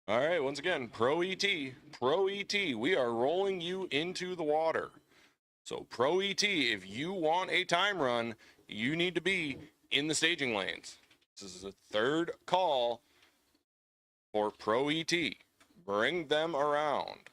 All right, once again, Pro ET, we are rolling you into the water. So Pro ET, if you want a time run, you need to be in the staging lanes. This is the third call for Pro ET. Bring them around.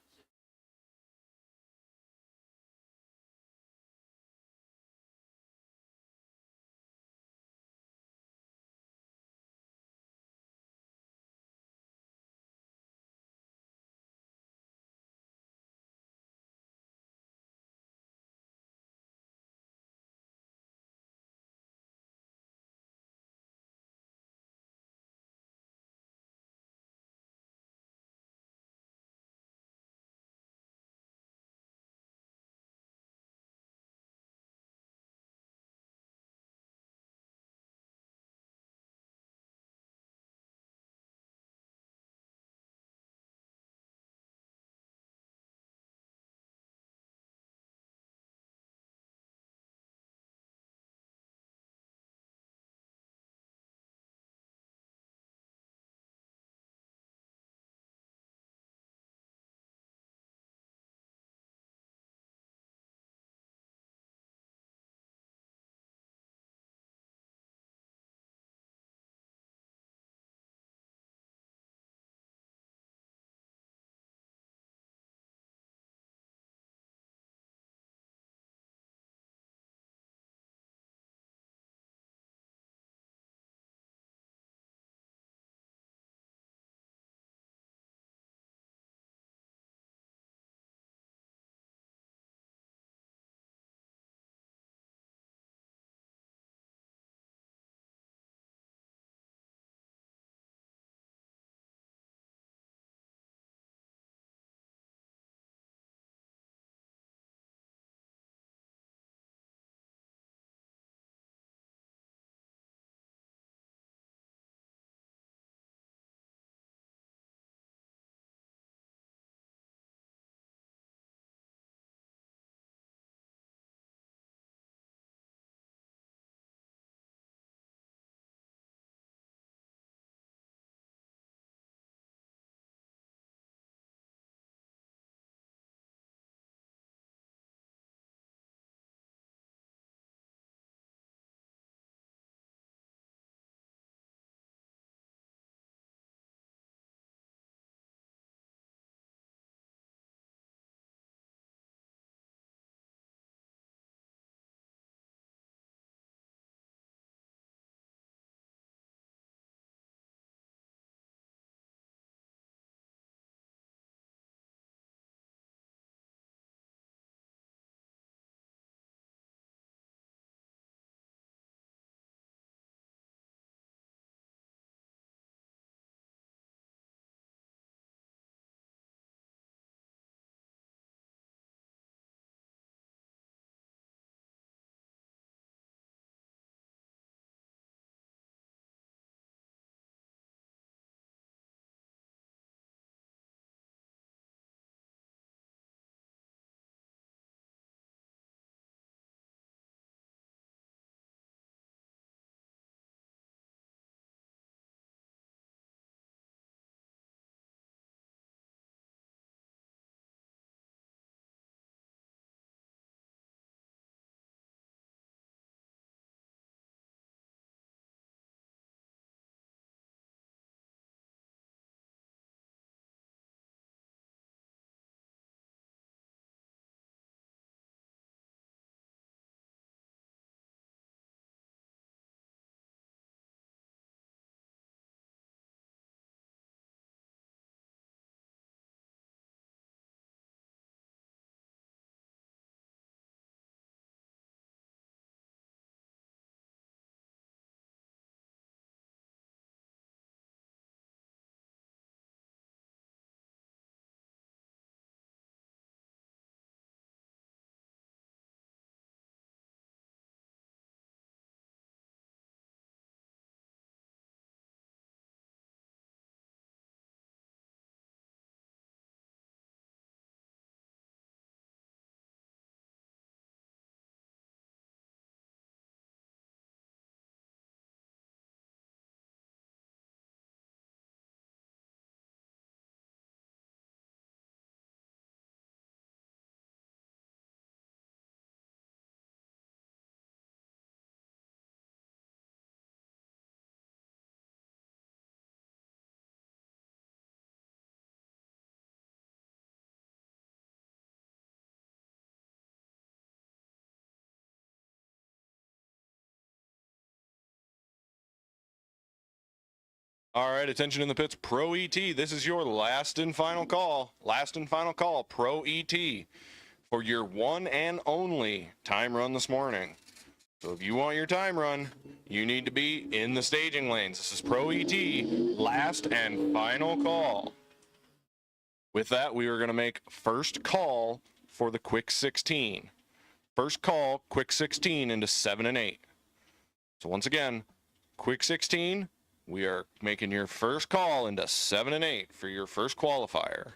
All right, attention in the pits, Pro ET. This is your last and final call. Last and final call, Pro ET, for your one and only time run this morning. So if you want your time run, you need to be in the staging lanes. This is Pro ET, last and final call. With that, we are going to make first call for the quick 16. First call, quick 16 into 7 and 8. So once again, quick 16, we are making your first call into 7 and 8 for your first qualifier.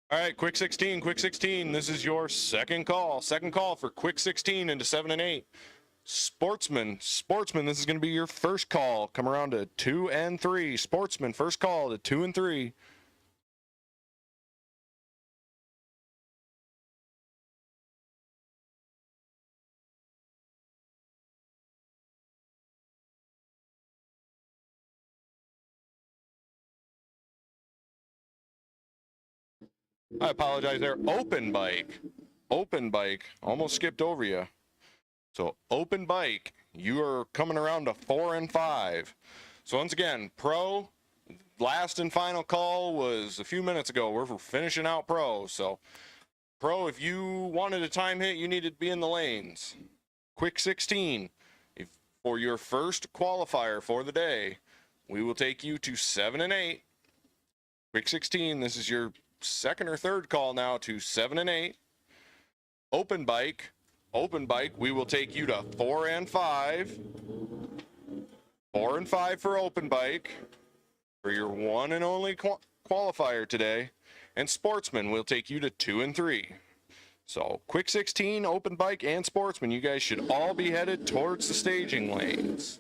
All right, quick 16, quick 16. This is your second call for quick 16 into 7 and 8. Sportsman, this is going to be your first call. Come around to 2 and 3. Sportsman, first call to 2 and 3. I apologize there. Open bike, almost skipped over you. So open bike, you are coming around to 4 and 5. So once again, pro, last and final call was a few minutes ago. We're finishing out pro. So pro, if you wanted a time hit, you needed to be in the lanes. Quick 16, for your first qualifier for the day, we will take you to 7 and 8. Quick 16, this is your second or third call now to 7 and 8. Open bike, we will take you to 4 and 5. 4 and 5 for open bike for your one and only qualifier today. And sportsman will take you to 2 and 3. So quick 16, open bike, and sportsman, you guys should all be headed towards the staging lanes.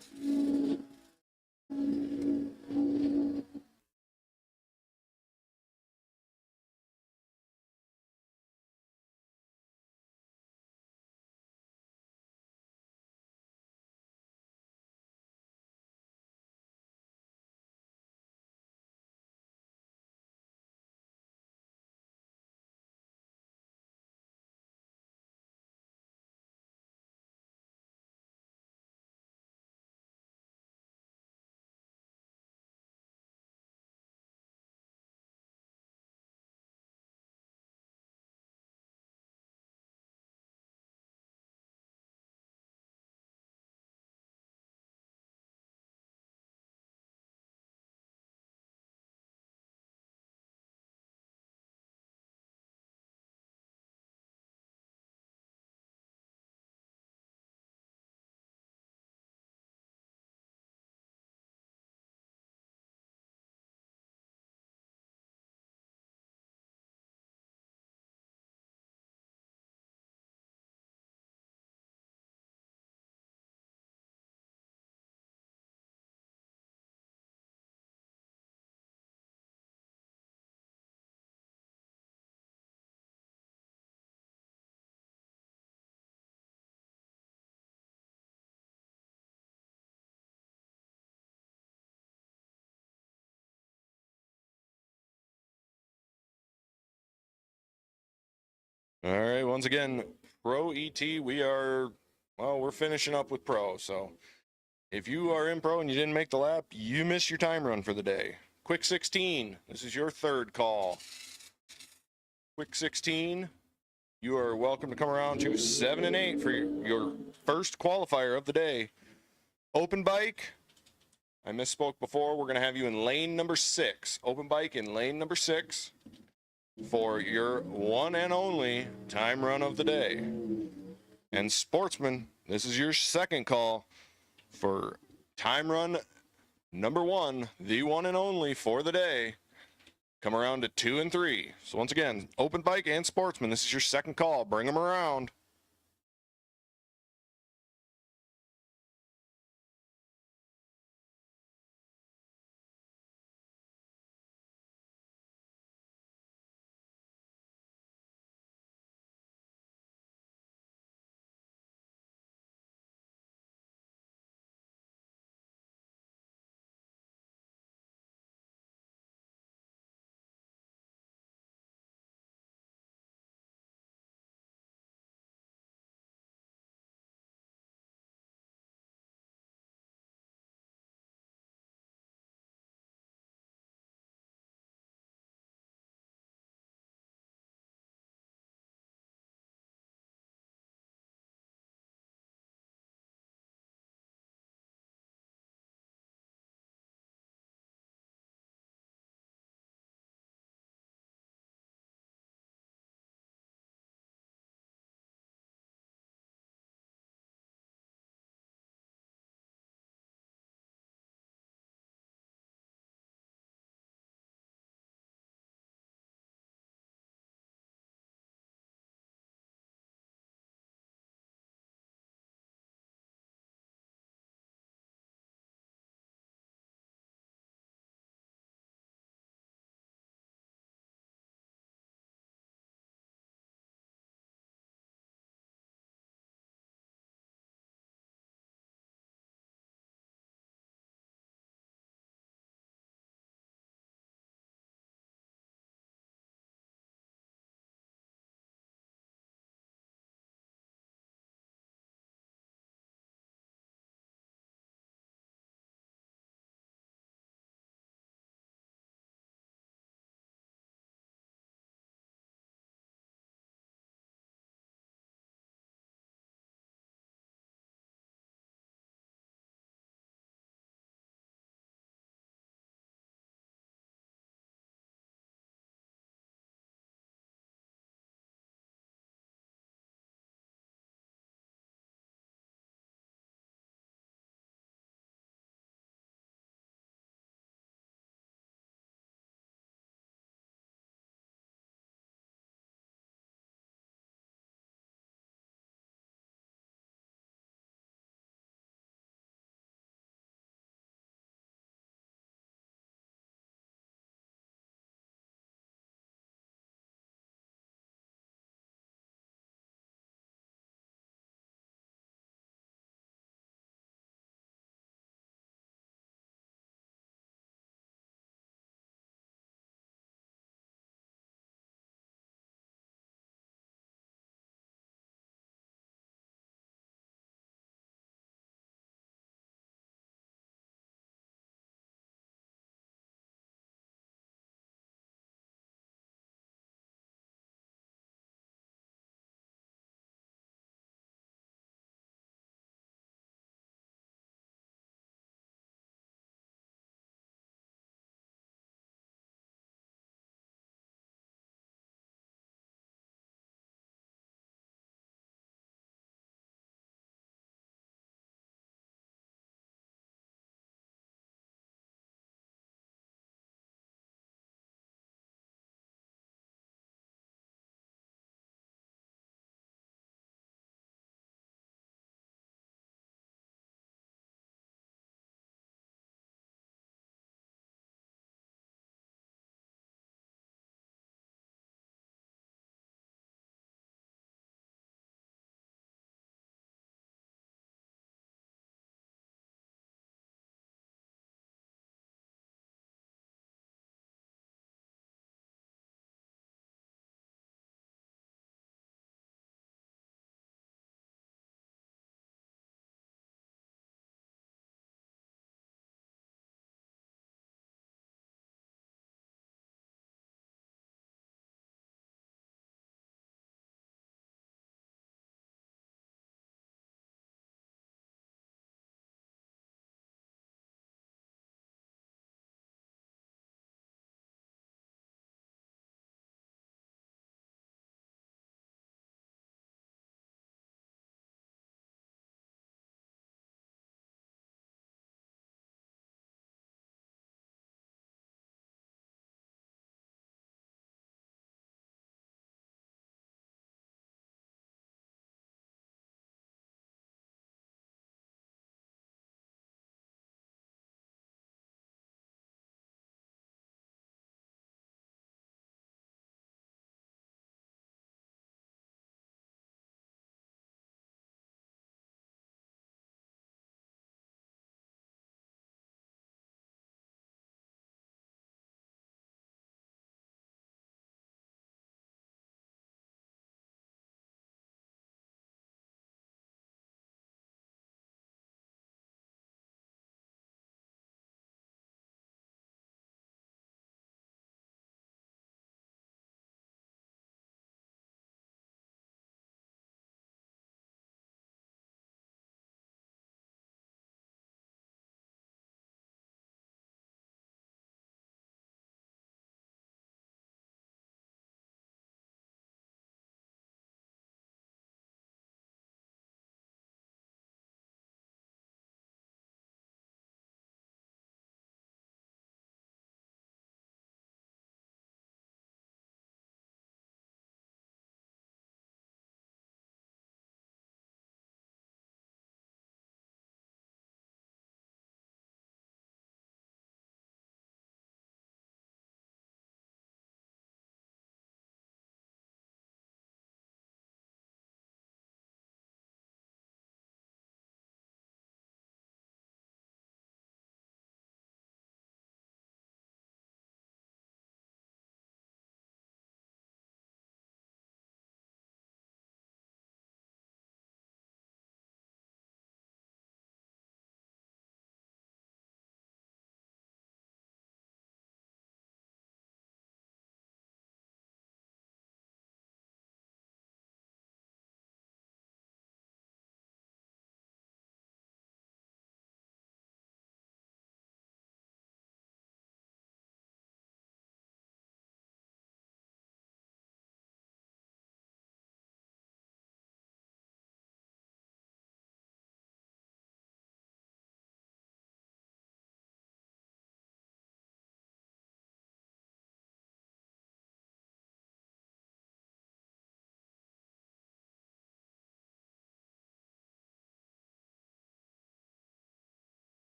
All right, once again, Pro ET, we're finishing up with Pro. So if you are in Pro and you didn't make the lap, you missed your time run for the day. Quick 16, this is your third call. Quick 16, you are welcome to come around to 7 and 8 for your first qualifier of the day. Open bike, I misspoke before. We're going to have you in lane number 6. Open bike in lane number 6 for your one and only time run of the day. And sportsman, this is your second call for time run number 1, the one and only for the day. Come around to 2 and 3. So once again, open bike and sportsman, this is your second call. Bring them around.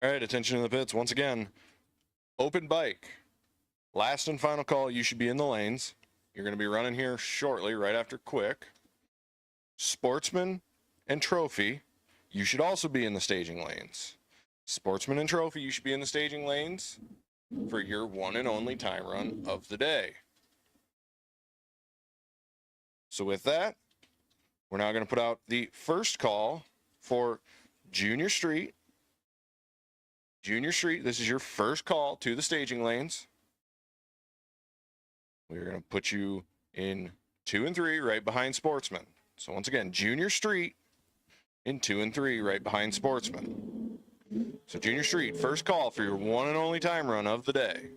All right, attention to the pits. Once again, open bike. Last and final call, you should be in the lanes. You're going to be running here shortly, right after quick. Sportsman and trophy, you should also be in the staging lanes. Sportsman and trophy, you should be in the staging lanes for your one and only time run of the day. So with that, we're now going to put out the first call for Junior Street. Junior Street, this is your first call to the staging lanes. We're going to put you in 2 and 3 right behind Sportsman. So once again, Junior Street in 2 and 3 right behind Sportsman. So Junior Street, first call for your one and only time run of the day.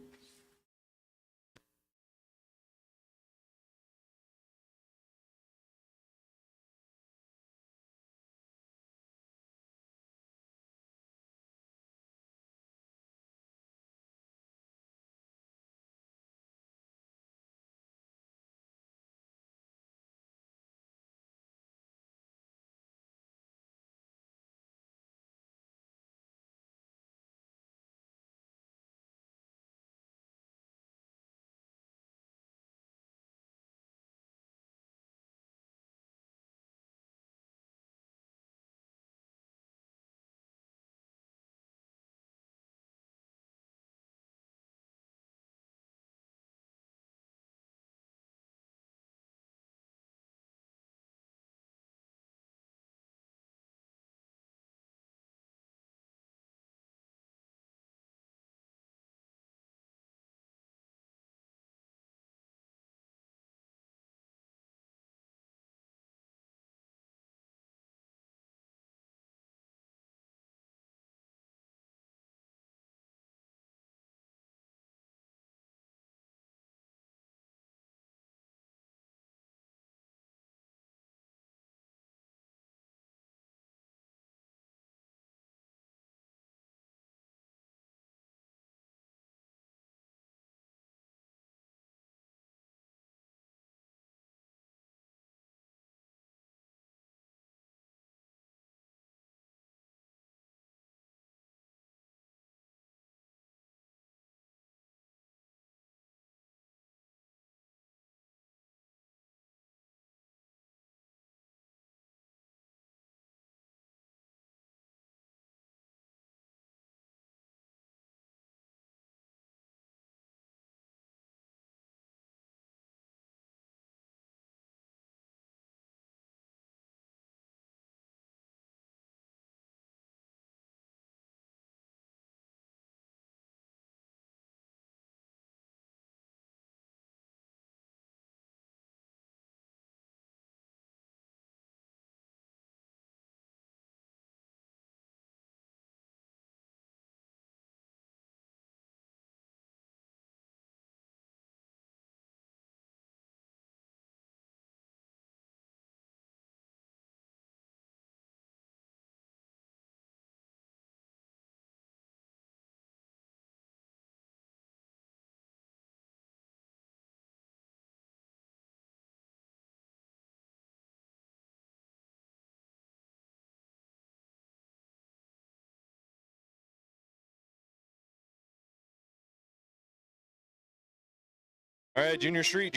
All right, Junior Street,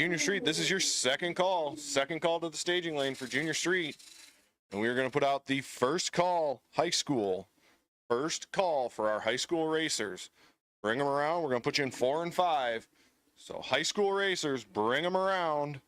this is your second call to the staging lane for Junior Street. And we're going to put out the first call, high school. First call for our high school racers. Bring them around. We're going to put you in 4 and 5. So high school racers, bring them around.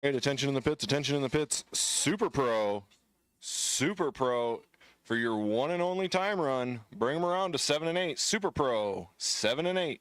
Right, attention in the pits, attention in the pits. Super Pro for your one and only time run. Bring them around to 7 and 8. Super Pro, 7 and 8.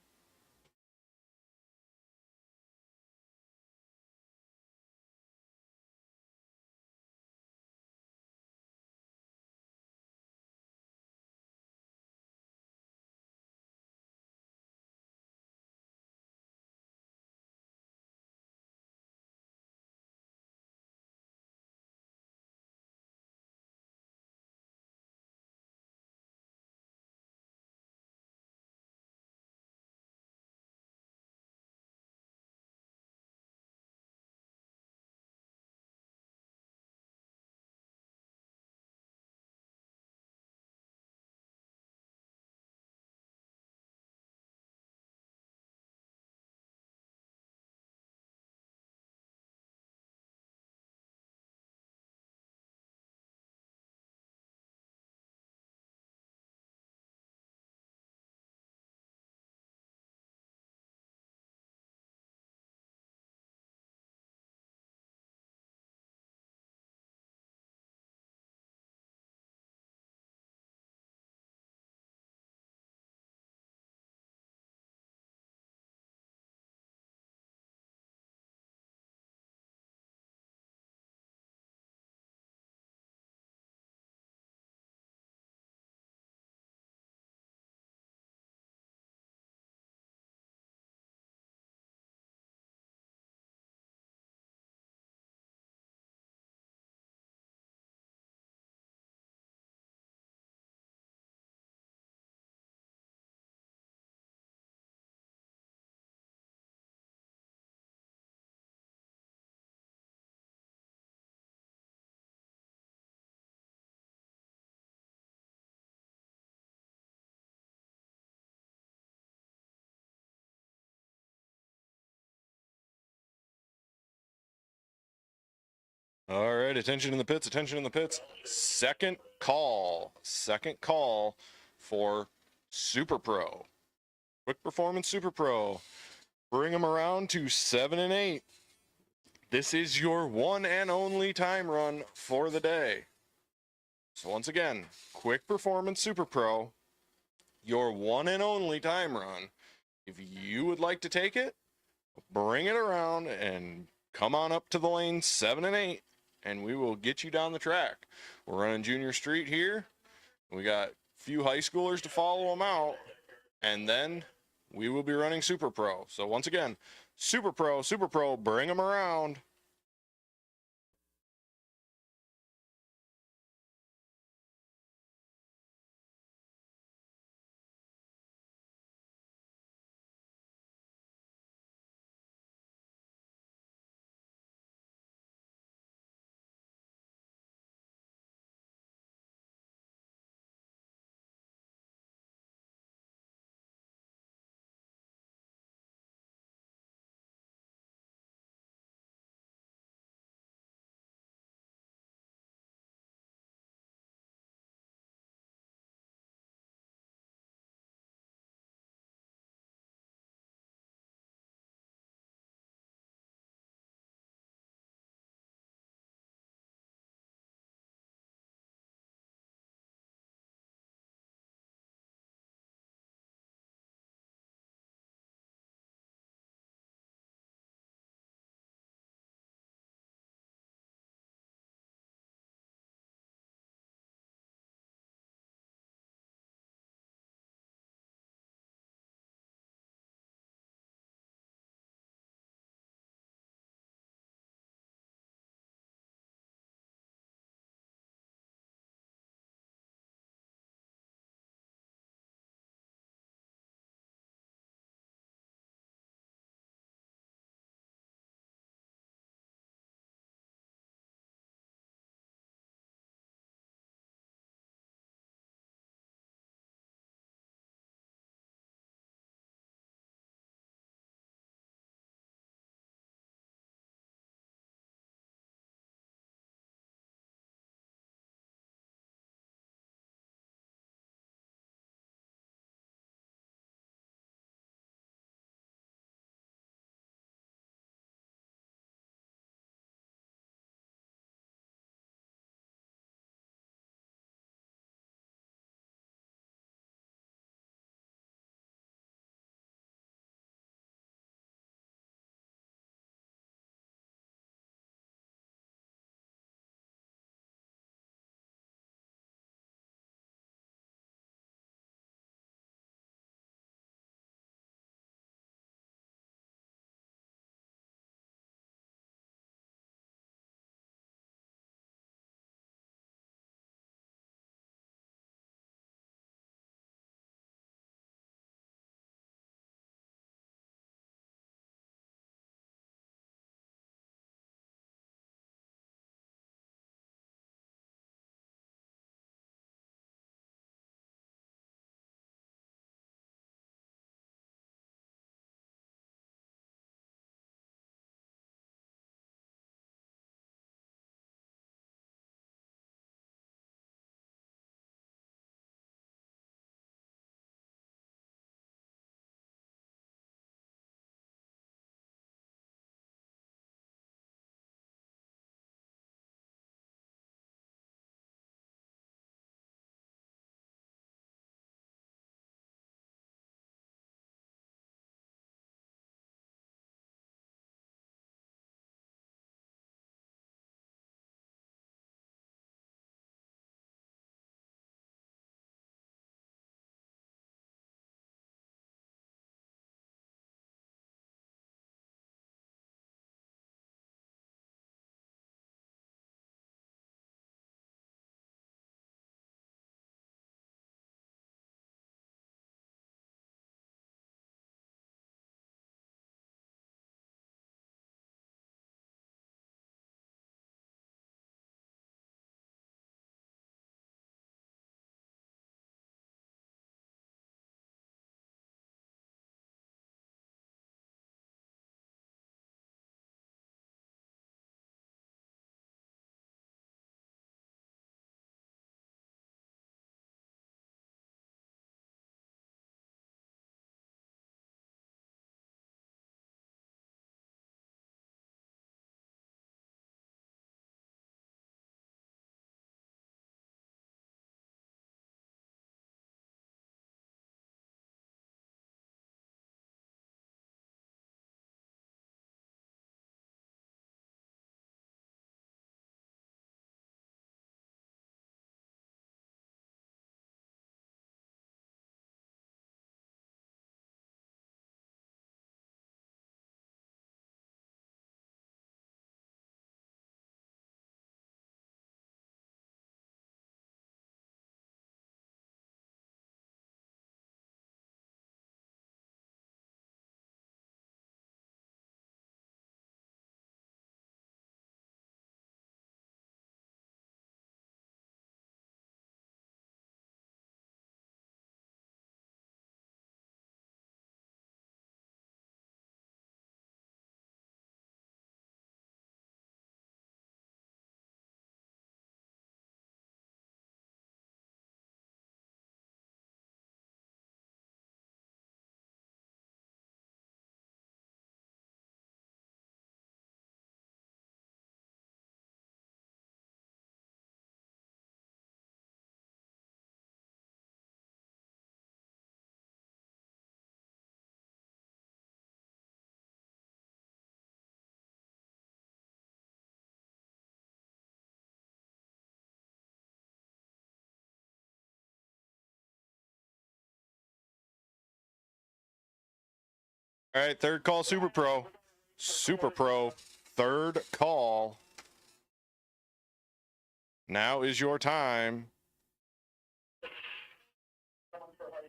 All right, attention in the pits, attention in the pits. Second call for Super Pro. Quick Performance Super Pro. Bring them around to 7 and 8. This is your one and only time run for the day. So once again, Quick Performance Super Pro, your one and only time run. If you would like to take it, bring it around and come on up to the lane 7 and 8, and we will get you down the track. We're running Junior Street here. We got a few high schoolers to follow them out, and then we will be running Super Pro. So once again, Super Pro, bring them around. All right, third call, Super Pro. Super Pro, third call. Now is your time.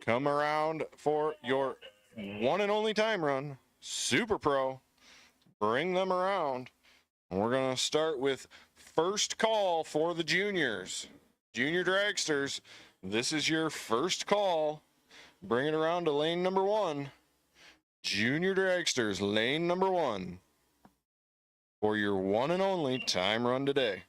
Come around for your one and only time run. Super Pro, bring them around. We're going to start with first call for the juniors. Junior dragsters, this is your first call. Bring it around to lane number 1. Junior dragsters, lane number 1 for your one and only time run today.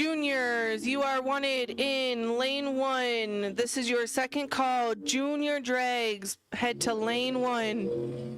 Juniors, you are wanted in lane 1. This is your second call. Junior drags, head to lane 1.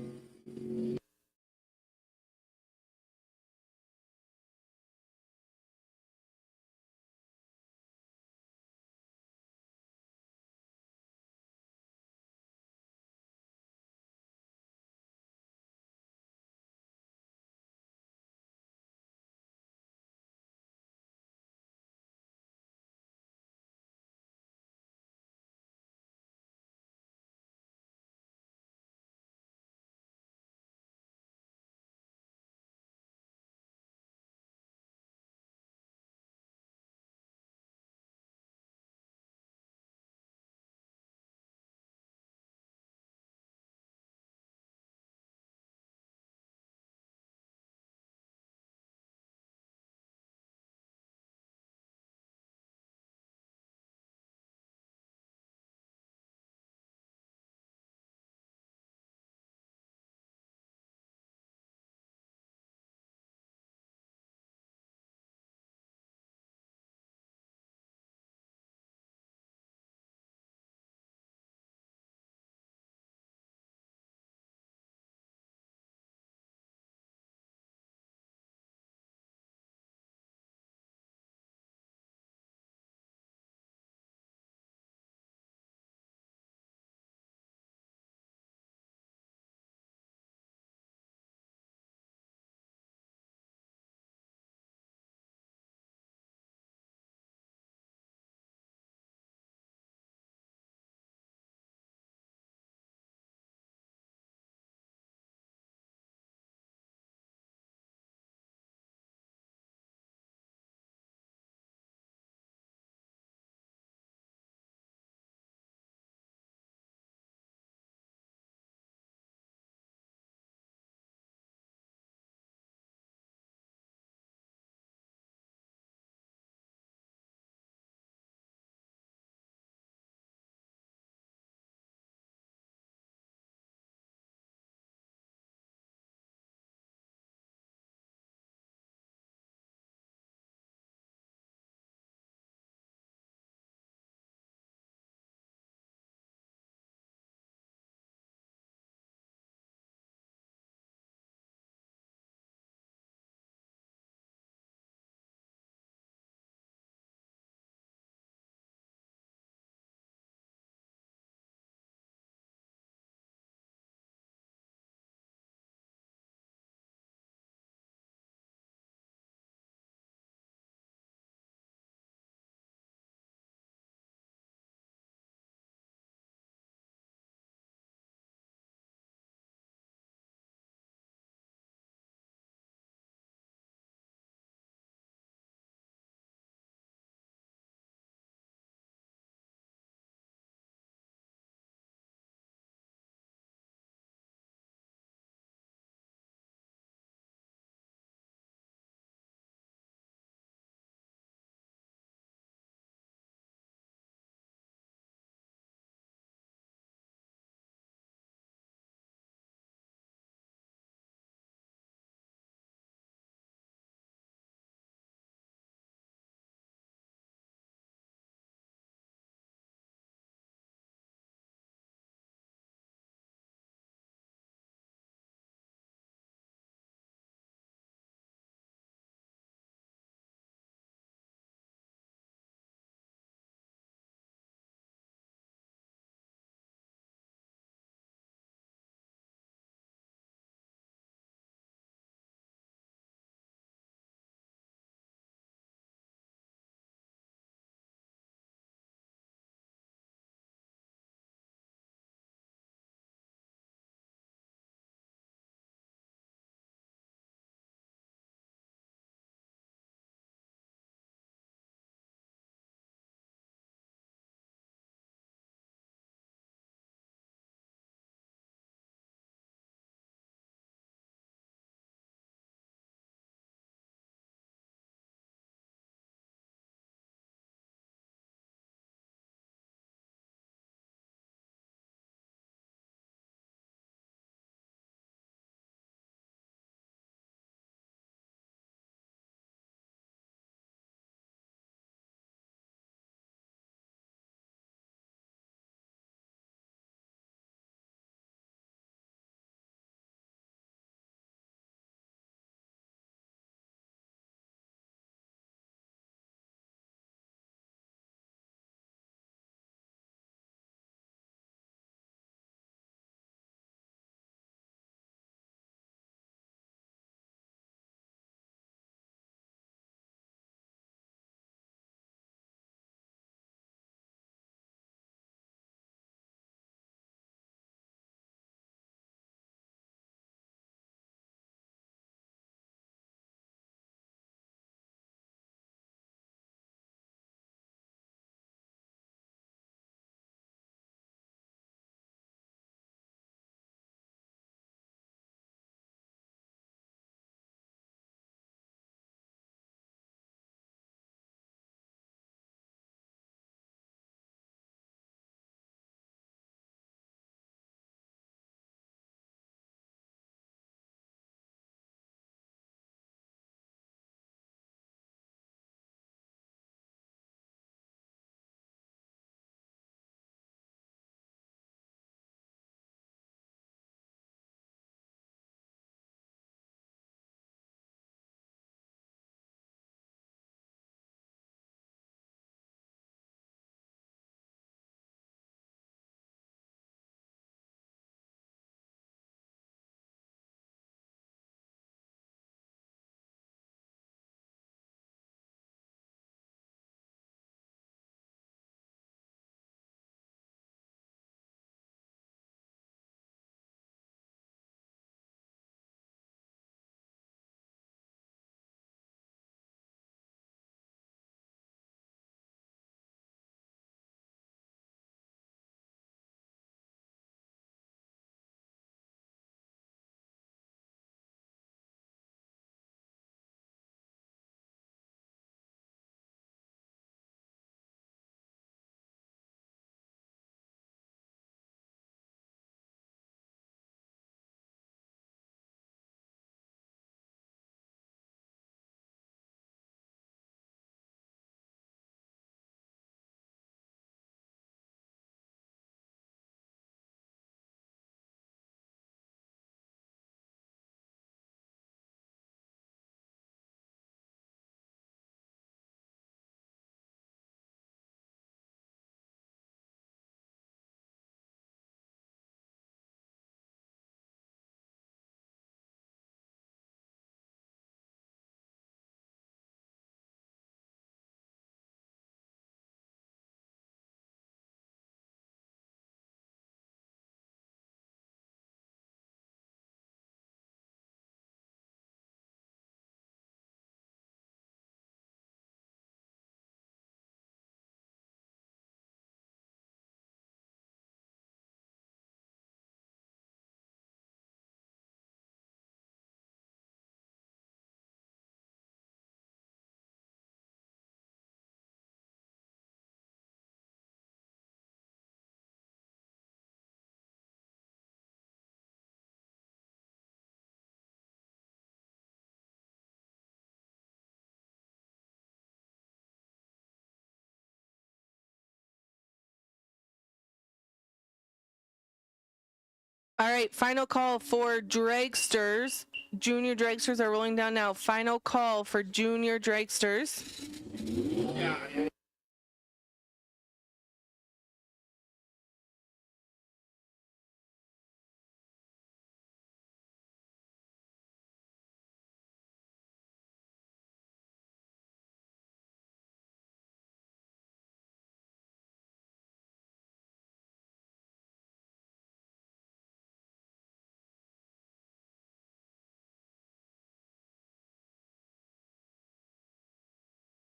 All right, final call for dragsters. Junior dragsters are rolling down now. Final call for junior dragsters.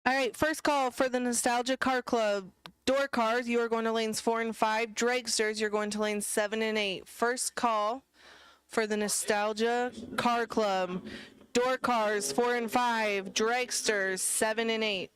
All right, first call for the Nostalgia Car Club. Door cars, you are going to lanes 4 and 5. Dragsters, you're going to lanes 7 and 8. First call for the Nostalgia Car Club. Door cars 4 and 5. Dragsters 7 and 8.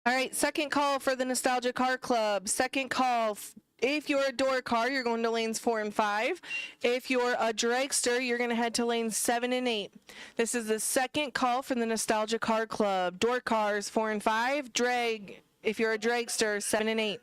All right, second call for the Nostalgia Car Club. Second call. If you're a door car, you're going to lanes 4 and 5. If you're a dragster, you're going to head to lanes 7 and 8. This is the second call for the Nostalgia Car Club. Door cars 4 and 5. Drag, if you're a dragster, 7 and 8.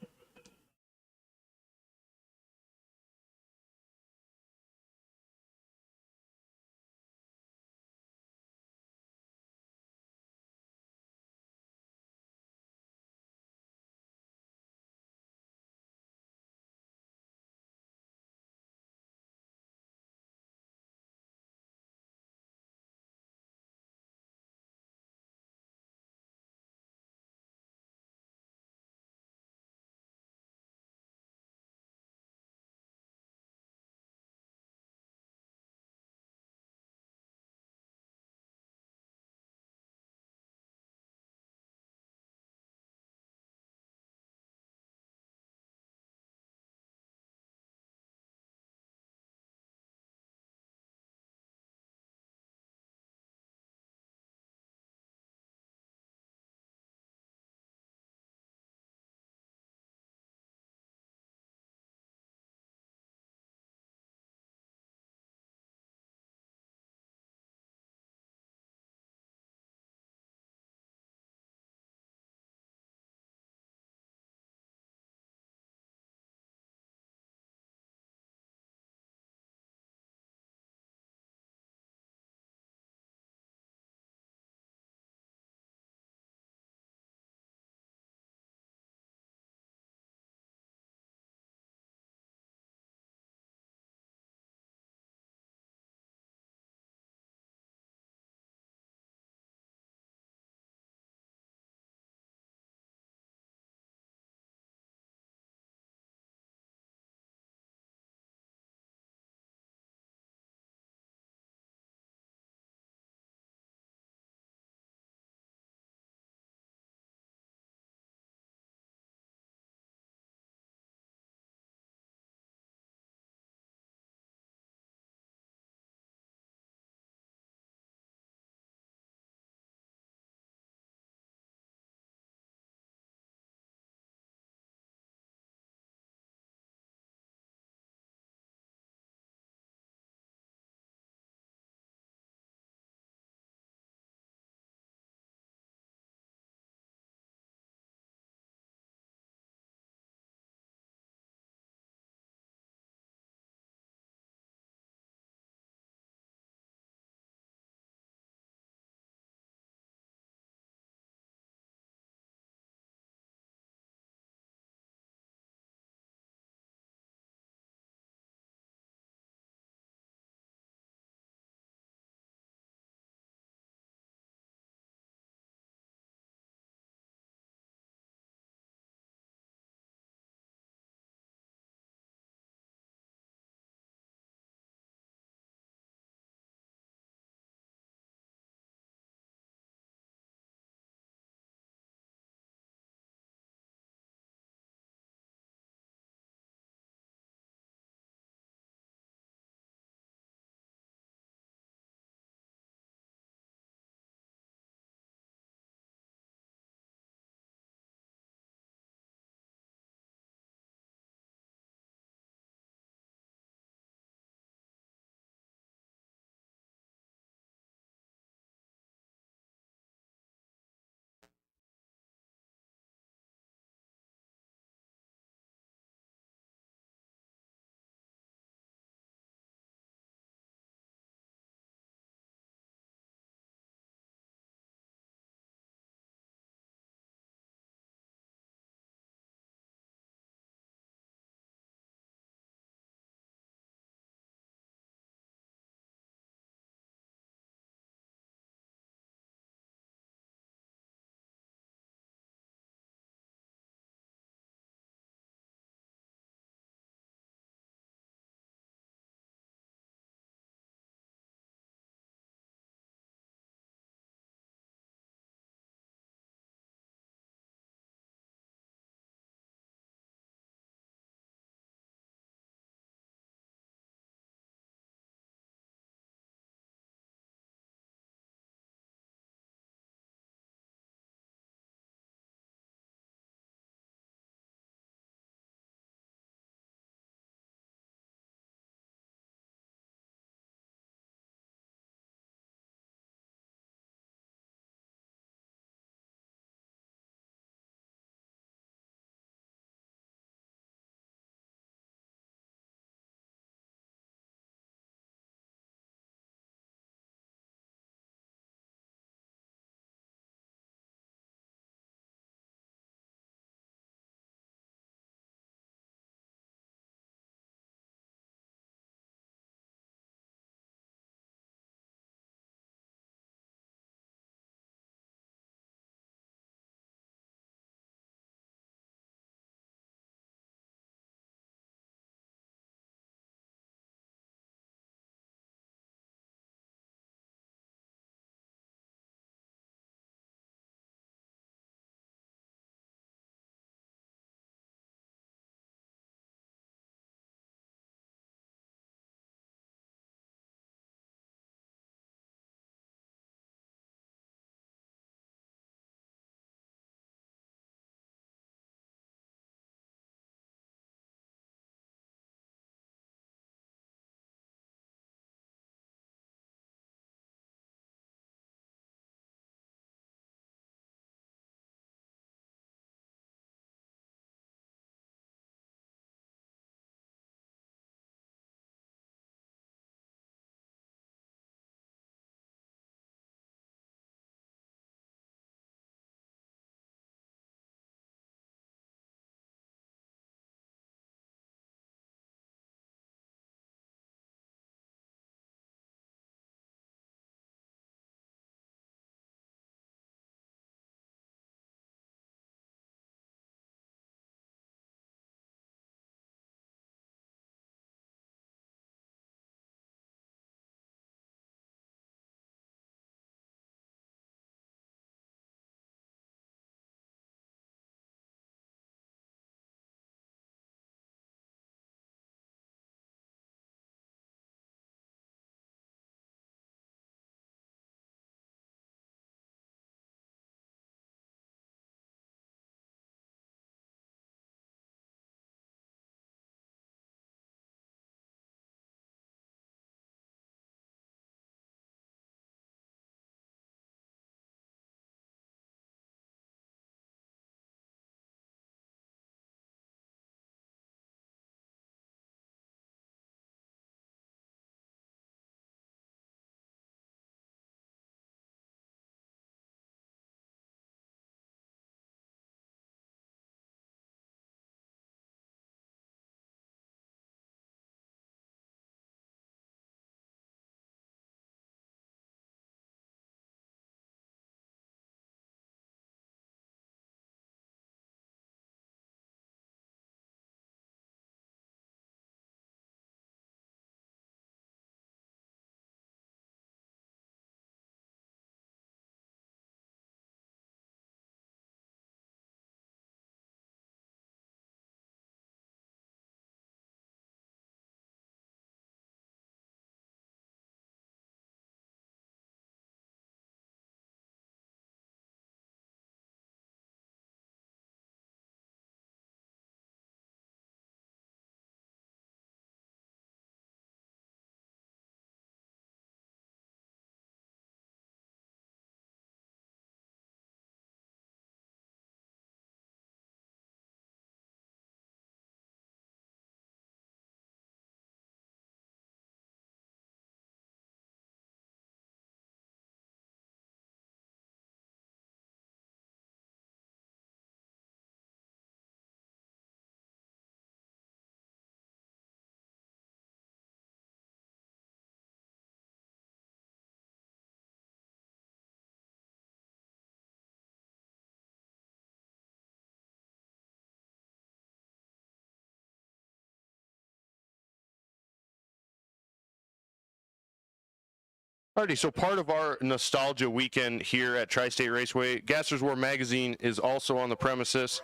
Alrighty, so part of our nostalgia weekend here at Tri-State Raceway, Gasser's War Magazine is also on the premises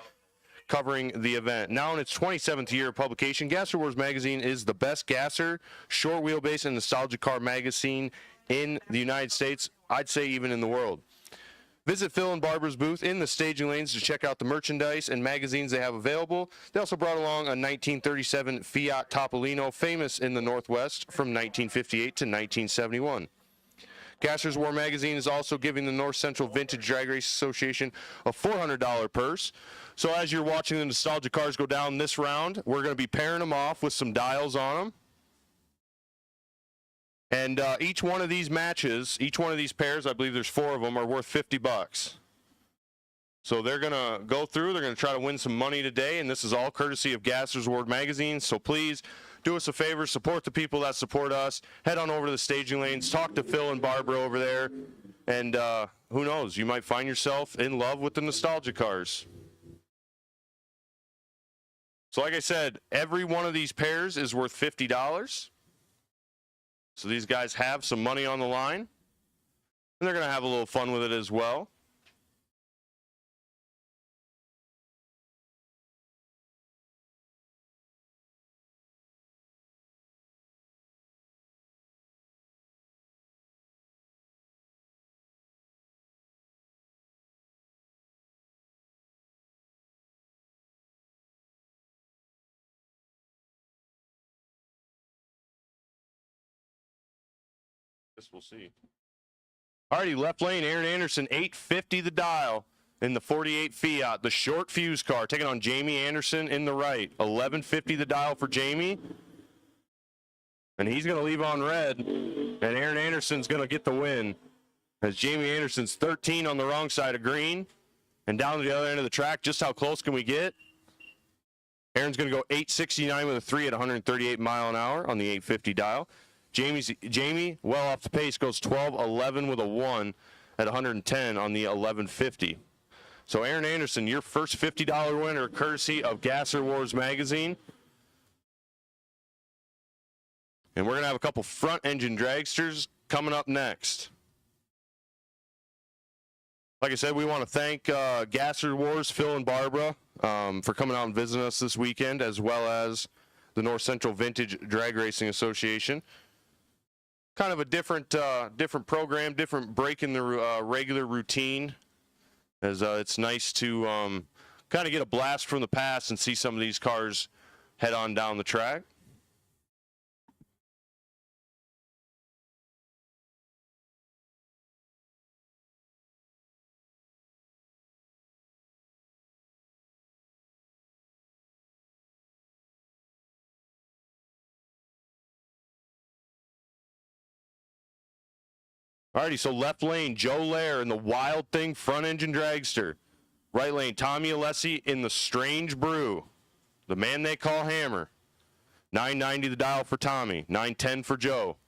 covering the event. Now in its 27th year of publication, Gasser Wars Magazine is the best gasser, short wheelbase, and nostalgia car magazine in the United States, I'd say even in the world. Visit Phil and Barbara's booth in the staging lanes to check out the merchandise and magazines they have available. They also brought along a 1937 Fiat Topolino, famous in the Northwest from 1958 to 1971. Gasser's War Magazine is also giving the North Central Vintage Drag Race Association a $400 purse. So as you're watching the nostalgia cars go down this round, we're going to be pairing them off with some dials on them. And each one of these matches, each one of these pairs, I believe there's 4 of them, are worth $50. So they're going to go through, they're going to try to win some money today, and this is all courtesy of Gasser's War Magazine. So please do us a favor, support the people that support us. Head on over to the staging lanes, talk to Phil and Barbara over there, and who knows, you might find yourself in love with the nostalgia cars. So like I said, every one of these pairs is worth $50. So these guys have some money on the line, and they're going to have a little fun with it as well. Guess we'll see. Alrighty, left lane, Aaron Anderson, 850 the dial in the 48 Fiat, the short fuse car, taking on Jamie Anderson in the right. 1150 the dial for Jamie. And he's going to leave on red, and Aaron Anderson's going to get the win. As Jamie Anderson's 13 on the wrong side of green, and down to the other end of the track, just how close can we get? Aaron's going to go 869 with a 3 at 138 mile an hour on the 850 dial. Jamie, well off the pace, goes 12-11 with a 1 at 110 on the 1150. So Aaron Anderson, your first $50 winner, courtesy of Gasser Wars Magazine. And we're going to have a couple front-engine dragsters coming up next. Like I said, we want to thank Gasser Wars, Phil and Barbara, for coming out and visiting us this weekend, as well as the North Central Vintage Drag Racing Association. Kind of a different program, different break in the regular routine, as it's nice to kind of get a blast from the past and see some of these cars head on down the track. Alrighty, so left lane, Joe Lair in the Wild Thing front engine dragster. Right lane, Tommy Alessi in the Strange Brew, the man they call Hammer. 990 the dial for Tommy, 910 for Joe.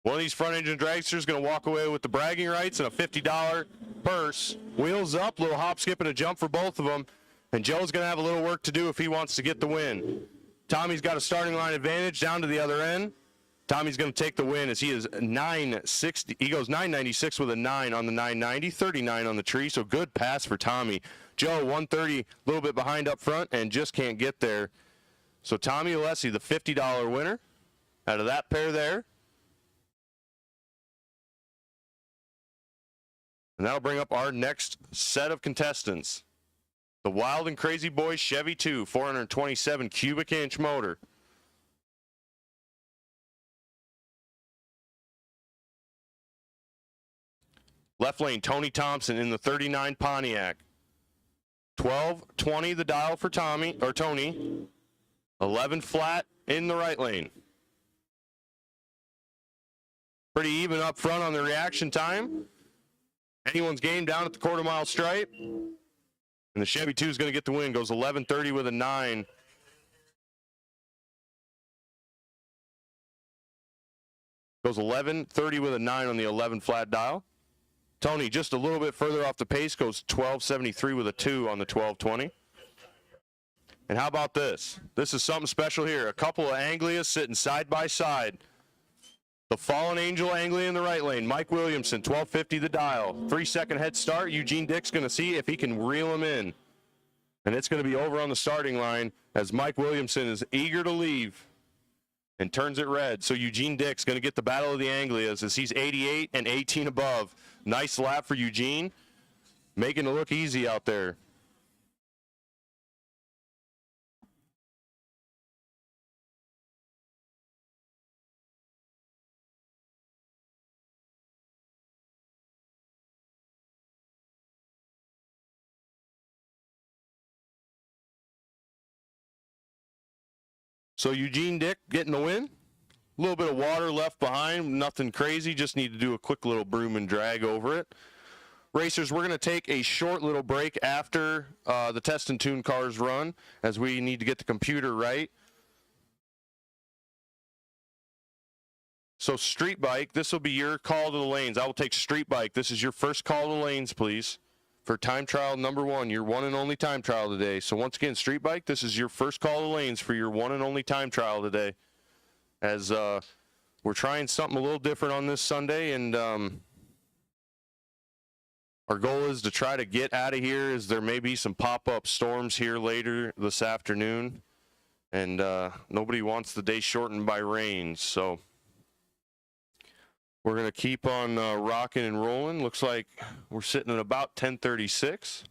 One of these front engine dragsters is going to walk away with the bragging rights and a $50 purse. Wheels up, little hop, skip, and a jump for both of them. And Joe's going to have a little work to do if he wants to get the win. Tommy's got a starting line advantage down to the other end. Tommy's going to take the win as he is 960. He goes 996 with a 9 on the 990, 39 on the tree, so good pass for Tommy. Joe, 130, a little bit behind up front, and just can't get there. So Tommy Alessi, the $50 winner out of that pair there. And that'll bring up our next set of contestants. The Wild and Crazy Boys Chevy 2, 427 cubic inch motor. Left lane, Tony Thompson in the 39 Pontiac. 1220 the dial for Tony. 11 flat in the right lane. Pretty even up front on the reaction time. Anyone's game down at the quarter-mile stripe. And the Chevy 2 is going to get the win. Goes 1130 with a 9. Goes 1130 with a 9 on the 11 flat dial. Tony just a little bit further off the pace, goes 1273 with a 2 on the 1220. And how about this? This is something special here. A couple of Anglias sitting side by side. The Fallen Angel angling in the right lane. Mike Williamson, 1250 the dial. 3-second head start. Eugene Dick's going to see if he can reel him in. And it's going to be over on the starting line as Mike Williamson is eager to leave and turns it red. So Eugene Dick's going to get the battle of the Anglias as he's 88 and 18 above. Nice lap for Eugene, making it look easy out there. So Eugene Dick getting the win. A little bit of water left behind, nothing crazy, just need to do a quick little broom and drag over it. Racers, we're going to take a short little break after the test and tune cars run as we need to get the computer right. So street bike, this will be your call to the lanes. I will take street bike. This is your first call to the lanes, please. For time trial number 1, your one and only time trial today. So once again, street bike, this is your first call to lanes for your one and only time trial today. As we're trying something a little different on this Sunday, and our goal is to try to get out of here as there may be some pop-up storms here later this afternoon, and nobody wants the day shortened by rain, so we're going to keep on rocking and rolling. Looks like we're sitting at about 10:36.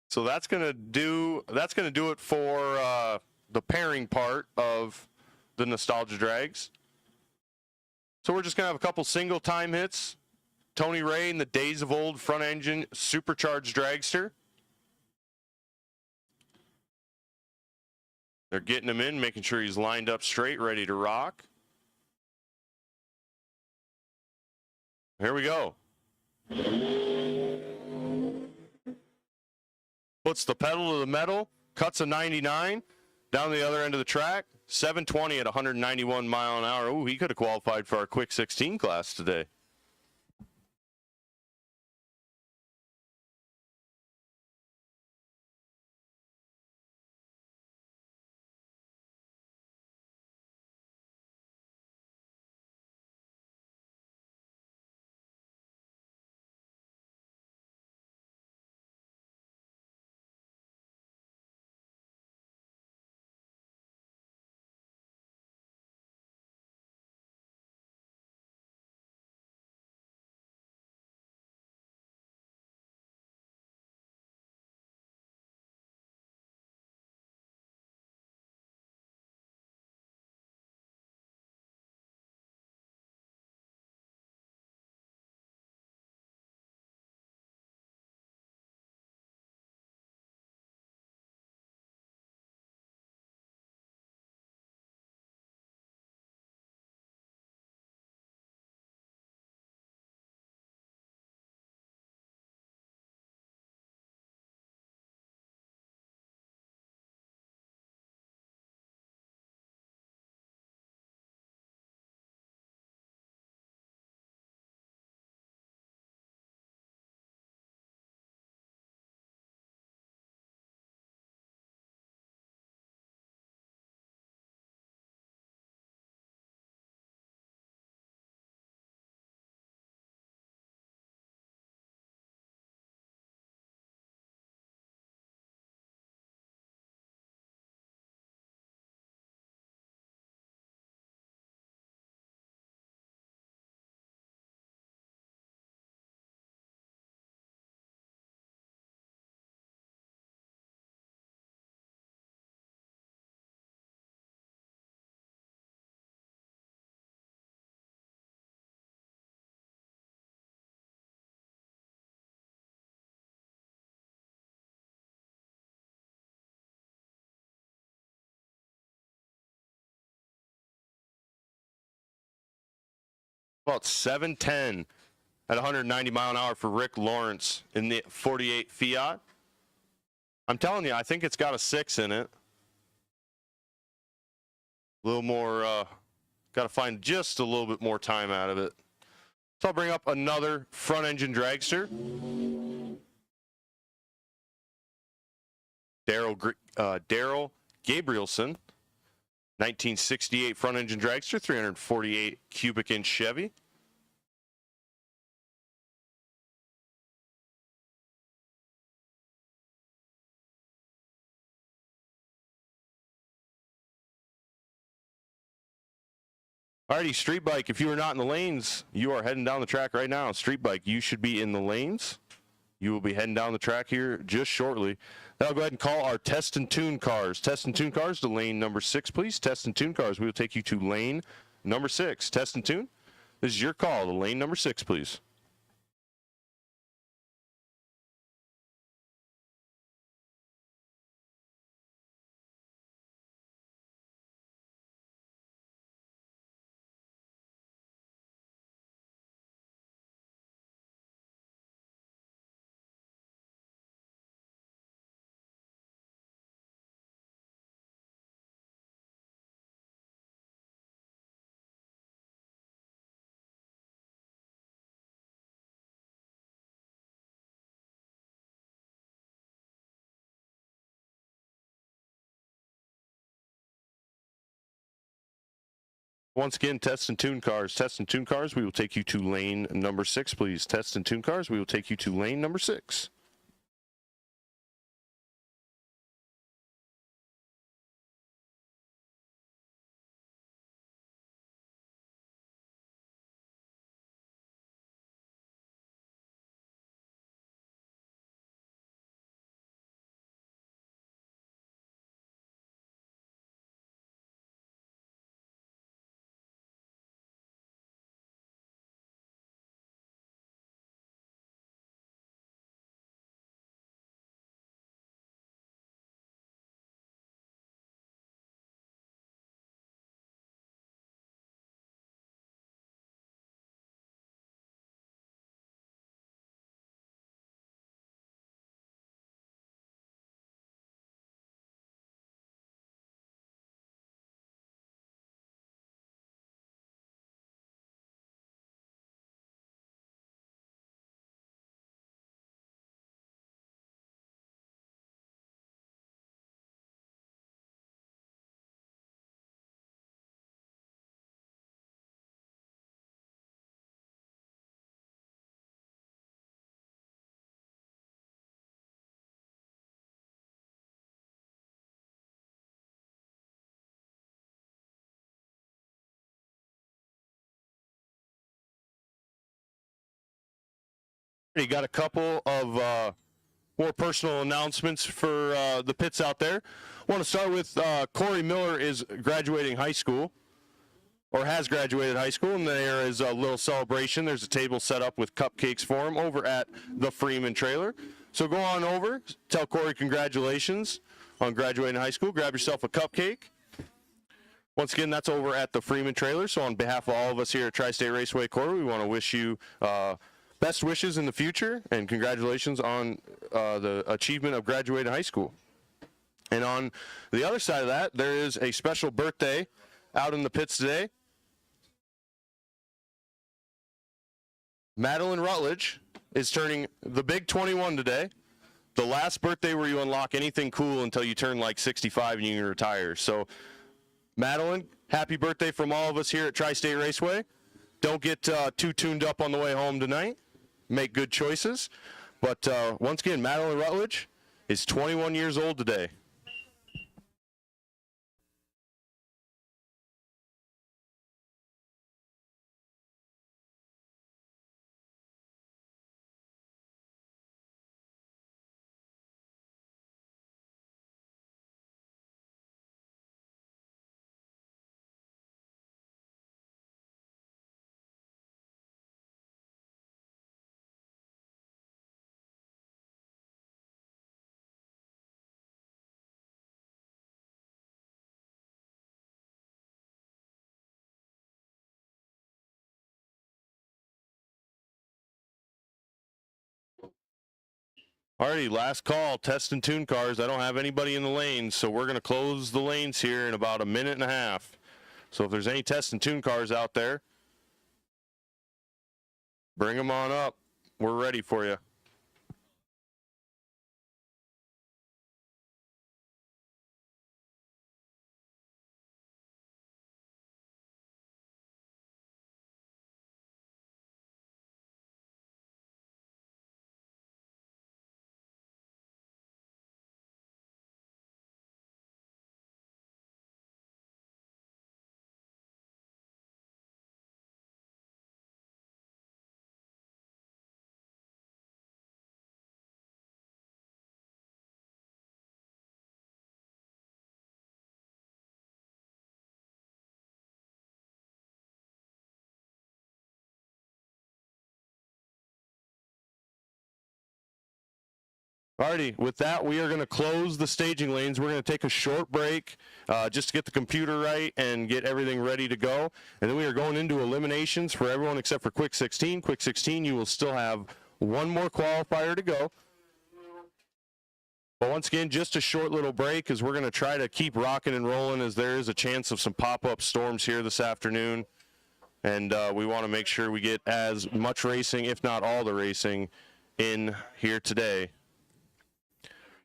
So that's gonna do it for the pairing part of the Nostalgia Drags. So we're just gonna have a couple single time hits. Tony Ray and the Days of Old front engine supercharged dragster. They're getting him in, making sure he's lined up straight, ready to rock. Here we go. Puts the pedal to the metal, cuts a 99 down the other end of the track, 720 at 191 mile an hour. Ooh, he could have qualified for our quick 16 class today. About 710 at 190 mile an hour for Rick Lawrence in the 48 Fiat. I'm telling you, I think it's got a 6 in it. A little more, got to find just a little bit more time out of it. So I'll bring up another front engine dragster. Daryl Gabrielson, 1968 front engine dragster, 348 cubic inch Chevy. Alrighty, street bike. If you are not in the lanes, you are heading down the track right now. Street bike, you should be in the lanes. You will be heading down the track here just shortly. Now I'll go ahead and call our test and tune cars. Test and tune cars to lane number 6, please. Test and tune cars. We will take you to lane number 6. Test and tune. This is your call to lane number 6, please. Once again, test and tune cars. Test and tune cars, we will take you to lane number 6, please. Test and tune cars, we will take you to lane number 6. You got a couple of more personal announcements for the pits out there. I want to start with Corey Miller is graduating high school, or has graduated high school, and there is a little celebration. There's a table set up with cupcakes for him over at the Freeman trailer. So go on over, tell Corey congratulations on graduating high school. Grab yourself a cupcake. Once again, that's over at the Freeman trailer. So on behalf of all of us here at Tri-State Raceway, Corey, we want to wish you best wishes in the future, and congratulations on the achievement of graduating high school. And on the other side of that, there is a special birthday out in the pits today. Madeline Rutledge is turning the big 21 today. The last birthday where you unlock anything cool until you turn like 65 and you can retire. So, Madeline, happy birthday from all of us here at Tri-State Raceway. Don't get too tuned up on the way home tonight. Make good choices. But once again, Madeline Rutledge is 21 years old today. Alrighty, last call, test and tune cars. I don't have anybody in the lanes, so we're going to close the lanes here in about a minute and a half. So if there's any test and tune cars out there, bring them on up. We're ready for you. Alrighty, with that, we are going to close the staging lanes. We're going to take a short break just to get the computer right and get everything ready to go. And then we are going into eliminations for everyone except for Quick 16. Quick 16, you will still have one more qualifier to go. But once again, just a short little break as we're going to try to keep rocking and rolling as there is a chance of some pop-up storms here this afternoon. And we want to make sure we get as much racing, if not all the racing, in here today.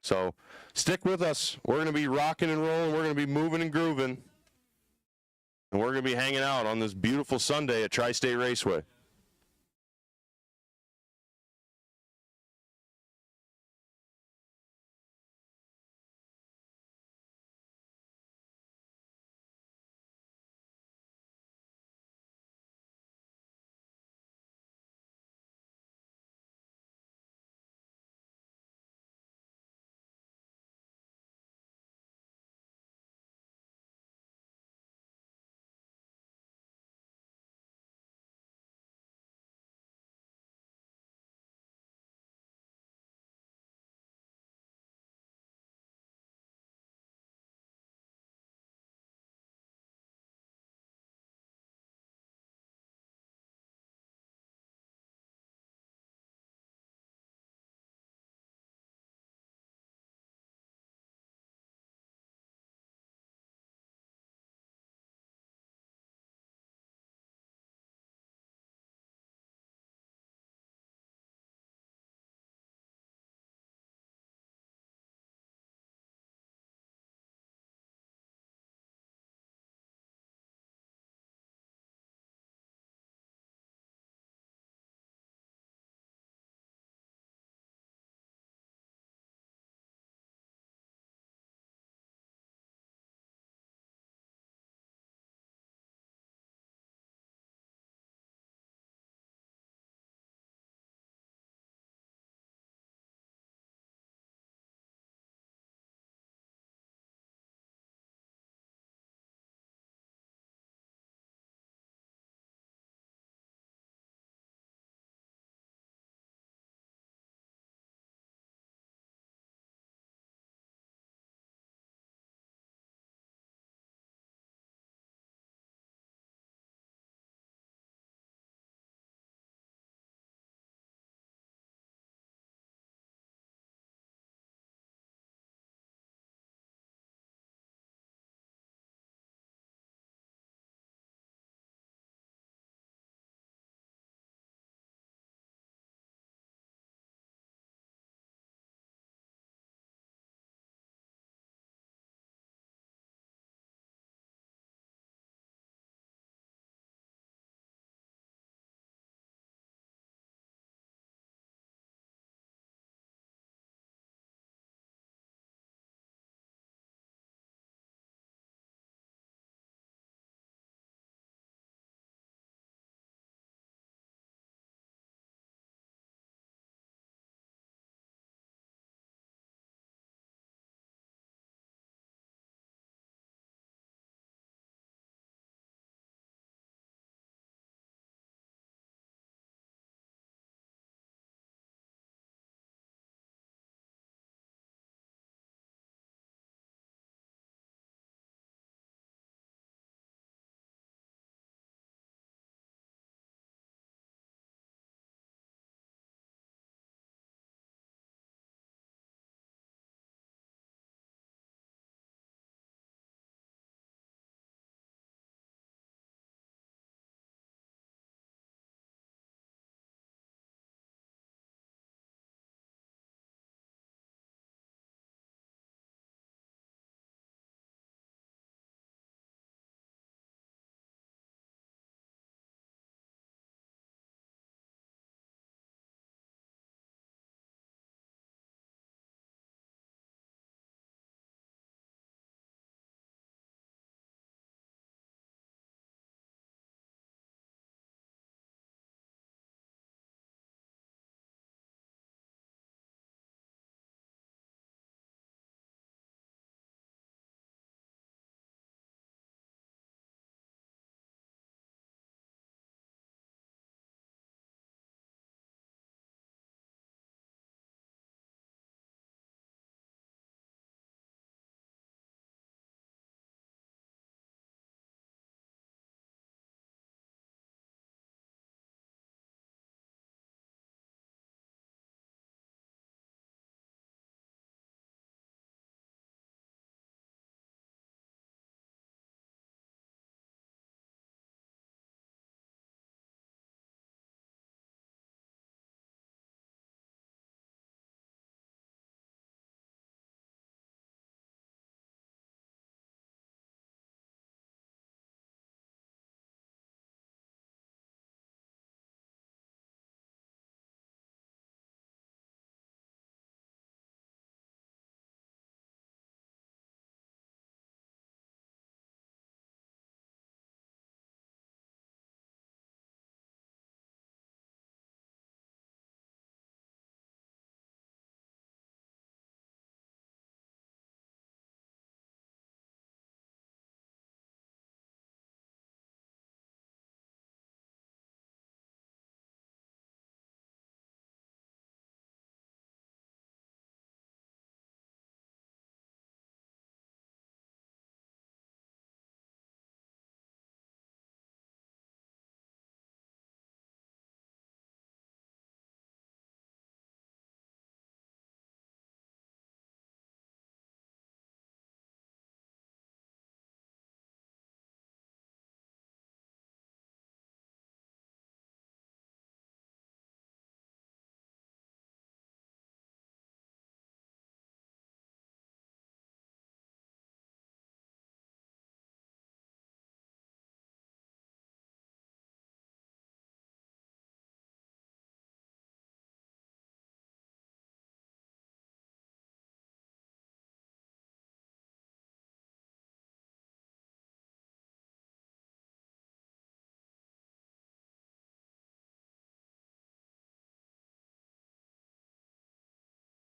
So stick with us. We're going to be rocking and rolling. We're going to be moving and grooving. And we're going to be hanging out on this beautiful Sunday at Tri-State Raceway.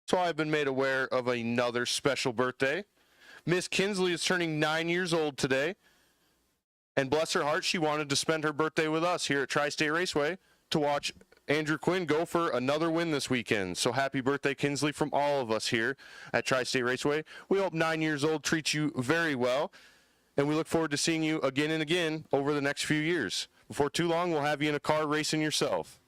So I've been made aware of another special birthday. Miss Kinsley is turning 9 years old today. And bless her heart, she wanted to spend her birthday with us here at Tri-State Raceway to watch Andrew Quinn go for another win this weekend. So happy birthday, Kinsley, from all of us here at Tri-State Raceway. We hope 9 years old treats you very well. And we look forward to seeing you again and again over the next few years. Before too long, we'll have you in a car racing yourself.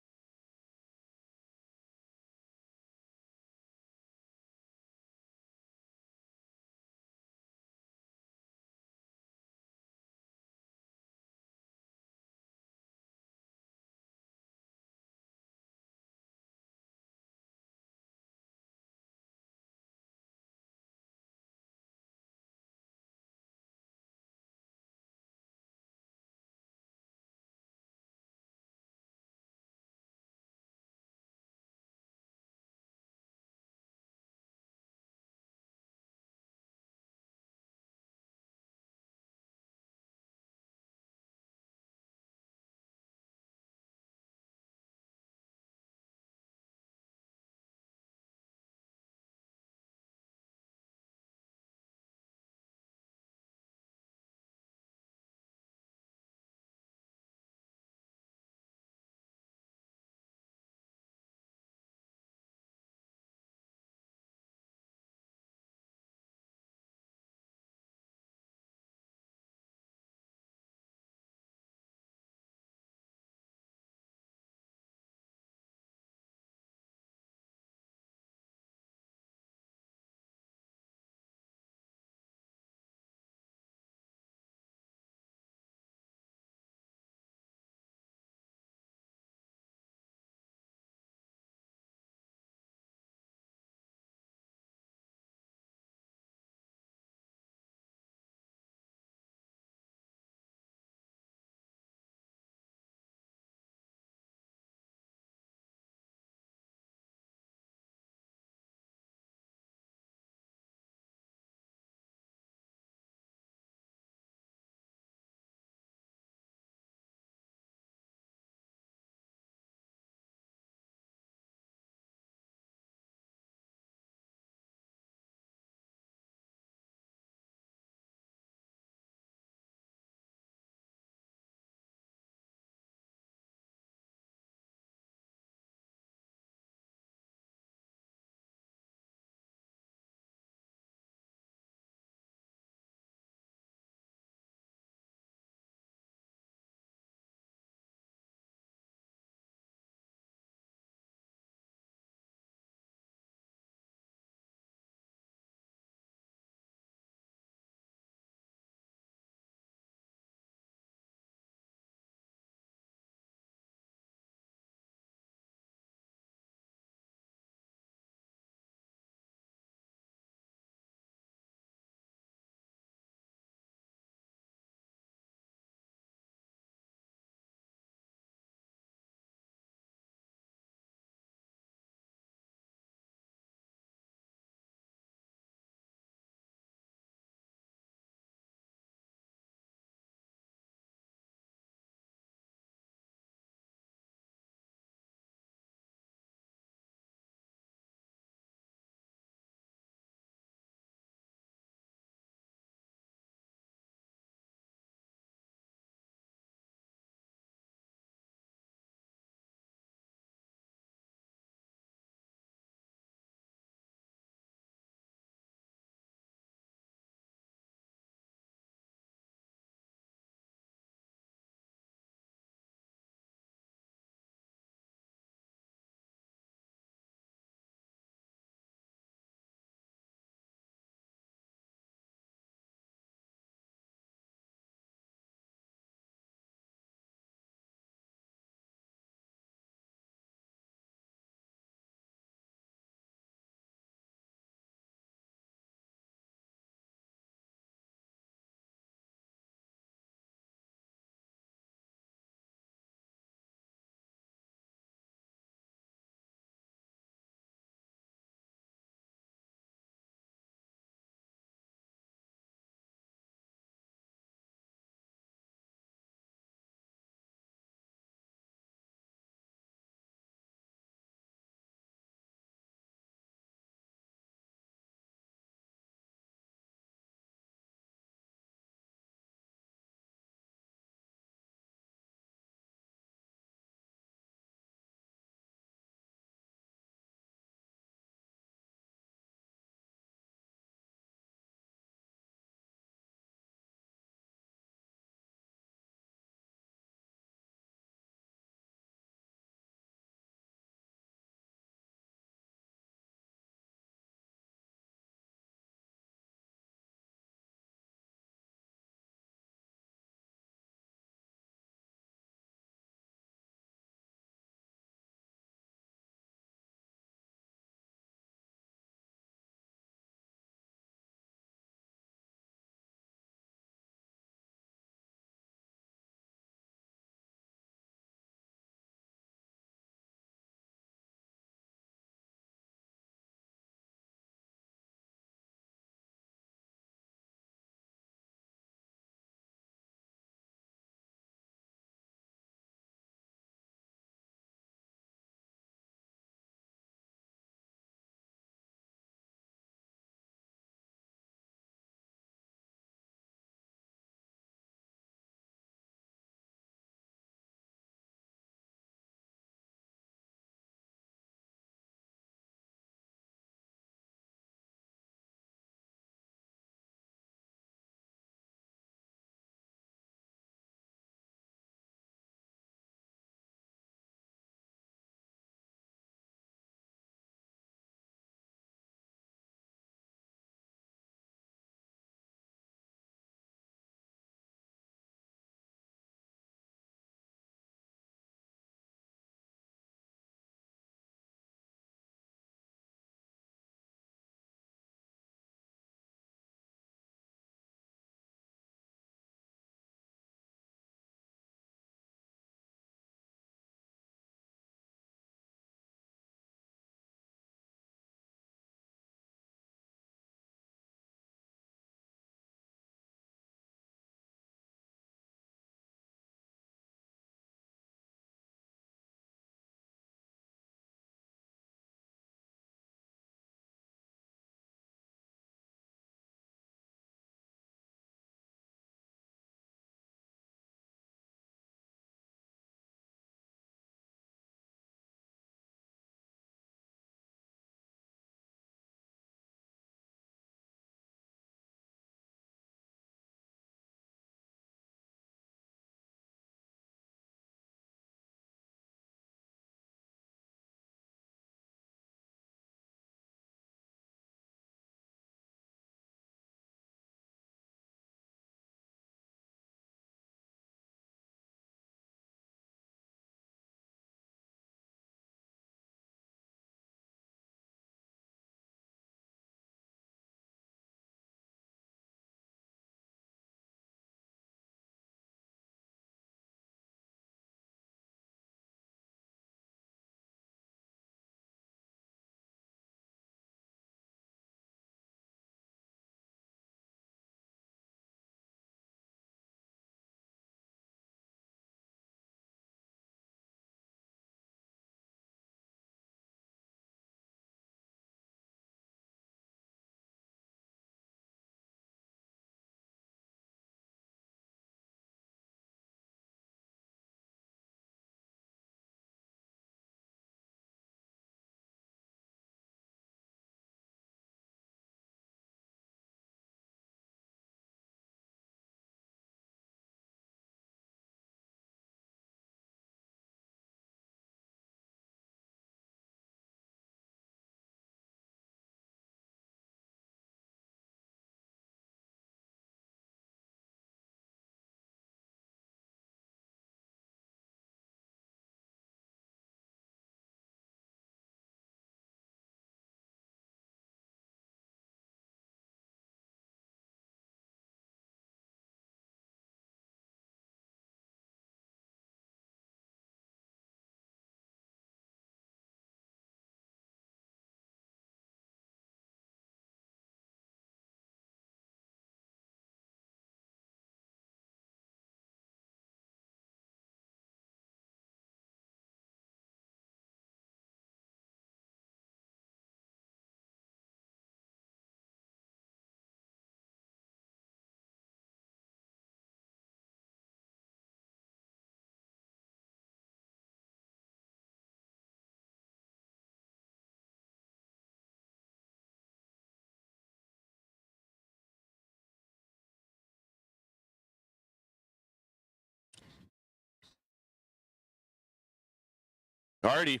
Alrighty,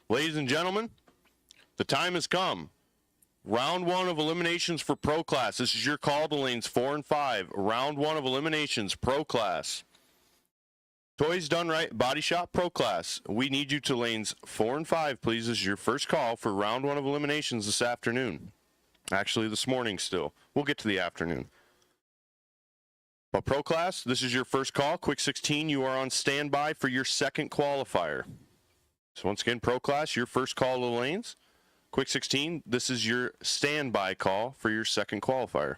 ladies and gentlemen, the time has come. Round 1 of eliminations for Pro Class. This is your call to lanes 4 and 5. Round 1 of eliminations, Pro Class. Toys Done Right, Body Shop, Pro Class. We need you to lanes 4 and 5, please. This is your first call for round 1 of eliminations this afternoon. Actually, this morning still. We'll get to the afternoon. But Pro Class, this is your first call. Quick 16, you are on standby for your second qualifier. So once again, Pro Class, your first call to the lanes. Quick 16, this is your standby call for your second qualifier.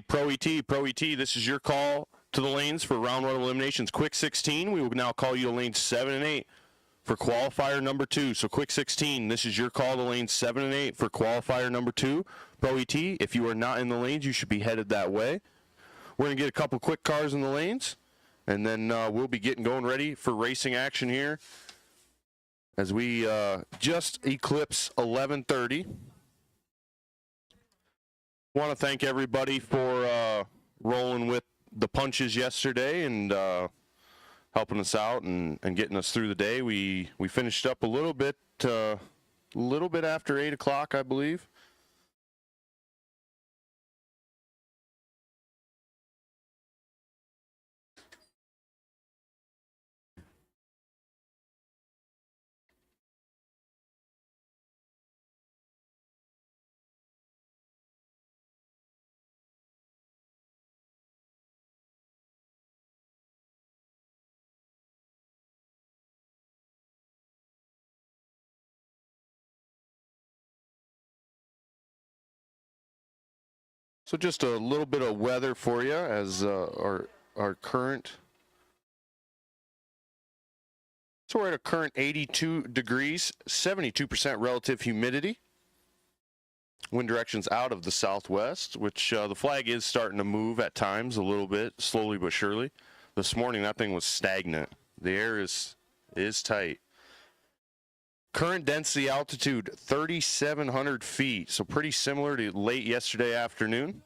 Pro ET, this is your call to the lanes for round one of eliminations. Quick 16, we will now call you to lanes 7 and 8 for qualifier number 2. So quick 16, this is your call to lanes 7 and 8 for qualifier number 2. Pro ET, if you are not in the lanes, you should be headed that way. We're going to get a couple quick cars in the lanes, and then we'll be getting going ready for racing action here as we just eclipse 11:30. Want to thank everybody for rolling with the punches yesterday and helping us out and getting us through the day. We finished up a little bit after 8 o'clock, I believe. So just a little bit of weather for you as our current. So we're at a current 82 degrees, 72% relative humidity. Wind direction's out of the southwest, which the flag is starting to move at times a little bit, slowly but surely. This morning that thing was stagnant. The air is tight. Current density altitude, 3,700 feet, so pretty similar to late yesterday afternoon.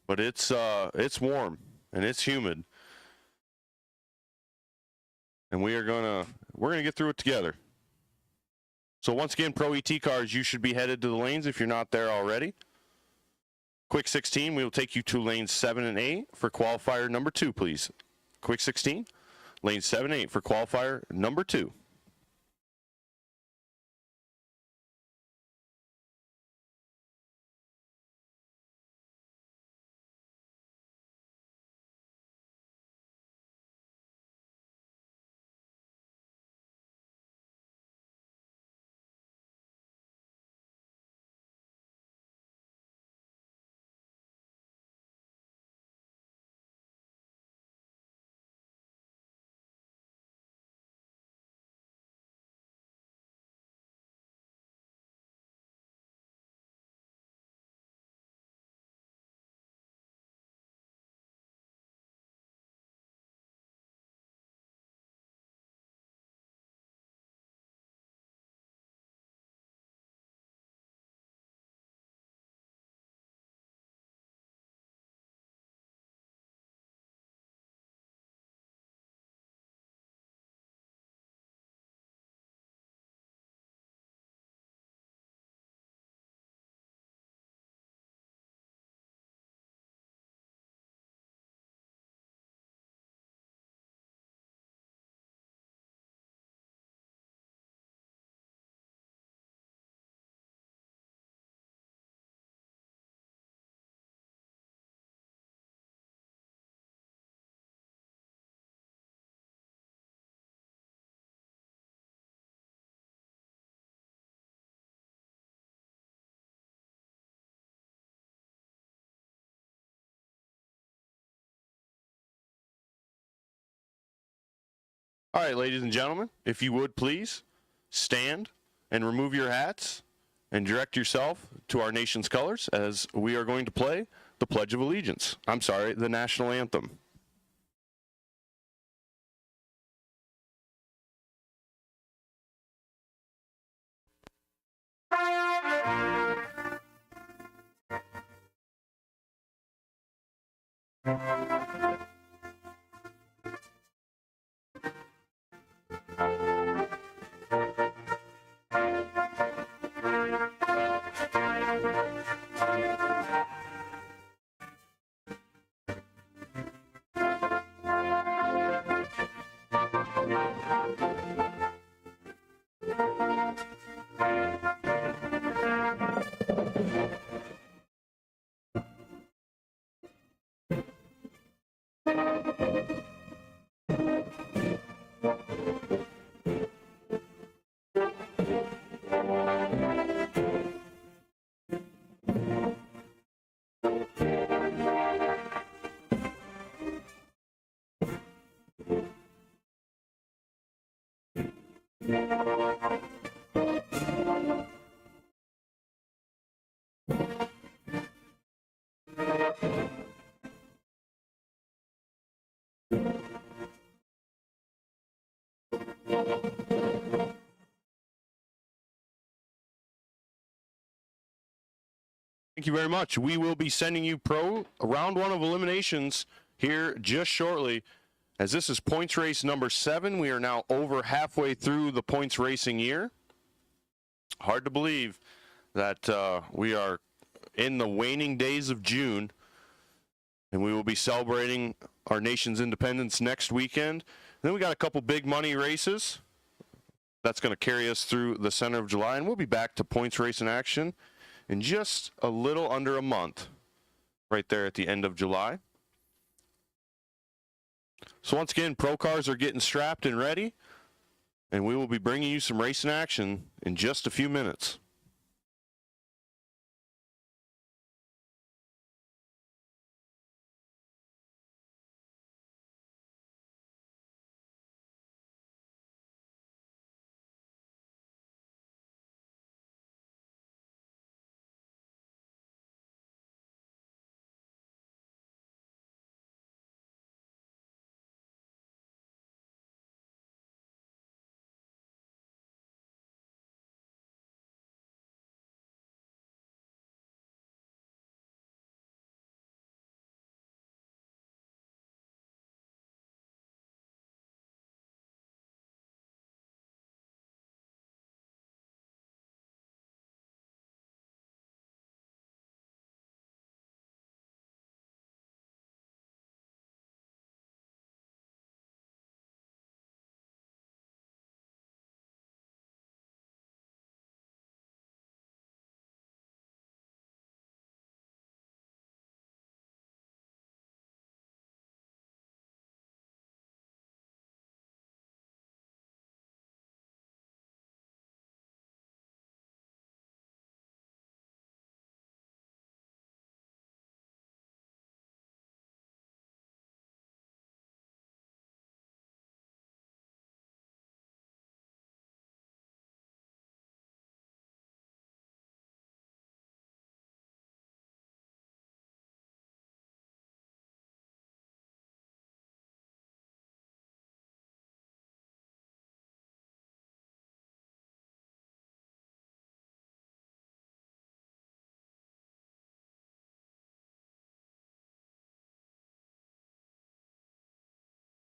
But it's warm and it's humid, and we're gonna get through it together. So once again, Pro ET cars, you should be headed to the lanes if you're not there already. Quick 16, we will take you to lanes 7 and 8 for qualifier number 2, please. Quick 16, lanes 7 and 8 for qualifier number 2. All right, ladies and gentlemen, if you would please stand and remove your hats and direct yourself to our nation's colors as we are going to play the Pledge of Allegiance. I'm sorry, the national anthem. Thank you very much. We will be sending you pro round one of eliminations here just shortly, as this is points race number 7. We are now over halfway through the points racing year. Hard to believe that we are in the waning days of June, and we will be celebrating our nation's independence next weekend. And then we got a couple big money races. That's going to carry us through the center of July, and we'll be back to points racing action in just a little under a month, right there at the end of July. So once again, pro cars are getting strapped and ready, and we will be bringing you some racing action in just a few minutes.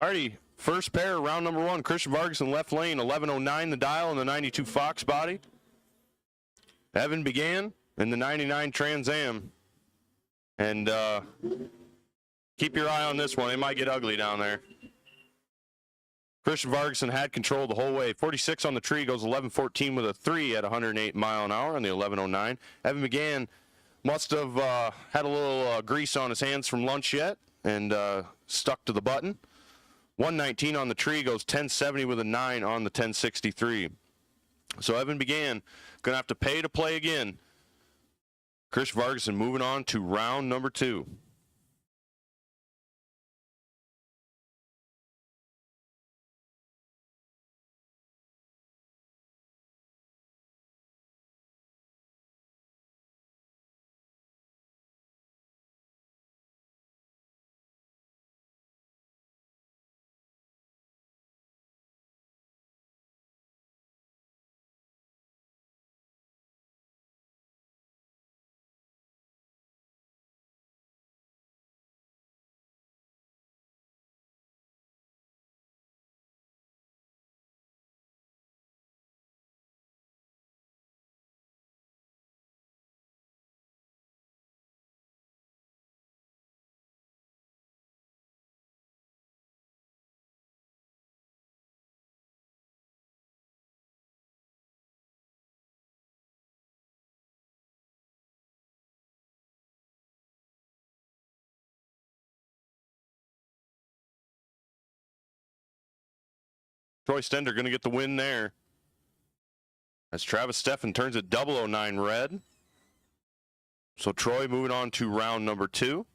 Alrighty, first pair, round number 1, Christian Vargas in left lane, 1109 the dial in the 92 Fox body. Evan began in the 99 Trans Am. And keep your eye on this one. It might get ugly down there. Christian Vargason had control the whole way. 46 on the tree, goes 11:14 with a 3 at 108 mile an hour on the 1109. Evan McGann must have had a little grease on his hands from lunch yet and stuck to the button. 119 on the tree, goes 1070 with a 9 on the 1063. So Evan McGann going to have to pay to play again. Chris Vargason moving on to round number 2. Troy Stender going to get the win there, as Travis Steffen turns it 009 red. So Troy moving on to round number 2.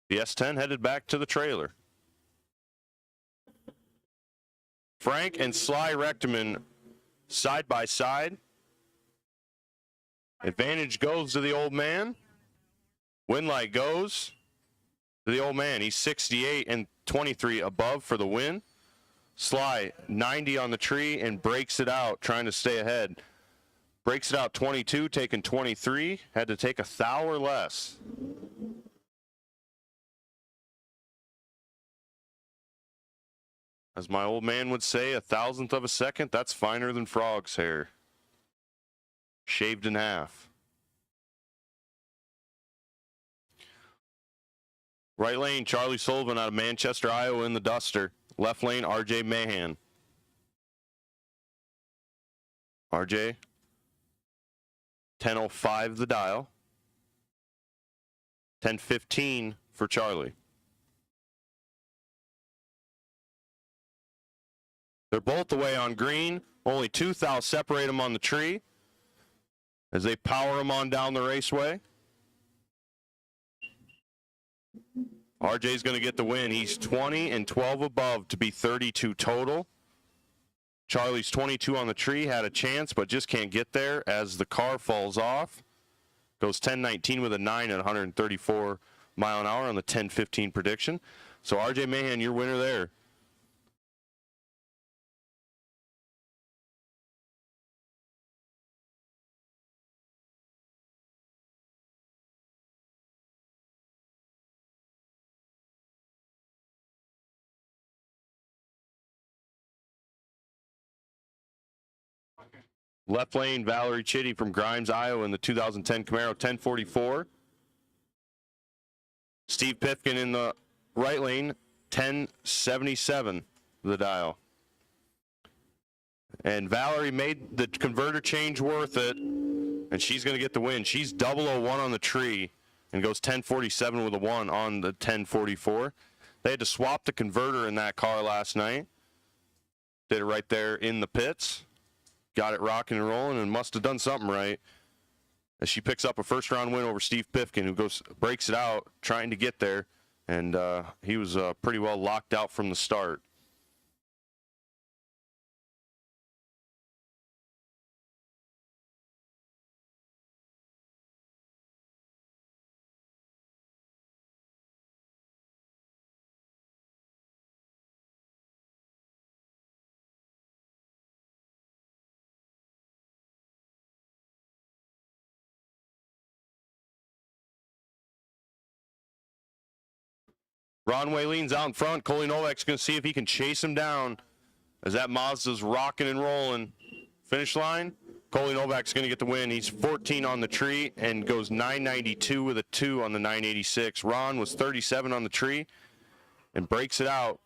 The S10 headed back to the trailer. Frank and Sly Rechteman side by side. Advantage goes to the old man. Win light goes to the old man. He's 68 and 23 above for the win. Sly 90 on the tree and breaks it out, trying to stay ahead. Breaks it out 22, taking 23. Had to take a thou or less. As my old man would say, 1,000th of a second, that's finer than frog's hair. Shaved in half. Right lane, Charlie Sullivan out of Manchester, Iowa in the Duster. Left lane, RJ Mahan. RJ, 10:05 the dial. 10:15 for Charlie. They're both away on green. Only 2 thou separate them on the tree as they power them on down the raceway. RJ's going to get the win. He's 20 and 12 above to be 32 total. Charlie's 22 on the tree, had a chance, but just can't get there as the car falls off. Goes 10:19 with a 9 at 134 mile an hour on the 10:15 prediction. So RJ Mahan, your winner there. Left lane, Valerie Chitty from Grimes, Iowa in the 2010 Camaro 1044. Steve Pifkin in the right lane, 1077 the dial. And Valerie made the converter change worth it, and she's going to get the win. She's 001 on the tree and goes 1047 with a 1 on the 1044. They had to swap the converter in that car last night. Did it right there in the pits. Got it rocking and rolling and must have done something right as she picks up a first-round win over Steve Pifkin, who breaks it out trying to get there, and he was pretty well locked out from the start. Ron Waylene's out in front. Coley Novak's going to see if he can chase him down as that Mazda's rocking and rolling. Finish line, Coley Novak's going to get the win. He's 14 on the tree and goes 992 with a 2 on the 986. Ron was 37 on the tree and breaks it out.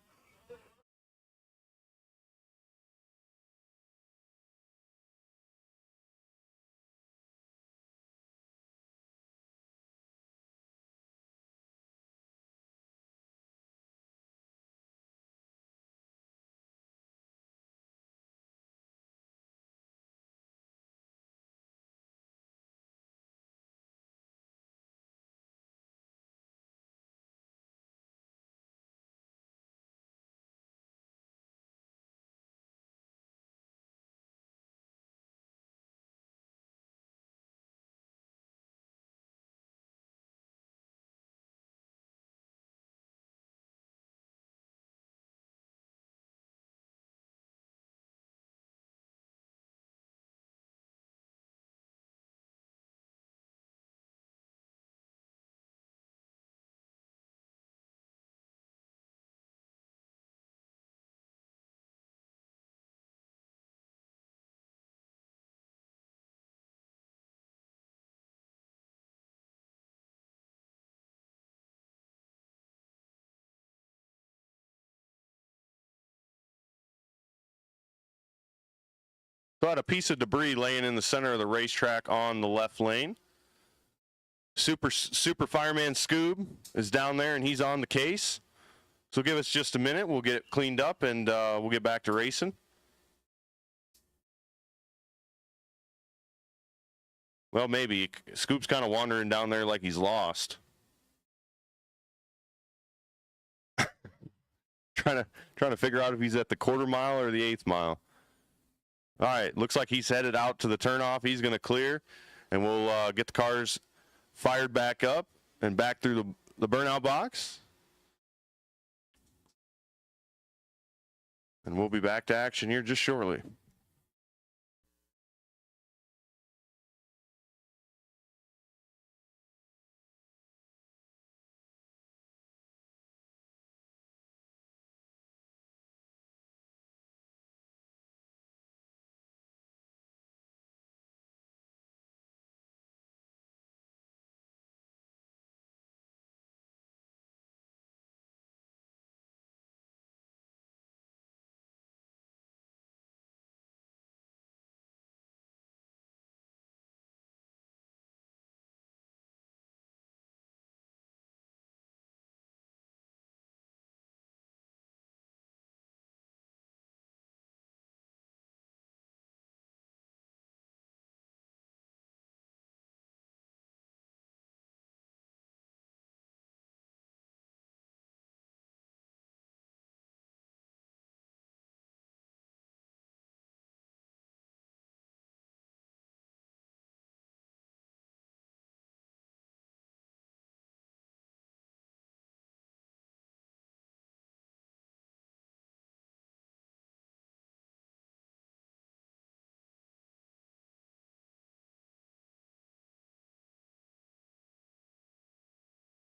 Got a piece of debris laying in the center of the racetrack on the left lane. Super Fireman Scoob is down there, and he's on the case. So give us just a minute. We'll get it cleaned up, and we'll get back to racing. Well, maybe. Scoop's kind of wandering down there like he's lost. Trying to figure out if he's at the quarter mile or the eighth mile. All right, looks like he's headed out to the turnoff. He's going to clear, and we'll get the cars fired back up and back through the burnout box. And we'll be back to action here just shortly.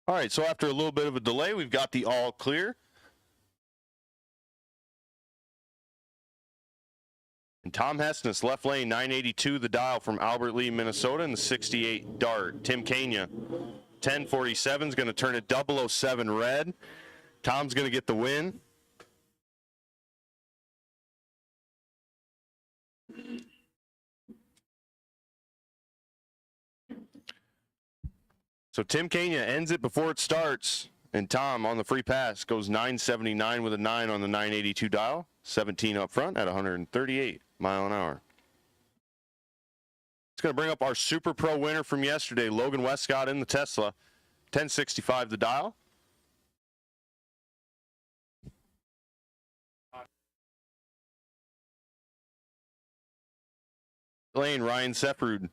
All right, so after a little bit of a delay, we've got the all clear. And Tom Hessness, left lane, 982, the dial from Albert Lee, Minnesota, in the 68 Dart. Tim Kania, 1047 is going to turn it 007 red. Tom's going to get the win. So Tim Kania ends it before it starts, and Tom on the free pass goes 979 with a 9 on the 982 dial, 17 up front at 138 mile an hour. It's going to bring up our Super Pro winner from yesterday, Logan Westcott in the Tesla, 1065 the dial. Lane, Ryan Sefrud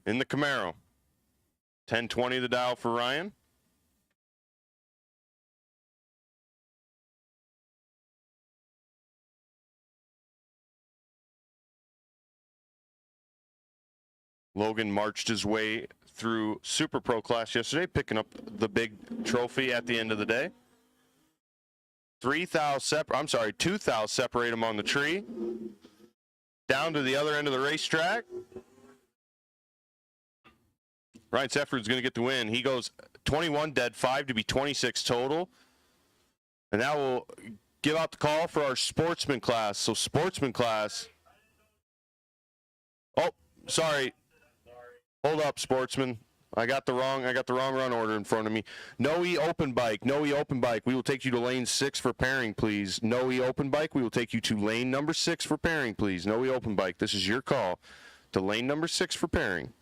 in the Camaro. 1020 the dial for Ryan. Logan marched his way through Super Pro class yesterday, picking up the big trophy at the end of the day. 2 thou separate him on the tree. Down to the other end of the racetrack. Ryan Sefrud's going to get the win. He goes 21 dead, 5 to be 26 total. And now we'll give out the call for our sportsman class. So sportsman class. Oh, sorry. Hold up, sportsman. I got the wrong run order in front of me. No E open bike. We will take you to lane 6 for pairing, please. No E open bike. We will take you to lane number 6 for pairing, please. No E open bike. This is your call to lane number 6 for pairing.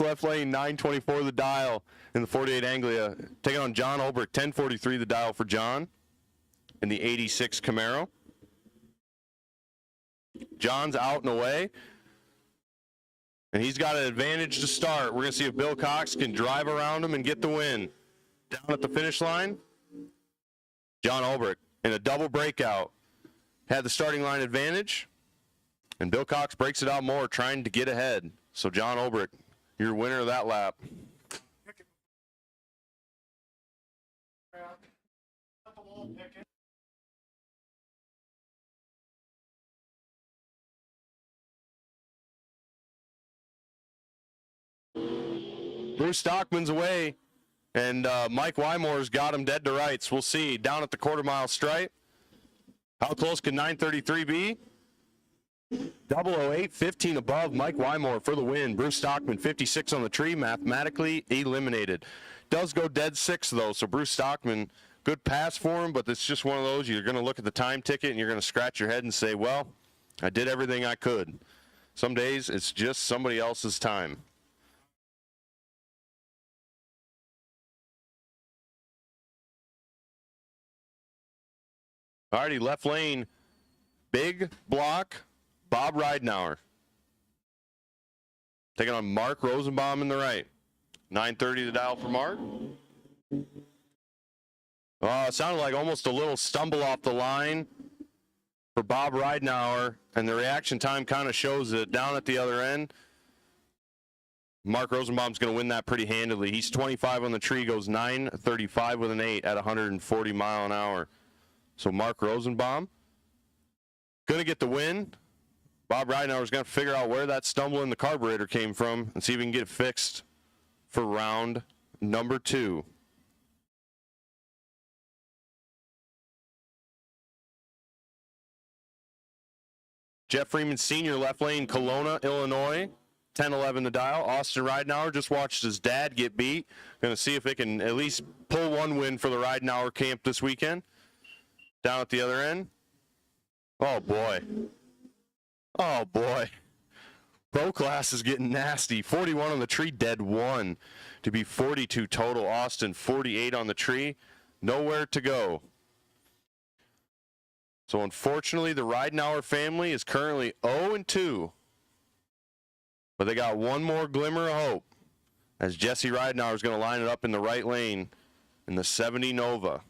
Left lane, 924 the dial in the 48 Anglia. Taking on John Olbrich, 1043 the dial for John in the 86 Camaro. John's out and away, and he's got an advantage to start. We're going to see if Bill Cox can drive around him and get the win. Down at the finish line, John Olbrich in a double breakout had the starting line advantage, and Bill Cox breaks it out more, trying to get ahead. So John Olbrich your winner of that lap. Bruce Stockman's away, and Mike Wymore's got him dead to rights. We'll see. Down at the quarter-mile stripe. How close can 933 be? 008, 15 above. Mike Wymore for the win. Bruce Stockman, 56 on the tree, mathematically eliminated. Does go dead 6, though, so Bruce Stockman, good pass for him, but it's just one of those, you're going to look at the time ticket and you're going to scratch your head and say, well, I did everything I could. Some days it's just somebody else's time. Alrighty, left lane, big block, Bob Ridenauer. Taking on Mark Rosenbaum in the right. 930 the dial for Mark. It sounded like almost a little stumble off the line for Bob Ridenauer, and the reaction time kind of shows it. Down at the other end, Mark Rosenbaum's going to win that pretty handily. He's 25 on the tree, goes 935 with an 8 at 140 mile an hour. So Mark Rosenbaum going to get the win. Bob Ridenauer is going to figure out where that stumble in the carburetor came from and see if we can get it fixed for round number 2. Jeff Freeman Sr., left lane, Kelowna, Illinois. 10-11 the dial. Austin Ridenauer just watched his dad get beat. Going to see if they can at least pull one win for the Ridenauer camp this weekend. Down at the other end. Oh, boy. Oh, boy. Pro class is getting nasty. 41 on the tree, dead 1 to be 42 total. Austin, 48 on the tree. Nowhere to go. So, unfortunately, the Ridenauer family is currently 0-2. But they got one more glimmer of hope as Jesse Ridenauer is going to line it up in the right lane in the 70 Nova.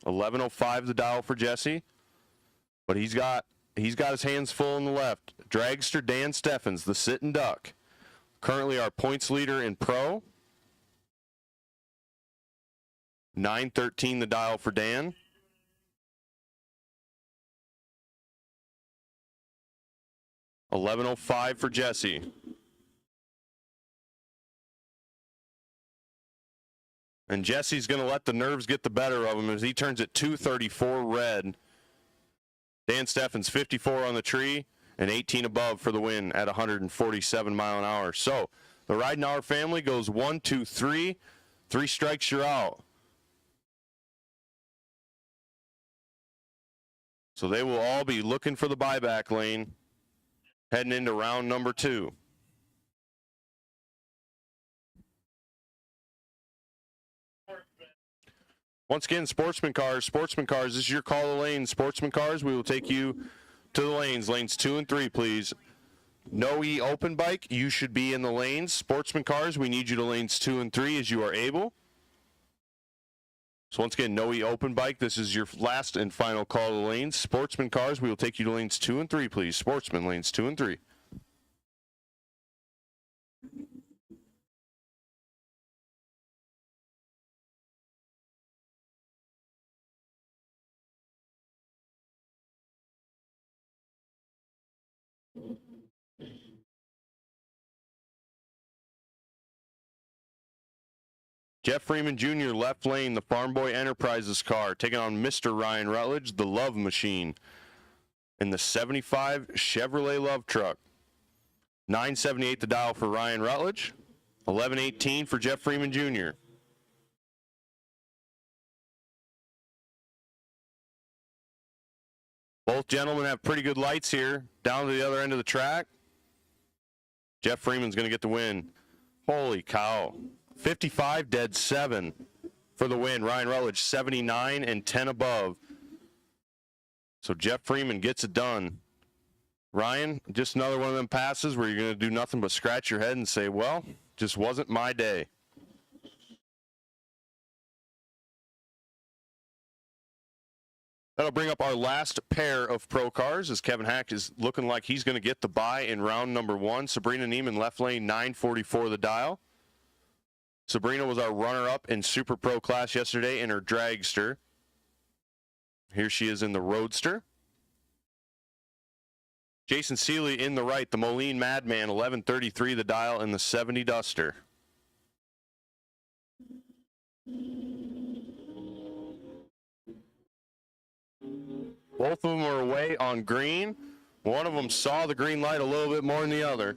11:05 the dial for Jesse, but he's got his hands full on the left. Dragster Dan Steffens, the sitting duck, currently our points leader in pro. 9:13 the dial for Dan. $11:05 for Jesse. And Jesse's going to let the nerves get the better of him as he turns it 234 red. Dan Steffens, 54 on the tree and 18 above for the win at 147 mile an hour. So the Ridenauer family goes 1, 2, 3. 3 strikes, you're out. So they will all be looking for the buyback lane heading into round number 2. Once again, Sportsman Cars, this is your call to lane. Sportsman Cars, we will take you to the lanes. Lanes 2 and 3, please. No E open bike, you should be in the lanes. Sportsman Cars, we need you to lanes 2 and 3 as you are able. So once again, no E open bike, this is your last and final call to lanes. Sportsman Cars, we will take you to lanes 2 and 3, please. Sportsman, lanes 2 and 3. Jeff Freeman Jr., left lane, the Farm Boy Enterprises car, taking on Mr. Ryan Rutledge, the Love Machine, in the 75 Chevrolet Love Truck. 978 the dial for Ryan Rutledge, 1118 for Jeff Freeman Jr. Both gentlemen have pretty good lights here. Down to the other end of the track. Jeff Freeman's going to get the win. Holy cow. 55, dead 7 for the win. Ryan Rutledge, 79 and 10 above. So Jeff Freeman gets it done. Ryan, just another one of them passes where you're going to do nothing but scratch your head and say, well, just wasn't my day. That'll bring up our last pair of pro cars as Kevin Hack is looking like he's going to get the bye in round number 1. Sabrina Neiman, left lane, 944 the dial. Sabrina was our runner-up in Super Pro class yesterday in her dragster. Here she is in the roadster. Jason Seeley in the right, the Moline Madman, 1133 the dial in the 70 Duster. Both of them are away on green. One of them saw the green light a little bit more than the other.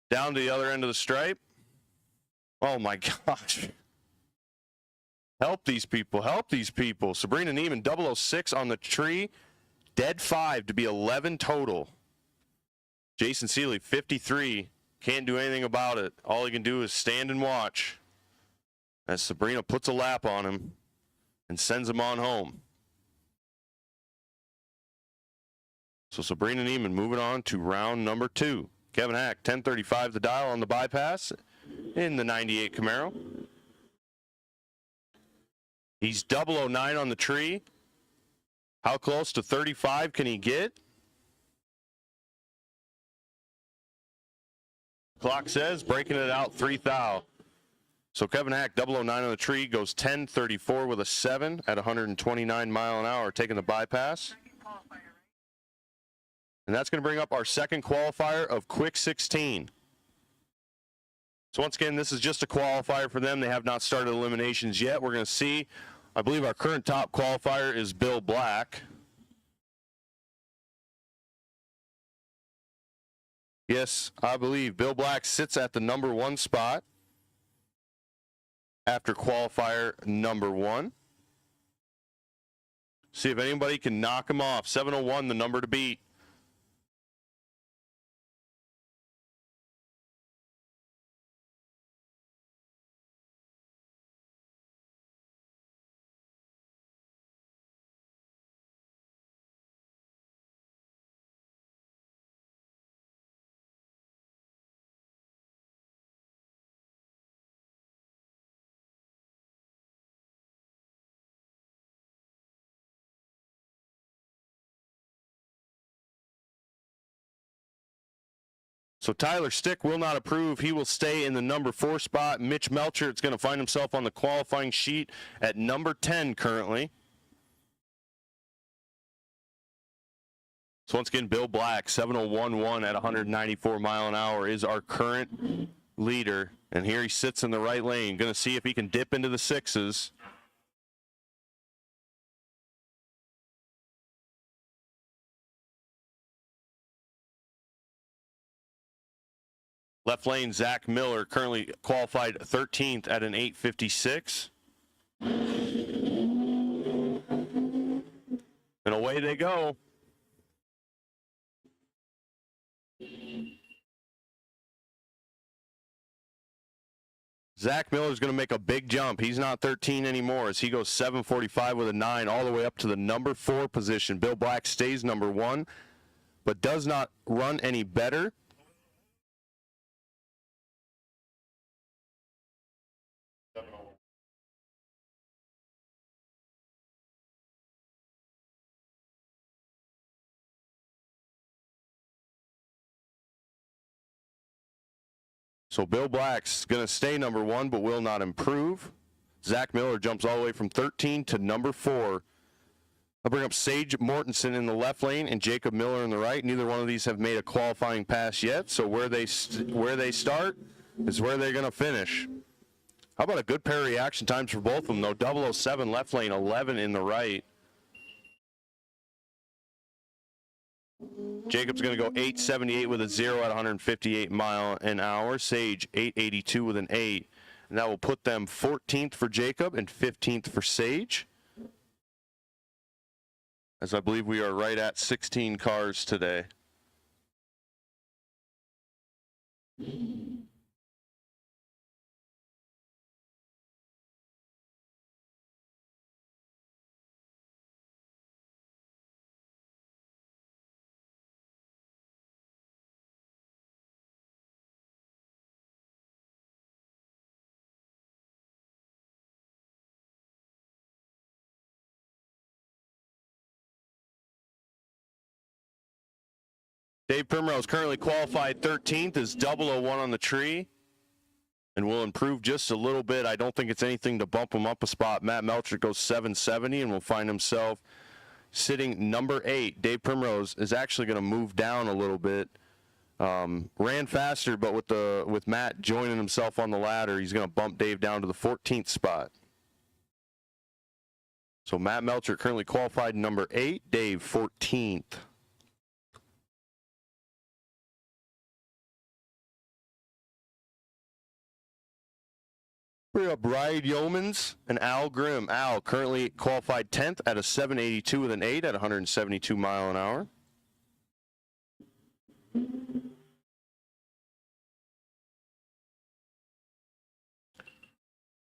Down to the other end of the stripe. Oh my gosh. Help these people, help these people. Sabrina Neiman, 006 on the tree. Dead 5 to be 11 total. Jason Seeley, 53. Can't do anything about it. All he can do is stand and watch as Sabrina puts a lap on him and sends him on home. So Sabrina Neiman moving on to round number 2. Kevin Hack, 1035 the dial on the bypass in the 98 Camaro. He's 009 on the tree. How close to 35 can he get? Clock says breaking it out 3 thou. So Kevin Hack, 009 on the tree, goes 1034 with a 7 at 129 mile an hour, taking the bypass. And that's going to bring up our second qualifier of Quick 16. So once again, this is just a qualifier for them. They have not started eliminations yet. We're going to see, I believe our current top qualifier is Bill Black. Yes, I believe Bill Black sits at the number 1 spot after qualifier number 1. See if anybody can knock him off. 701, the number to beat. So Tyler Stick will not approve. He will stay in the number 4 spot. Mitch Melcher is going to find himself on the qualifying sheet at number 10 currently. So once again, Bill Black, 701.1 at 194 mile an hour is our current leader. And here he sits in the right lane. Going to see if he can dip into the 6s. Left lane, Zach Miller, currently qualified 13th at an 8:56. And away they go. Zach Miller's going to make a big jump. He's not 13 anymore as he goes 7:45 with a 9 all the way up to the number 4 position. Bill Black stays number 1, but does not run any better. So Bill Black's going to stay number 1, but will not improve. Zach Miller jumps all the way from 13 to number 4. I'll bring up Sage Mortensen in the left lane and Jacob Miller in the right. Neither one of these have made a qualifying pass yet, so where they start is where they're going to finish. How about a good pair of reaction times for both of them, though? 007 left lane, 11 in the right. Jacob's going to go 878 with a 0 at 158 mile an hour. Sage 882 with an 8. And that will put them 14th for Jacob and 15th for Sage. As I believe we are right at 16 cars today. Dave Primrose currently qualified 13th, is 001 on the tree, and will improve just a little bit. I don't think it's anything to bump him up a spot. Matt Melcher goes 770 and will find himself sitting number 8. Dave Primrose is actually going to move down a little bit. Ran faster, but with Matt joining himself on the ladder, he's going to bump Dave down to the 14th spot. So Matt Melcher currently qualified number 8, Dave 14th. We have Brian Yeomans and Al Grimm. Al currently qualified 10th at a 782 with an 8 at 172 mile an hour.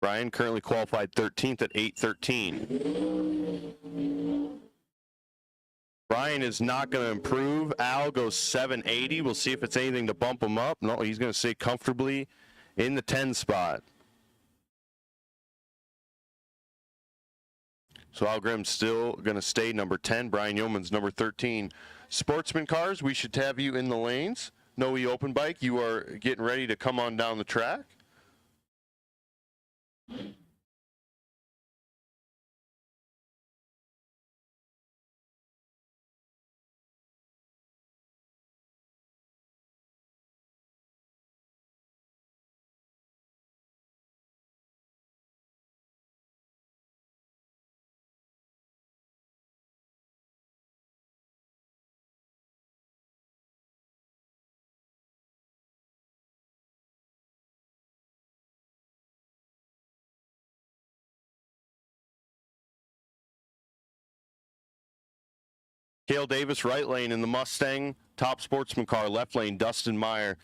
Brian currently qualified 13th at 813. Brian is not going to improve. Al goes 780. We'll see if it's anything to bump him up. No, he's going to stay comfortably in the 10 spot. So Al Grimm's still going to stay number 10. Brian Yeoman's number 13. Sportsman Cars, we should have you in the lanes. Noe Open Bike, you are getting ready to come on down the track. Cale Davis, right lane in the Mustang. Top Sportsman Car, left lane, Dustin Meyer.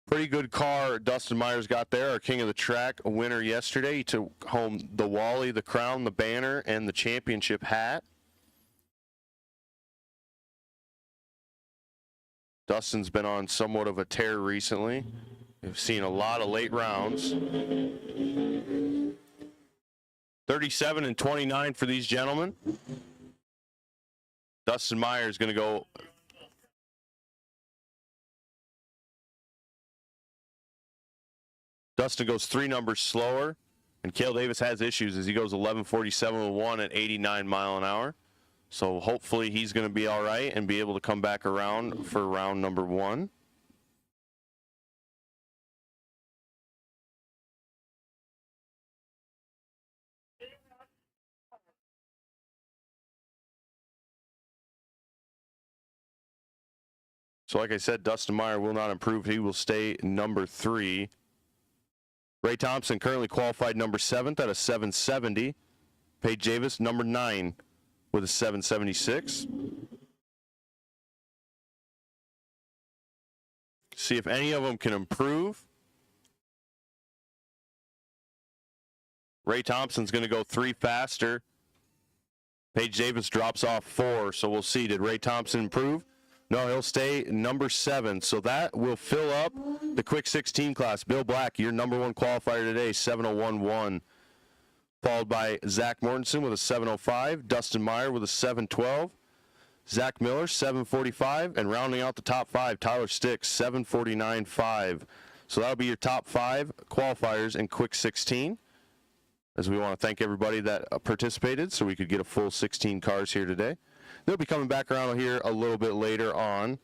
Pretty good car Dustin Meyer's got there, our king of the track, a winner yesterday. He took home the Wally, the crown, the banner, and the championship hat. Dustin's been on somewhat of a tear recently. We've seen a lot of late rounds. 37 and 29 for these gentlemen. Dustin Meyer is going to go. Dustin goes 3 numbers slower, and Cale Davis has issues as he goes 11:47.1 at 89 mile an hour. So hopefully he's going to be all right and be able to come back around for round number 1. So like I said, Dustin Meyer will not improve. He will stay number 3. Ray Thompson currently qualified number 7th at a 770. Paige Davis, number 9 with a 776. See if any of them can improve. Ray Thompson's going to go 3 faster. Paige Davis drops off 4, so we'll see. Did Ray Thompson improve? No, he'll stay number 7. So that will fill up the quick 16 class. Bill Black, your number 1 qualifier today, 701.1. Followed by Zach Mortensen with a 705. Dustin Meyer with a 712. Zach Miller, 745. And rounding out the top 5, Tyler Sticks, 749.5. So that'll be your top 5 qualifiers in quick 16. As we want to thank everybody that participated so we could get a full 16 cars here today. They'll be coming back around here a little bit later on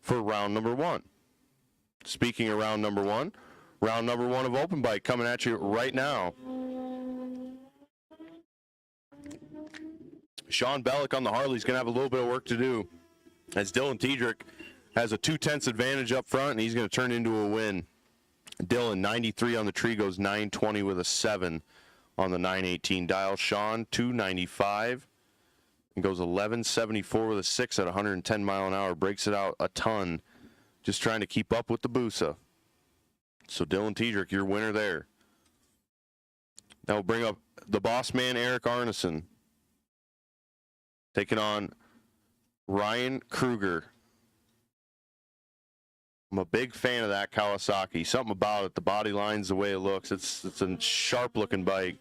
for round number 1. Speaking of round number 1 of Open Bike coming at you right now. Sean Bellick on the Harley's going to have a little bit of work to do as Dylan Tiedrick has a 2/10 advantage up front, and he's going to turn into a win. Dylan, 93 on the tree, goes 920 with a 7 on the 918 dial. Sean, 295. And goes 1174 with a 6 at 110 mile an hour. Breaks it out a ton. Just trying to keep up with the Busa. So Dylan Tiedrick, your winner there. That will bring up the boss man, Eric Arneson. Taking on Ryan Kruger. I'm a big fan of that Kawasaki. Something about it, the body lines, the way it looks. It's a sharp looking bike.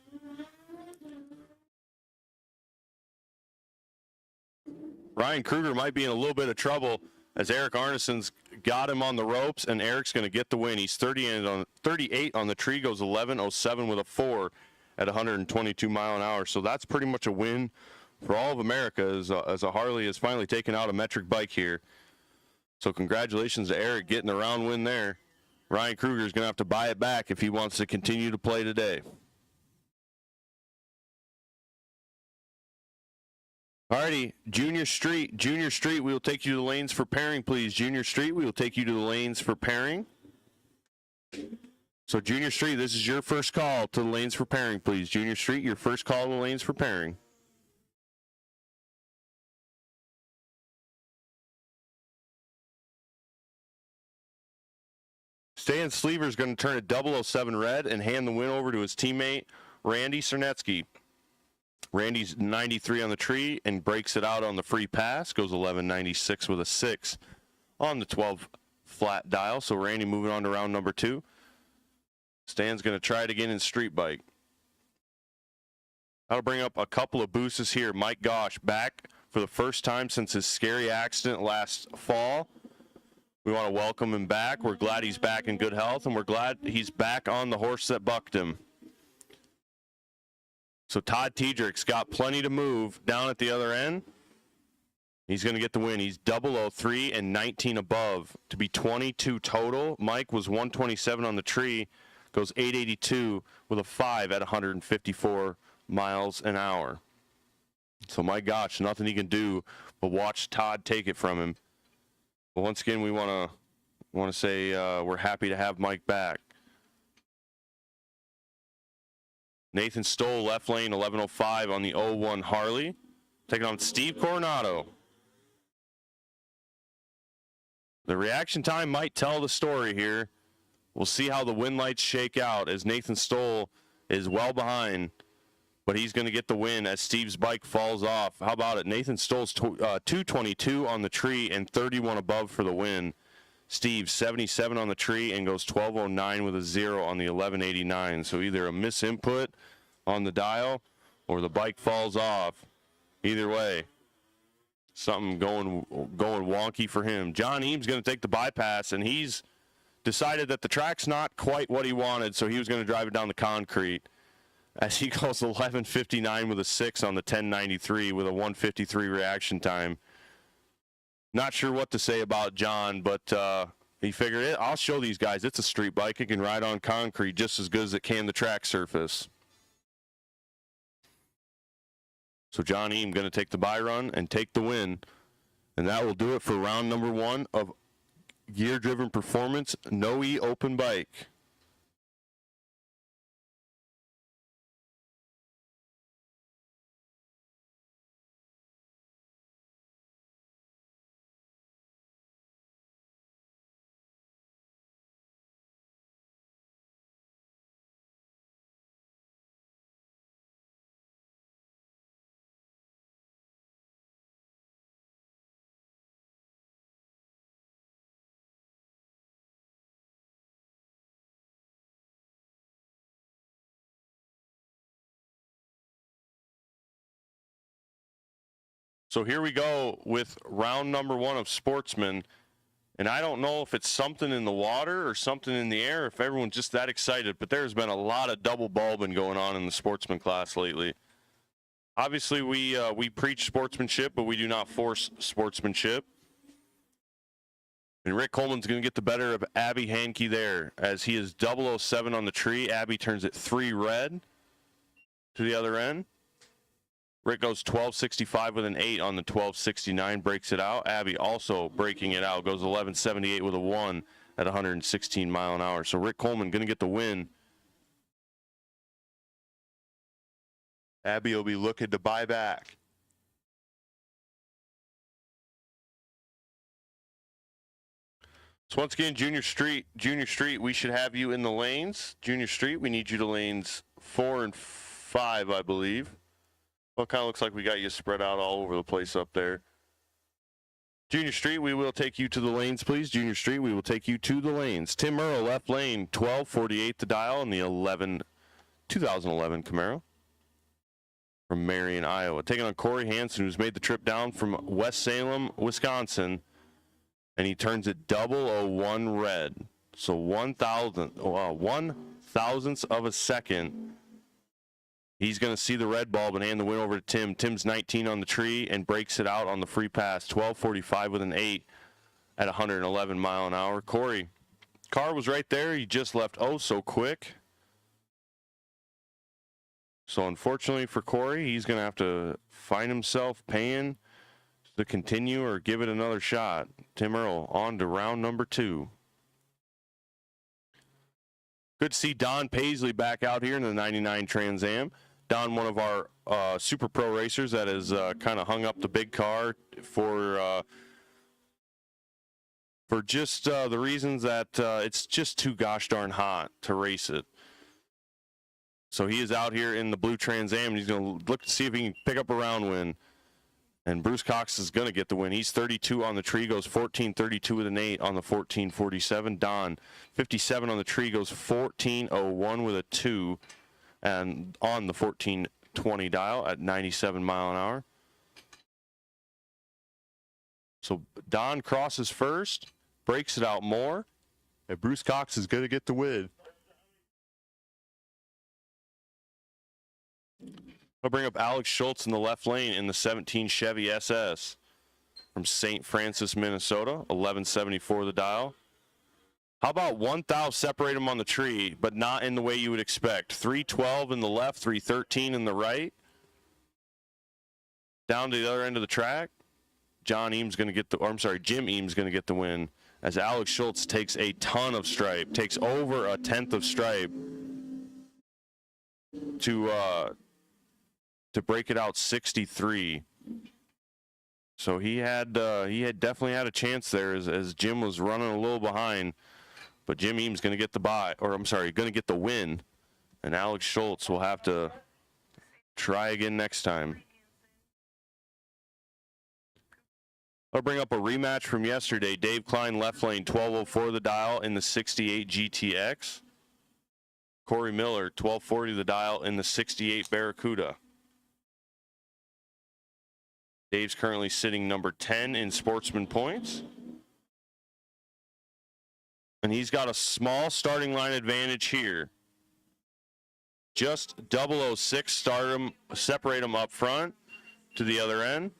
Ryan Kruger might be in a little bit of trouble. as Eric Arneson's got him on the ropes, and Eric's going to get the win. He's 38 on the tree, goes 11.07 with a 4 at 122 mile an hour. So that's pretty much a win for all of America as a Harley has finally taken out a metric bike here. So congratulations to Eric getting the round win there. Ryan Kruger is going to have to buy it back if he wants to continue to play today. Alrighty, Junior Street, we will take you to the lanes for pairing, please. Junior Street, we will take you to the lanes for pairing. So Junior Street, this is your first call to the lanes for pairing, please. Junior Street, your first call to the lanes for pairing. Stan Sleever is going to turn a 007 red and hand the win over to his teammate, Randy Cernetsky. Randy's 93 on the tree and breaks it out on the free pass, goes 11.96 with a 6 on the 12 flat dial. So Randy moving on to round number 2. Stan's going to try it again in street bike. That'll bring up a couple of boosters here. Mike Gosh back for the first time since his scary accident last fall. We want to welcome him back. We're glad he's back in good health, and we're glad he's back on the horse that bucked him. So Todd Tiedrick's got plenty to move down at the other end. He's going to get the win. He's 003 and 19 above to be 22 total. Mike was 127 on the tree, goes 882 with a 5 at 154 miles an hour. So my gosh, nothing he can do but watch Todd take it from him. But once again, we want to say we're happy to have Mike back. Nathan Stoll, left lane, 11.05 on the 01 Harley. Taking on Steve Coronado. The reaction time might tell the story here. We'll see how the win lights shake out as Nathan Stoll is well behind, but he's going to get the win as Steve's bike falls off. How about it? Nathan Stoll's 222 on the tree and 31 above for the win. Steve 77 on the tree and goes 12.09 with a 0 on the 11.89. So either a misinput on the dial or the bike falls off. Either way, something going wonky for him. John Eames going to take the bypass, and he's decided that the track's not quite what he wanted, so he was going to drive it down the concrete. As he goes 11.59 with a 6 on the 10.93 with a 1.53 reaction time. Not sure what to say about John, but he figured it. I'll show these guys it's a street bike. It can ride on concrete just as good as it can the track surface. So John Eam going to take the Byron and take the win. And that will do it for round number 1 of Gear Driven Performance No-E Open Bike. So here we go with round number 1 of Sportsman. And I don't know if it's something in the water or something in the air, if everyone's just that excited, but there's been a lot of double bulbing going on in the Sportsman class lately. Obviously, we preach sportsmanship, but we do not force sportsmanship. And Rick Coleman's going to get the better of Abby Hankey there, as he is 007 on the tree. Abby turns it 3 red to the other end. Rick goes 12.65 with an 8 on the 12.69, breaks it out. Abby also breaking it out, goes 11.78 with a 1 at 116 mile an hour. So Rick Coleman going to get the win. Abby will be looking to buy back. So once again, Junior Street, we should have you in the lanes. Junior Street, we need you to lanes 4 and 5, I believe. Well, it kind of looks like we got you spread out all over the place up there. Junior Street, we will take you to the lanes, please. Junior Street, we will take you to the lanes. Tim Earl, left lane, 12.48 the dial on the 2011 Camaro from Marion, Iowa. Taking on Corey Hansen, who's made the trip down from West Salem, Wisconsin, and he turns it 001 red. So 1,000ths of a second. He's going to see the red bulb and hand the win over to Tim. Tim's 19 on the tree and breaks it out on the free pass. 12:45 with an 8 at 111 mile an hour. Corey, car was right there. He just left so quick. So unfortunately for Corey, he's going to have to find himself paying to continue or give it another shot. Tim Earl on to round number 2. Good to see Don Paisley back out here in the 99 Trans Am. Don, one of our super pro racers that has kind of hung up the big car for just the reasons that it's just too gosh darn hot to race it. So he is out here in the blue Trans Am, and he's going to look to see if he can pick up a round win. And Bruce Cox is going to get the win. He's 32 on the tree, goes 14:32 with an 8 on the 14:47. Don, 57 on the tree, goes 14:01 with a 2, and on the 14:20 dial at 97 mile an hour. So Don crosses first, breaks it out more, and Bruce Cox is going to get the win. I'll bring up Alex Schultz in the left lane in the 17 Chevy SS from St. Francis, Minnesota, 1174 the dial. How about 1,000 separate them on the tree, but not in the way you would expect. 312 in the left, 313 in the right. Down to the other end of the track, Jim Eames going to get the win as Alex Schultz takes a ton of stripe, takes over a tenth of stripe to break it out 63. So he had definitely had a chance there as Jim was running a little behind, but Jim Eames going to get going to get the win, and Alex Schultz will have to try again next time. I'll bring up a rematch from yesterday. Dave Klein left lane, 1204 the dial in the 68 GTX. Corey Miller, 1240 the dial in the 68 Barracuda. Dave's currently sitting number 10 in sportsman points. And he's got a small starting line advantage here. Just 006 separate him up front to the other end.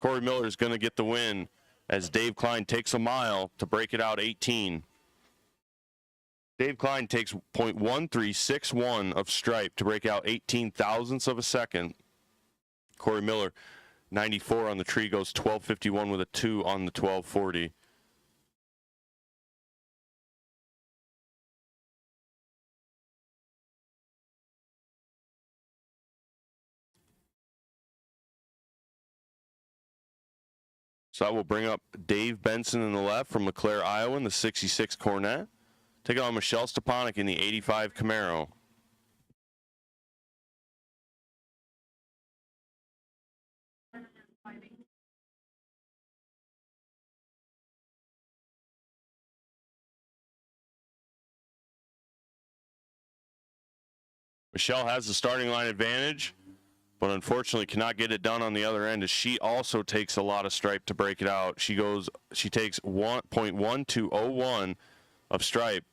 Corey Miller is going to get the win as Dave Klein takes a mile to break it out 18. Dave Klein takes .1361 of stripe to break out 18 thousandths of a second. Corey Miller, 94 on the tree, goes 1251 with a 2 on the 1240. So I will bring up Dave Benson in the left from LeClaire, Iowa, in the 66 Corvette. Taking on Michelle Stepanek in the 85 Camaro. Michelle has the starting line advantage, but unfortunately cannot get it done on the other end as she also takes a lot of stripe to break it out. She takes .1201 of stripe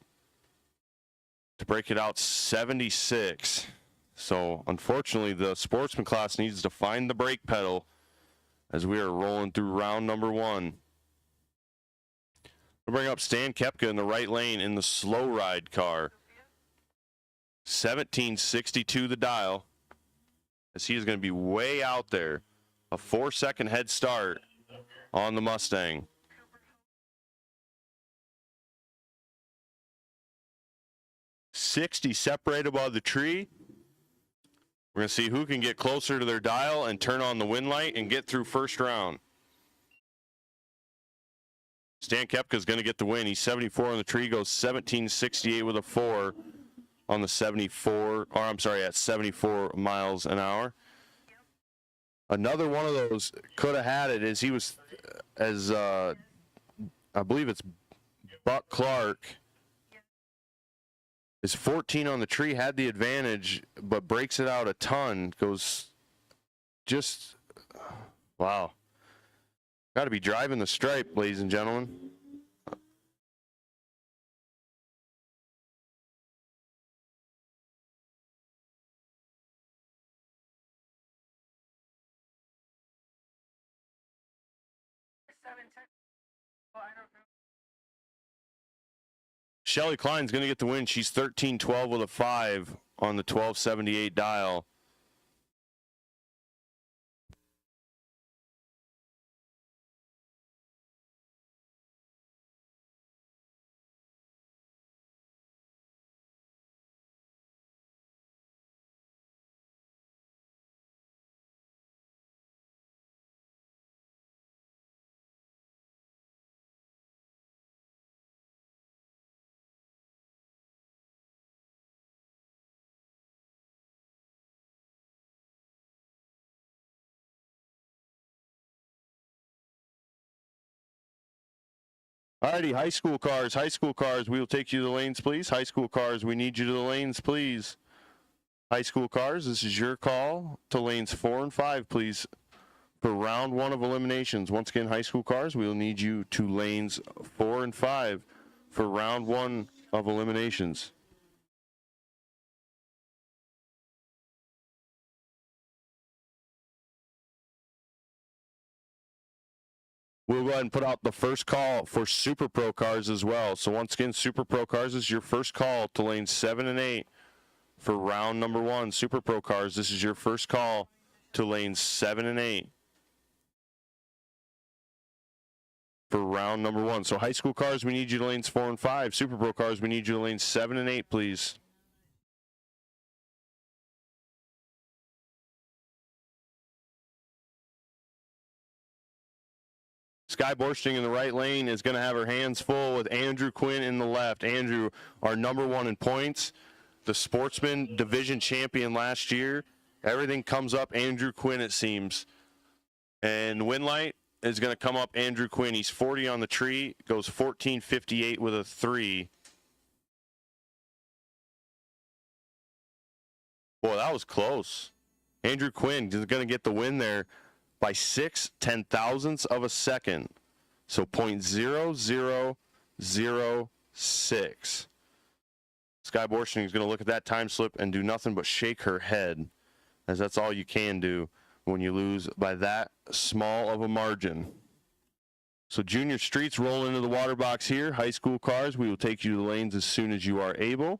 to break it out 76. So unfortunately the sportsman class needs to find the brake pedal as we are rolling through round number 1. We'll bring up Stan Koepka in the right lane in the slow ride car. 1762 the dial, as he is going to be way out there. A 4-second head start on the Mustang. .60 separate above the tree. We're going to see who can get closer to their dial and turn on the wind light and get through first round. Stan Koepka is going to get the win. He's 74 on the tree, goes 1768 with a 4 on the at 74 miles an hour. Another one of those could have had it as he was, I believe it's Buck Clark, is 14 on the tree, had the advantage, but breaks it out a ton, goes just, wow. Got to be driving the stripe, ladies and gentlemen. Shelly Klein's going to get the win. She's 13-12 with a 5 on the 1278 dial. Alrighty, high school cars, we will take you to the lanes, please. High school cars, we need you to the lanes, please. High school cars, this is your call to lanes 4 and 5, please, for round 1 of eliminations. Once again, high school cars, we will need you to lanes 4 and 5 for round 1 of eliminations. We'll go ahead and put out the first call for Super Pro cars as well. So once again, Super Pro cars is your first call to lanes 7 and 8 for round number 1. Super Pro cars, this is your first call to lanes 7 and 8 for round number 1. So high school cars, we need you to lanes 4 and 5. Super Pro cars, we need you to lanes 7 and 8, please. Sky Borsting in the right lane is going to have her hands full with Andrew Quinn in the left. Andrew, our number 1 in points, the Sportsman Division champion last year. Everything comes up Andrew Quinn, it seems. And Winlight is going to come up Andrew Quinn. He's 40 on the tree, goes 14.58 with a 3. Boy, that was close. Andrew Quinn is going to get the win there by 6/10,000ths of a second. So 0.0006. Sky Borsting is going to look at that time slip and do nothing but shake her head, as that's all you can do when you lose by that small of a margin. So Junior Streets roll into the water box here. High school cars, we will take you to the lanes as soon as you are able.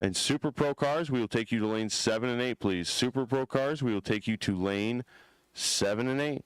And Super Pro cars, we will take you to lanes 7 and 8, please. Super Pro cars, we will take you to lane 7 and 8.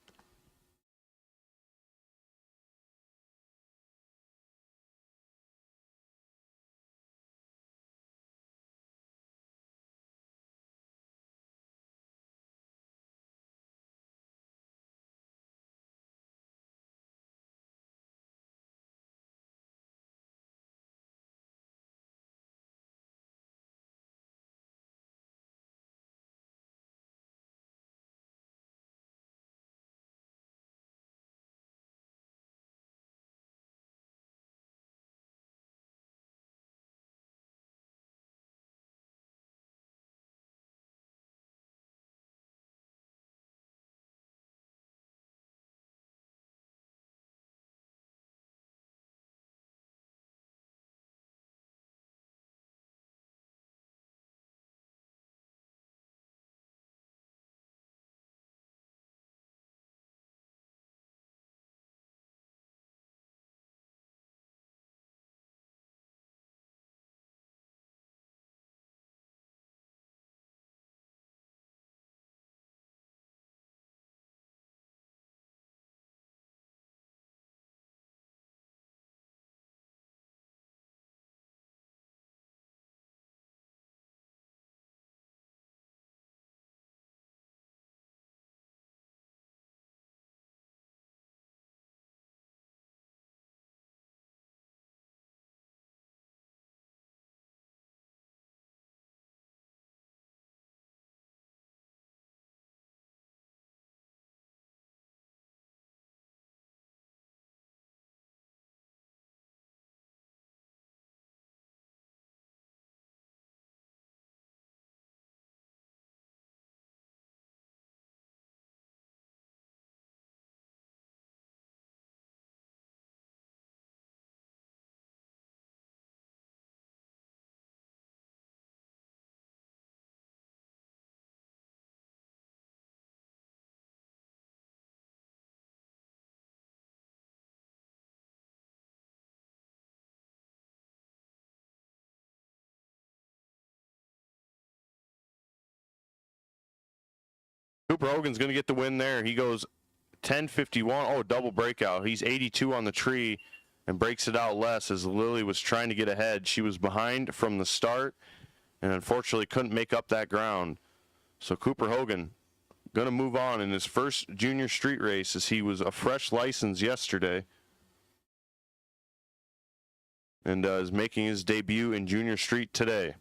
Cooper Hogan's going to get the win there. He goes 10:51. Oh, double breakout. He's 82 on the tree and breaks it out less as Lily was trying to get ahead. She was behind from the start and unfortunately couldn't make up that ground. So Cooper Hogan going to move on in his first junior street race as he was a fresh license yesterday and is making his debut in junior street today.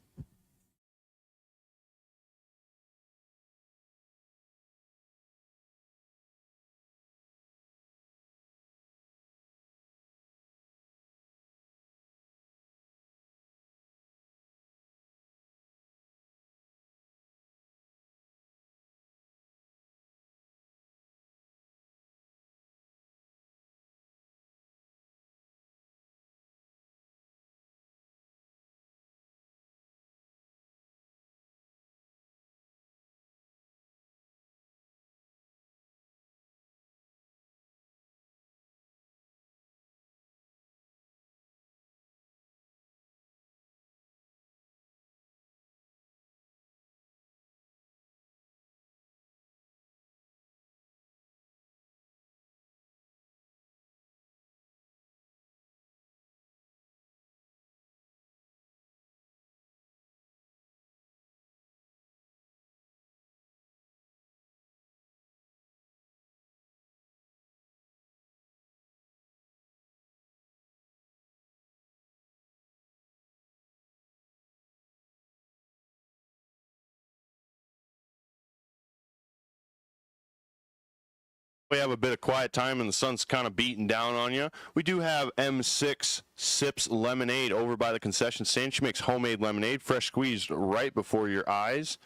We have a bit of quiet time and the sun's kind of beating down on you. We do have M6 Sips Lemonade over by the concession stand. She makes homemade lemonade, fresh squeezed right before your eyes.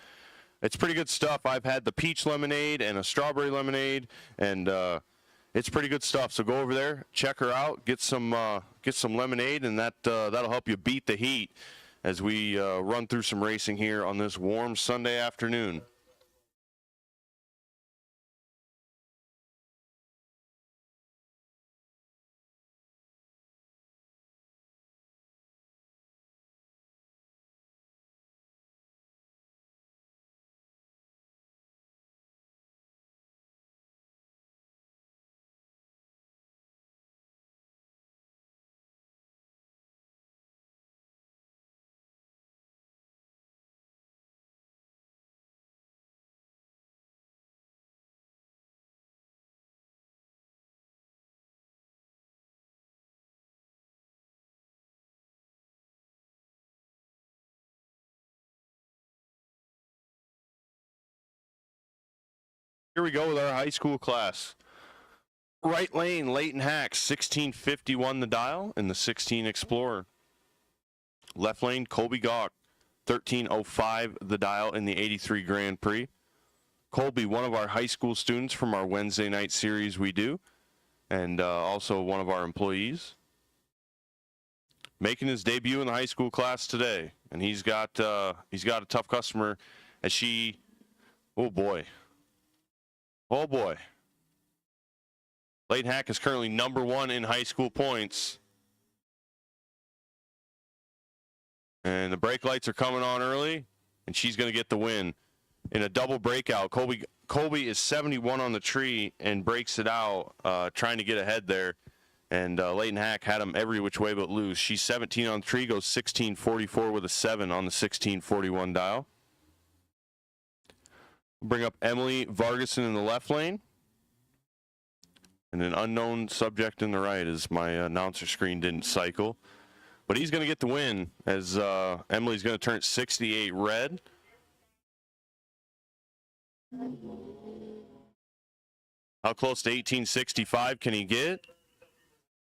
It's pretty good stuff. I've had the peach lemonade and a strawberry lemonade, and it's pretty good stuff. So go over there, check her out, get some lemonade, and that'll help you beat the heat as we run through some racing here on this warm Sunday afternoon. Here we go with our high school class. Right lane, Leighton Hacks, 1651 the dial in the 16 Explorer. Left lane, Colby Gawk, 1305 the dial in the 83 Grand Prix. Colby, one of our high school students from our Wednesday night series we do, and also one of our employees. Making his debut in the high school class today, and he's got a tough customer as she, oh boy. Oh boy. Leighton Hack is currently #1 in high school points. And the brake lights are coming on early, and she's going to get the win. In a double breakout, Colby is 71 on the tree and breaks it out, trying to get ahead there. And Leighton Hack had him every which way but loose. She's 17 on the tree, goes 1644 with a 7 on the 1641 dial. Bring up Emily Vargason in the left lane. And an unknown subject in the right as my announcer screen didn't cycle. But he's going to get the win as Emily's going to turn 68 red. How close to 1865 can he get?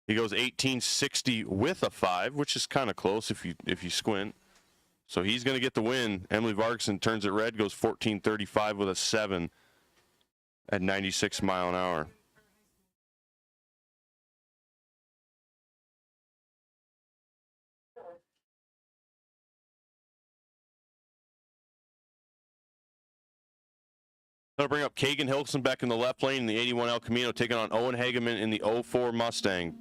He goes 1860 with a 5, which is kind of close if you squint. So he's going to get the win. Emily Vargason turns it red, goes 1435 with a 7 at 96 mile an hour. Going to bring up Kagan Hilsenbeck in the left lane in the 81 El Camino, taking on Owen Hageman in the 04 Mustang.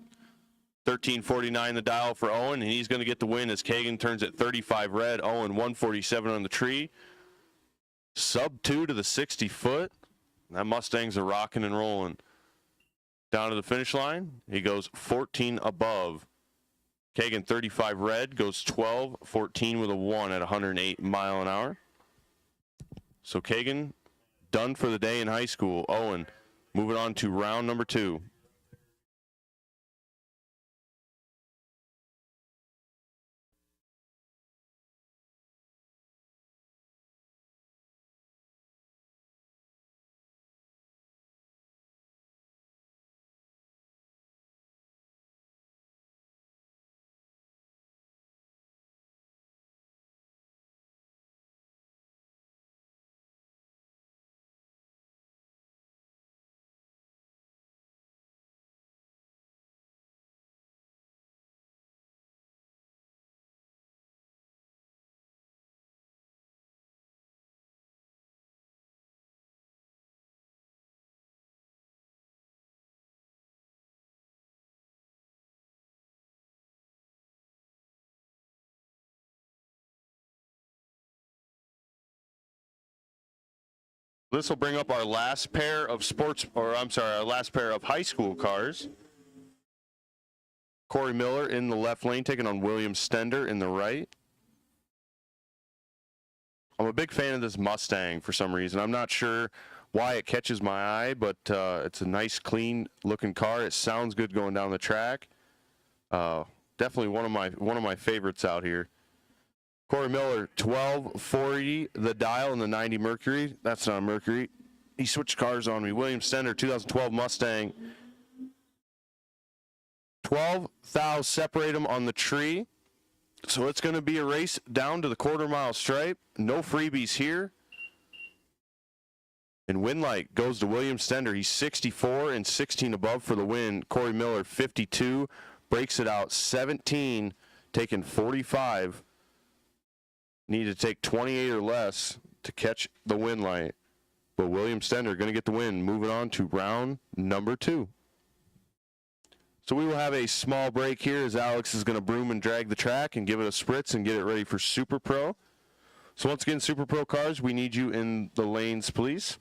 1349 the dial for Owen, and he's going to get the win as Kagan turns at 35 red. Owen 147 on the tree. Sub 2 to the 60 foot. That Mustang's a rocking and rolling. Down to the finish line, he goes 14 above. Kagan 35 red goes 12-14 with a 1 at 108 mile an hour. So Kagan done for the day in high school. Owen moving on to round number 2. This will bring up our last pair of our last pair of high school cars. Corey Miller in the left lane, taking on William Stender in the right. I'm a big fan of this Mustang for some reason. I'm not sure why it catches my eye, but it's a nice, clean-looking car. It sounds good going down the track. Definitely one of my favorites out here. Corey Miller, 1240, the dial in the 90 Mercury. That's not a Mercury. He switched cars on me. William Stender, 2012 Mustang. 12 thou separate them on the tree. So it's going to be a race down to the quarter-mile stripe. No freebies here. And win light goes to William Stender. He's 64 and 16 above for the win. Corey Miller, 52, breaks it out 17, taking 45. Need to take 28 or less to catch the win light. But William Stender going to get the win. Moving on to round number 2. So we will have a small break here as Alex is going to broom and drag the track and give it a spritz and get it ready for Super Pro. So once again, Super Pro cars, we need you in the lanes, please.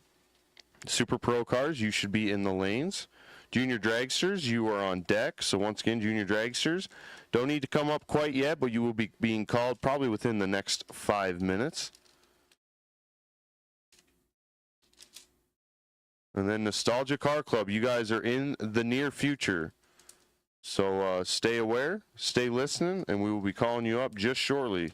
Super Pro cars, you should be in the lanes. Junior dragsters, you are on deck. So once again, junior dragsters, don't need to come up quite yet, but you will be being called probably within the next 5 minutes. And then Nostalgia Car Club, you guys are in the near future. So stay aware, stay listening, and we will be calling you up just shortly.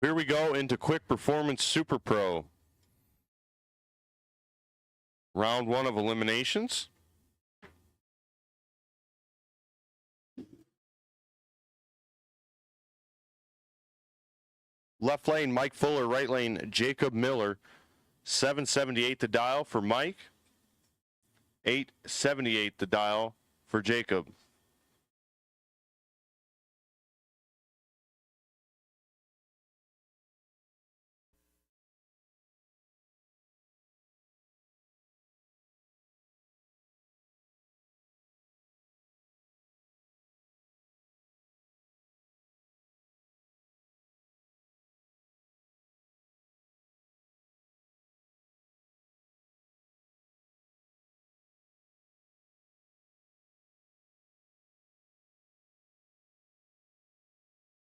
Here we go into Quick Performance Super Pro. Round 1 of eliminations. Left lane, Mike Fuller. Right lane, Jacob Miller. 778 the dial for Mike. 878 the dial for Jacob.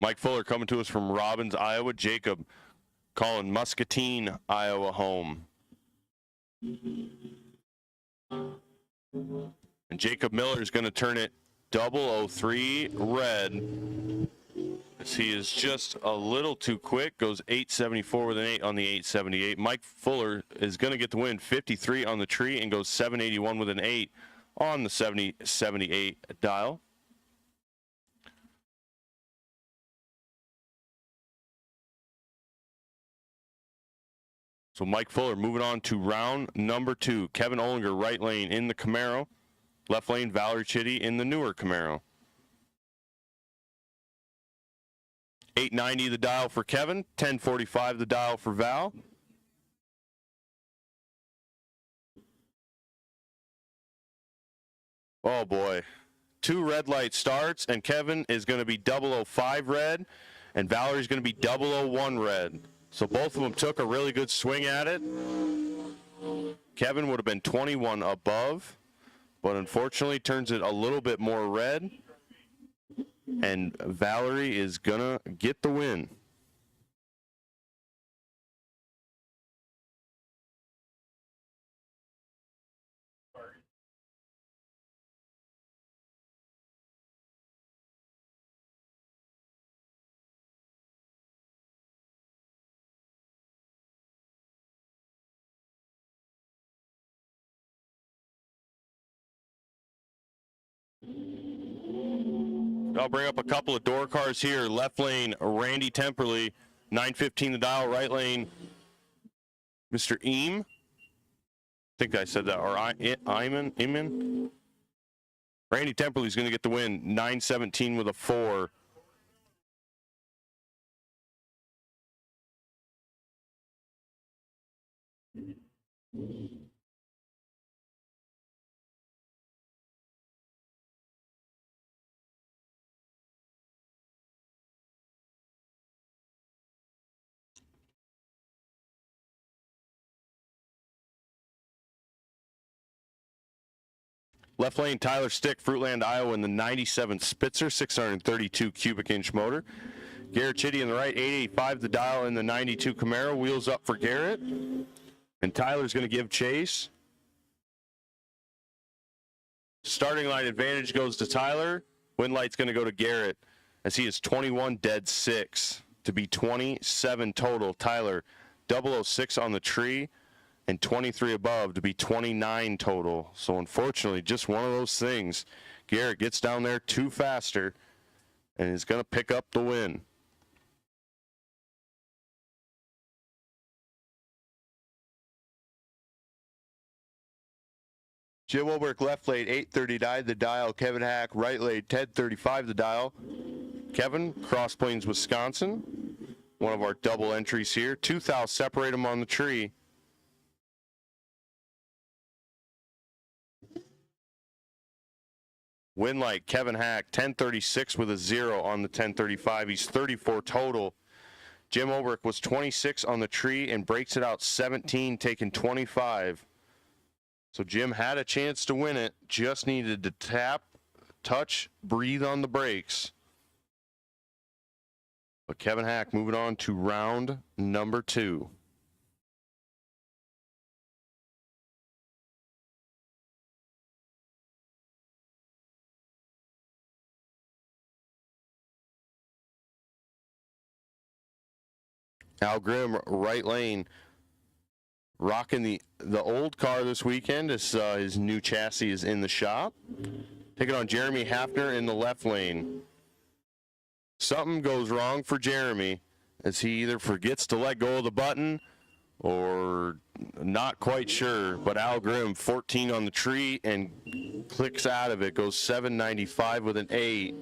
Mike Fuller coming to us from Robbins, Iowa. Jacob calling Muscatine, Iowa home. And Jacob Miller is going to turn it 003 red. As he is just a little too quick. Goes 874 with an 8 on the 878. Mike Fuller is going to get the win. 53 on the tree and goes 781 with an 8 on the 78 dial. So Mike Fuller moving on to round number 2. Kevin Ollinger, right lane in the Camaro. Left lane, Valerie Chitty in the newer Camaro. 890 the dial for Kevin. 1045 the dial for Val. Oh boy. 2 red light starts, and Kevin is going to be 005 red, and Valerie's going to be 001 red. So both of them took a really good swing at it. Kevin would have been 21 above, but unfortunately turns it a little bit more red. And Valerie is going to get the win. I'll bring up a couple of door cars here. Left lane, Randy Temperley, 915 the dial. Right lane, Mr. Eam. I think I said that. Or Iman. Randy Temperley's going to get the win. 917 with a 4. Left lane, Tyler Stick, Fruitland, Iowa, in the 97 Spitzer, 632 cubic inch motor. Garrett Chitty in the right, 885 the dial in the 92 Camaro. Wheels up for Garrett. And Tyler's going to give chase. Starting line advantage goes to Tyler. Win light's going to go to Garrett, as he is 21 dead 6 to be 27 total. Tyler 006 on the tree and 23 above to be 29 total. So unfortunately, just one of those things. Garrett gets down there too faster and is going to pick up the win. Jim Wilberg, left lane, 839 the dial. Kevin Hack, right lane, 1035 the dial. Kevin, Cross Plains, Wisconsin. One of our double entries here. 2 thou separate them on the tree. Win light, Kevin Hack, 1036 with a 0 on the 1035. He's 34 total. Jim Olbrich was 26 on the tree and breaks it out 17, taking 25. So Jim had a chance to win it, just needed to tap, touch, breathe on the brakes. But Kevin Hack moving on to round number 2. Al Grimm, right lane, rocking the old car this weekend. His new chassis is in the shop. Taking on Jeremy Hafner in the left lane. Something goes wrong for Jeremy as he either forgets to let go of the button or not quite sure. But Al Grimm, 14 on the tree and clicks out of it. Goes 795 with an 8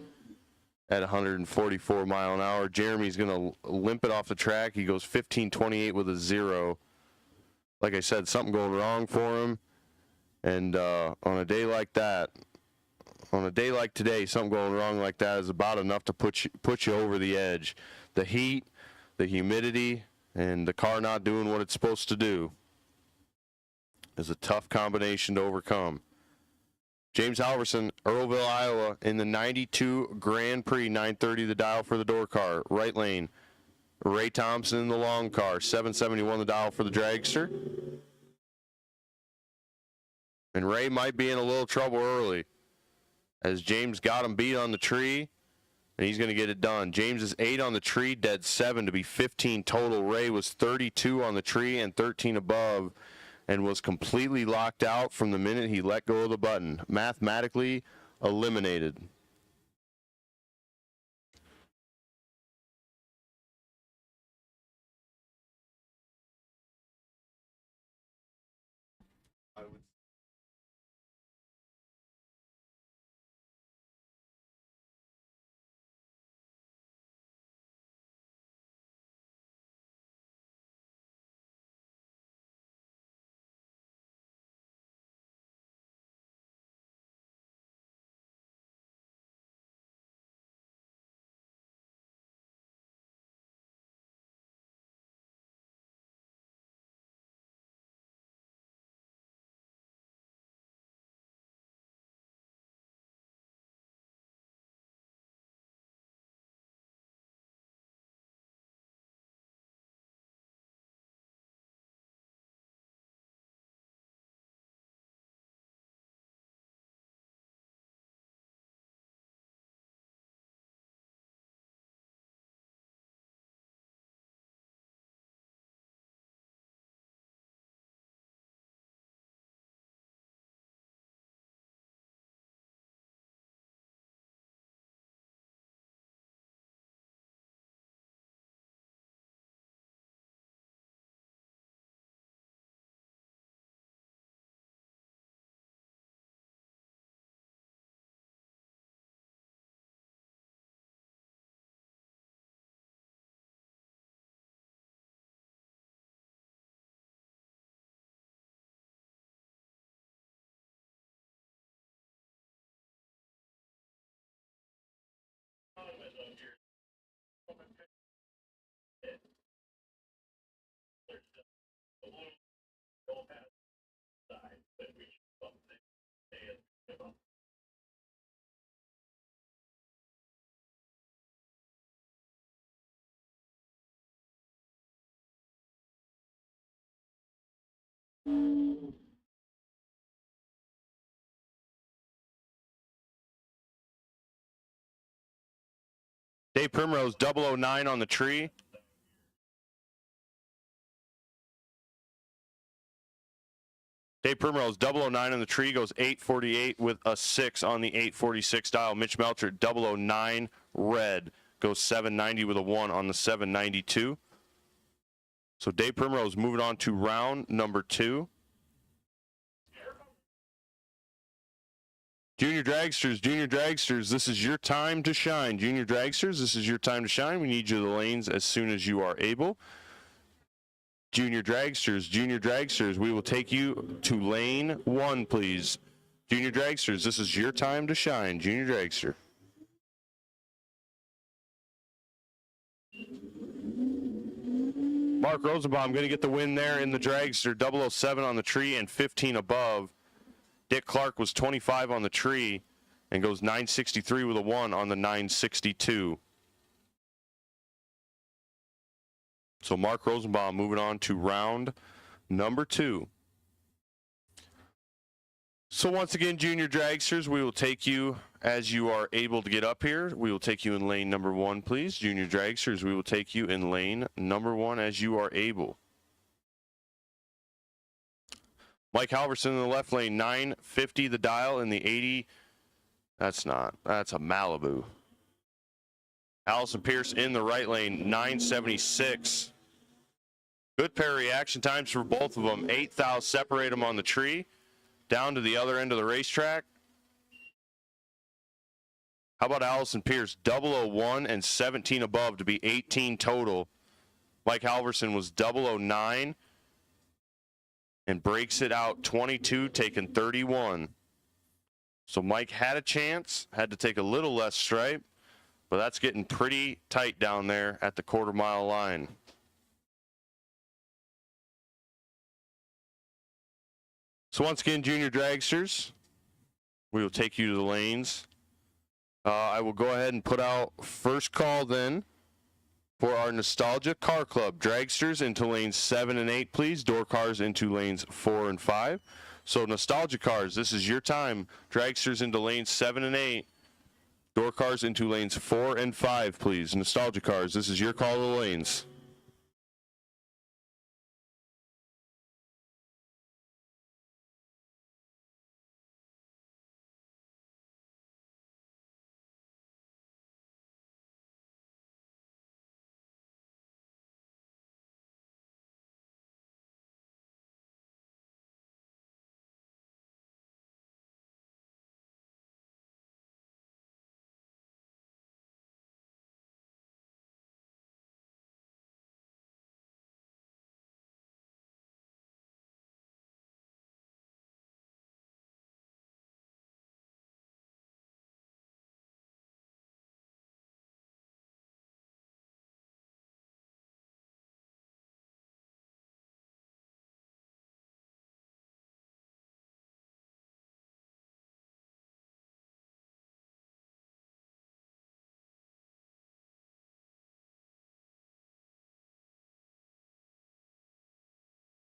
at 144 mile an hour. Jeremy's going to limp it off the track. He goes 1528 with a 0. Like I said, something going wrong for him. And on a day like that, on a day like today, something going wrong like that is about enough to put you over the edge. The heat, the humidity, and the car not doing what it's supposed to do is a tough combination to overcome. James Halverson, Earlville, Iowa, in the 92 Grand Prix, 930 the dial for the door car, right lane. Ray Thompson in the long car, 771 the dial for the dragster. And Ray might be in a little trouble early, as James got him beat on the tree, and he's going to get it done. James is 8 on the tree, dead 7 to be 15 total. Ray was 32 on the tree and 13 above, and was completely locked out from the minute he let go of the button. Mathematically eliminated. Dave Primrose, 009 on the tree. Dave Primrose, 009 on the tree, goes 848 with a 6 on the 846 dial. Mitch Melcher, 009 red, goes 790 with a 1 on the 792. So Dave Primrose moving on to round number 2. Junior Dragsters, this is your time to shine. Junior Dragsters, this is your time to shine. We need you to the lanes as soon as you are able. Junior Dragsters, we will take you to lane 1, please. Junior Dragsters, this is your time to shine. Junior Dragster. Mark Rosenbaum going to get the win there in the Dragster, 007 on the tree and 15 above. Dick Clark was 25 on the tree and goes 963 with a 1 on the 962. So Mark Rosenbaum moving on to round number 2. So once again, Junior Dragsters, we will take you as you are able to get up here, we will take you in lane number 1, please. Junior dragsters, we will take you in lane number 1 as you are able. Mike Halverson in the left lane, 950 the dial in the 80. That's a Malibu. Allison Pierce in the right lane, 976. Good pair of reaction times for both of them. 8 thou separate them on the tree. Down to the other end of the racetrack. How about Allison Pierce? 001 and 17 above to be 18 total. Mike Halverson was 009 and breaks it out 22, taking 31. So Mike had a chance, had to take a little less stripe, but that's getting pretty tight down there at the quarter-mile line. So once again, junior dragsters, we will take you to the lanes. I will go ahead and put out first call then for our Nostalgia Car Club. Dragsters into lanes 7 and 8, please. Door cars into lanes 4 and 5. So Nostalgia Cars, this is your time. Dragsters into lanes 7 and 8. Door cars into lanes 4 and 5, please. Nostalgia Cars, this is your call to the lanes.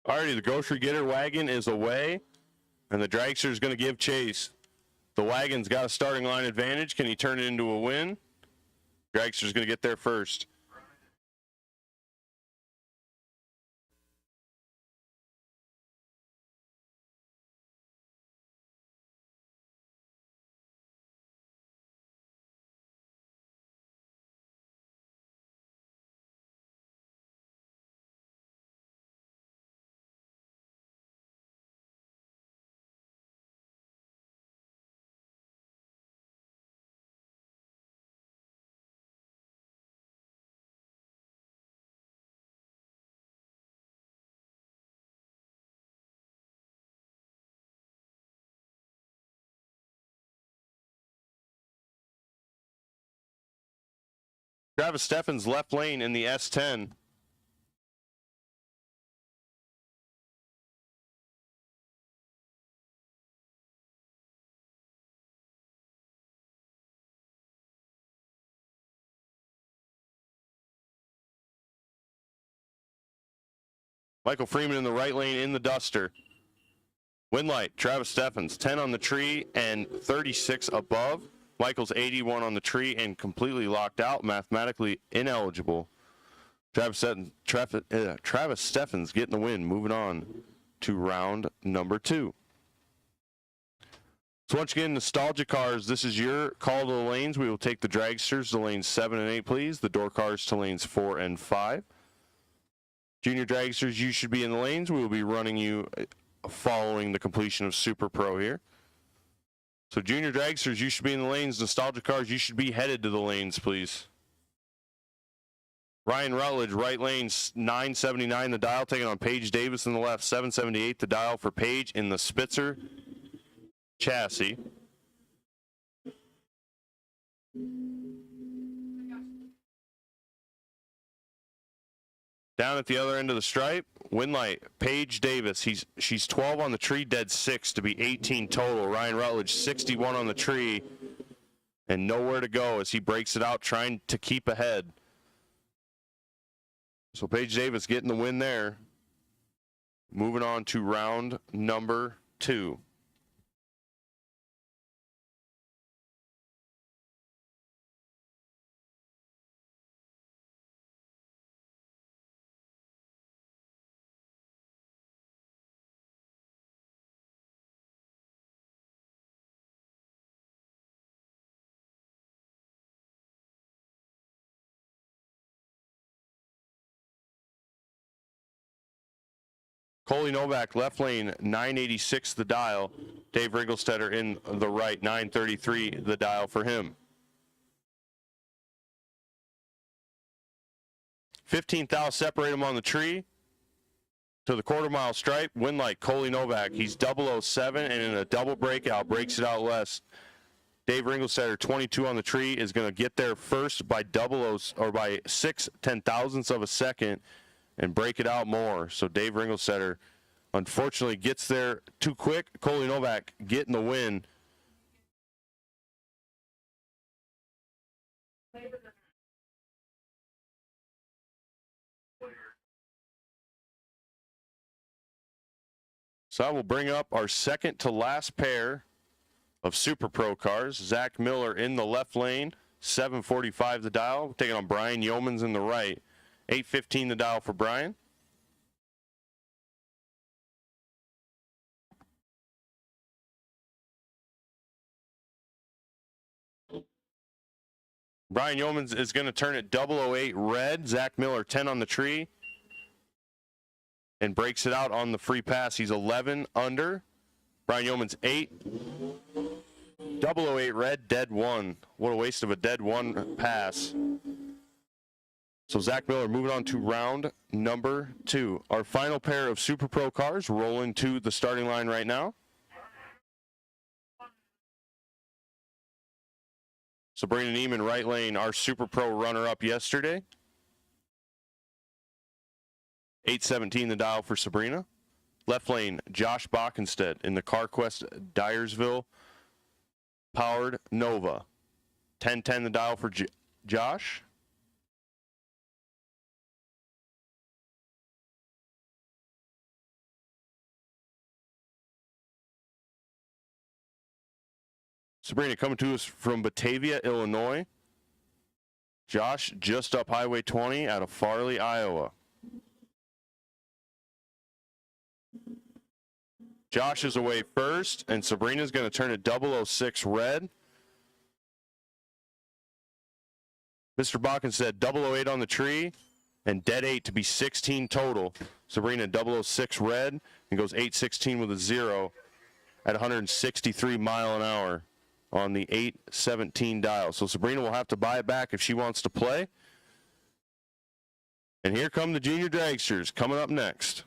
Alrighty, the grocery getter wagon is away, and the dragster is going to give chase. The wagon's got a starting line advantage. Can he turn it into a win? Dragster's going to get there first. Travis Steffens left lane in the S10. Michael Freeman in the right lane in the Duster. Winlight, Travis Steffens, 10 on the tree and 36 above. Michael's 81 on the tree and completely locked out, mathematically ineligible. Travis Steffens getting the win, moving on to round number 2. So once again, Nostalgia Cars, this is your call to the lanes. We will take the dragsters to lanes 7 and 8, please. The door cars to lanes 4 and 5. Junior dragsters, you should be in the lanes. We will be running you following the completion of Super Pro here. So junior dragsters, you should be in the lanes. Nostalgia Cars, you should be headed to the lanes, please. Ryan Rutledge, right lane, 979 the dial, taking on Paige Davis in the left, 778 the dial for Paige in the Spitzer chassis. Down at the other end of the stripe, Winlight, Paige Davis. She's 12 on the tree, dead 6 to be 18 total. Ryan Rutledge, 61 on the tree, and nowhere to go as he breaks it out, trying to keep ahead. So Paige Davis getting the win there. Moving on to round number 2. Coley Novak, left lane, 986 the dial. Dave Ringelstetter in the right, 933 the dial for him. 15th thou, separate him on the tree to the quarter-mile stripe. Win light, Coley Novak. He's 007, and in a double breakout, breaks it out less. Dave Ringelstetter, 22 on the tree, is going to get there first by by 6/10,000ths of a second and break it out more. So Dave Ringelstetter, unfortunately, gets there too quick. Coley Novak getting the win. So I will bring up our second to last pair of Super Pro cars. Zach Miller in the left lane, 745 the dial. Taking on Brian Yeomans in the right, 815 the dial for Brian. Brian Yeomans is going to turn it 008 red. Zach Miller 10 on the tree and breaks it out on the free pass. He's 11 under. Brian Yeomans 8. 008 red, dead 1. What a waste of a dead 1 pass. So Zach Miller moving on to round number 2. Our final pair of Super Pro cars rolling to the starting line right now. Sabrina Neiman, right lane, our Super Pro runner-up yesterday. 817 the dial for Sabrina. Left lane, Josh Bockenstead in the Carquest Dyersville powered Nova. 1010 the dial for Josh. Sabrina coming to us from Batavia, Illinois. Josh just up Highway 20 out of Farley, Iowa. Josh is away first, and Sabrina's going to turn it 006 red. Mr. Bakken said 008 on the tree, and dead 8 to be 16 total. Sabrina 006 red, and goes 816 with a 0 at 163 mile an hour on the 817 dial. So Sabrina will have to buy it back if she wants to play. And here come the junior dragsters coming up next.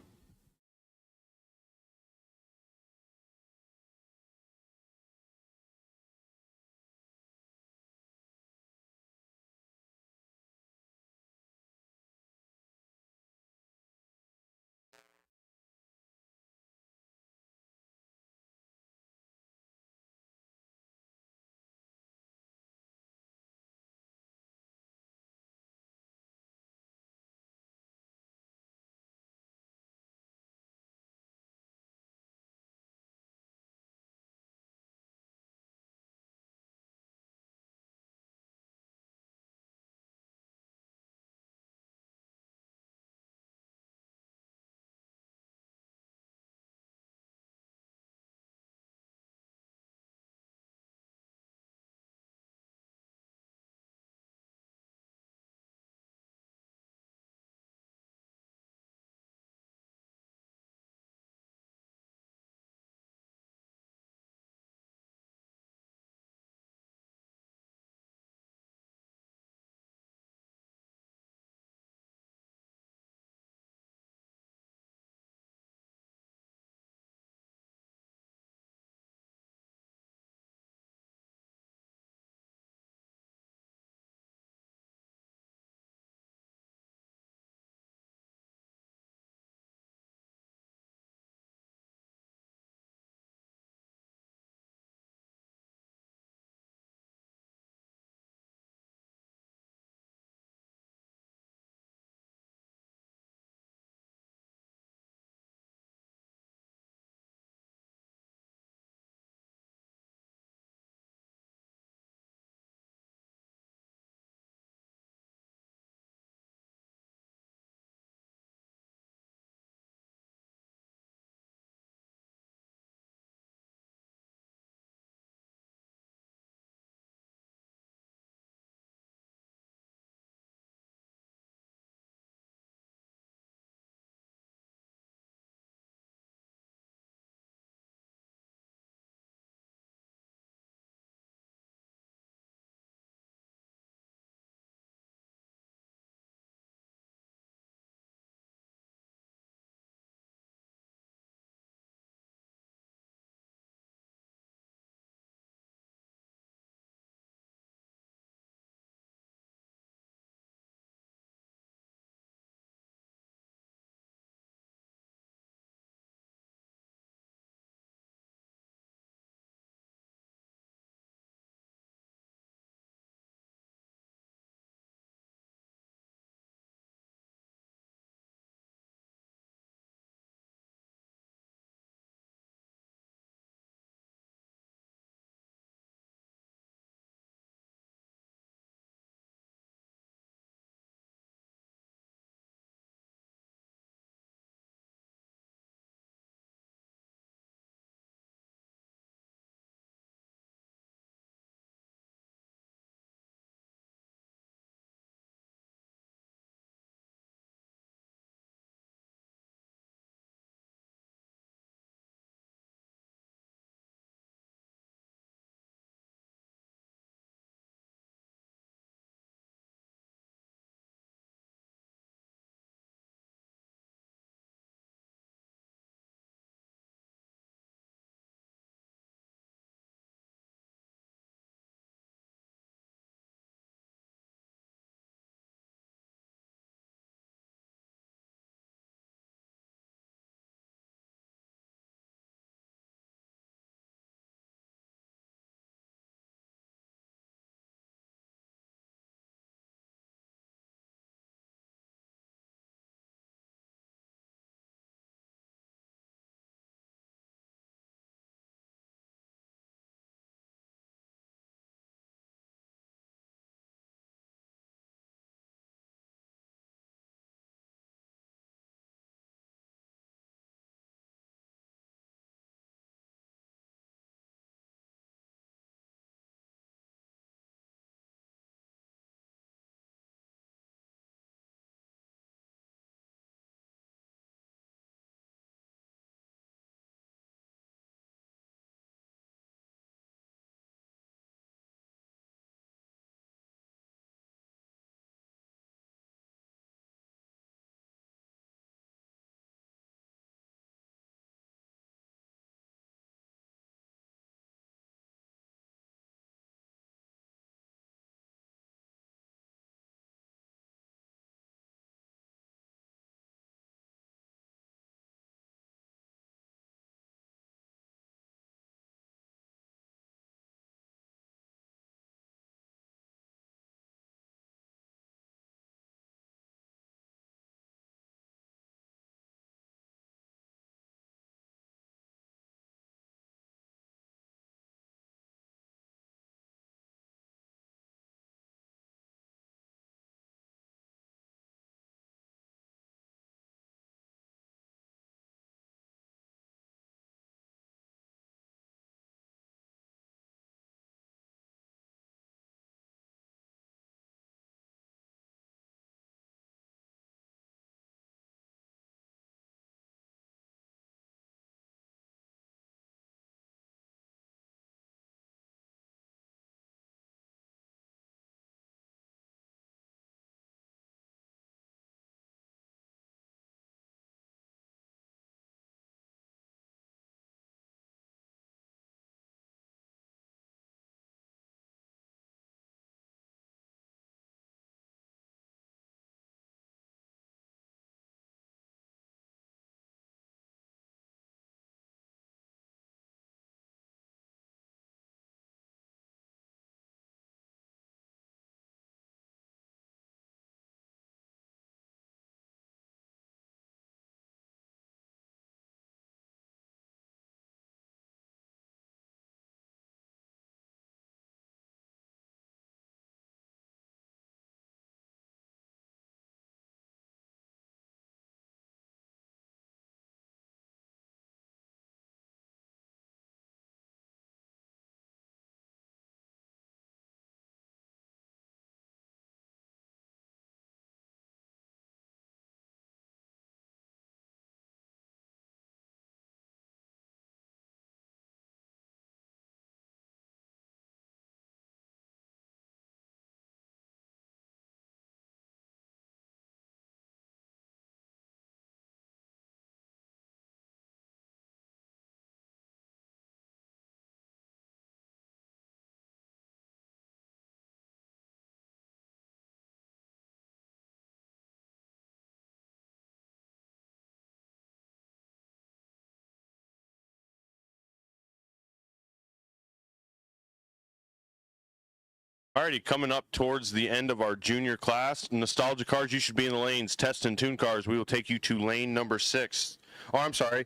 Alrighty, coming up towards the end of our junior class, nostalgia cars, you should be in the lanes. Test and tune cars, we will take you to lane number 6. Oh, I'm sorry,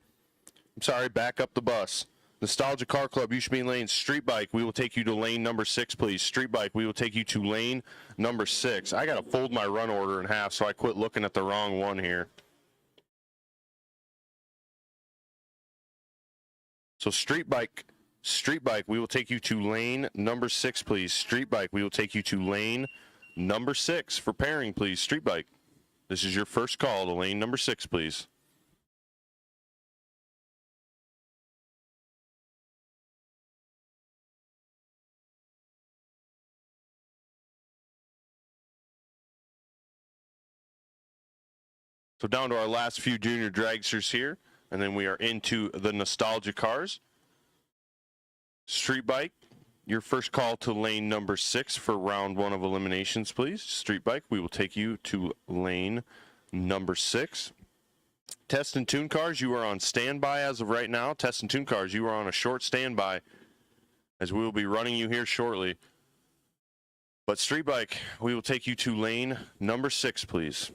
back up the bus. Nostalgia Car Club, you should be in lanes. Street Bike, we will take you to lane number 6, please. Street Bike, we will take you to lane number 6. I got to fold my run order in half, so I quit looking at the wrong one here. So Street Bike, we will take you to lane number 6, please. Street Bike, we will take you to lane number 6 for pairing, please. Street Bike, this is your first call to lane number 6, please. So down to our last few junior dragsters here, and then we are into the nostalgia cars. Street Bike, your first call to lane number 6 for round 1 of eliminations, please. Street Bike, we will take you to lane number 6. Test and tune cars, you are on standby as of right now. Test and tune cars, you are on a short standby as we will be running you here shortly. But Street Bike, we will take you to lane number 6, please.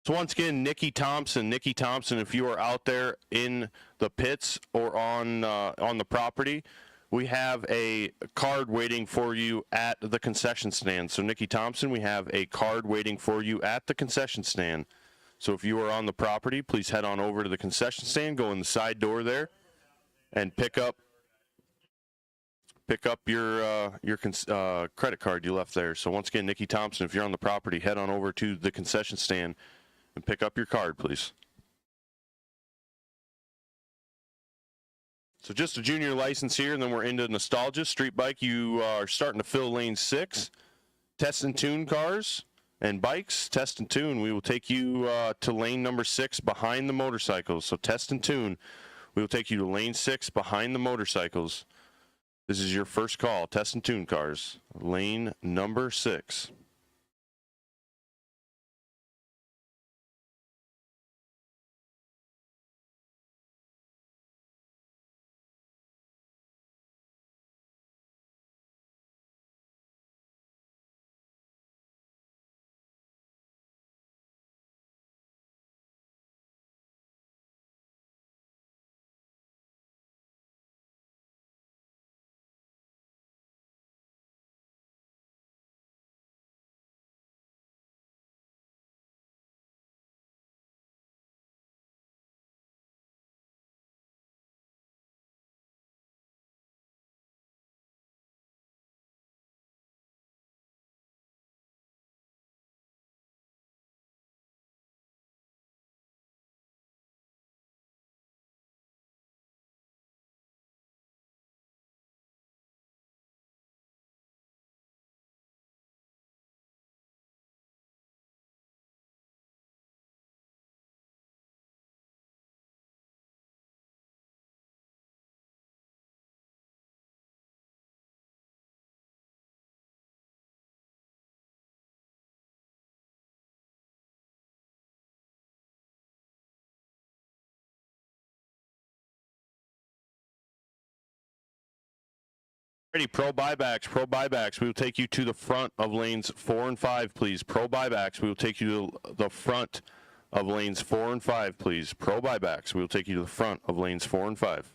So once again, Nikki Thompson, if you are out there in the pits or on the property, we have a card waiting for you at the concession stand. So Nikki Thompson, we have a card waiting for you at the concession stand. So if you are on the property, please head on over to the concession stand, go in the side door there, and pick up your credit card you left there. So once again, Nikki Thompson, if you're on the property, head on over to the concession stand and pick up your card, please. So just a junior license here, and then we're into nostalgia. Street Bike, you are starting to fill lane 6. Test and tune cars and bikes, test and tune. We will take you to lane number 6 behind the motorcycles. So test and tune, we will take you to lane 6 behind the motorcycles. This is your first call, test and tune cars, lane number 6. Ready, pro buybacks. We will take you to the front of lanes 4 and 5, please. Pro buybacks. We will take you to the front of lanes 4 and 5, please. Pro buybacks. We will take you to the front of lanes 4 and 5.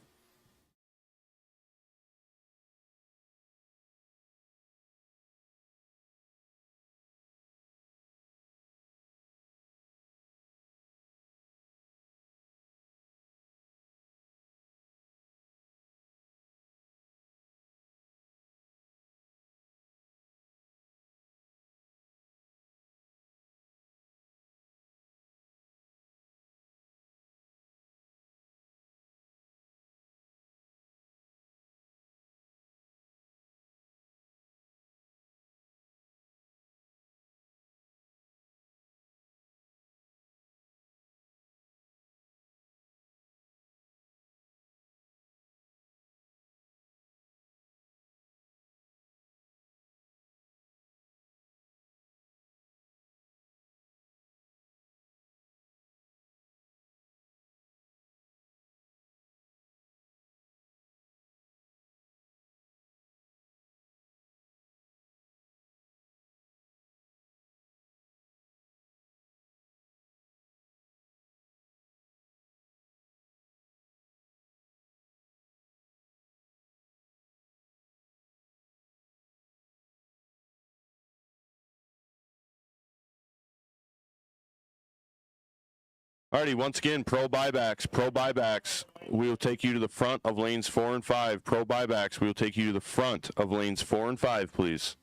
Alrighty, once again, pro buybacks. Pro buybacks. We will take you to the front of lanes 4 and 5. Pro buybacks. We will take you to the front of lanes 4 and 5, please.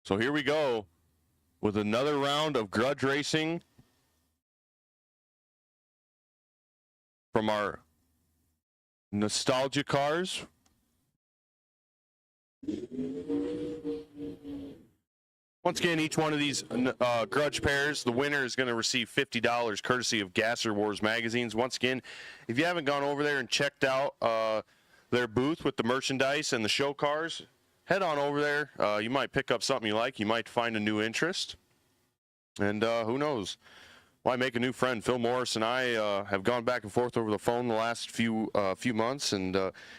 So here we go with another round of grudge racing from our nostalgia cars. Once again, each one of these grudge pairs, the winner is going to receive $50 courtesy of Gasser Wars magazines. Once again, if you haven't gone over there and checked out their booth with the merchandise and the show cars, head on over there. You might pick up something you like. You might find a new interest. And who knows? Why make a new friend? Phil Morris and I have gone back and forth over the phone the last few months, and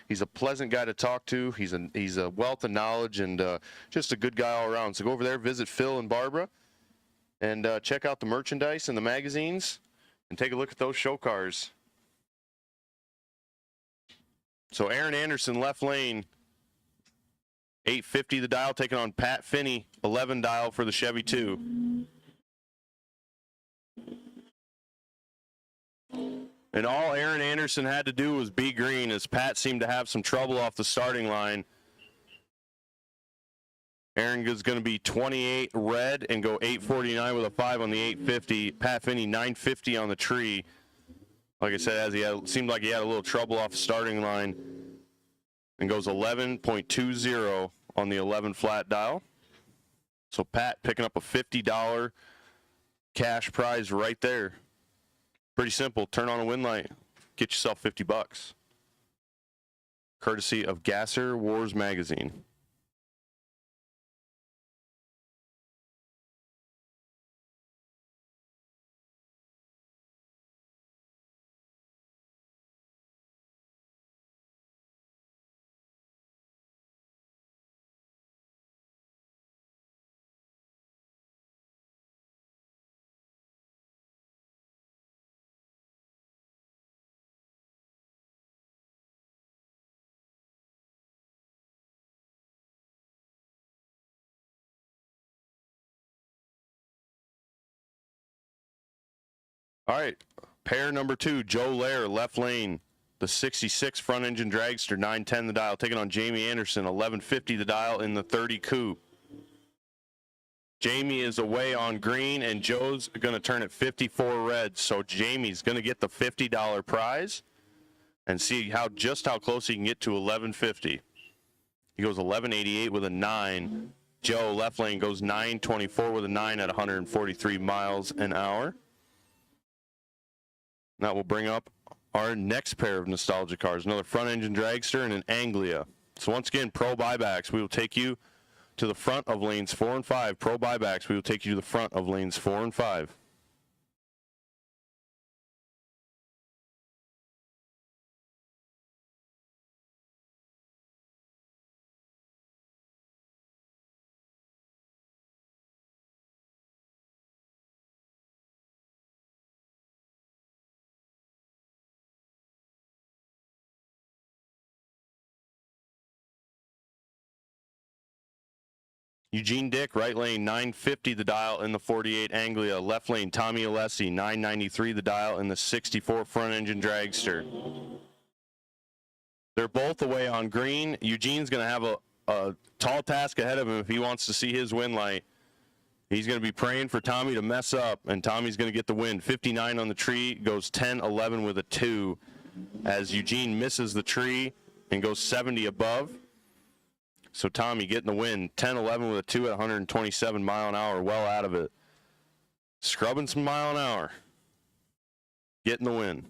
he's a pleasant guy to talk to. He's a wealth of knowledge and just a good guy all around. So go over there, visit Phil and Barbara, and check out the merchandise and the magazines, and take a look at those show cars. So Aaron Anderson, left lane, 850 the dial, taking on Pat Finney, 11 dial for the Chevy 2. And all Aaron Anderson had to do was be green, as Pat seemed to have some trouble off the starting line. Aaron is going to be 28 red and go 849 with a 5 on the 850. Pat Finney 950 on the tree. Like I said, as seemed like he had a little trouble off the starting line, and goes 11.20 on the 11 flat dial. So Pat picking up a $50 cash prize right there. Pretty simple. Turn on a win light. Get yourself $50. Courtesy of Gasser Wars magazine. All right, pair number 2, Joe Lair, left lane, the 66 front engine dragster, 910 the dial, taking on Jamie Anderson, 1150 the dial in the 30 coupe. Jamie is away on green, and Joe's going to turn it 54 red, so Jamie's going to get the $50 prize and see just how close he can get to 1150. He goes 1188 with a 9. Joe, left lane, goes 924 with a 9 at 143 miles an hour. That will bring up our next pair of nostalgia cars, another front engine dragster and an Anglia. So once again, pro buybacks, we will take you to the front of lanes 4 and 5. Pro buybacks, we will take you to the front of lanes 4 and 5. Eugene Dick, right lane, 950 the dial in the 48 Anglia. Left lane, Tommy Alessi, 993 the dial in the 64 front engine dragster. They're both away on green. Eugene's going to have a tall task ahead of him if he wants to see his win light. He's going to be praying for Tommy to mess up, and Tommy's going to get the win. 59 on the tree, goes 10-11 with a 2 as Eugene misses the tree and goes 70 above. So Tommy getting the win, 10-11 with a 2 at 127 mile an hour, well out of it. Scrubbing some mile an hour. Getting the win.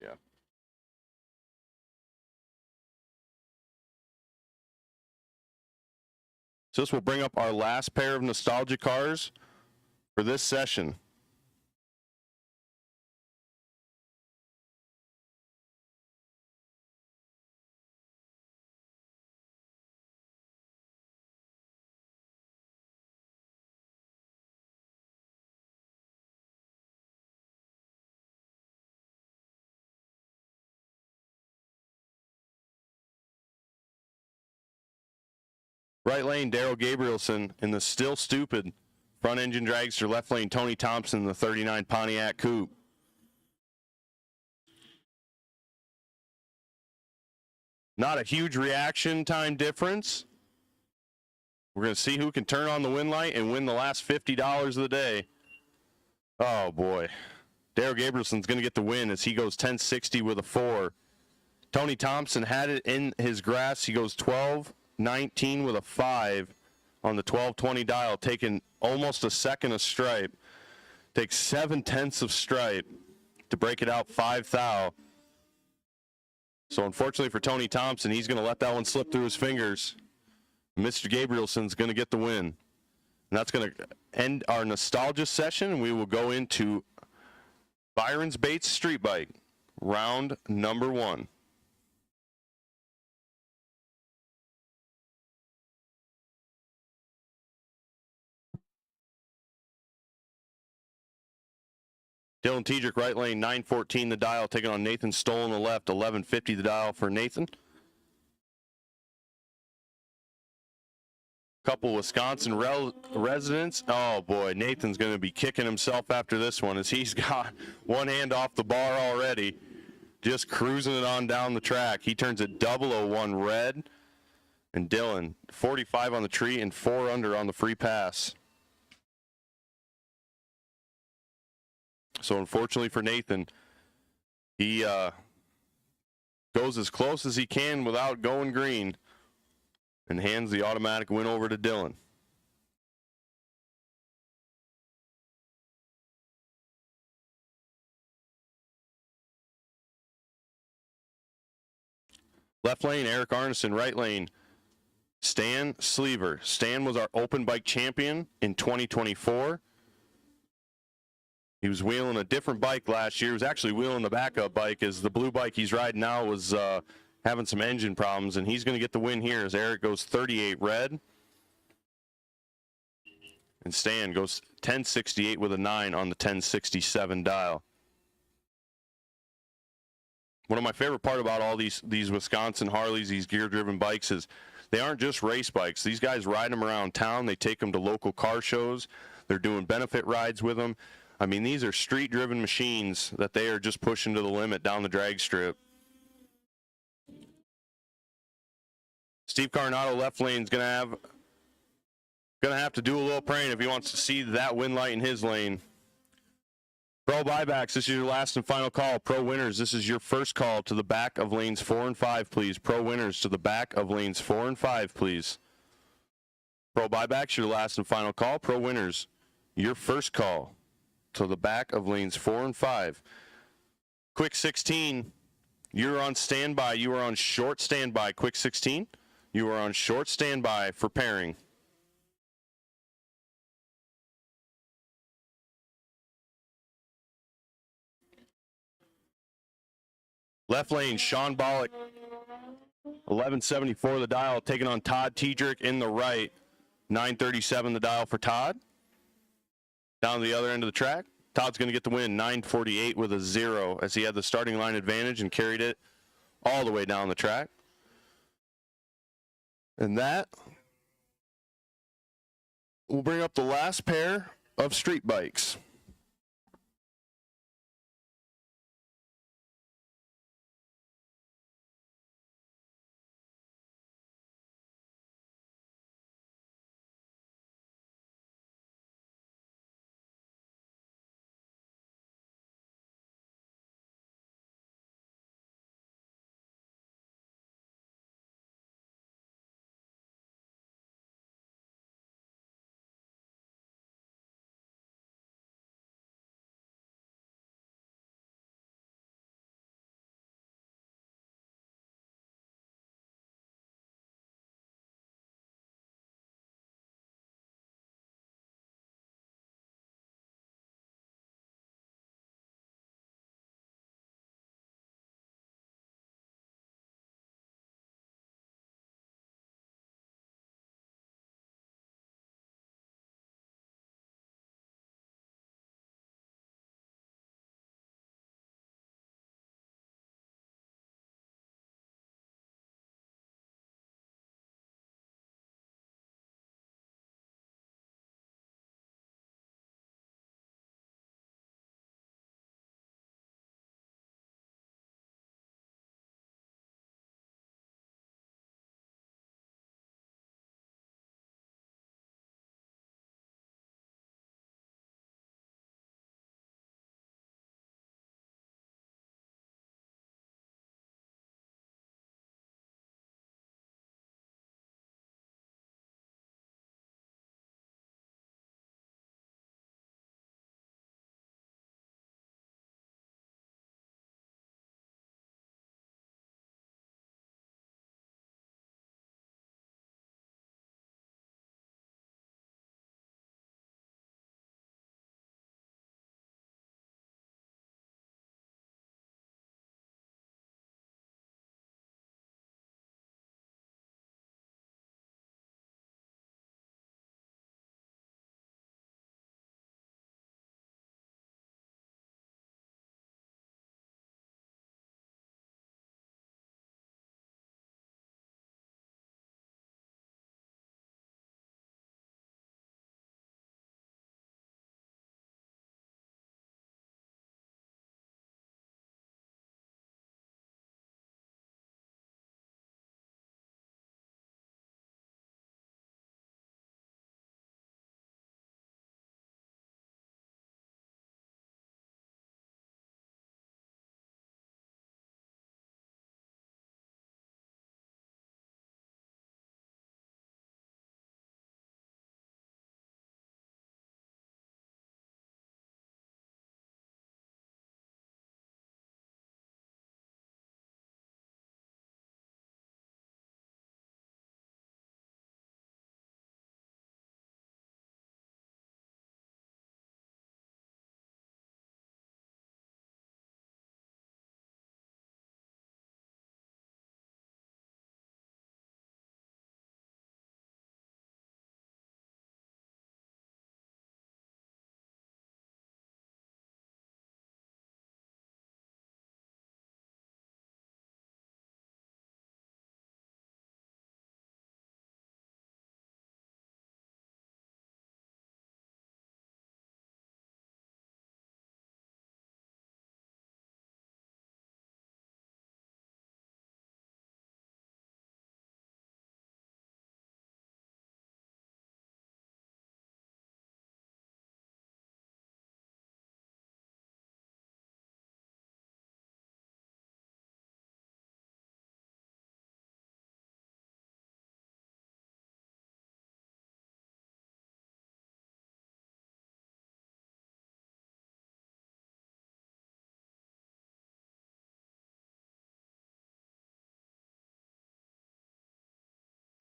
Yeah. So this will bring up our last pair of nostalgia cars for this session. Right lane, Daryl Gabrielson in the Still Stupid front engine dragster. Left lane, Tony Thompson in the 39 Pontiac Coupe. Not a huge reaction time difference. We're going to see who can turn on the win light and win the last $50 of the day. Oh, boy. Daryl Gabrielson's going to get the win as he goes 1060 with a 4. Tony Thompson had it in his grasp. He goes 1219 with a 5 on the 1220 dial, taking almost a second of stripe. Takes 7/10 of stripe to break it out 5 thou. So unfortunately for Tony Thompson, he's going to let that one slip through his fingers. Mr. Gabrielson's going to get the win. And that's going to end our nostalgia session, and we will go into Byron's Bates Street Bike, round number 1. Dylan Tiedrick, right lane, 914 the dial, taking on Nathan Stoll on the left, 1150 the dial for Nathan. Couple Wisconsin residents. Oh boy, Nathan's going to be kicking himself after this one as he's got one hand off the bar already, just cruising it on down the track. He turns it 001 red, and Dylan 45 on the tree and 4 under on the free pass. So unfortunately for Nathan, he goes as close as he can without going green and hands the automatic win over to Dylan. Left lane, Eric Arneson. Right lane, Stan Sleever. Stan was our open bike champion in 2024. He was wheeling a different bike last year. He was actually wheeling the backup bike as the blue bike he's riding now was having some engine problems, and he's going to get the win here as Eric goes 38 red. And Stan goes 1068 with a 9 on the 1067 dial. One of my favorite part about all these Wisconsin Harleys, these gear-driven bikes, is they aren't just race bikes. These guys ride them around town. They take them to local car shows. They're doing benefit rides with them. I mean, these are street-driven machines that they are just pushing to the limit down the drag strip. Steve Coronado, left lane, is gonna have to do a little praying if he wants to see that win light in his lane. Pro buybacks, this is your last and final call. Pro winners, this is your first call to the back of lanes 4 and 5, please. Pro winners to the back of lanes 4 and 5, please. Pro buybacks, your last and final call. Pro winners, your first call to the back of lanes 4 and 5. Quick 16, you're on standby. You are on short standby. Quick 16, you are on short standby for pairing. Left lane, Sean Bollock, 1174 the dial, taking on Todd Tiedrick in the right, 937 the dial for Todd. Down to the other end of the track, Todd's going to get the win, 948 with a 0, as he had the starting line advantage and carried it all the way down the track. And that will bring up the last pair of street bikes.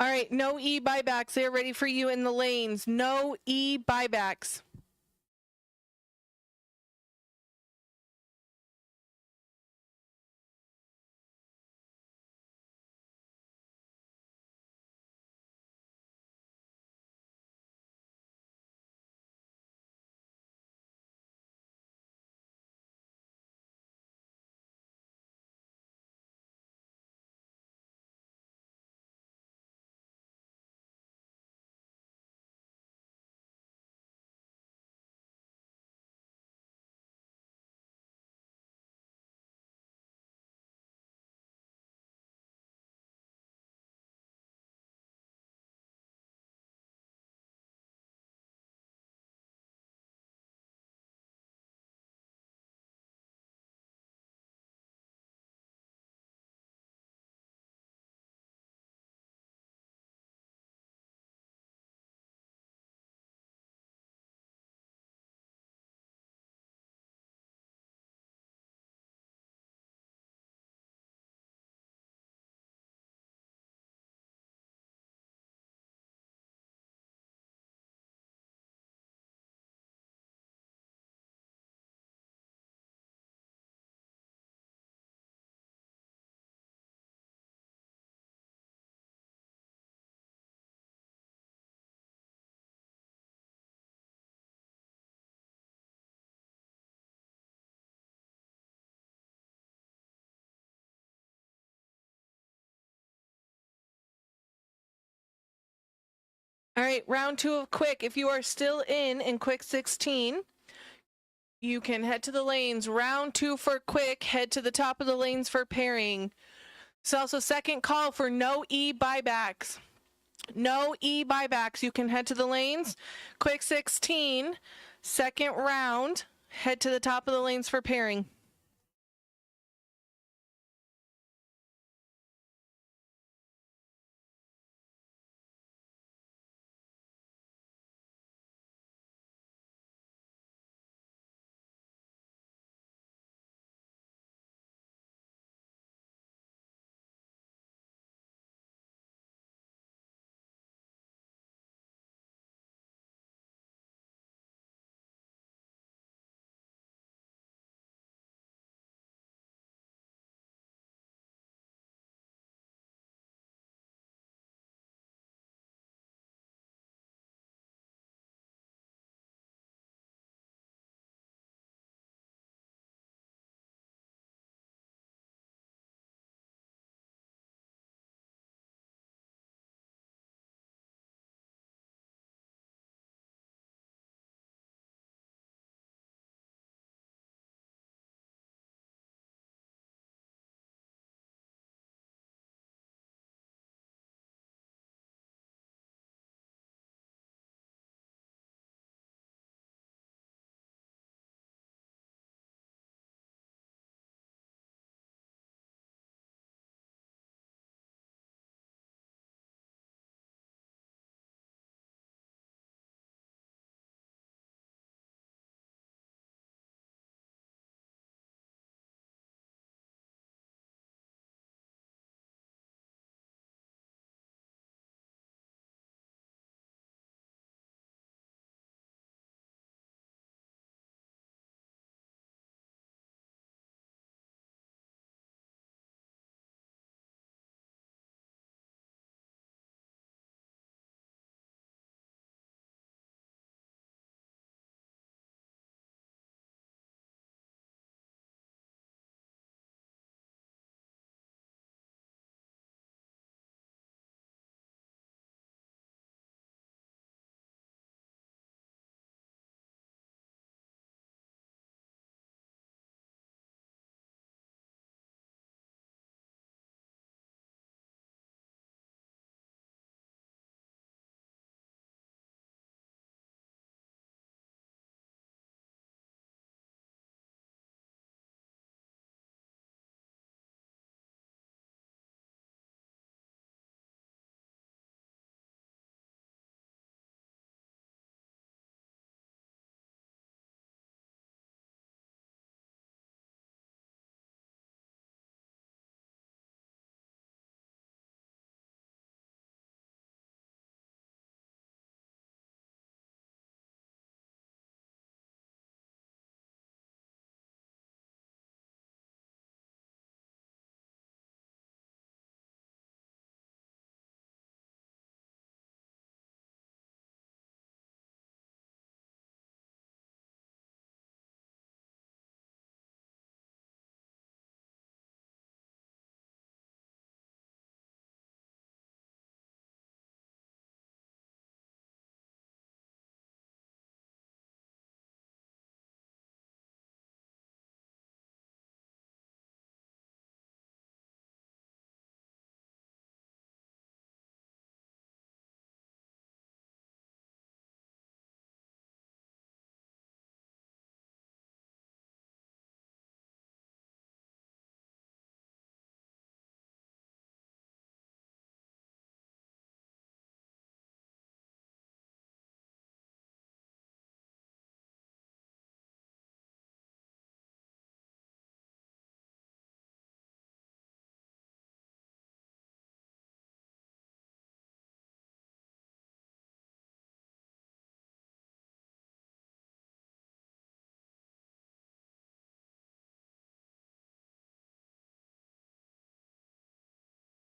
All right, no e-buybacks. They're ready for you in the lanes. No e-buybacks. All right, round 2 of quick. If you are still in quick 16, you can head to the lanes. Round 2 for quick, head to the top of the lanes for pairing. It's also second call for no e-buybacks. No e-buybacks. You can head to the lanes. Quick 16, second round, head to the top of the lanes for pairing.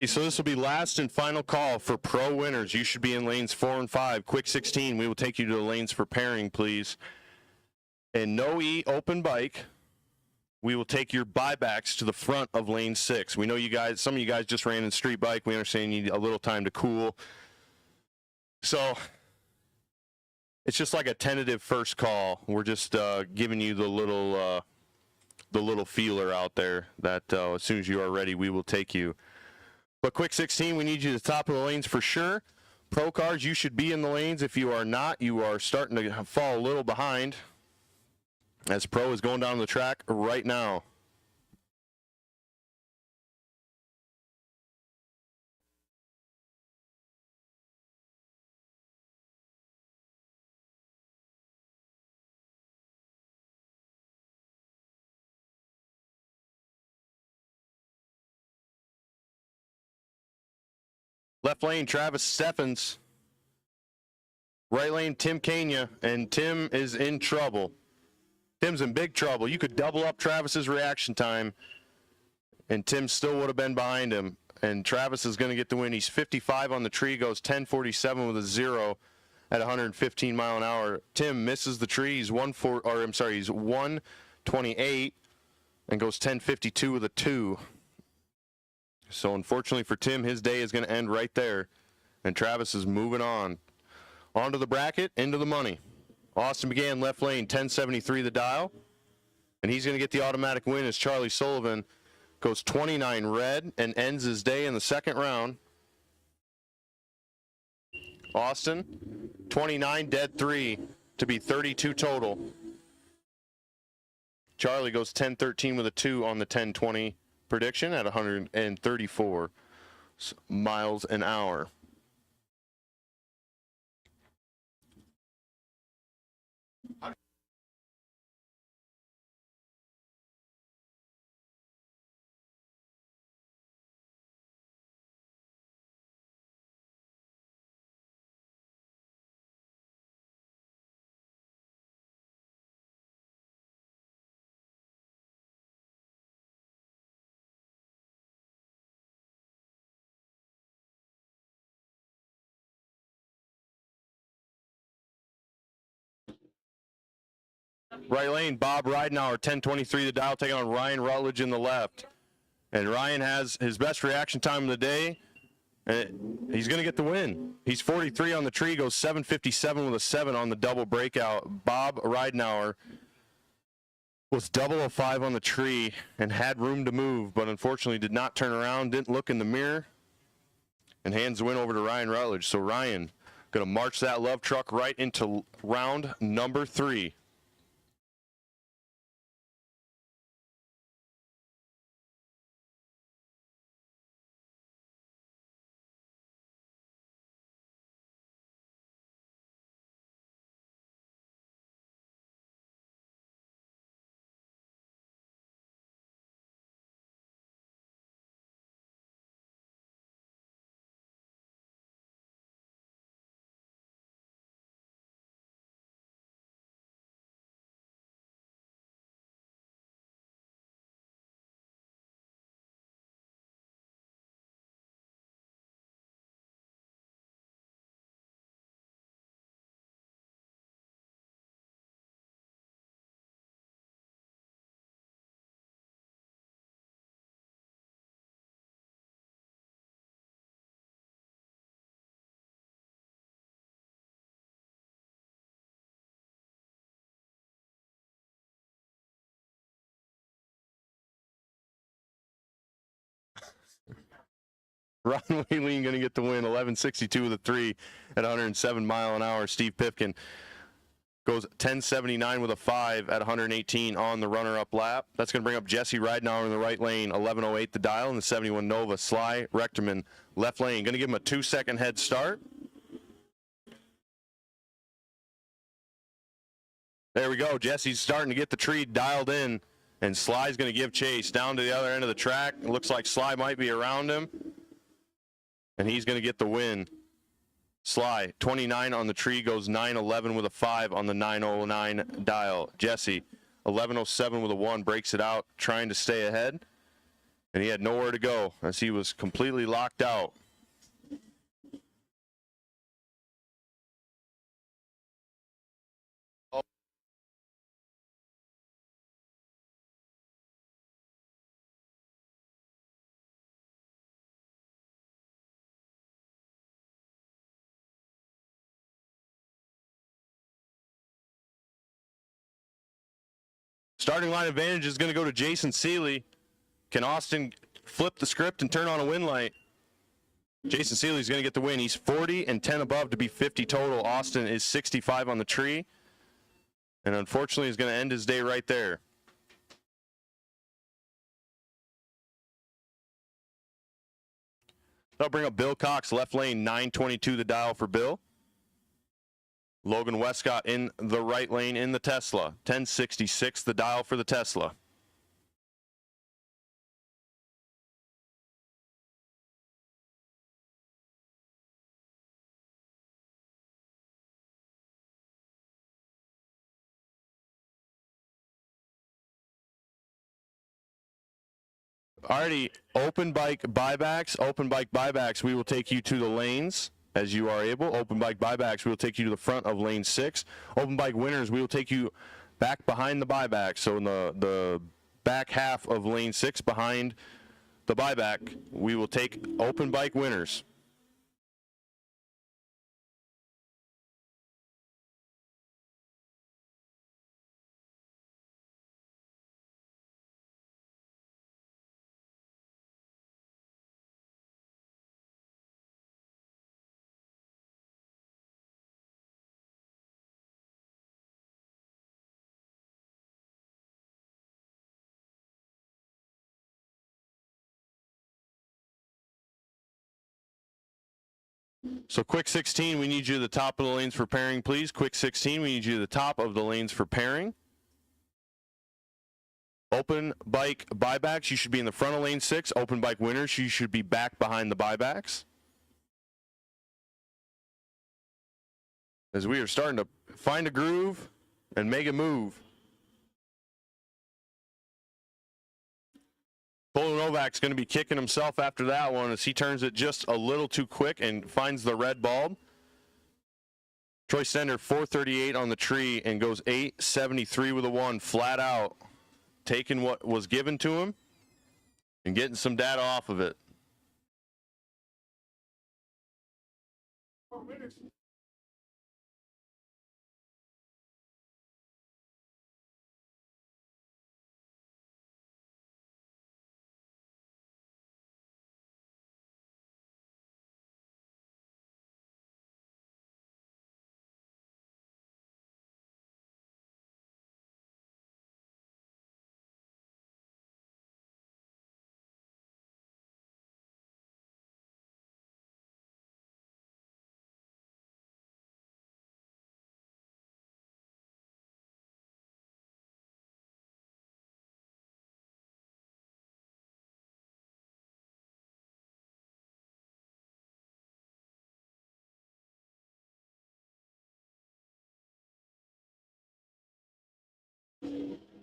So this will be last and final call for pro winners. You should be in lanes 4 and 5. Quick 16, we will take you to the lanes for pairing, please. And no E open bike. We will take your buybacks to the front of lane 6. We know you guys, some of you guys just ran in street bike. We understand you need a little time to cool. So it's just like a tentative first call. We're just giving you the little feeler out there that as soon as you are ready, we will take you. But quick 16, we need you to the top of the lanes for sure. Pro cars, you should be in the lanes. If you are not, you are starting to fall a little behind, as pro is going down the track right now. Left lane, Travis Steffens. Right lane, Tim Kania, and Tim is in trouble. Tim's in big trouble. You could double up Travis's reaction time, and Tim still would have been behind him. And Travis is going to get the win. He's 55 on the tree, goes 10:47 with a 0 at 115 mile an hour. Tim misses the tree. He's 128 and goes 10:52 with a 2. So unfortunately for Tim, his day is going to end right there. And Travis is moving on. Onto the bracket, into the money. Austin began left lane, 1073 the dial. And he's going to get the automatic win as Charlie Sullivan goes 29 red and ends his day in the second round. Austin, 29 dead 3 to be 32 total. Charlie goes 1013 with a 2 on the 1020 prediction at 134 miles an hour. Right lane, Bob Ridenauer, 1023 the dial, taking on Ryan Rutledge in the left. And Ryan has his best reaction time of the day. And he's going to get the win. He's 43 on the tree, goes 757 with a 7 on the double breakout. Bob Ridenauer was 005 on the tree and had room to move, but unfortunately did not turn around, didn't look in the mirror, and hands the win over to Ryan Rutledge. So Ryan going to march that love truck right into round number 3. Ron Wheeling going to get the win, 1162 with a 3 at 107 mile an hour. Steve Pipkin goes 1079 with a 5 at 118 on the runner-up lap. That's going to bring up Jesse Ridenauer in the right lane, 1108 the dial, and the 71 Nova. Sly Rechterman, left lane. Going to give him a 2-second head start. There we go. Jesse's starting to get the tree dialed in, and Sly's going to give chase down to the other end of the track. It looks like Sly might be around him, and he's going to get the win. Sly, 29 on the tree, goes 911 with a 5 on the 909 dial. Jesse, 1107 with a 1, breaks it out, trying to stay ahead. And he had nowhere to go as he was completely locked out. Starting line advantage is going to go to Jason Seeley. Can Austin flip the script and turn on a win light? Jason Seeley's going to get the win. He's 40 and 10 above to be 50 total. Austin is 65 on the tree. And unfortunately, he's going to end his day right there. That'll bring up Bill Cox, left lane, 922 the dial for Bill. Logan Westcott in the right lane in the Tesla, 1066 the dial for the Tesla. Alrighty, open bike buybacks, we will take you to the lanes as you are able. Open bike buybacks, we will take you to the front of lane 6. Open bike winners, we will take you back behind the buyback. So in the back half of lane 6 behind the buyback, we will take open bike winners. So quick 16, we need you to the top of the lanes for pairing, please. Quick 16, we need you to the top of the lanes for pairing. Open bike buybacks, you should be in the front of lane 6. Open bike winners, you should be back behind the buybacks. As we are starting to find a groove and make a move. Cole Novak's going to be kicking himself after that one as he turns it just a little too quick and finds the red bulb. Troy Stender, 438 on the tree and goes 873 with a 1, flat out, taking what was given to him and getting some data off of it.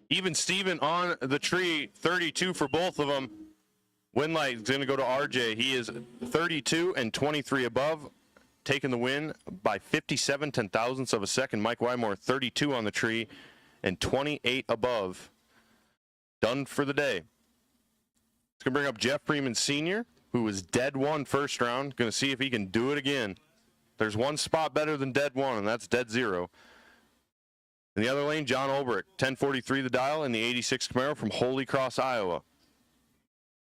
Even Steven on the tree, 32 for both of them. Win light is going to go to RJ. He is 32 and 23 above, taking the win by 57 ten-thousandths of a second. Mike Wymore, 32 on the tree and 28 above. Done for the day. It's going to bring up Jeff Freeman Sr., who was dead 1 first round. Going to see if he can do it again. There's one spot better than dead 1, and that's dead 0. In the other lane, John Olbrich, 1043 the dial in the 86 Camaro from Holy Cross, Iowa.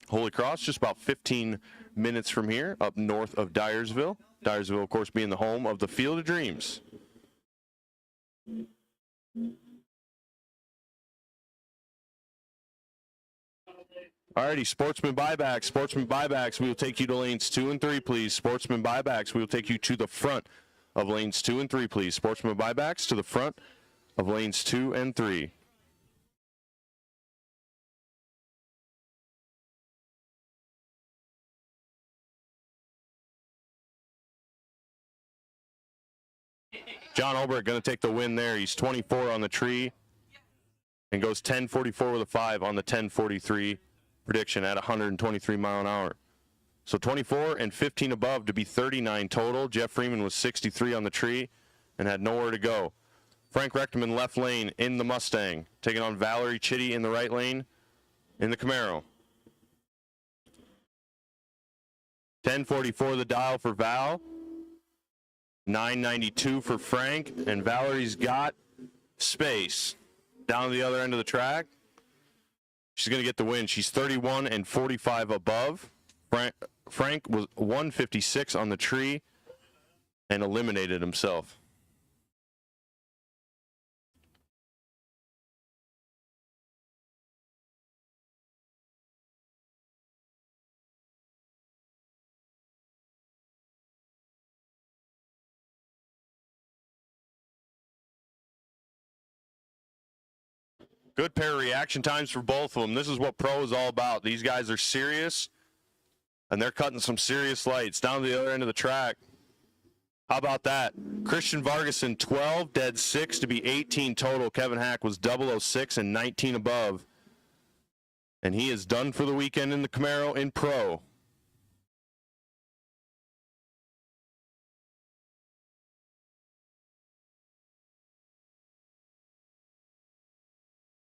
Holy Cross, just about 15 minutes from here, up north of Dyersville. Dyersville, of course, being the home of the Field of Dreams. Alrighty, Sportsman Buybacks. Sportsman Buybacks, we will take you to lanes 2 and 3, please. Sportsman Buybacks, we will take you to the front of lanes 2 and 3, please. Sportsman Buybacks to the front of lanes 2 and 3. John Olbrich going to take the win there. He's 24 on the tree and goes 1044 with a 5 on the 1043 prediction at 123 mile an hour. So 24 and 15 above to be 39 total. Jeff Freeman was 63 on the tree and had nowhere to go. Frank Rechteman left lane in the Mustang, taking on Valerie Chitty in the right lane in the Camaro. 1044 the dial for Val. 992 for Frank, and Valerie's got space down to the other end of the track. She's going to get the win. She's 31 and 45 above. Frank was 156 on the tree and eliminated himself. Good pair of reaction times for both of them. This is what pro is all about. These guys are serious, and they're cutting some serious lights down to the other end of the track. How about that? Christian Vargason, 12, dead 6 to be 18 total. Kevin Hack was 006 and 19 above. And he is done for the weekend in the Camaro in pro.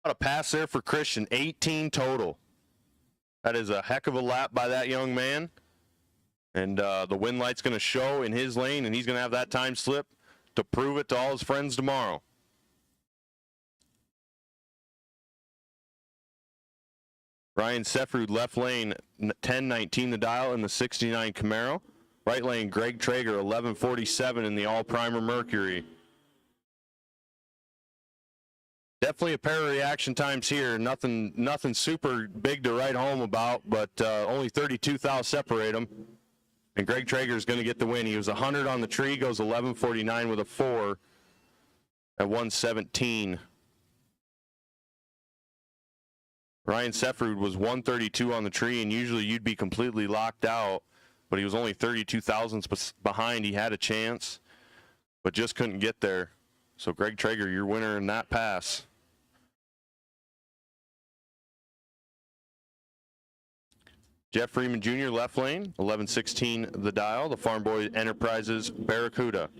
A pass there for Christian, 18 total. That is a heck of a lap by that young man. And the win light's going to show in his lane, and he's going to have that time slip to prove it to all his friends tomorrow. Ryan Seffrud, left lane, 1019 the dial in the 69 Camaro. Right lane, Greg Traeger, 1147 in the all-primer Mercury. Definitely a pair of reaction times here. Nothing super big to write home about, but only 32 thou separate them. And Greg Traeger is going to get the win. He was 100 on the tree, goes 1149 with a 4 at 117. Ryan Seffrud was 132 on the tree, and usually you'd be completely locked out, but he was only 32 thousandths behind. He had a chance, but just couldn't get there. So Greg Traeger, your winner in that pass. Jeff Freeman Jr., left lane, 1116 the dial, the Farm Boy Enterprises Barracuda.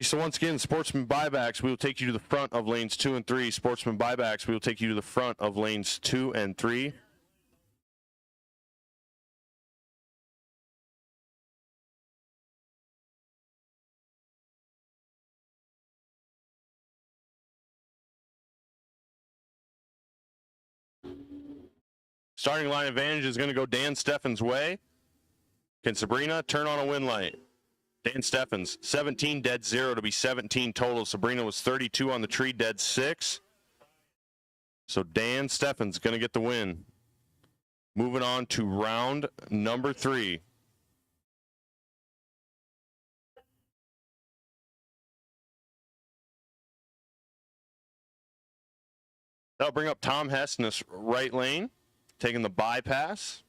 So once again, Sportsman Buybacks, we will take you to the front of lanes 2 and 3. Sportsman Buybacks, we will take you to the front of lanes 2 and 3. Starting line advantage is going to go Dan Steffens' way. Can Sabrina turn on a win light? Dan Steffens, 17 dead 0 to be 17 total. Sabrina was 32 on the tree, dead 6. So Dan Steffens going to get the win. Moving on to round number 3. That'll bring up Tom Hess in this right lane, taking the bypass.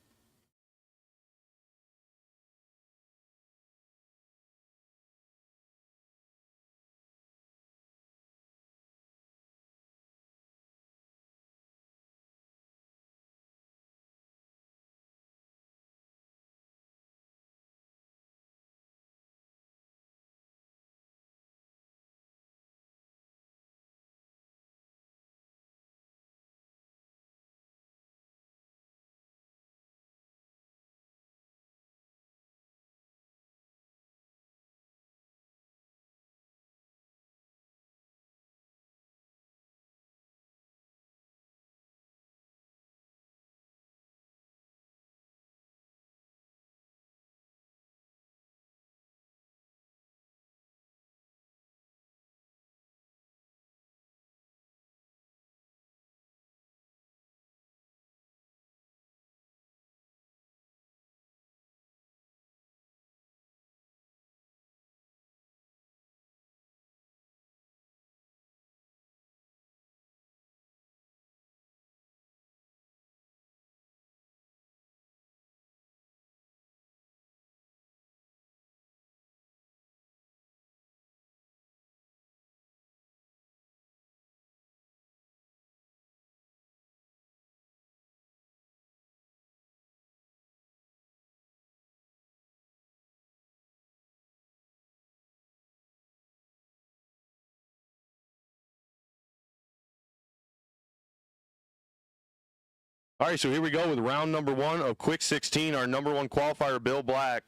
All right, so here we go with round number 1 of Quick 16. Our number 1 qualifier, Bill Black,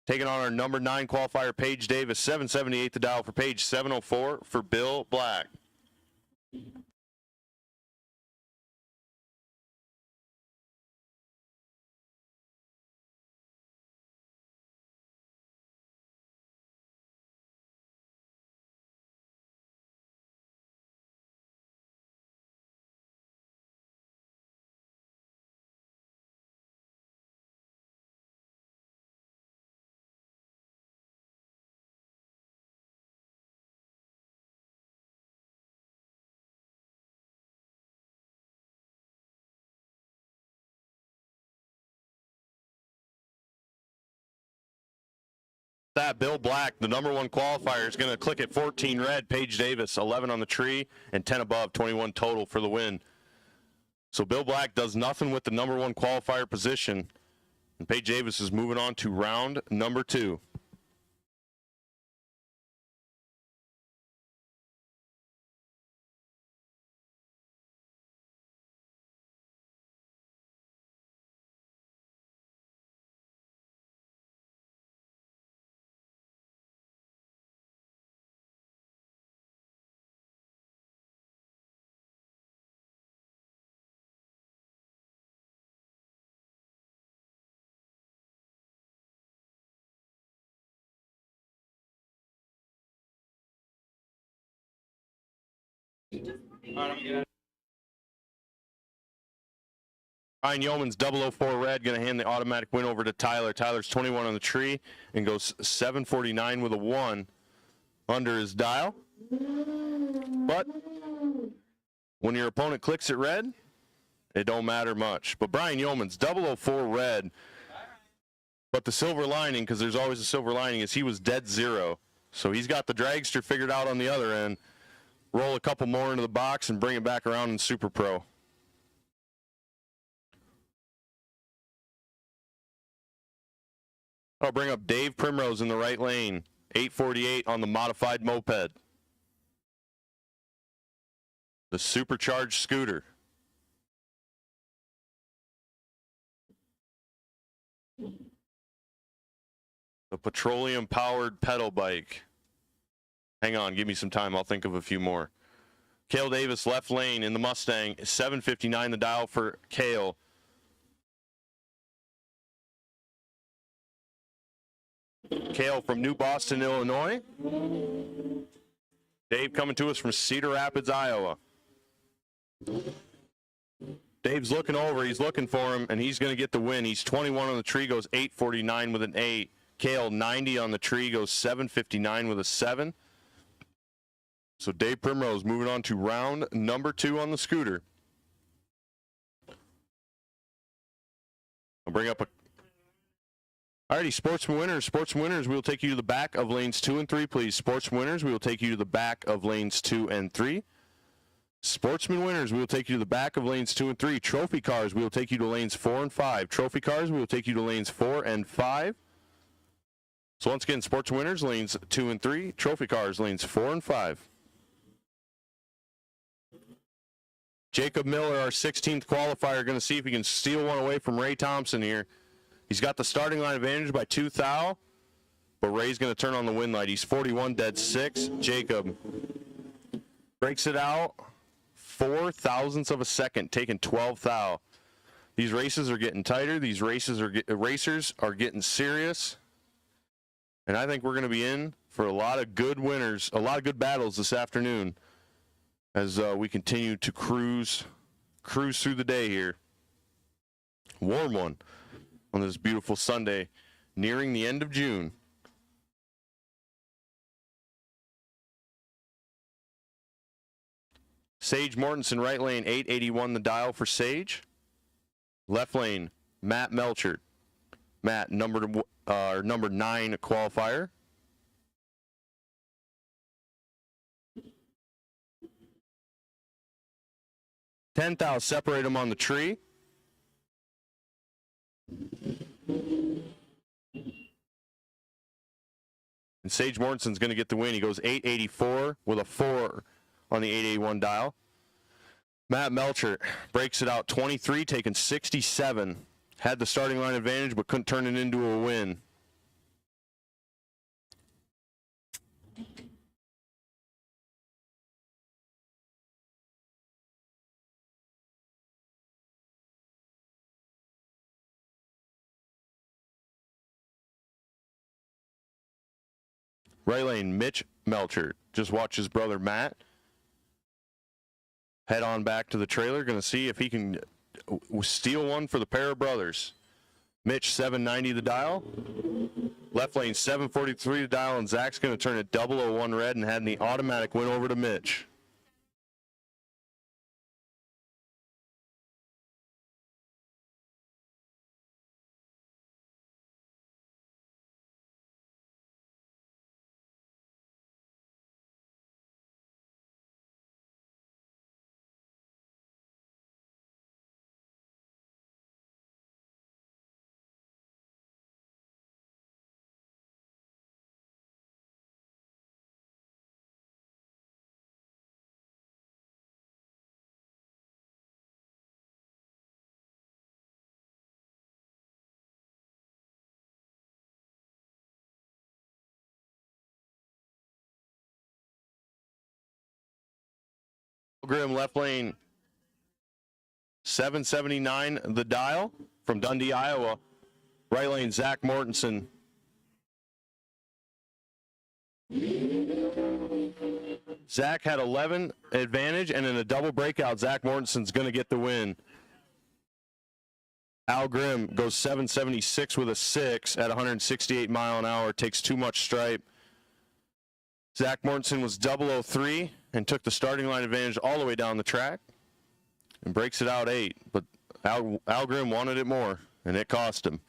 taking on our number 9 qualifier, Paige Davis. 778 the dial for Paige, 704 for Bill Black. That Bill Black, the number 1 qualifier, is going to click at 14 red. Paige Davis, 11 on the tree, and 10 above, 21 total for the win. So Bill Black does nothing with the number 1 qualifier position, and Paige Davis is moving on to round number 2. Ryan Yeoman's 004 red, going to hand the automatic win over to Tyler. Tyler's 21 on the tree and goes 749 with a 1 under his dial. But when your opponent clicks at red, it don't matter much. But Brian Yeoman's 004 red, but the silver lining, because there's always a silver lining, is he was dead zero. So he's got the dragster figured out on the other end. Roll a couple more into the box and bring it back around in Super Pro. I'll bring up Dave Primrose in the right lane. 848 on the modified moped. The supercharged scooter. The petroleum-powered pedal bike. Hang on, give me some time. I'll think of a few more. Cale Davis, left lane in the Mustang. 759 the dial for Cale. Cale from New Boston, Illinois. Dave coming to us from Cedar Rapids, Iowa. Dave's looking over. He's looking for him, and he's going to get the win. He's 21 on the tree, goes 849 with an 8. Cale 90 on the tree, goes 759 with a 7. So Dave Primrose moving on to round number 2 on the scooter. I'll bring up a... Alrighty, Sportsman Winners, we'll take you to the back of lanes 2 and 3, please. Sportsman Winners, we will take you to the back of lanes 2 and 3. Sportsman Winners, we will take you to the back of lanes 2 and 3. Trophy Cars, we will take you to lanes 4 and 5. Trophy Cars, we will take you to lanes 4 and 5. So once again, Sportsman Winners, lanes 2 and 3. Trophy Cars, lanes 4 and 5. Jacob Miller, our 16th qualifier, going to see if he can steal one away from Ray Thompson here. He's got the starting line advantage by 2 thou, but Ray's going to turn on the win light. He's 41 dead 6. Jacob breaks it out 4 thousandths of a second, taking 12 thou. These races are getting tighter. These racers are getting serious. And I think we're going to be in for a lot of good winners, a lot of good battles this afternoon as we continue to cruise through the day here. Warm one on this beautiful Sunday, nearing the end of June. Sage Mortensen, right lane, 881 the dial for Sage. Left lane, Matt Melchert. Matt, number 9 qualifier. $10,000 separate them on the tree. And Sage Mortensen's going to get the win. He goes 884 with a 4 on the 881 dial. Matt Melcher breaks it out 23, taking 67. Had the starting line advantage, but couldn't turn it into a win. Right lane, Mitch Melcher just watch his brother Matt head on back to the trailer. Going to see if he can steal one for the pair of brothers. Mitch 790 the dial. Left lane 743 the dial, and Zach's going to turn it 001 red and had the automatic win over to Mitch. Grim left lane 779 the dial from Dundee, Iowa. Right lane Zach Mortensen. Zach had 11 advantage, and in a double breakout, Zach Mortensen's going to get the win. Al Grimm goes 776 with a 6 at 168 mile an hour, takes too much stripe. Zach Mortensen was 003 and took the starting line advantage all the way down the track and breaks it out 8. But Al Grimm wanted it more, and it cost him.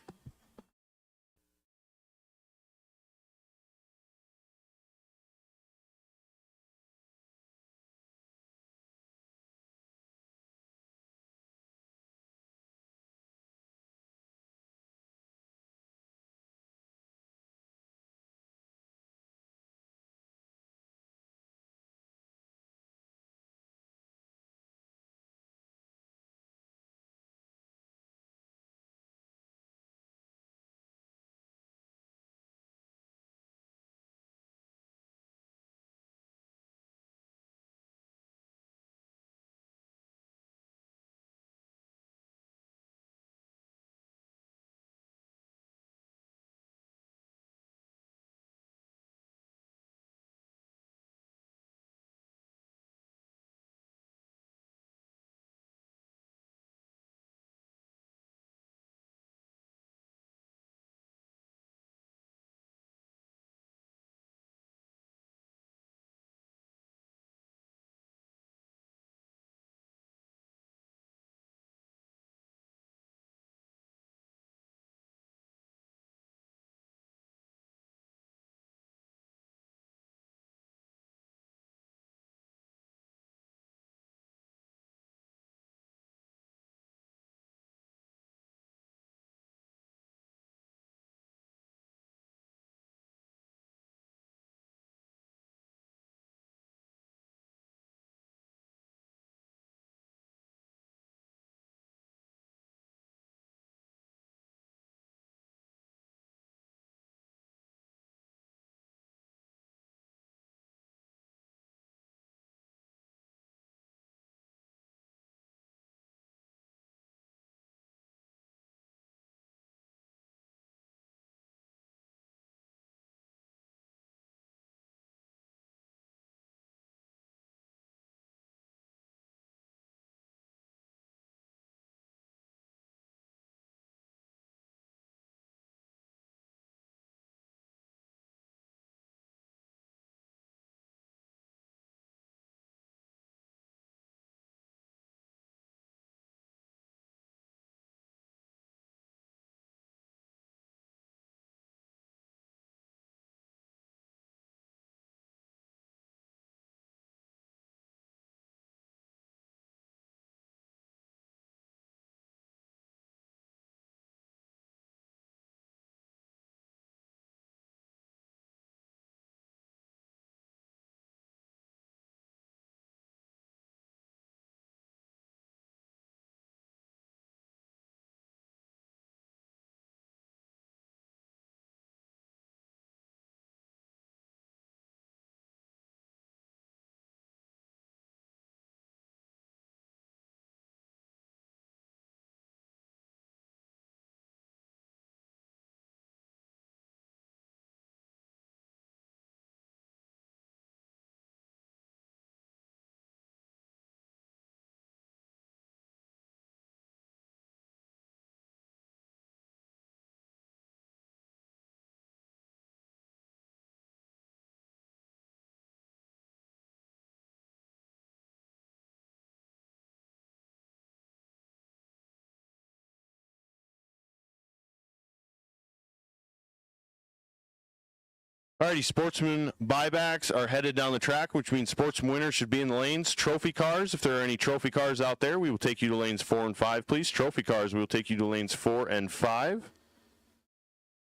Alrighty, sportsman buybacks are headed down the track, which means sportsman winners should be in the lanes. Trophy cars, if there are any trophy cars out there, we will take you to lanes 4 and 5, please. Trophy cars, we will take you to lanes 4 and 5.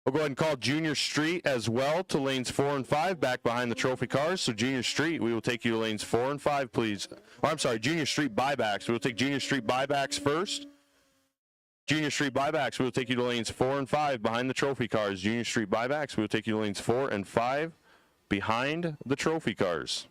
We'll go ahead and call Junior Street as well to lanes 4 and 5, back behind the trophy cars. So Junior Street, we will take you to lanes 4 and 5, please. Oh, I'm sorry, Junior Street buybacks. We'll take Junior Street buybacks first. Junior Street buybacks, we will take you to lanes 4 and 5 behind the trophy cars. Junior Street buybacks, we will take you to lanes 4 and 5 behind the trophy cars.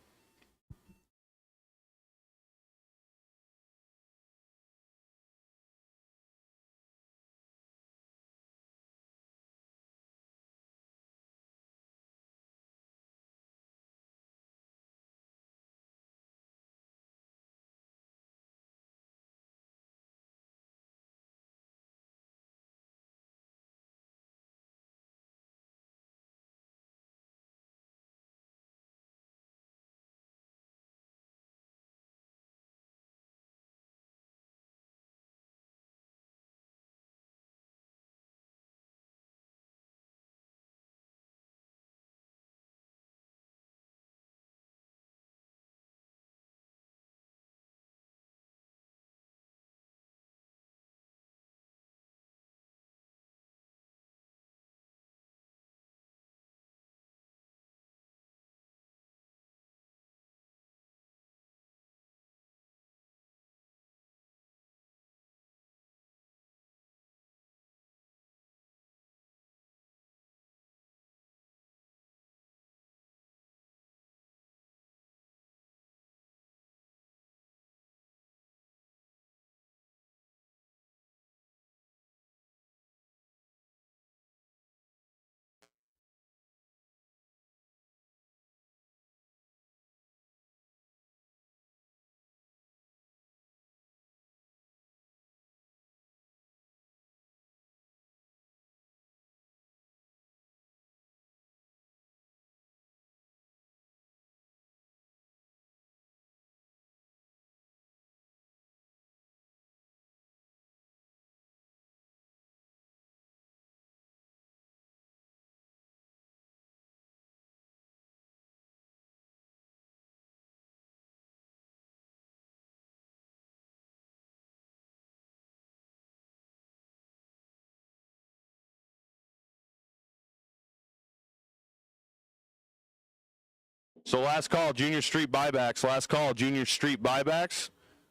So last call, Junior Street buybacks. Last call, Junior Street buybacks.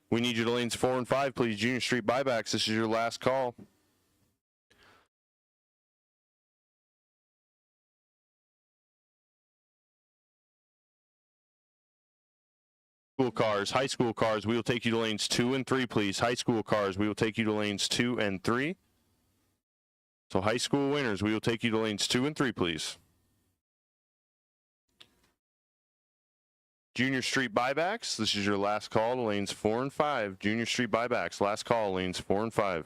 We need you to lanes 4 and 5, please. Junior Street buybacks. This is your last call. School cars, high school cars, we will take you to lanes 2 and 3, please. High school cars, we will take you to lanes 2 and 3. So high school winners, we will take you to lanes 2 and 3, please. Junior Street buybacks, this is your last call to lanes 4 and 5. Junior Street buybacks, last call, lanes 4 and 5.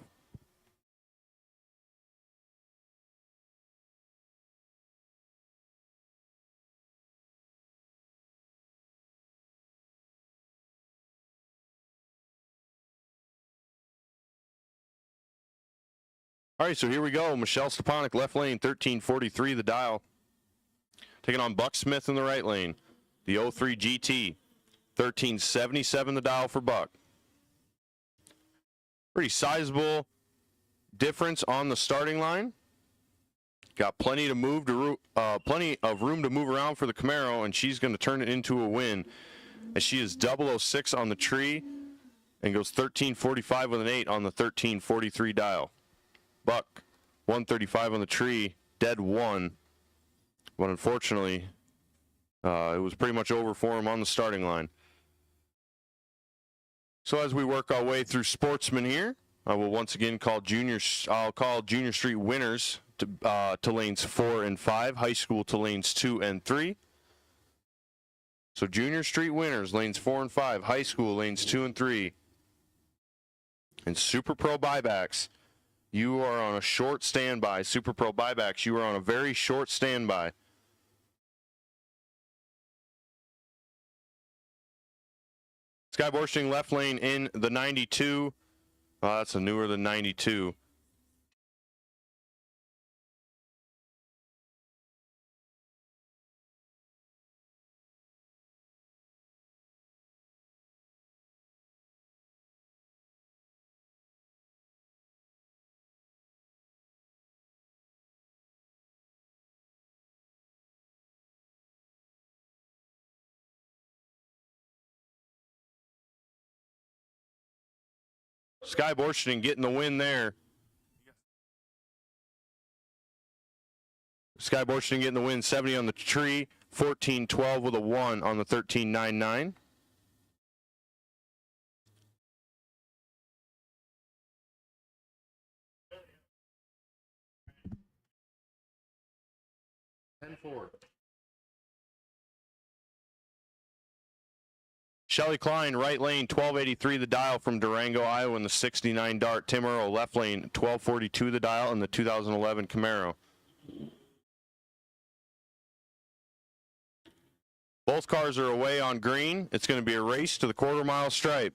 All right, so here we go. Michelle Stepanek, left lane, 1343, the dial. Taking on Buck Smith in the right lane. The 03 GT, 1377, the dial for Buck. Pretty sizable difference on the starting line. Got plenty to move to plenty of room to move around for the Camaro, and she's going to turn it into a win. As she is 006 on the tree and goes 1345 with an 8 on the 1343 dial. Buck, 135 on the tree, dead 1. But unfortunately, it was pretty much over for him on the starting line. So as we work our way through sportsmen here, I will once again call I'll call Junior Street winners to lanes 4 and 5, high school to lanes 2 and 3. So Junior Street winners, lanes 4 and 5, high school, lanes 2 and 3. And Super Pro buybacks, you are on a short standby. Super Pro buybacks, you are on a very short standby. Sky Borsting left lane in the 92. That's a newer than 92. Sky Borstein getting the win there. Sky Borstein getting the win, 70 on the tree, 14-12 with a 1 on the 13.99. Shelly Klein, right lane, 1283 the dial from Durango, Iowa in the 69 Dart. Tim Earl, left lane, 1242 the dial in the 2011 Camaro. Both cars are away on green. It's going to be a race to the quarter-mile stripe.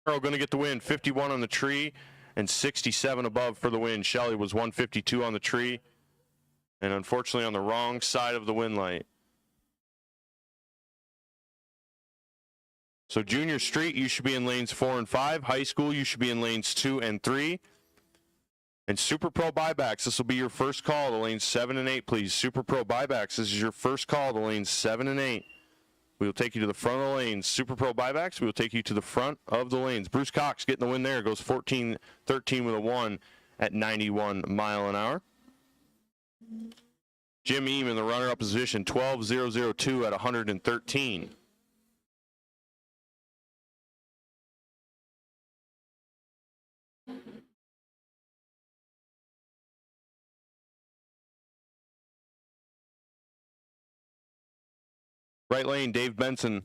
Going to get the win, 51 on the tree and 67 above for the win. Shelley was 152 on the tree and unfortunately on the wrong side of the win light. So junior street, you should be in lanes 4 and 5. High school, you should be in lanes 2 and 3. And Super Pro buybacks, this will be your first call to lanes 7 and 8, please. Super Pro buybacks, this is your first call to lanes 7 and 8. We will take you to the front of the lanes. Super Pro buybacks, we will take you to the front of the lanes. Bruce Cox getting the win there. Goes 14-13 with a 1 at 91 mile an hour. Jim Eam in the runner-up position, 12.002 at 113. Right lane, Dave Benson.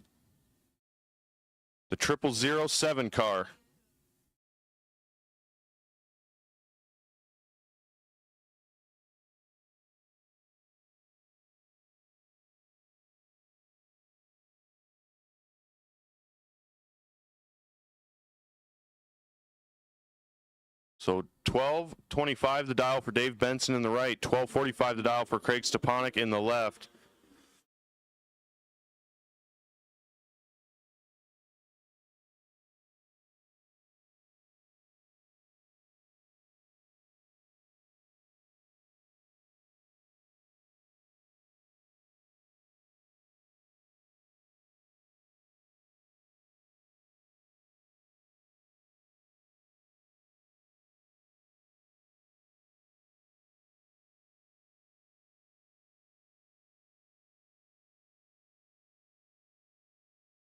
The 0007 car. So 12.25 the dial for Dave Benson in the right, 12.45 the dial for Craig Stepanek in the left.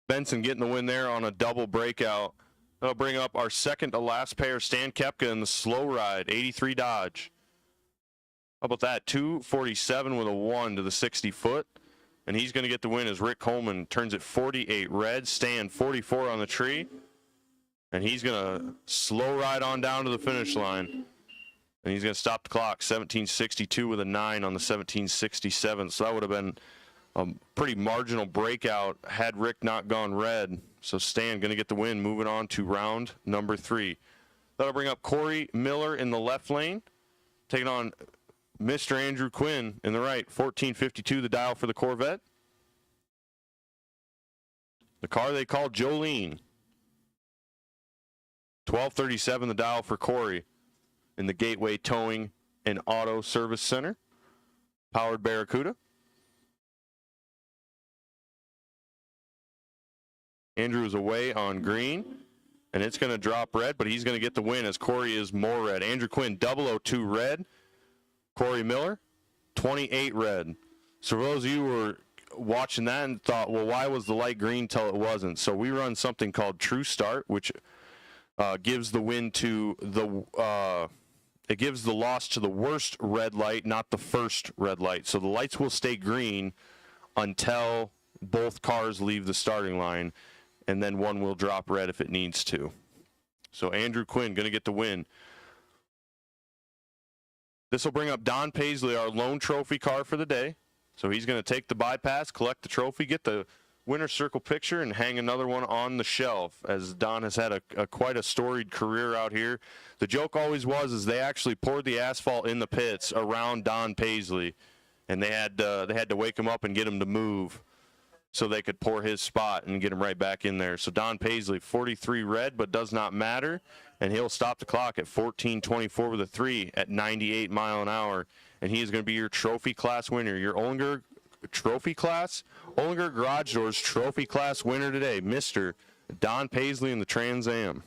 Benson getting the win there on a double breakout. That'll bring up our second to last pair, Stan Kepka in the slow ride, 83 Dodge. How about that? 247 with a 1 to the 60 foot. And he's going to get the win as Rick Coleman turns it 48 red. Stan 44 on the tree. And he's going to slow ride on down to the finish line. And he's going to stop the clock, 1762 with a 9 on the 1767. So that would have been a pretty marginal breakout had Rick not gone red. So Stan going to get the win, moving on to round number 3. That'll bring up Corey Miller in the left lane, taking on Mr. Andrew Quinn in the right. 1452 the dial for the Corvette. The car they call Jolene. 1237 the dial for Corey in the Gateway Towing and Auto Service Center. Powered Barracuda. Andrew is away on green, and it's going to drop red, but he's going to get the win as Corey is more red. Andrew Quinn, 002 red. Corey Miller, 28 red. So for those of you who were watching that and thought, well, why was the light green till it wasn't? So we run something called True Start, which gives the win to the it gives the loss to the worst red light, not the first red light. So the lights will stay green until both cars leave the starting line, and then one will drop red if it needs to. So Andrew Quinn going to get the win. This will bring up Don Paisley, our lone trophy car for the day. So he's going to take the bypass, collect the trophy, get the winner circle picture and hang another one on the shelf, as Don has had quite a storied career out here. The joke always was is they actually poured the asphalt in the pits around Don Paisley, and they had to wake him up and get him to move so they could pour his spot and get him right back in there. So Don Paisley, 43 red, but does not matter, and he'll stop the clock at 14:24 with a 3 at 98 mile an hour, and he is going to be your trophy class winner, your Ollinger Trophy Class, Ollinger Garage Doors Trophy Class winner today, Mr. Don Paisley in the Trans Am.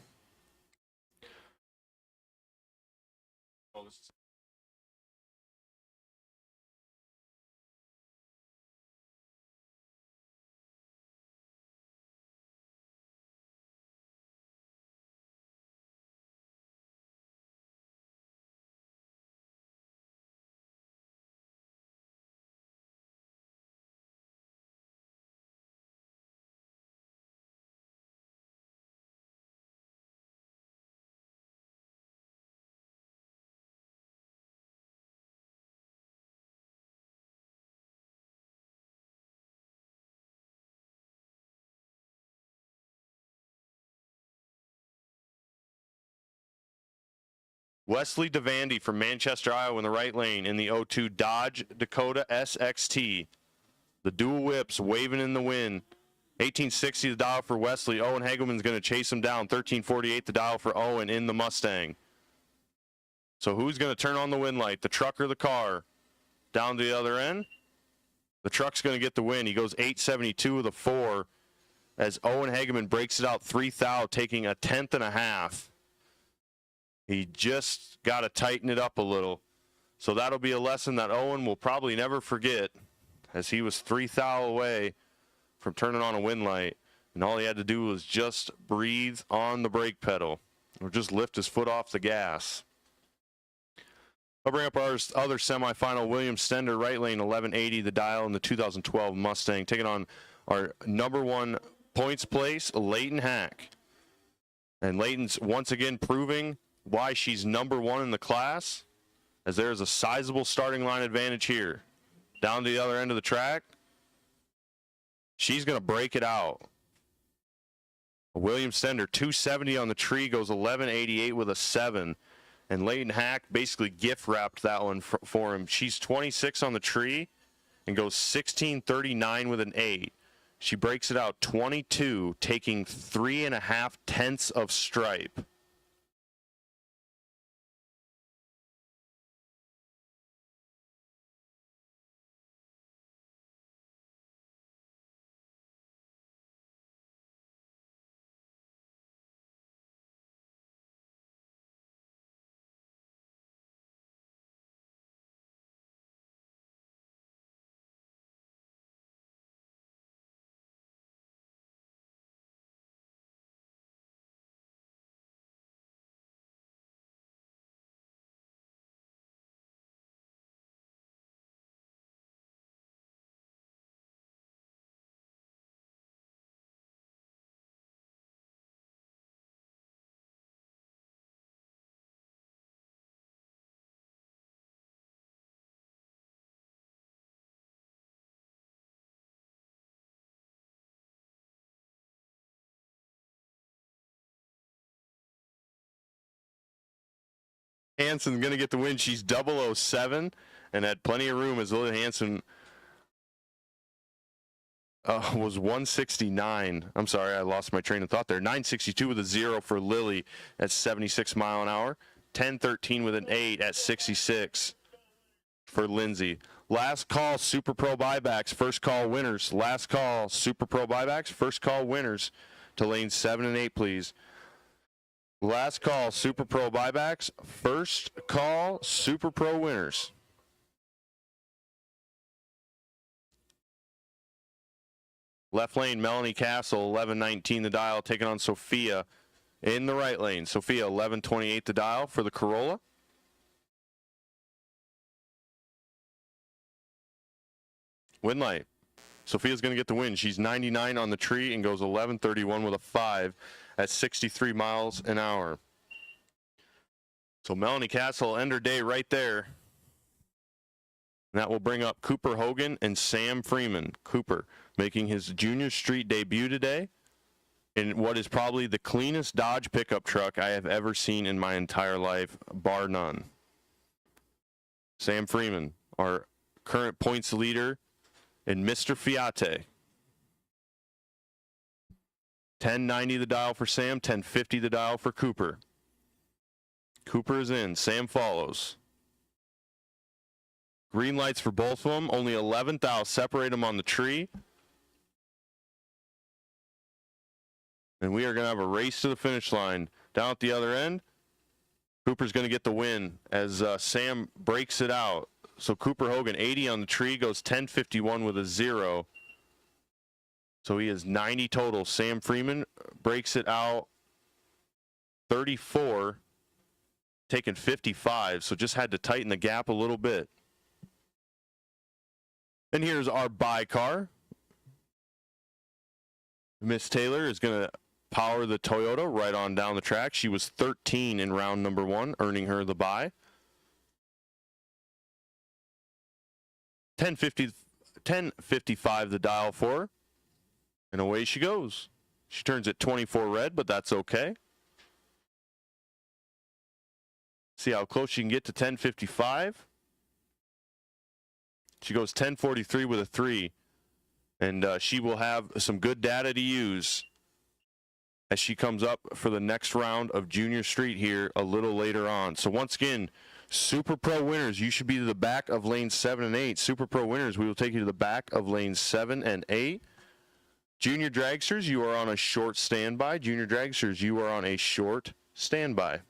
Wesley Devandy from Manchester, Iowa in the right lane in the 02 Dodge Dakota SXT. The dual whips waving in the wind. 1860 the dial for Wesley. Owen Hagelman's going to chase him down. 1348 the dial for Owen in the Mustang. So who's going to turn on the wind light, the truck or the car? Down to the other end. The truck's going to get the win. He goes 872 with a 4 as Owen Hagelman breaks it out 3 thou, taking a 10th and a half. He just got to tighten it up a little. So that'll be a lesson that Owen will probably never forget, as he was 3 thou away from turning on a wind light, and all he had to do was just breathe on the brake pedal or just lift his foot off the gas. I'll bring up our other semifinal, William Stender, right lane, 1180 the dial in the 2012 Mustang, taking on our number 1 points place, Leighton Hack. And Leighton's once again proving why she's number 1 in the class, as there's a sizable starting line advantage here. Down to the other end of the track, she's going to break it out. William Stender, 270 on the tree, goes 1188 with a 7. And Leighton Hack basically gift wrapped that one for him. She's 26 on the tree and goes 1639 with an 8. She breaks it out 22, taking 3.5 tenths of stripe. Hanson's going to get the win. She's 007 and had plenty of room, as Lily Hanson was 169. I'm sorry, I lost my train of thought there. 962 with a 0 for Lily at 76 mile an hour. 1013 with an 8 at 66 for Lindsay. Last call, Super Pro buybacks, first call winners. Last call, Super Pro buybacks, first call winners to lanes 7 and 8, please. Last call, Super Pro buybacks. First call, Super Pro winners. Left lane, Melanie Castle, 1119 the dial, taking on Sophia in the right lane. Sophia, 1128 the dial for the Corolla. Win light. Sophia's going to get the win. She's 99 on the tree and goes 1131 with a 5 at 63 miles an hour. So Melanie Castle, end her day right there. That will bring up Cooper Hogan and Sam Freeman. Cooper making his junior street debut today in what is probably the cleanest Dodge pickup truck I have ever seen in my entire life, bar none. Sam Freeman, our current points leader in Mr. Fiat. $10.90 the dial for Sam, $10.50 the dial for Cooper. Cooper is in, Sam follows. Green lights for both of them, only 11th out, separate them on the tree. And we are going to have a race to the finish line. Down at the other end, Cooper's going to get the win as Sam breaks it out. So Cooper Hogan, 80 on the tree, goes 10.51 with a 0. So he has 90 total. Sam Freeman breaks it out 34, taking 55. So just had to tighten the gap a little bit. And here's our buy car. Miss Taylor is going to power the Toyota right on down the track. She was 13 in round number 1, earning her the buy. 10.55 the dial for her. And away she goes. She turns at 24 red, but that's okay. See how close she can get to 10.55. She goes 10.43 with a 3. And she will have some good data to use as she comes up for the next round of Junior Street here a little later on. So once again, Super Pro winners, you should be to the back of lanes 7 and 8. Super Pro winners, we will take you to the back of lanes 7 and 8. Junior dragsters, you are on a short standby. Junior dragsters, you are on a short standby.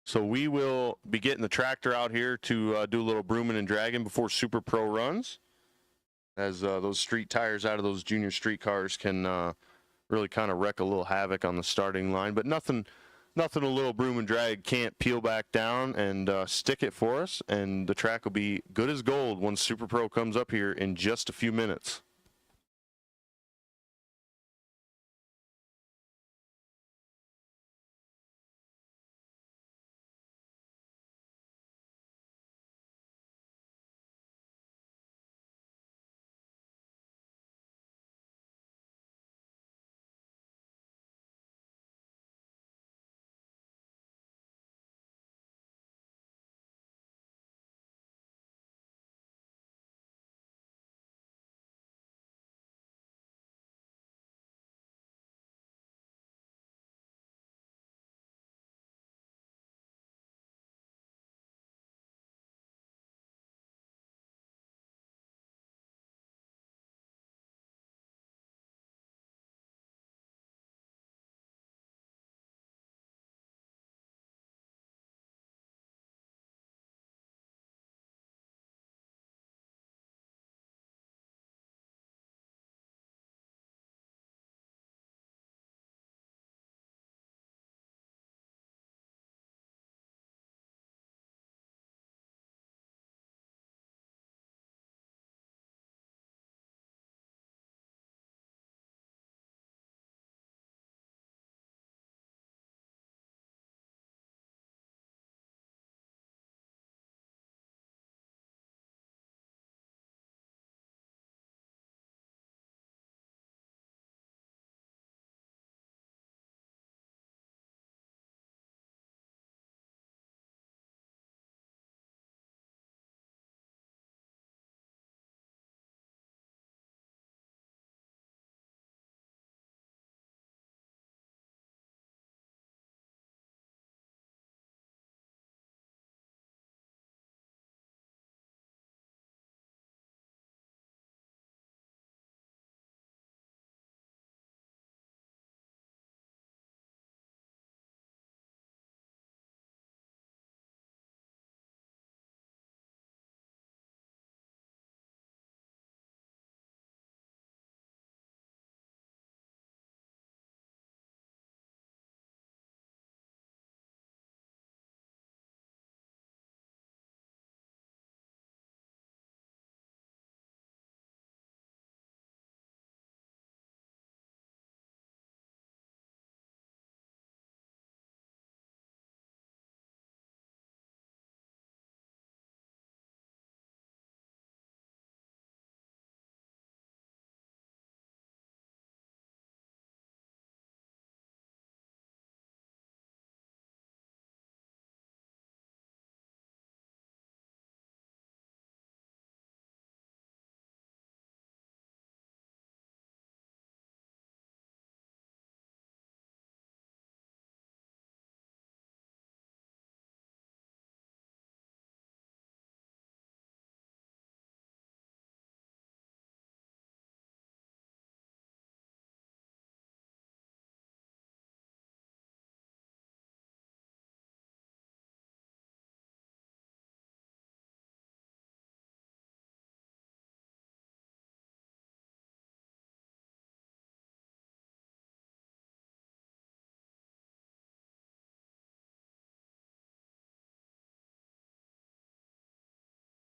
So we will be getting the tractor out here to do a little brooming and dragging before Super Pro runs, as those street tires out of those junior street cars can really kind of wreak a little havoc on the starting line. But nothing a little broom and drag can't peel back down and stick it for us, and the track will be good as gold when Super Pro comes up here in just a few minutes.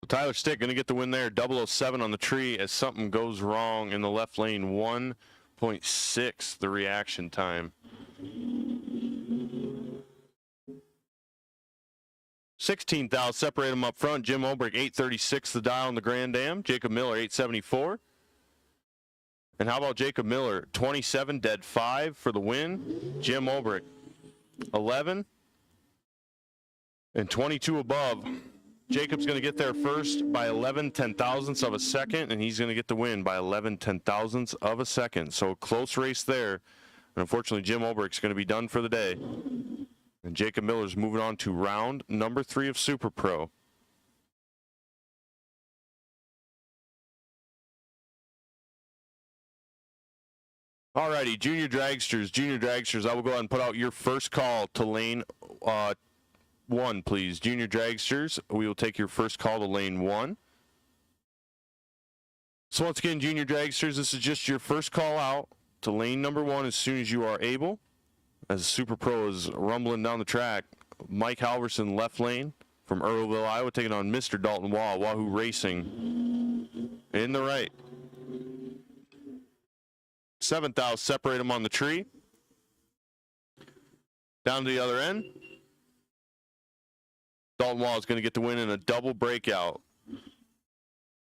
Tyler Stick going to get the win there. 007 on the tree as something goes wrong in the left lane. 1.6 the reaction time. 16,000 separate them up front. Jim Olbrich 836 the dial on the Grand Am. Jacob Miller 874. And how about Jacob Miller? 27 dead 5 for the win. Jim Olbrich 11 and 22 above. Jacob's going to get there first by 11 ten-thousandths of a second, and he's going to get the win by 11 ten-thousandths of a second. So close race there. And unfortunately, Jim Olbrich's going to be done for the day. And Jacob Miller's moving on to round number 3 of Super Pro. All righty, Junior Dragsters, I will go ahead and put out your first call to lane 1, please. Junior Dragsters, we will take your first call to lane 1. So once again, Junior Dragsters, this is just your first call out to lane number 1 as soon as you are able. As Super Pro is rumbling down the track, Mike Halverson left lane from Earlville, Iowa, taking on Mr. Dalton Waugh, Wahoo Racing in the right. 7,000 separate them on the tree. Down to the other end. Dalton Waugh is going to get the win in a double breakout.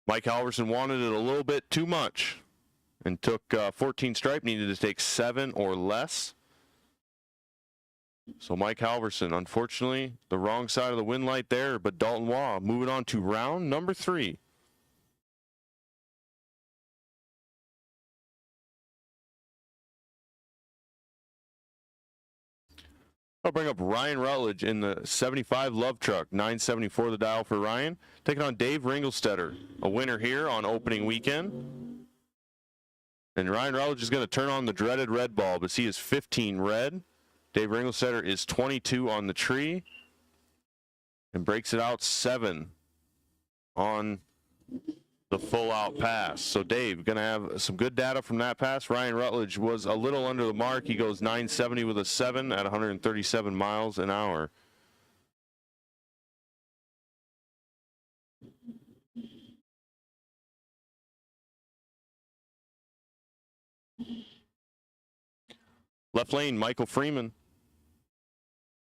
Mike Halverson wanted it a little bit too much and took 14 stripe, needed to take 7 or less. So Mike Halverson, unfortunately, the wrong side of the win light there, but Dalton Waugh moving on to round number 3. I'll bring up Ryan Rutledge in the 75 Love Truck, 974 the dial for Ryan, taking on Dave Ringelstetter, a winner here on opening weekend. And Ryan Rutledge is going to turn on the dreaded red bulb as he is 15 red. Dave Ringelstetter is 22 on the tree and breaks it out 7 on the full out pass. So Dave going to have some good data from that pass. Ryan Rutledge was a little under the mark. He goes 970 with a 7 at 137 miles an hour. Left lane, Michael Freeman.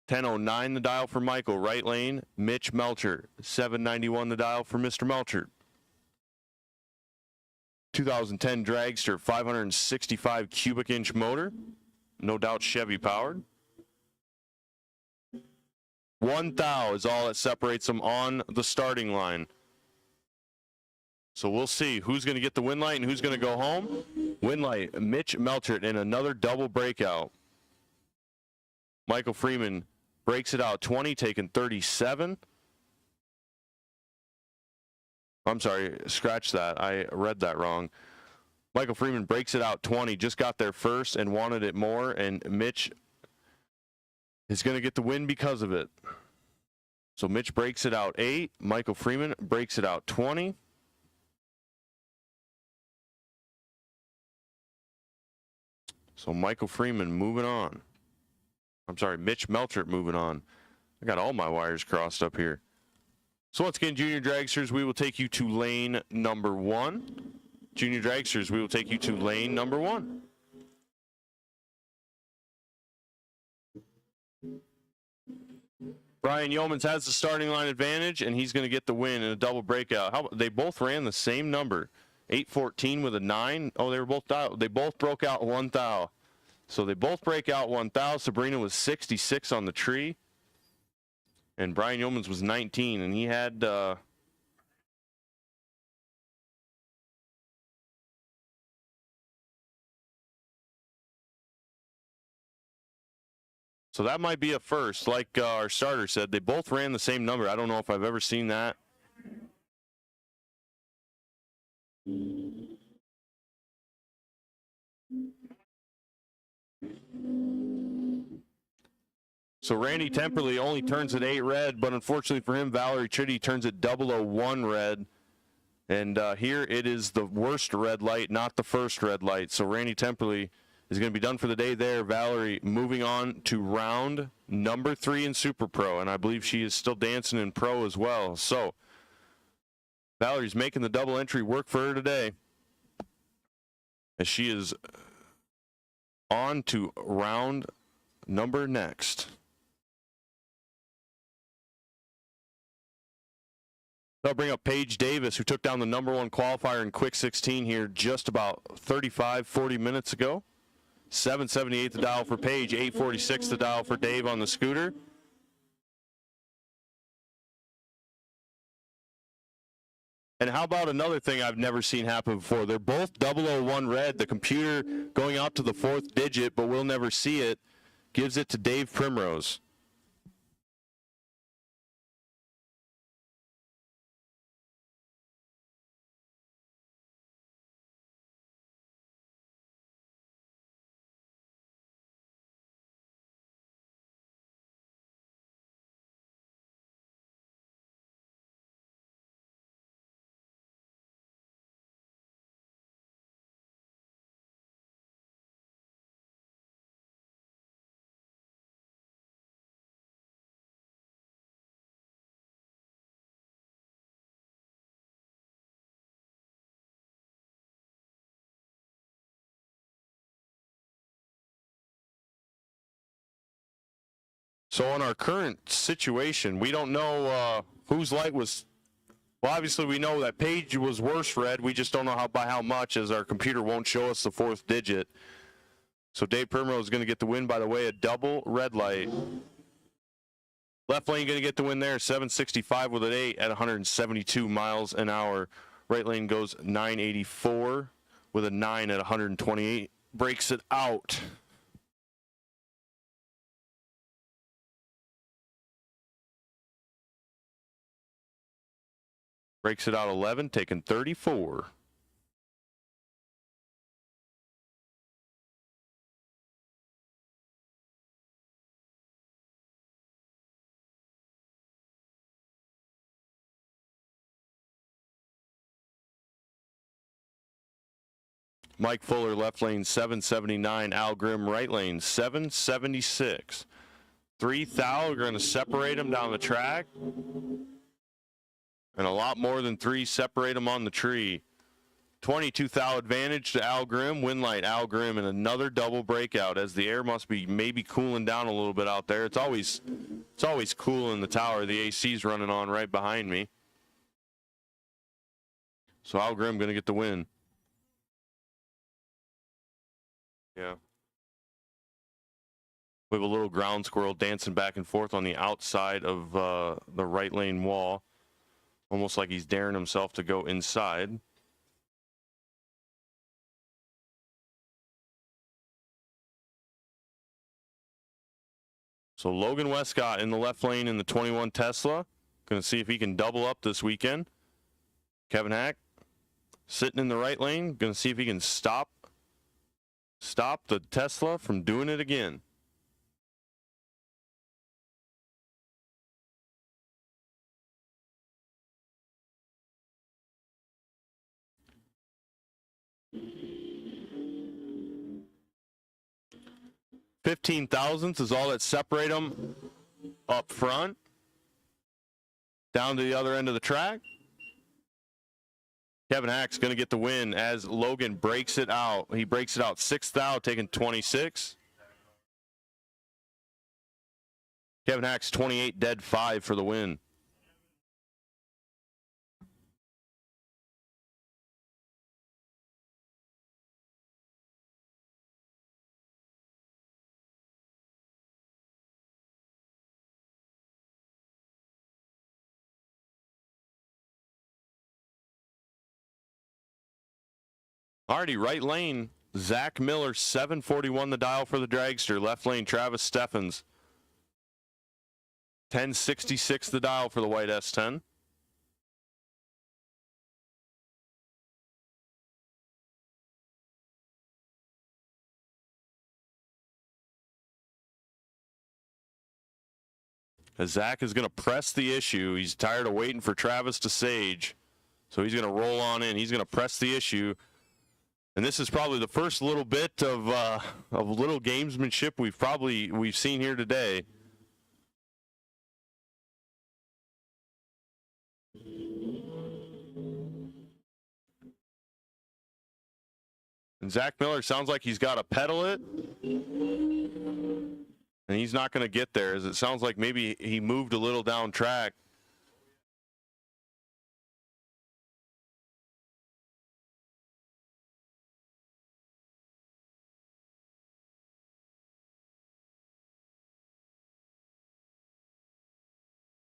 1009 the dial for Michael. Right lane, Mitch Melcher. 791 the dial for Mr. Melcher. 2010 Dragster, 565 cubic inch motor. No doubt Chevy powered. 1 thou is all that separates them on the starting line. So we'll see who's going to get the win light and who's going to go home. Win light, Mitch Melcher in another double breakout. Michael Freeman breaks it out 20, taking 37. I'm sorry, scratch that. I read that wrong. Michael Freeman breaks it out 20, just got there first and wanted it more, and Mitch is going to get the win because of it. So Mitch breaks it out 8. Michael Freeman breaks it out 20. So Michael Freeman moving on. I'm sorry, Mitch Melcher moving on. I got all my wires crossed up here. So once again, Junior Dragsters, we will take you to lane number 1. Junior Dragsters, we will take you to lane number 1. Brian Yeomans has the starting line advantage, and he's going to get the win in a double breakout. They both ran the same number, 814 with a 9. Oh, they were both dialed. They both broke out 1 thou. So they both break out 1 thou. Sabrina was 66 on the tree. And Brian Yeomans was 19, and he had so that might be a first. Like our starter said, they both ran the same number. I don't know if I've ever seen that. So Randy Temperley only turns at 8 red, but unfortunately for him, Valerie Chitty turns at 001 red. And here it is the worst red light, not the first red light. So Randy Temperley is going to be done for the day there. Valerie moving on to round number 3 in Super Pro, and I believe she is still dancing in Pro as well. So Valerie's making the double entry work for her today, as she is on to round number next. I'll bring up Paige Davis, who took down the number 1 qualifier in quick 16 here just about 40 minutes ago. 778 the dial for Paige, 846 the dial for Dave on the scooter. And how about another thing I've never seen happen before? They're both 001 red. The computer going out to the 4th digit, but we'll never see it, gives it to Dave Primrose. So in our current situation, we don't know whose light was, well, obviously we know that Paige was worse red. We just don't know by how much, as our computer won't show us the 4th digit. So Dave Primrose is going to get the win by the way of double red light. Left lane going to get the win there, 765 with an 8 at 172 miles an hour. Right lane goes 984 with a 9 at 128. Breaks it out. Breaks it out 11, taking 34. Mike Fuller, left lane, 779. Al Grimm, right lane, 776. 3 thou are going to separate them down the track. And a lot more than 3 separate them on the tree. 22 thou advantage to Al Grimm. Win light, Al Grimm, and another double breakout, as the air must be maybe cooling down a little bit out there. It's always cool in the tower. The AC's running on right behind me. So Al Grimm going to get the win. Yeah. We have a little ground squirrel dancing back and forth on the outside of the right lane wall. Almost like he's daring himself to go inside. So Logan Westcott in the left lane in the 21 Tesla. Going to see if he can double up this weekend. Kevin Hack sitting in the right lane. Going to see if he can stop the Tesla from doing it again. $15 thousandths is all that separate them up front. Down to the other end of the track. Kevin Hack's going to get the win as Logan breaks it out. He breaks it out 6 thou, taking 26. Kevin Hack's 28 dead 5 for the win. Alrighty, right lane, Zach Miller, 741 the dial for the dragster. Left lane, Travis Steffens, 1066 the dial for the white S10. As Zach is going to press the issue. He's tired of waiting for Travis to sage. So he's going to roll on in. He's going to press the issue. And this is probably the first little bit of little gamesmanship we've seen here today. And Zach Miller sounds like he's got to pedal it. And he's not going to get there, as it sounds like maybe he moved a little down track.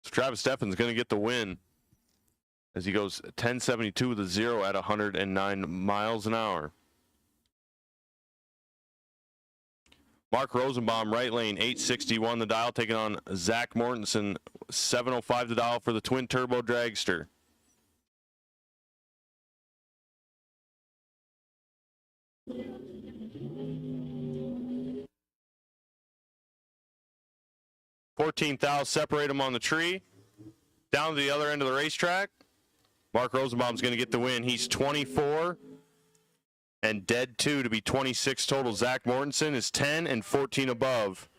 So Travis Steffen's going to get the win as he goes 10.72 with a 0 at 109 miles an hour. Mark Rosenbaum, right lane, 861 the dial, taking on Zach Mortensen, 705 the dial for the twin turbo dragster. $14,000 separate them on the tree. Down to the other end of the racetrack. Mark Rosenbaum's going to get the win. He's 24 and dead 2 to be 26 total. Zach Mortensen is 10 and 14 above.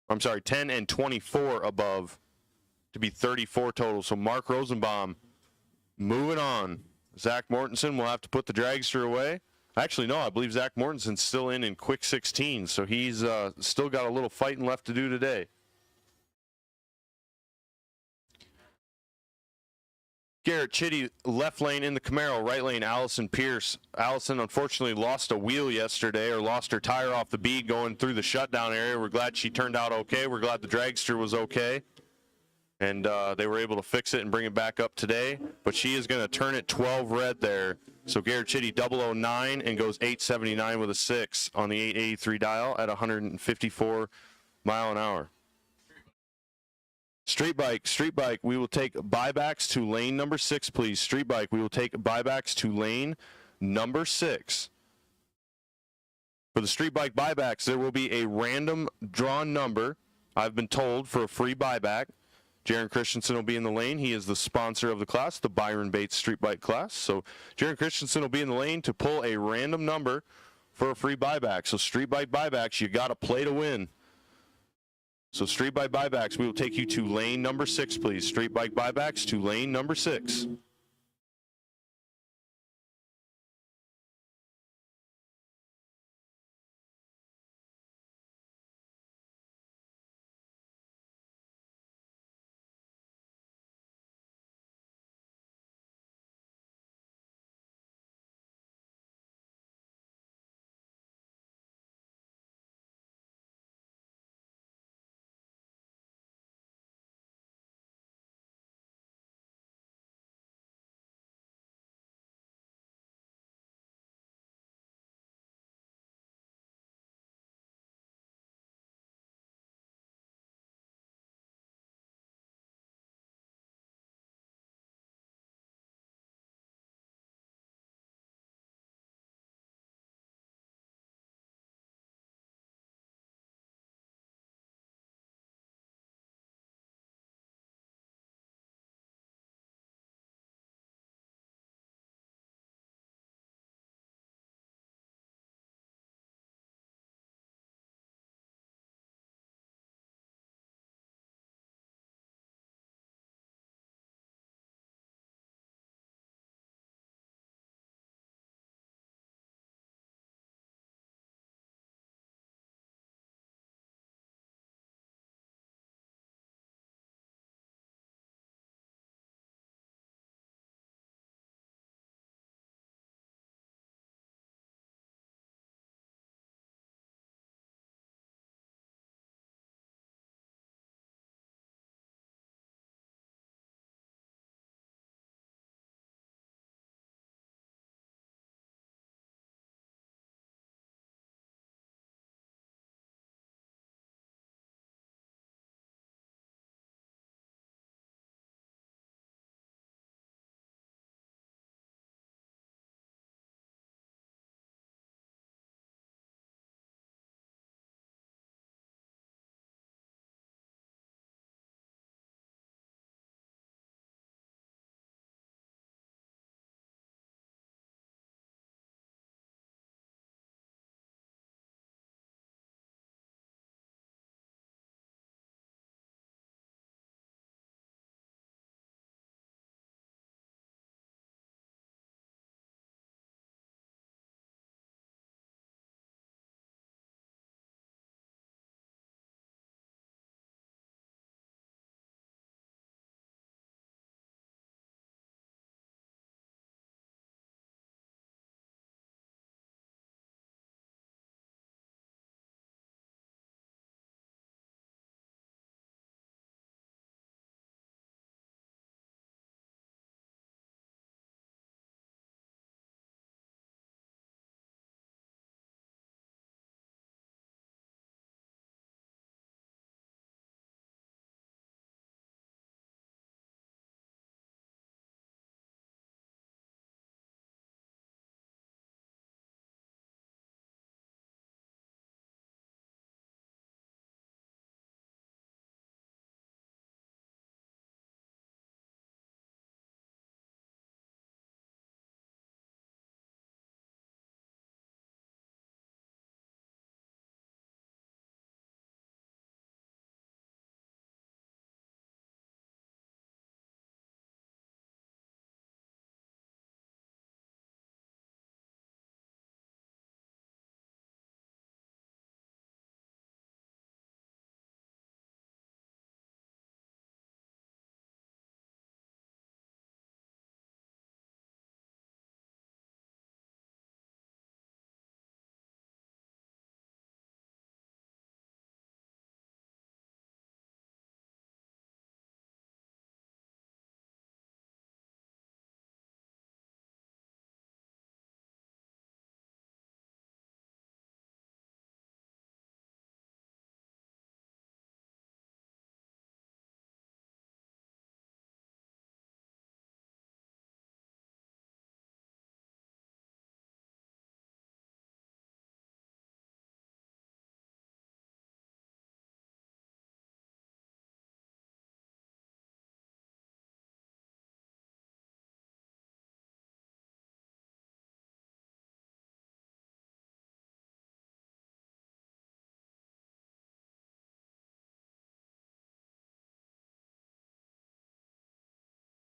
I'm sorry, 10 and 24 above to be 34 total. So Mark Rosenbaum moving on. Zach Mortensen will have to put the dragster away. Actually, no, I believe Zach Mortensen's still in quick 16, so he's still got a little fighting left to do today. Garrett Chitty, left lane in the Camaro, right lane, Allison Pierce. Allison unfortunately lost a wheel yesterday, or lost her tire off the bead going through the shutdown area. We're glad she turned out okay. We're glad the dragster was okay. And they were able to fix it and bring it back up today. But she is going to turn it 12 red there. So Garrett Chitty 009 and goes 879 with a 6 on the 883 dial at 154 mile an hour. Street bike, we will take buybacks to lane number 6, please. Street bike, we will take buybacks to lane number 6. For the street bike buybacks, there will be a random drawn number, I've been told, for a free buyback. Jaron Christensen will be in the lane. He is the sponsor of the class, the Byron Bates Street Bike class. So Jaron Christensen will be in the lane to pull a random number for a free buyback. So street bike buybacks, you got to play to win. So street bike buybacks, we will take you to lane number 6, please. Street bike buybacks to lane number 6.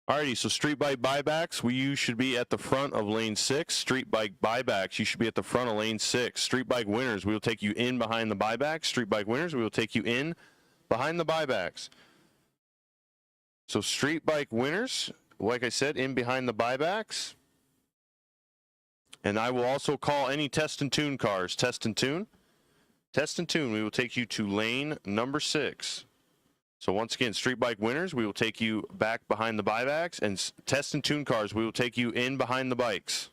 Alrighty, so street bike buybacks, you should be at the front of lane 6. Street bike buybacks, you should be at the front of lane 6. Street bike winners, we will take you in behind the buybacks. Street bike winners, we will take you in behind the buybacks. So street bike winners, like I said, in behind the buybacks. And I will also call any test and tune cars. Test and tune. Test and tune, we will take you to lane number 6. So once again, street bike winners, we will take you back behind the buybacks, and test and tune cars, we will take you in behind the bikes.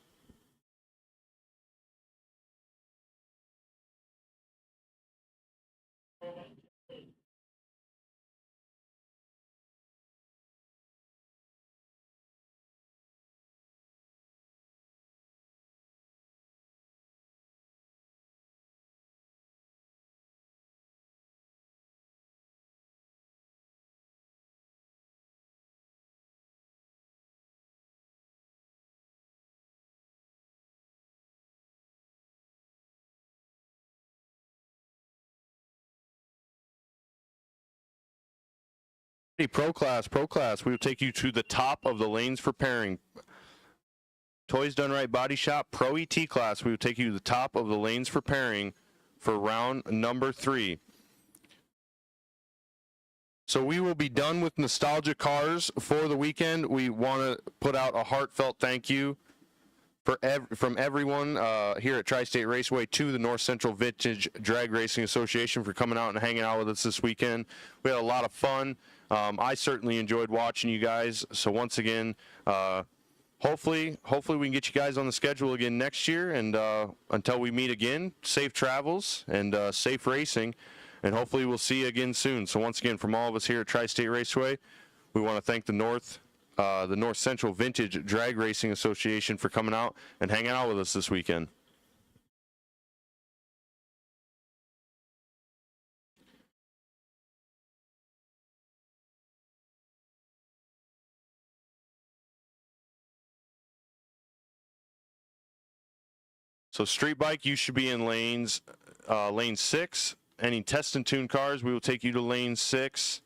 Pro class, we will take you to the top of the lanes for pairing. Toys Done Right Body Shop, Pro ET class, we will take you to the top of the lanes for pairing for round number 3. So we will be done with nostalgia cars for the weekend. We want to put out a heartfelt thank you from everyone here at Tri-State Raceway to the North Central Vintage Drag Racing Association for coming out and hanging out with us this weekend. We had a lot of fun. I certainly enjoyed watching you guys. So once again, hopefully we can get you guys on the schedule again next year. And until we meet again, safe travels and safe racing. And hopefully we'll see you again soon. So once again, from all of us here at Tri-State Raceway, we want to thank the North Central Vintage Drag Racing Association for coming out and hanging out with us this weekend. So street bike, you should be in lane 6. Any test and tune cars, we will take you to lane 6.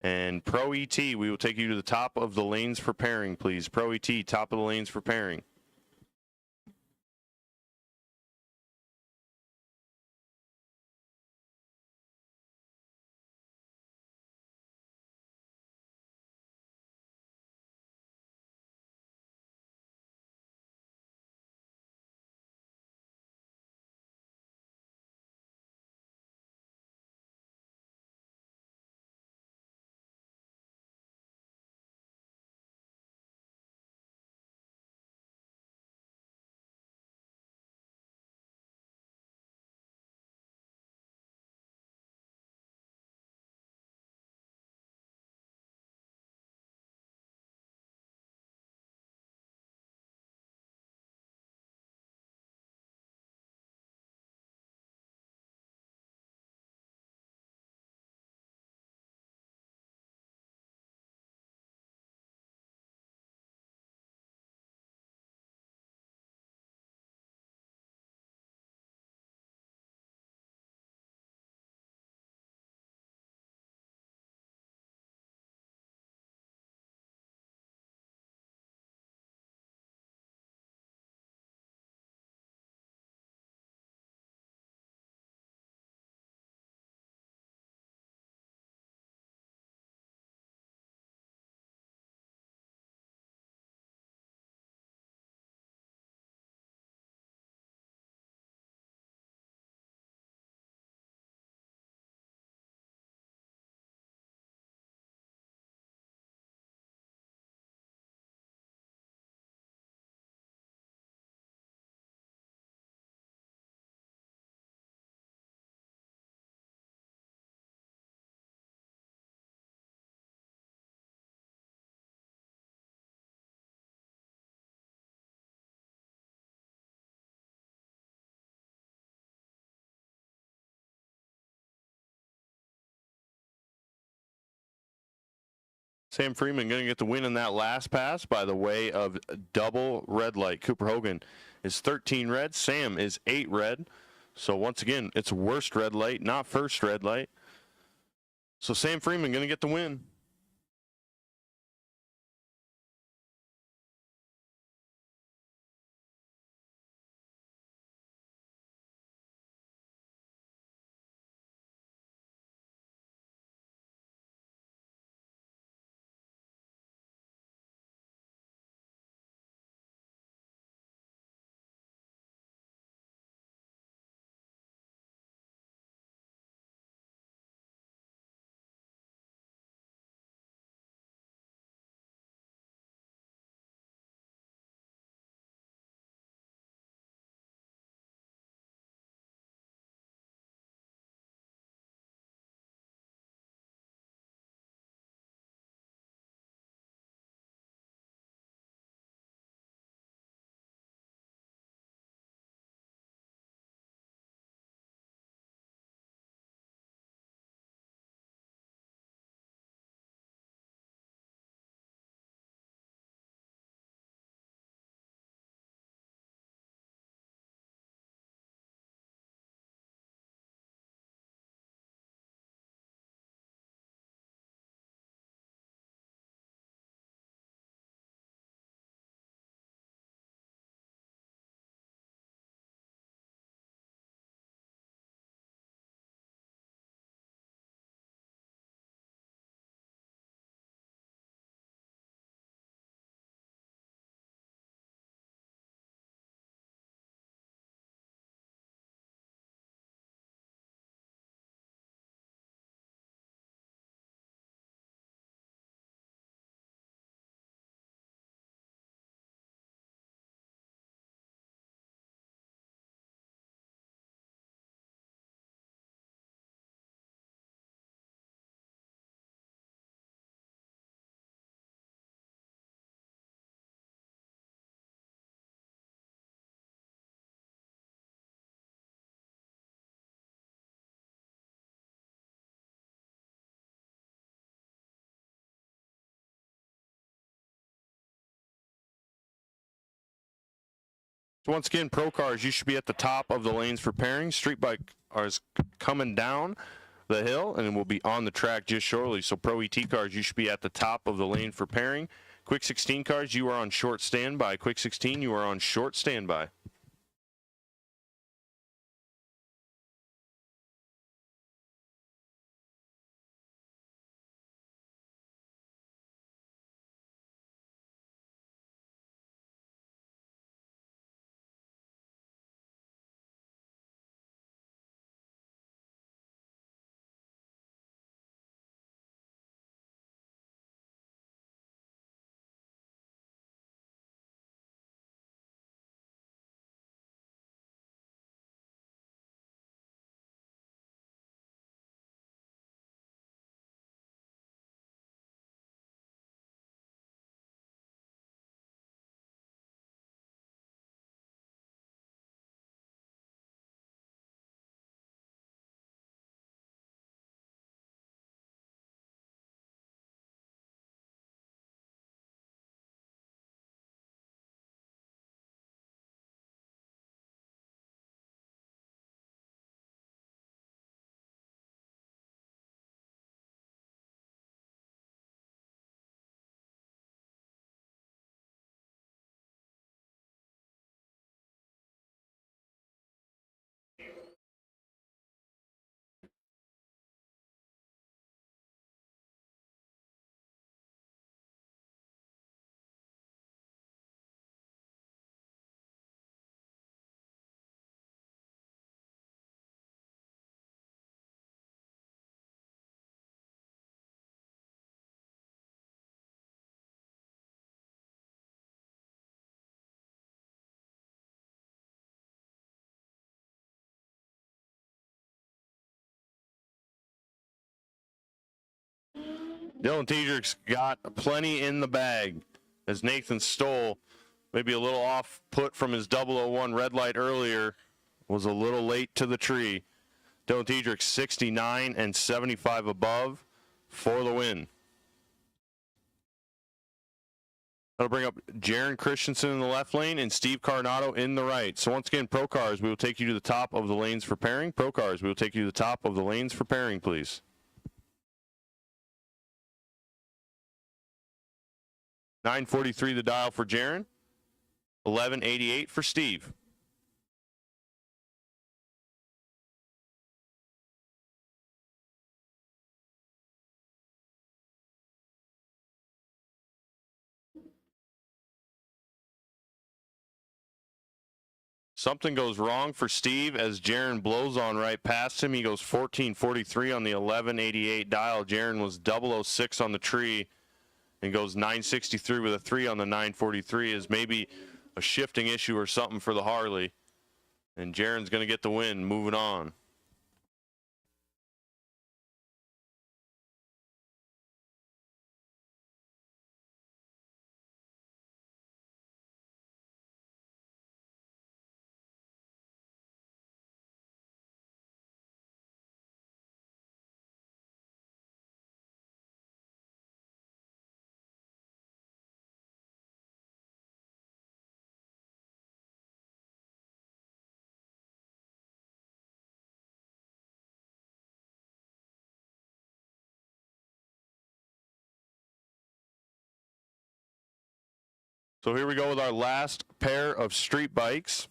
And Pro ET, we will take you to the top of the lanes for pairing, please. Pro ET, top of the lanes for pairing. Sam Freeman going to get the win in that last pass by the way of double red light. Cooper Hogan is 13 red. Sam is 8 red. So once again, it's worst red light, not first red light. So Sam Freeman going to get the win. So once again, Pro Cars, you should be at the top of the lanes for pairing. Street Bike is coming down the hill and will be on the track just shortly. So Pro ET Cars, you should be at the top of the lane for pairing. Quick 16 cars, you are on short standby. Quick 16, you are on short standby. Dylan Tiedrich's got plenty in the bag as Nathan Stoll, maybe a little off put from his 001 red light earlier, was a little late to the tree. Dylan Tiedrich 69 and 75 above for the win. That'll bring up Jaron Christensen in the left lane and Steve Coronado in the right. So once again, Pro Cars, we will take you to the top of the lanes for pairing. Pro Cars, we will take you to the top of the lanes for pairing, please. 943 the dial for Jaron. 1188 for Steve. Something goes wrong for Steve as Jaron blows on right past him. He goes 1443 on the 1188 dial. Jaron was 006 on the tree and goes 963 with a 3 on the 943. Is maybe a shifting issue or something for the Harley. And Jaron's going to get the win. Moving on. So here we go with our last pair of street bikes.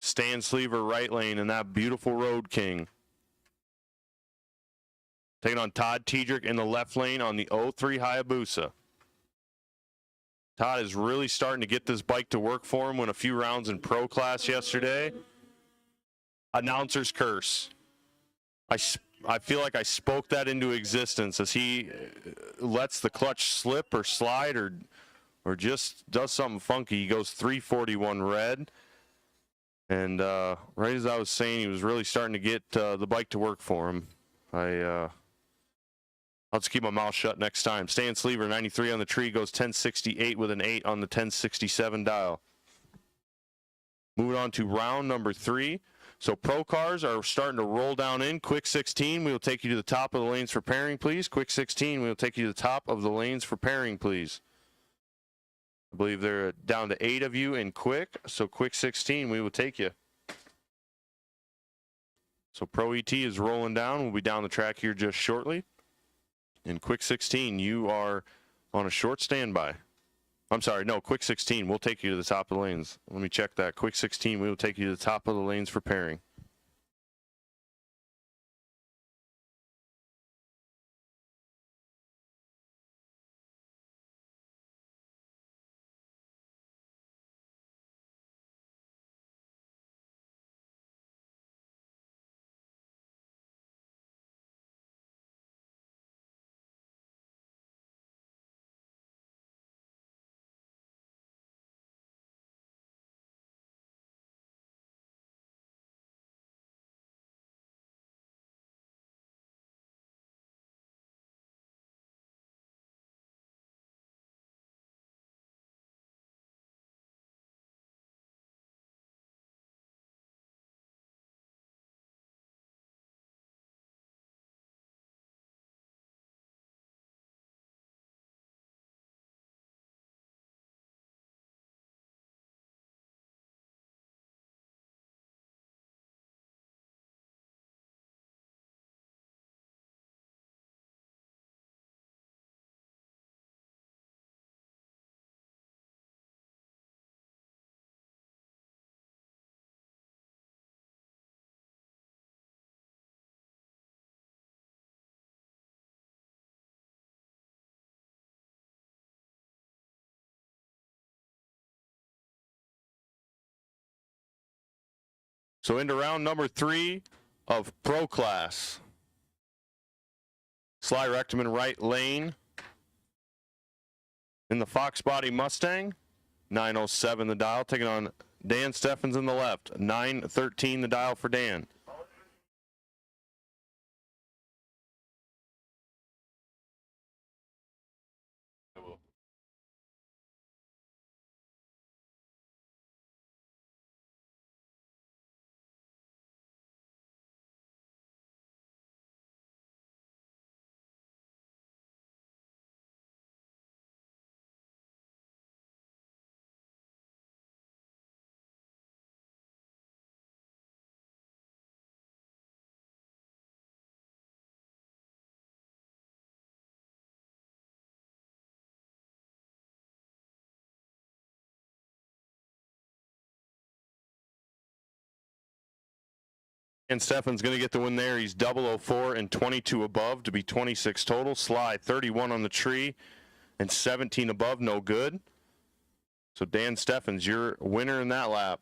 Stan Sleever right lane in that beautiful Road King. Taking on Todd Tiedrich in the left lane on the 03 Hayabusa. Todd is really starting to get this bike to work for him. Went a few rounds in pro class yesterday. Announcer's curse. I feel like I spoke that into existence as he lets the clutch slip or slide or just does something funky. He goes 341 red. And right as I was saying, he was really starting to get the bike to work for him. I'll just keep my mouth shut next time. Stan Sleever, 93 on the tree, goes 1068 with an 8 on the 1067 dial. Moving on to round number 3. So pro cars are starting to roll down in. Quick 16, we will take you to the top of the lanes for pairing, please. Quick 16, we will take you to the top of the lanes for pairing, please. I believe they're down to 8 of you in quick. So quick 16, we will take you. So Pro ET is rolling down. We'll be down the track here just shortly. In quick 16, you are on a short standby. I'm sorry, no, quick 16. We'll take you to the top of the lanes. Let me check that. Quick 16, we will take you to the top of the lanes for pairing. So into round number 3 of Pro Class. Sly Rectum in right lane. In the Fox Body Mustang, 907 the dial, taking on Dan Steffens in the left, 913 the dial for Dan. And Steffen's going to get the win there. He's 004 and 22 above to be 26 total. Sly 31 on the tree and 17 above, no good. So Dan Steffens, your winner in that lap.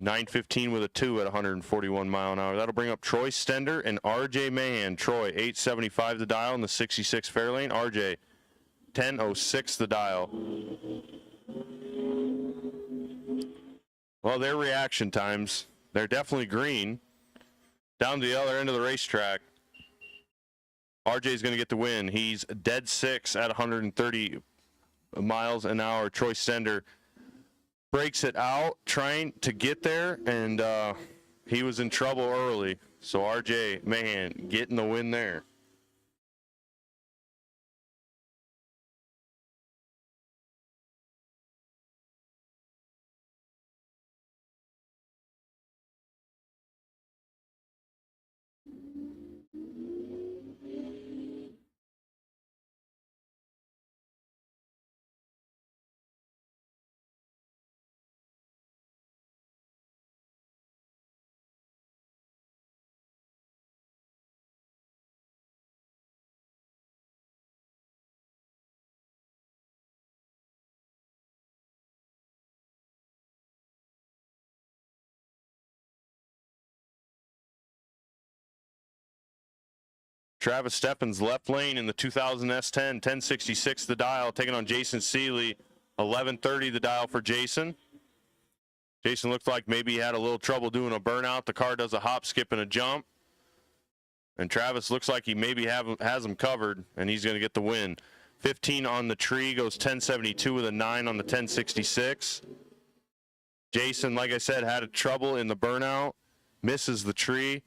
9:15 with a 2 at 141 mile an hour. That'll bring up Troy Stender and RJ Mahan. Troy 875 the dial in the 66 Fairlane. RJ 1006 the dial. Well, their reaction times. They're definitely green. Down to the other end of the racetrack. RJ's going to get the win. He's dead 6 at 130 miles an hour. Troy Stender breaks it out, trying to get there, and he was in trouble early. So RJ Mahan getting the win there. Travis Steffens left lane in the 2000 S10, 1066 the dial, taking on Jason Seeley, 1130 the dial for Jason. Jason looked like maybe he had a little trouble doing a burnout. The car does a hop, skip, and a jump. And Travis looks like he maybe has him covered, and he's going to get the win. 15 on the tree, goes 1072 with a 9 on the 1066. Jason, like I said, had a trouble in the burnout, misses the tree.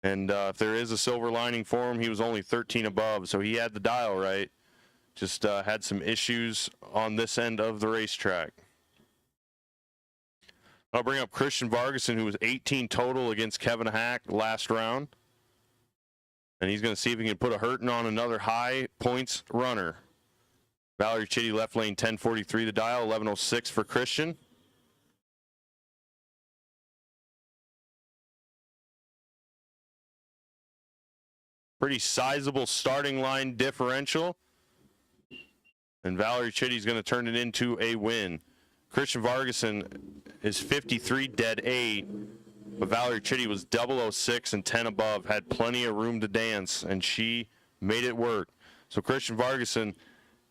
And if there is a silver lining for him, he was only 13 above, so he had the dial right. Just had some issues on this end of the racetrack. I'll bring up Christian Vargason, who was 18 total against Kevin Hack last round. And he's going to see if he can put a hurting on another high points runner. Valerie Chitty, left lane, 1043 the dial, 1106 for Christian. Pretty sizable starting line differential. And Valerie Chitty's going to turn it into a win. Christian Vargason is 53 dead 8, but Valerie Chitty was 006 and 10 above, had plenty of room to dance, and she made it work. So Christian Vargason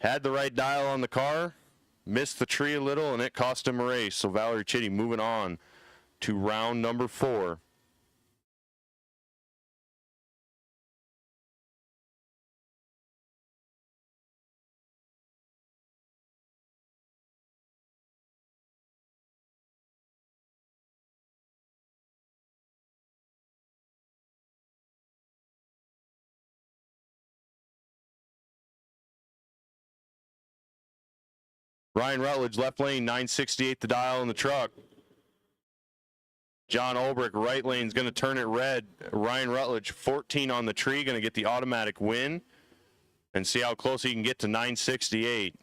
had the right dial on the car, missed the tree a little, and it cost him a race. So Valerie Chitty moving on to round number 4. Ryan Rutledge, left lane, 968 the dial in the truck. John Olbrich, right lane, is going to turn it red. Ryan Rutledge, 14 on the tree, going to get the automatic win. And see how close he can get to 968.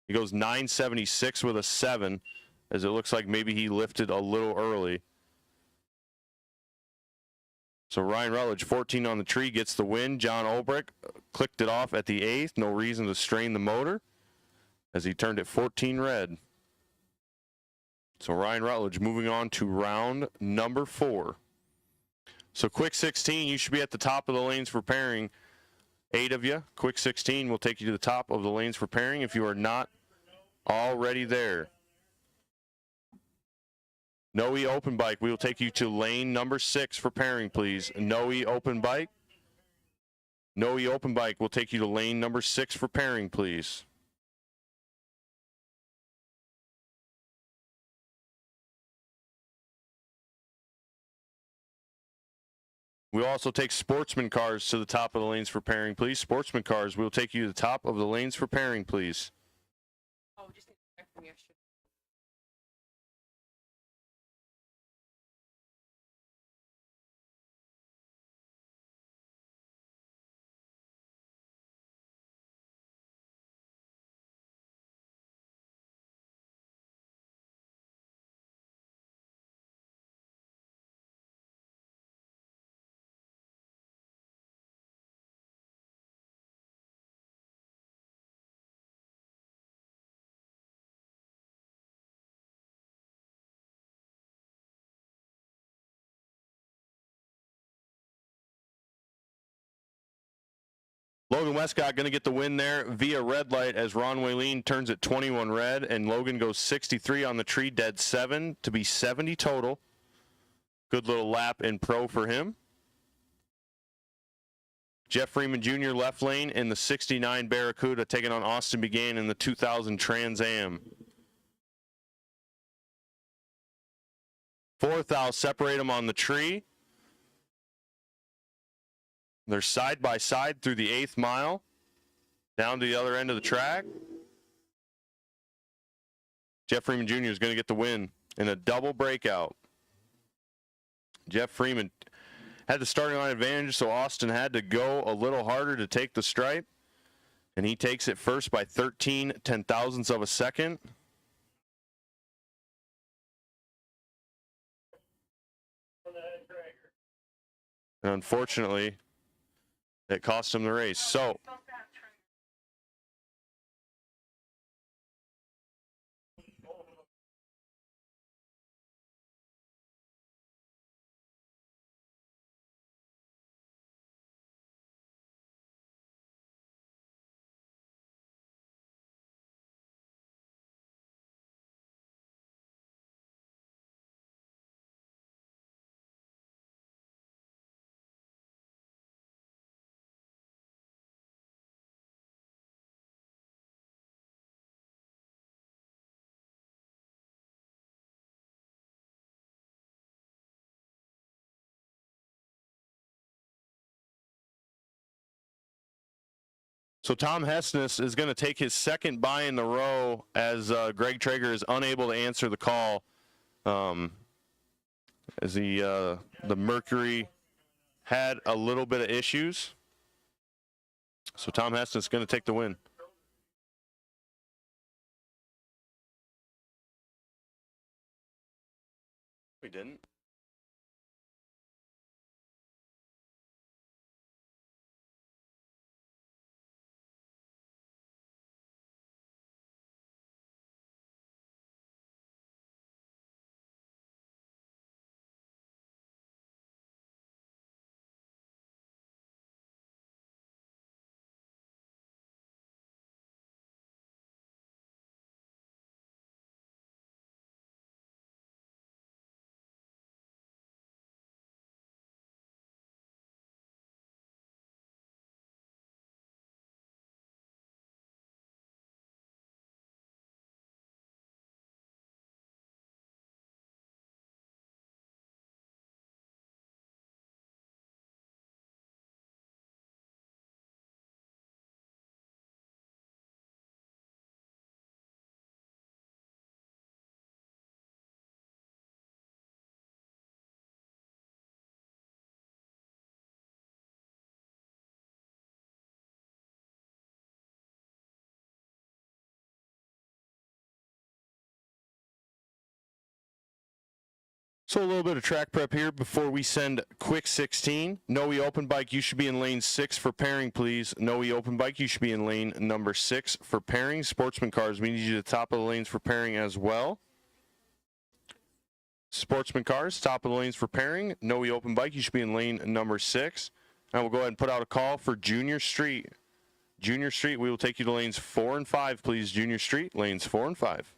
He goes 976 with a 7, as it looks like maybe he lifted a little early. So Ryan Rutledge, 14 on the tree, gets the win. John Olbrich clicked it off at the 8th. No reason to strain the motor, as he turned it 14 red. So Ryan Rutledge moving on to round number 4. So quick 16, you should be at the top of the lanes for pairing. 8 of you. Quick 16 will take you to the top of the lanes for pairing if you are not already there. Noe Open Bike, we will take you to lane number 6 for pairing, please. Noe Open Bike. Noe Open Bike will take you to lane number 6 for pairing, please. We'll also take sportsman cars to the top of the lanes for pairing, please. Sportsman cars, we'll take you to the top of the lanes for pairing, please. Oh, just take it back from yesterday. Logan Westcott going to get the win there via red light as Ron Waylene turns it 21 red, and Logan goes 63 on the tree, dead 7 to be 70 total. Good little lap in pro for him. Jeff Freeman Jr. left lane in the 69 Barracuda, taking on Austin Began in the 2000 Trans Am. 4th, I'll separate them on the tree. They're side by side through the 8th mile, down to the other end of the track. Jeff Freeman Jr. is going to get the win in a double breakout. Jeff Freeman had the starting line advantage, so Austin had to go a little harder to take the stripe, and he takes it first by 13 ten-thousandths of a second. And unfortunately, it cost him the race. So So Tom Hessness is going to take his second bye in the row as Greg Traeger is unable to answer the call. As the Mercury had a little bit of issues. So Tom Hessness is going to take the win. We didn't. So a little bit of track prep here before we send quick 16. Noe Open Bike, you should be in lane 6 for pairing, please. Noe Open Bike, you should be in lane number 6 for pairing. Sportsman Cars, we need you to top of the lanes for pairing as well. Sportsman Cars, top of the lanes for pairing. Noe Open Bike, you should be in lane number 6. And we'll go ahead and put out a call for Junior Street. Junior Street, we will take you to lanes 4 and 5, please. Junior Street, lanes 4 and 5.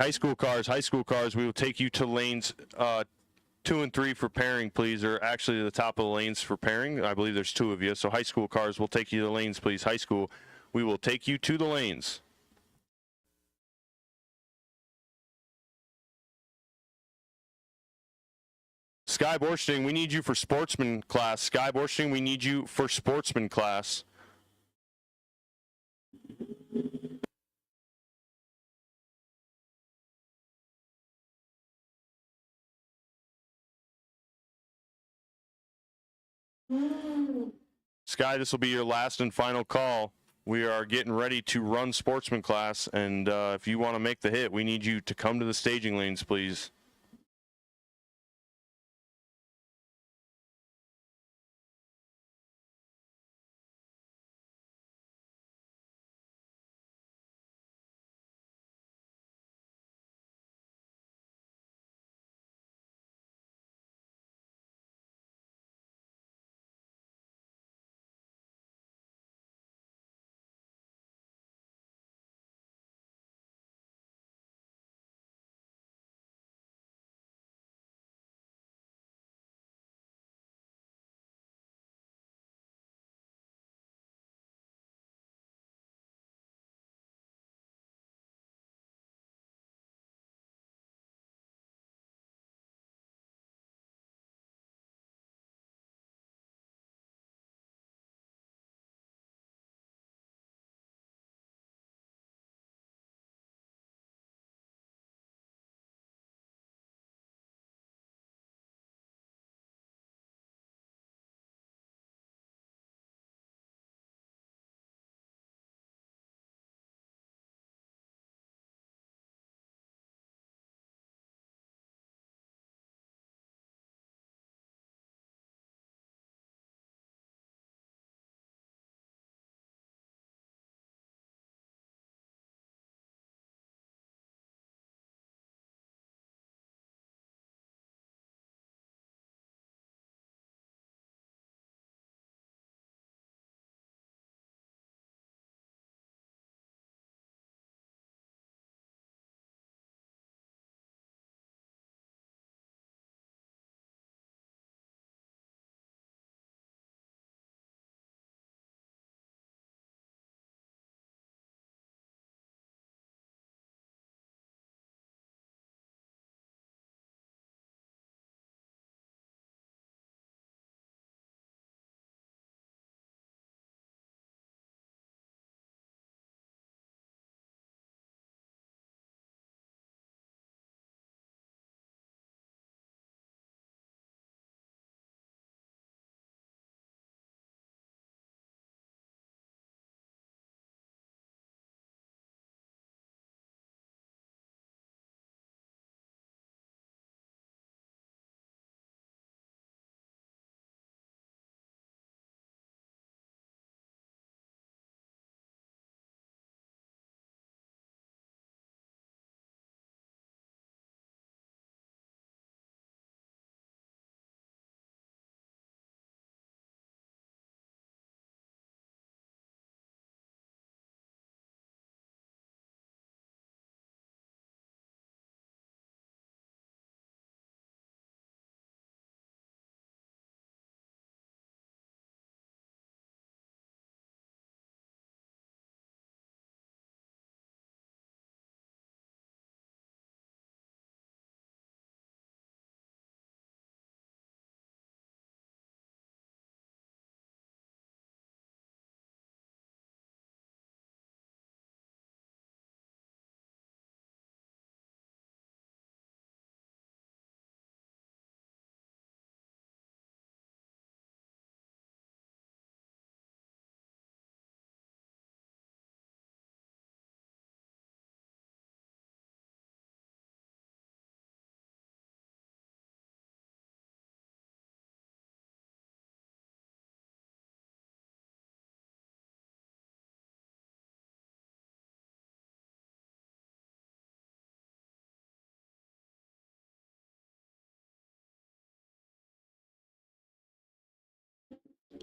High school cars, we will take you to lanes 2 and 3 for pairing, please, or actually the top of the lanes for pairing. I believe there's 2 of you. So high school cars will take you to the lanes, please. High school, we will take you to the lanes. Sky Borsting, we need you for sportsman class. Sky Borsting, we need you for sportsman class. Sky, this will be your last and final call. We are getting ready to run sportsman class, and if you want to make the hit, we need you to come to the staging lanes, please.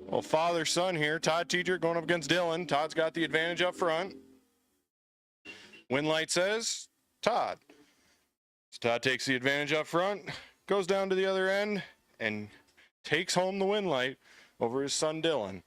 Well, father-son here. Todd Teacher going up against Dylan. Todd's got the advantage up front. Win light says Todd. So Todd takes the advantage up front, goes down to the other end, and takes home the win light over his son Dylan.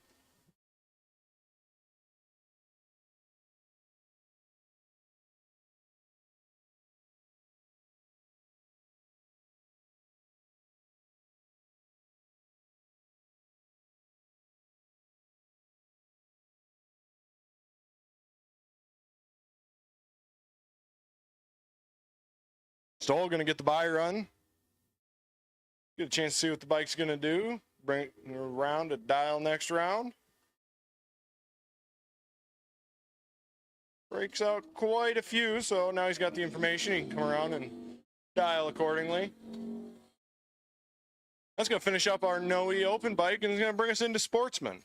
Stoll going to get the bye run. Get a chance to see what the bike's going to do. Bring it around to dial next round. Breaks out quite a few, so now he's got the information. He can come around and dial accordingly. That's going to finish up our No-E Open bike, and it's going to bring us into Sportsman.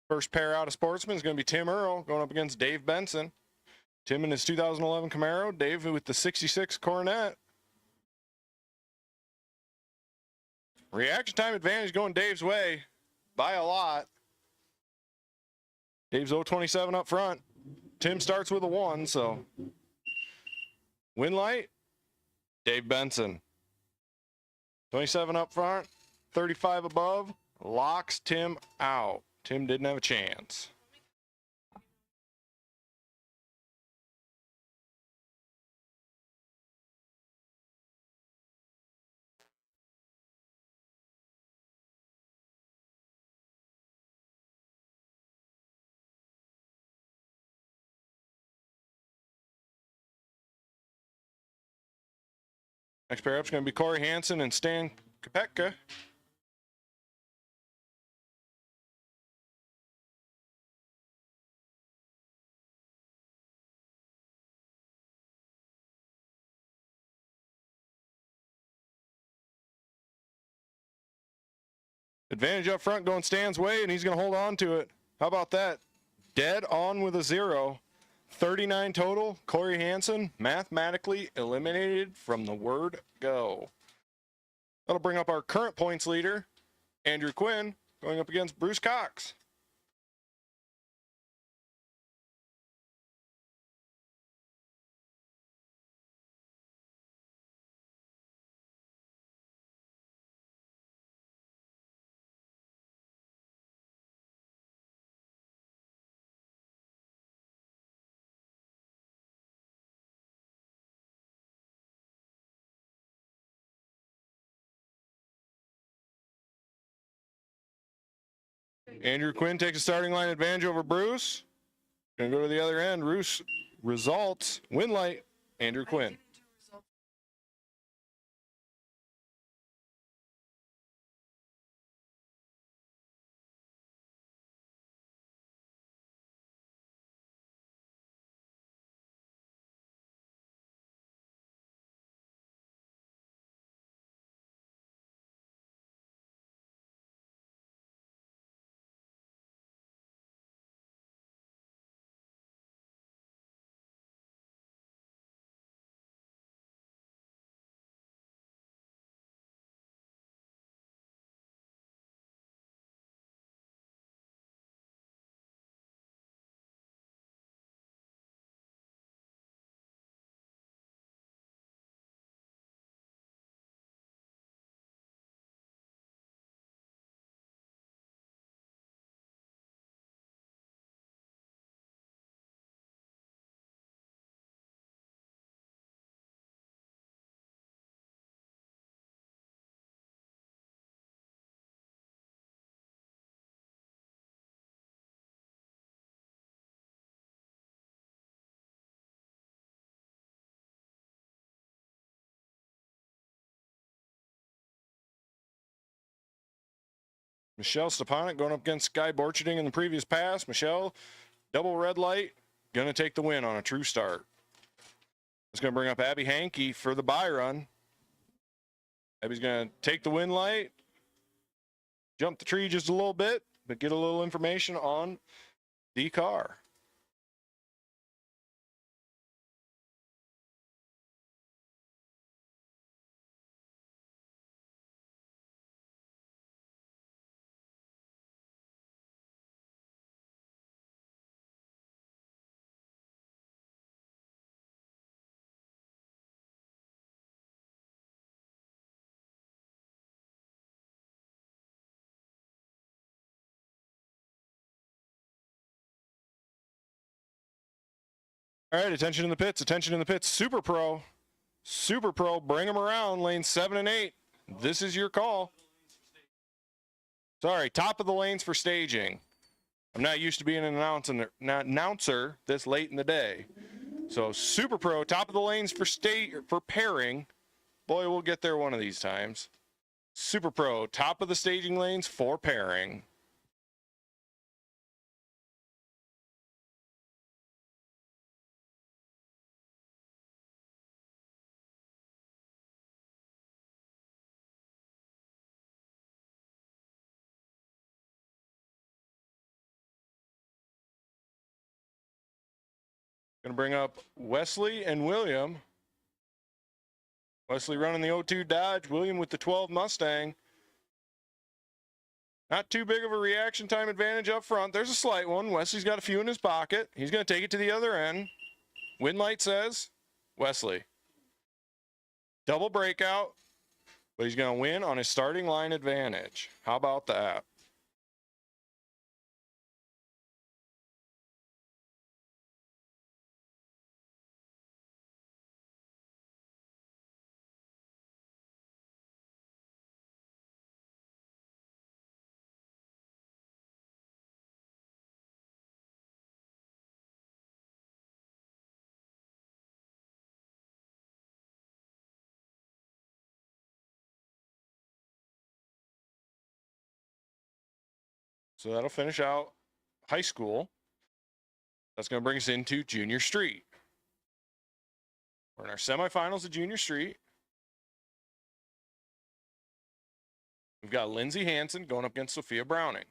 First pair out of Sportsman is going to be Tim Earl going up against Dave Benson. Tim in his 2011 Camaro, Dave with the 66 Coronet. Reaction time advantage going Dave's way by a lot. Dave's 027 up front. Tim starts with a 1, so win light, Dave Benson. 27 up front, 35 above, locks Tim out. Tim didn't have a chance. Next pair up is going to be Corey Hansen and Stan Kopetka. Advantage up front going Stan's way, and he's going to hold on to it. How about that? Dead on with a 0. 39 total. Corey Hansen mathematically eliminated from the word go. That'll bring up our current points leader, Andrew Quinn, going up against Bruce Cox. Andrew Quinn takes a starting line advantage over Bruce. Gonna go to the other end. Bruce results. Win light, Andrew Quinn. Michelle Stepanek going up against Sky Borcherding in the previous pass. Michelle, double red light, going to take the win on a true start. It's going to bring up Abby Hankey for the Byron. Abby's going to take the win light, jump the tree just a little bit, but get a little information on the car. All right, attention in the pits, attention in the pits. Super Pro, bring them around, lanes 7 and 8. This is your call. Sorry, top of the lanes for staging. I'm not used to being an announcer this late in the day. So Super Pro, top of the lanes for pairing. Boy, we'll get there one of these times. Super Pro, top of the staging lanes for pairing. Going to bring up Wesley and William. Wesley running the 02 Dodge, William with the 12 Mustang. Not too big of a reaction time advantage up front. There's a slight one. Wesley's got a few in his pocket. He's going to take it to the other end. Win light says Wesley. Double breakout, but he's going to win on his starting line advantage. How about that? So that'll finish out high school. That's going to bring us into Junior Street. We're in our semifinals of Junior Street. We've got Lindsay Hansen going up against Sophia Browning.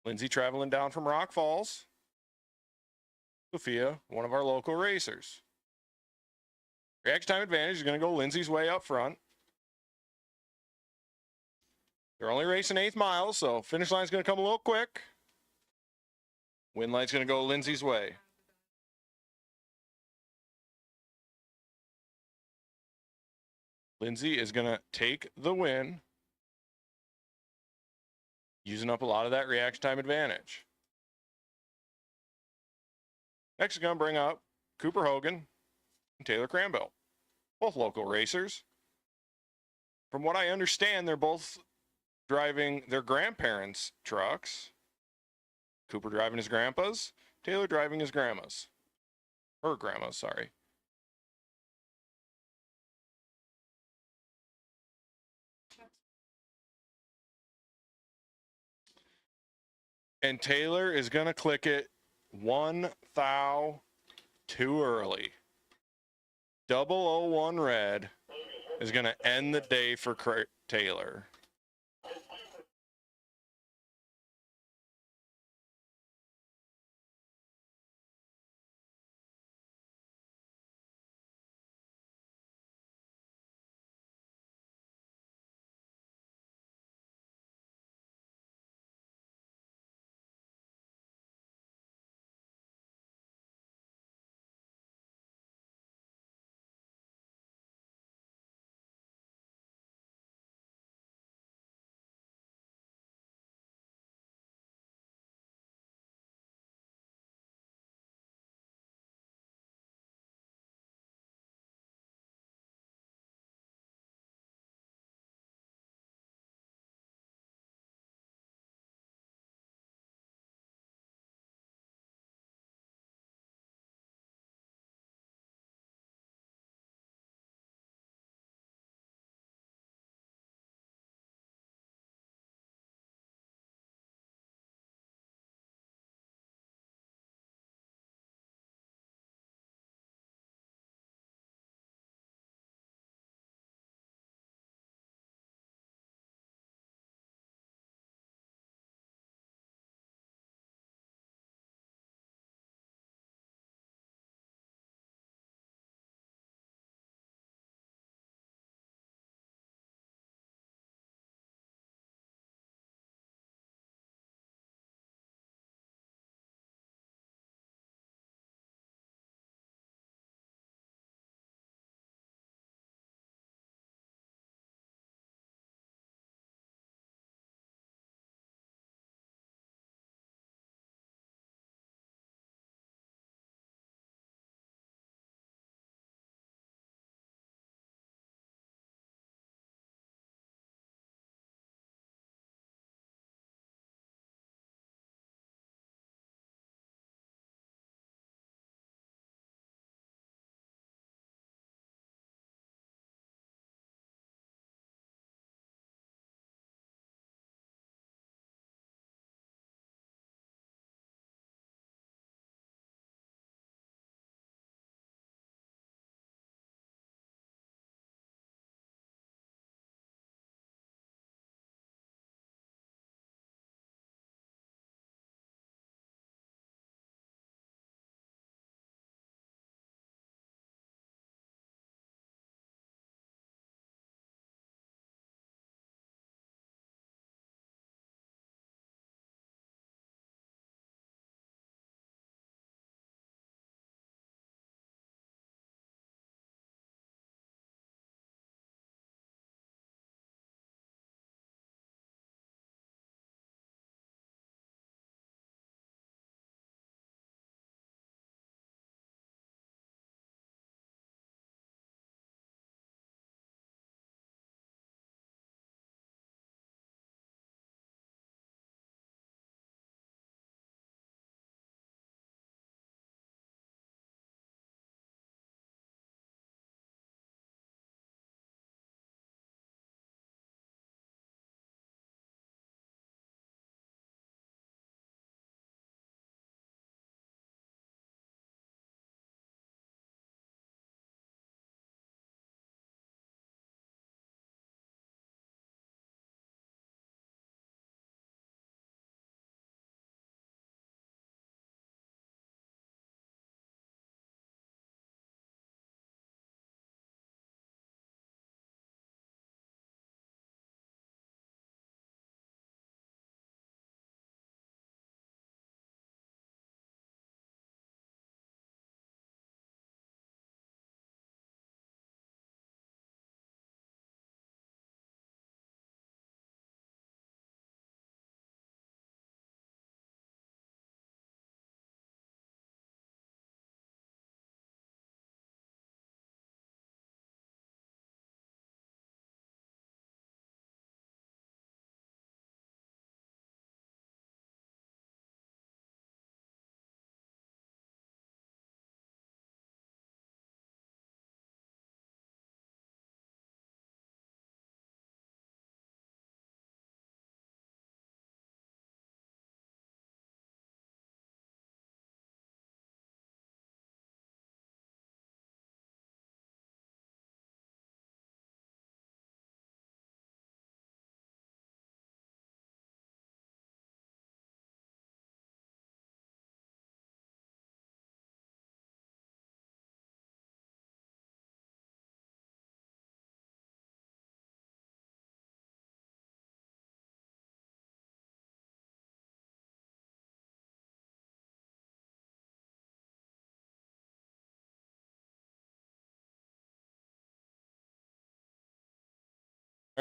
Lindsay traveling down from Rock Falls. Sophia, one of our local racers. Reaction time advantage is going to go Lindsay's way up front. They're only racing 8th miles, so finish line's going to come a little quick. Win light's going to go Lindsay's way. Lindsay is going to take the win, using up a lot of that reaction time advantage. Next is going to bring up Cooper Hogan and Taylor Cranbell, both local racers. From what I understand, they're both driving their grandparents' trucks. Cooper driving his grandpa's, Taylor driving his grandma's. Her grandma's, sorry. And Taylor is going to click it 1 thou too early. 001 red is going to end the day for Taylor.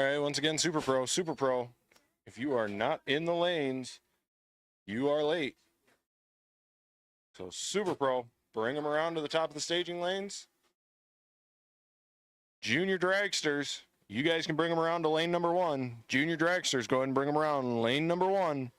All right, once again, Super Pro, Super Pro. If you are not in the lanes, you are late. So Super Pro, bring them around to the top of the staging lanes. Junior dragsters, you guys can bring them around to lane number 1. Junior dragsters, go ahead and bring them around lane number 1.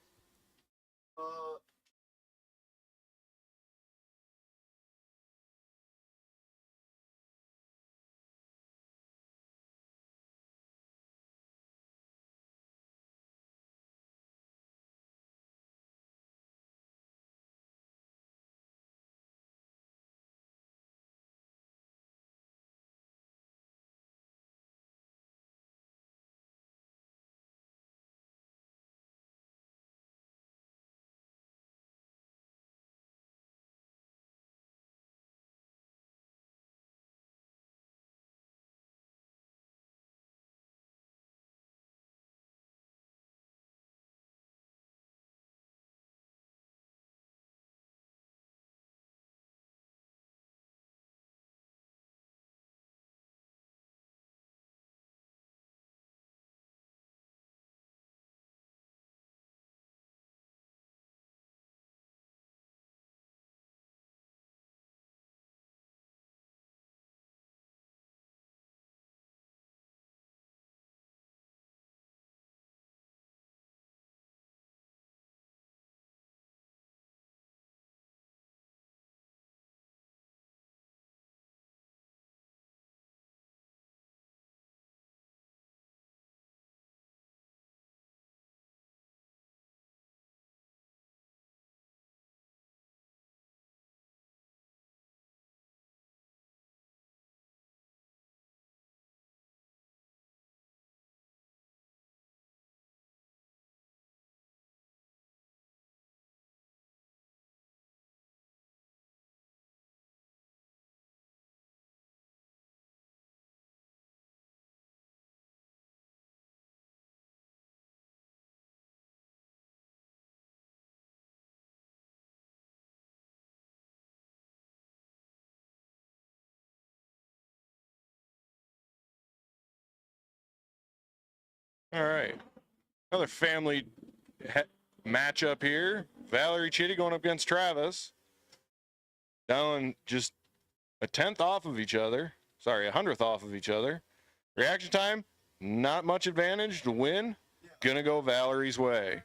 All right. Another family matchup here. Valerie Chitty going up against Travis. Down just a 10th off of each other. Sorry, a 100th off of each other. Reaction time, not much advantage to win. Gonna go Valerie's way.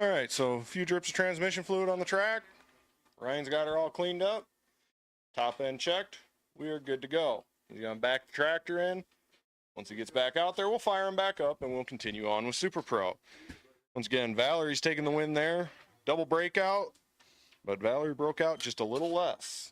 All right, so a few drips of transmission fluid on the track. Ryan's got her all cleaned up. Top end checked. We are good to go. He's going to back the tractor in. Once he gets back out there, we'll fire him back up and we'll continue on with Super Pro. Once again, Valerie's taking the win there. Double breakout, but Valerie broke out just a little less.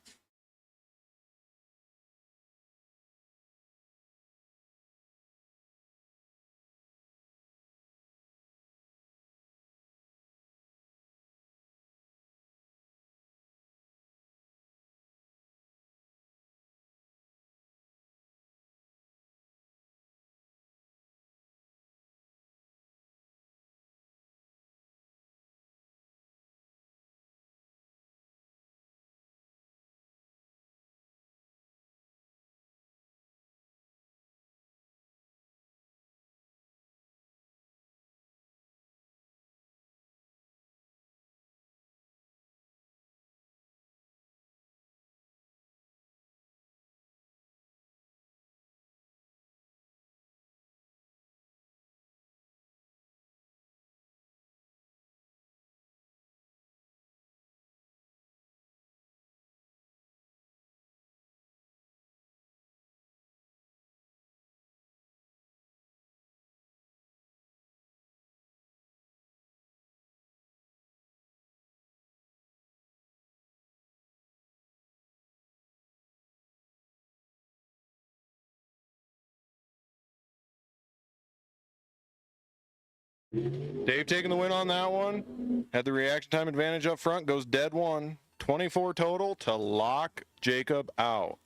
Dave taking the win on that one. Had the reaction time advantage up front. Goes dead one. 24 total to lock Jacob out.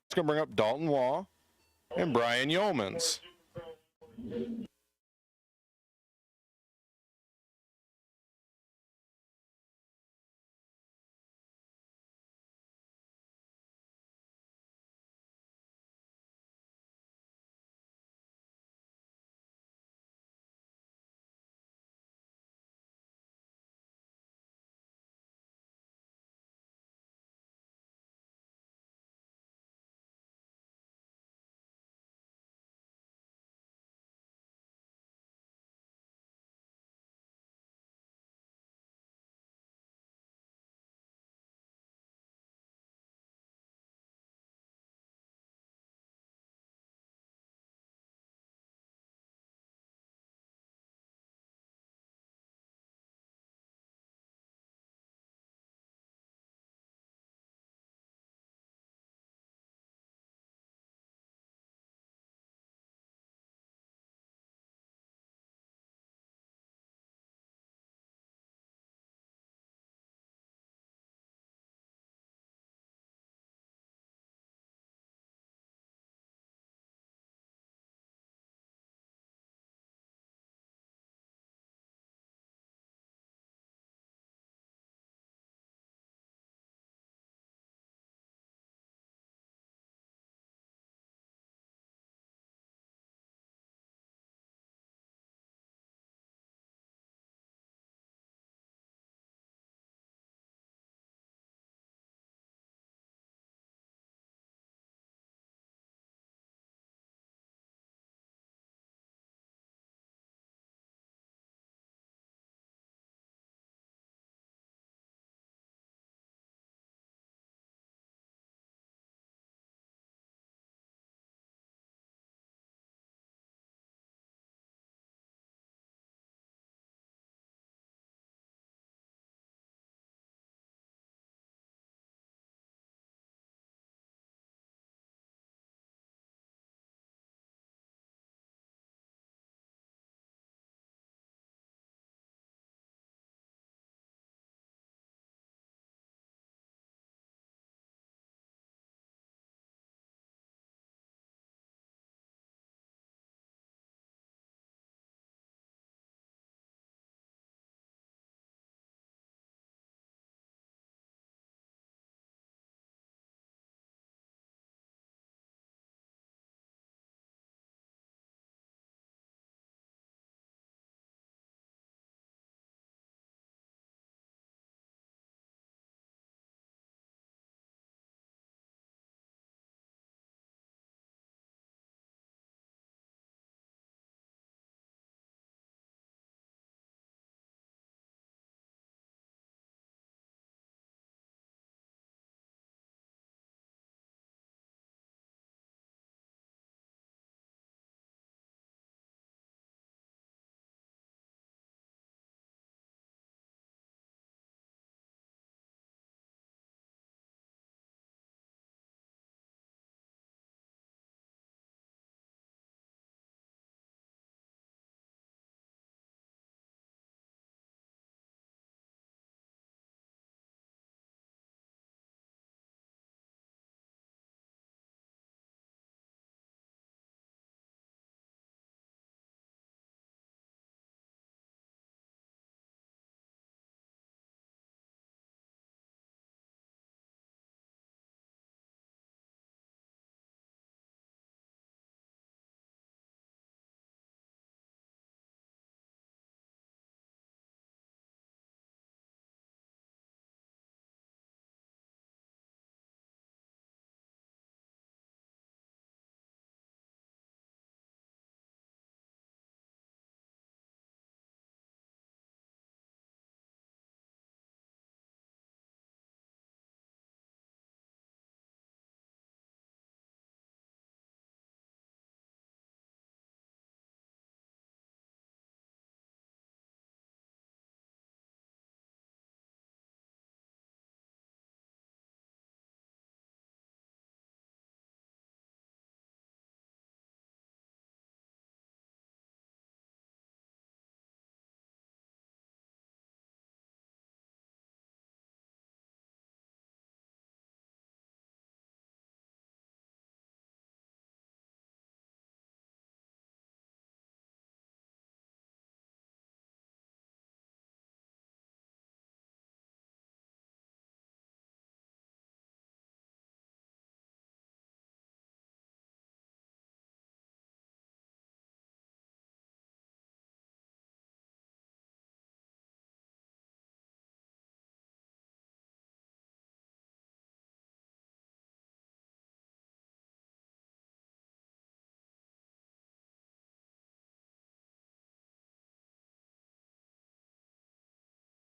It's going to bring up Dalton Waugh and Brian Yeomans.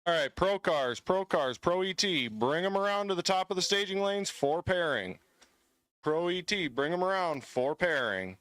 All right, Pro Cars, Pro ET, bring them around to the top of the staging lanes for pairing. Pro ET, bring them around for pairing.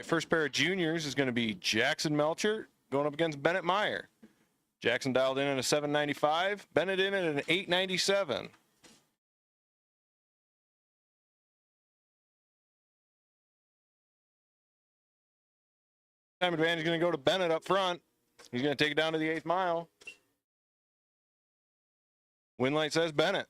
First pair of juniors is going to be Jackson Melcher going up against Bennett Meyer. Jackson dialed in at a 795, Bennett in at an 897. Time advantage is going to go to Bennett up front. He's going to take it down to the 8th mile. Win light says Bennett.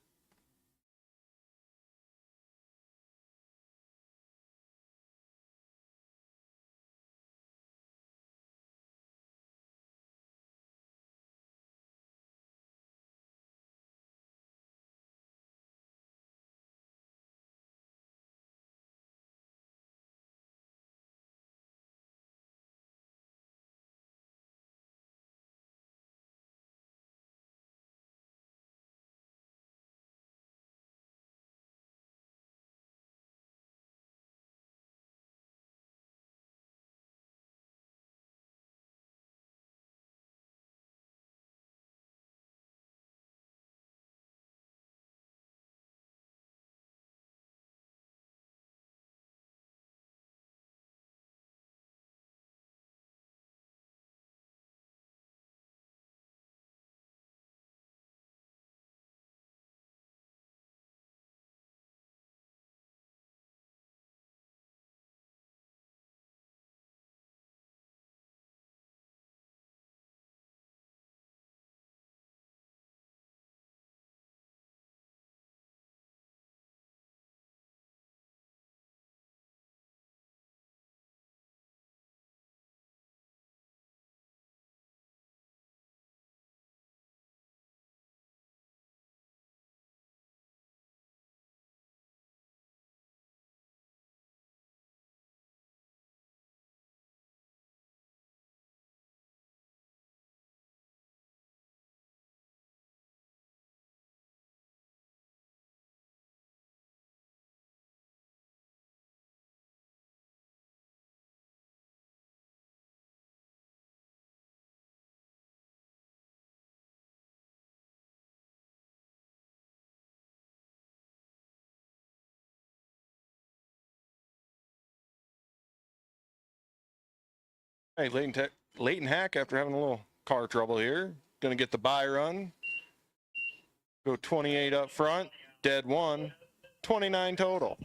Hey, Leighton Hack, after having a little car trouble here, going to get the Byron. Go 28 up front, dead one, 29 total.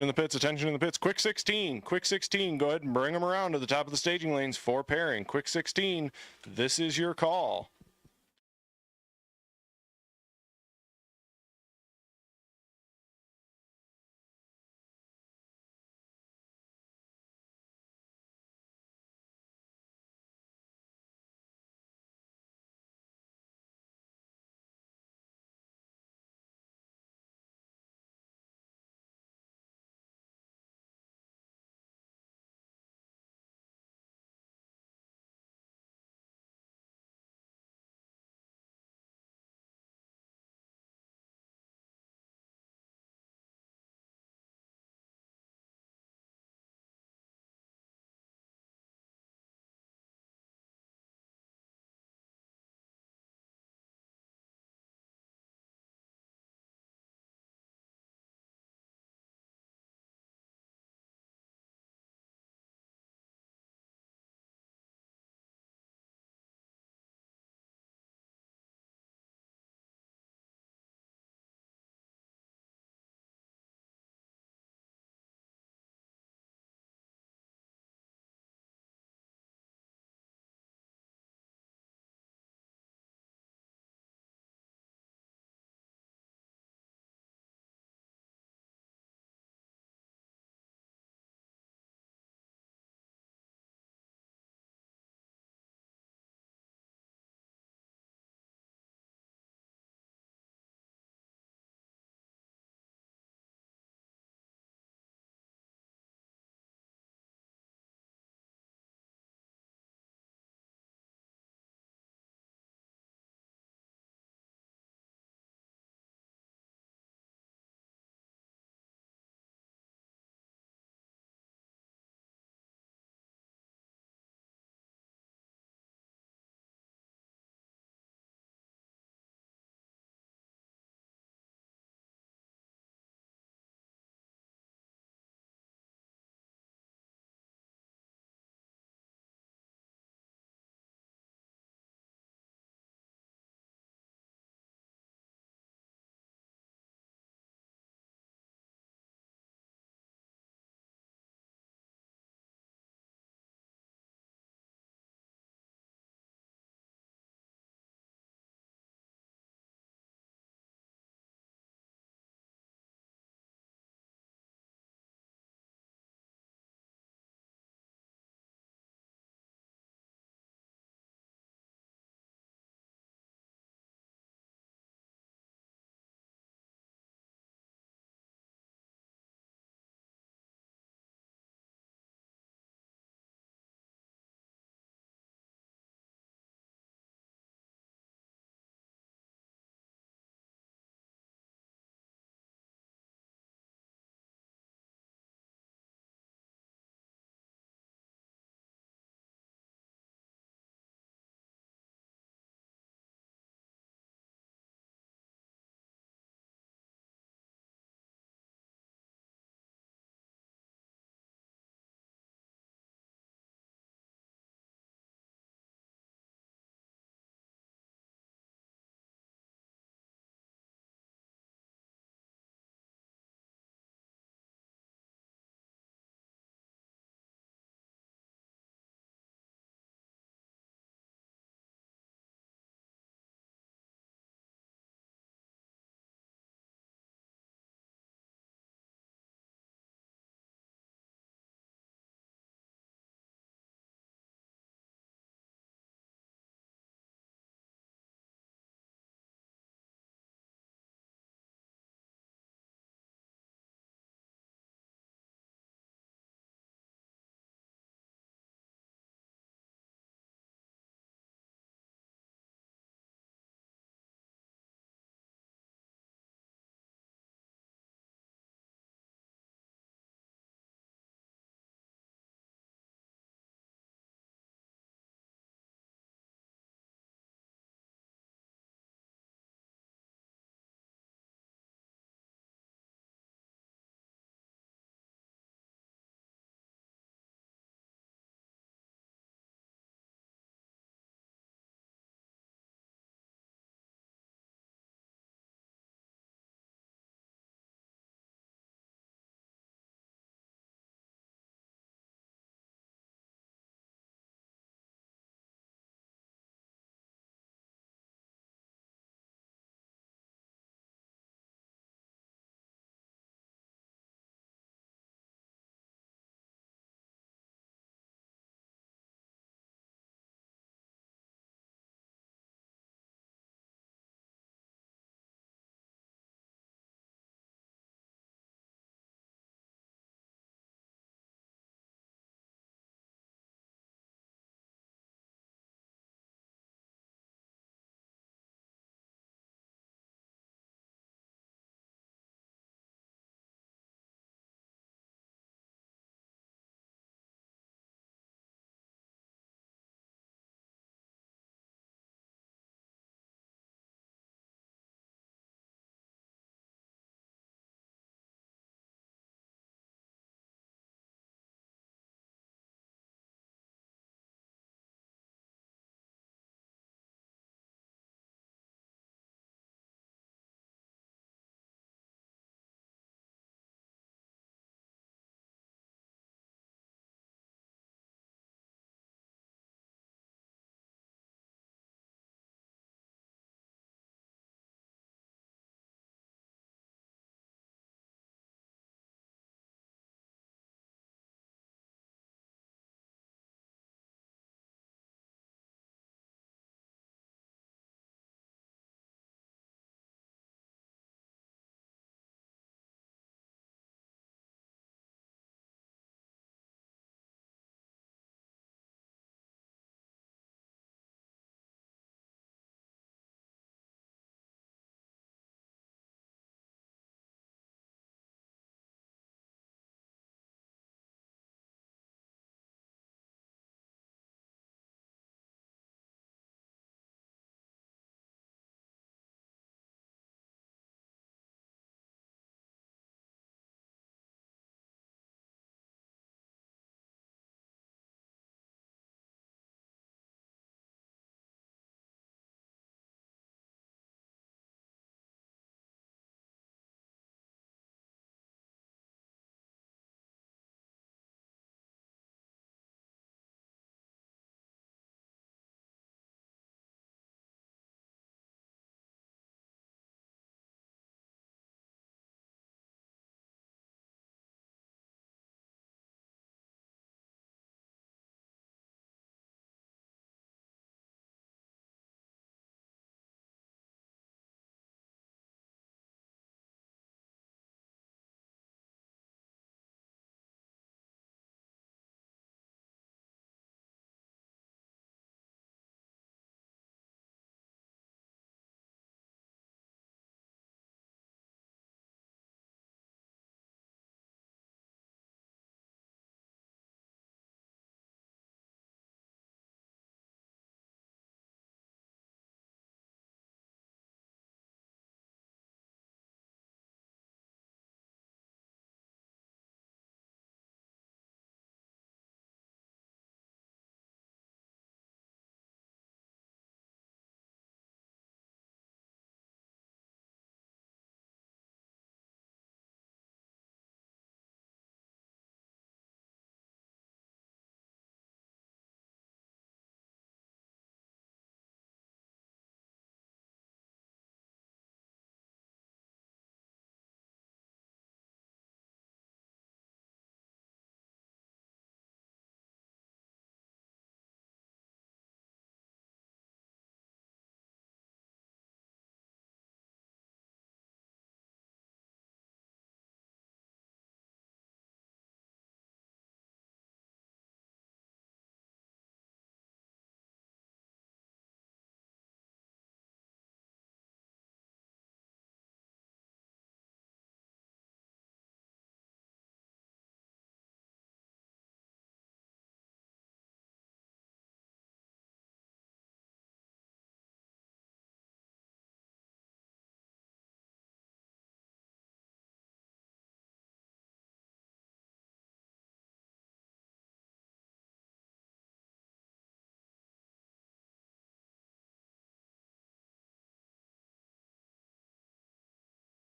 In the pits, attention in the pits. Quick 16. Quick 16. Go ahead and bring them around to the top of the staging lanes for pairing. Quick 16. This is your call.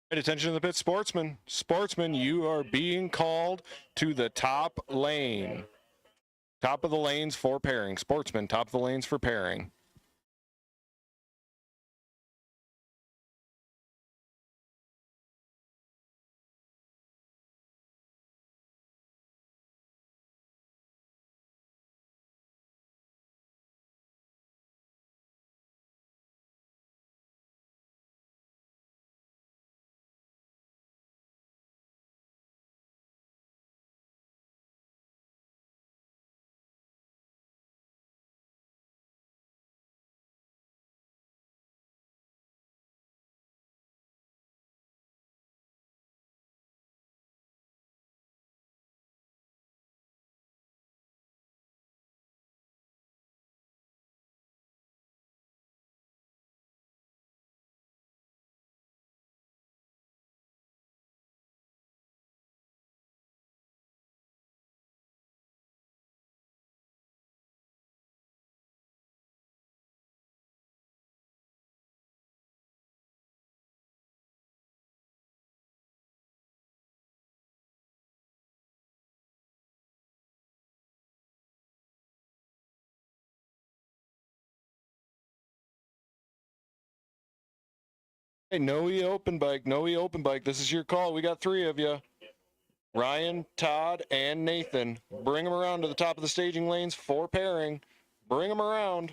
Right, attention to the pit sportsman. Sportsman, you are being called to the top lane. Top of the lanes for pairing. Sportsman, top of the lanes for pairing. Hey, Noe open bike, Noe open bike. This is your call. We got 3 of you. Ryan, Todd, and Nathan. Bring them around to the top of the staging lanes for pairing. Bring them around.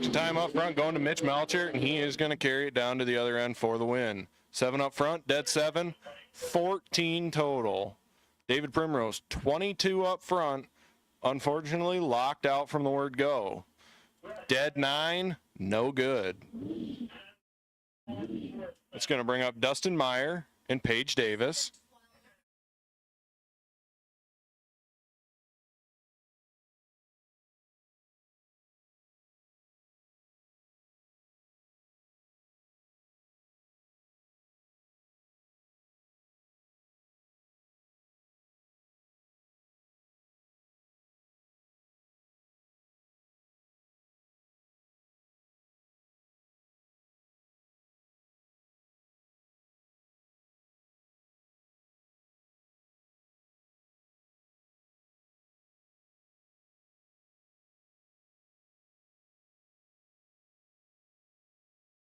Time up front going to Mitch Melcher, and he is going to carry it down to the other end for the win. 7 up front, dead 7, 14 total. David Primrose, 22 up front, unfortunately locked out from the word go. Dead 9, no good. It's going to bring up Dustin Meyer and Paige Davis.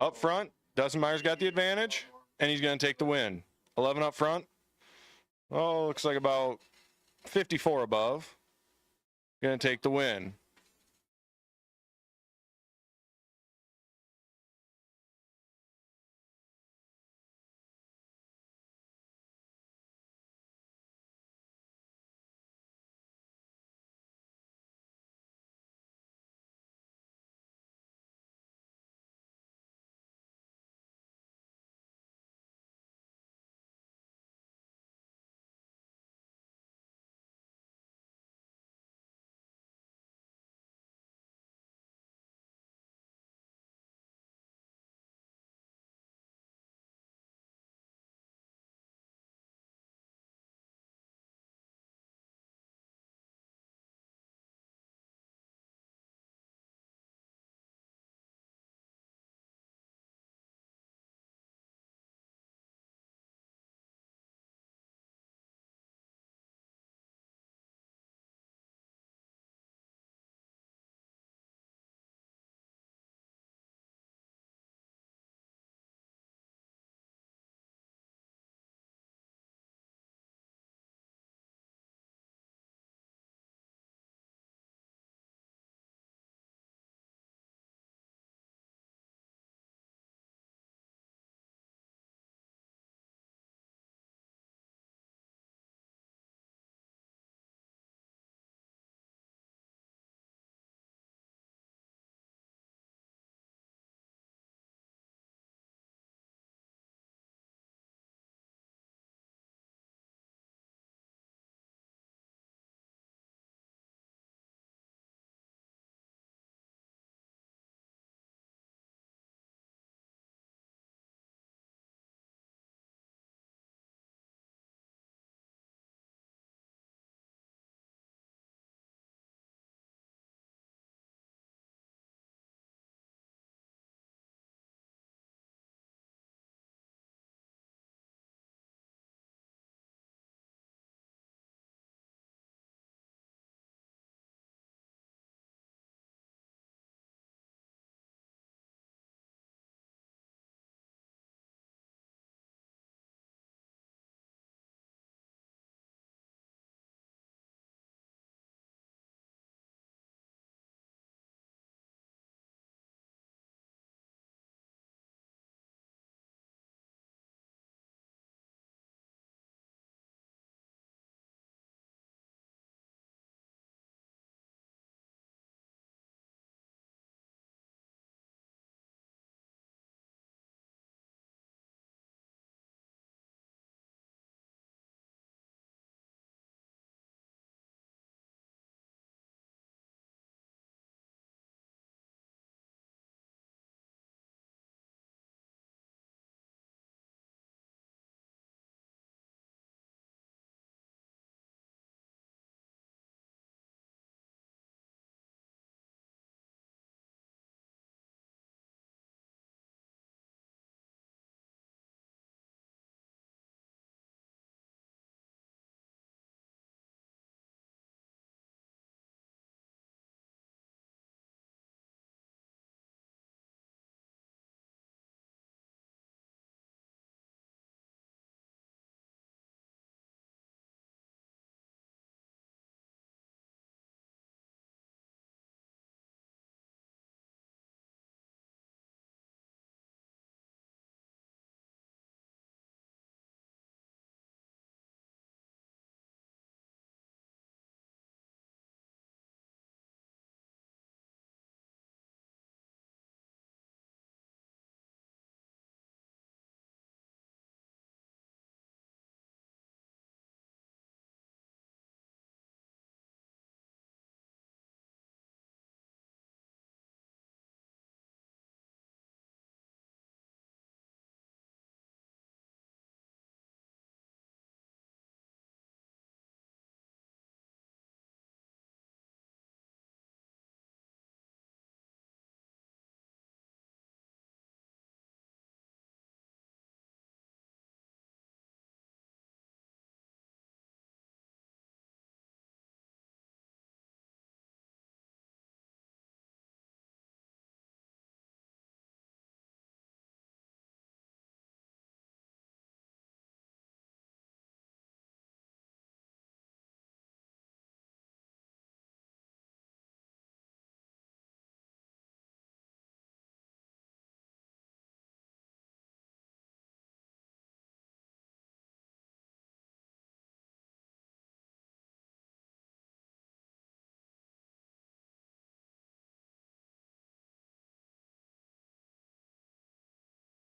Up front, Dustin Meyer's got the advantage, and he's going to take the win. 11 up front. Oh, looks like about 54 above. Going to take the win.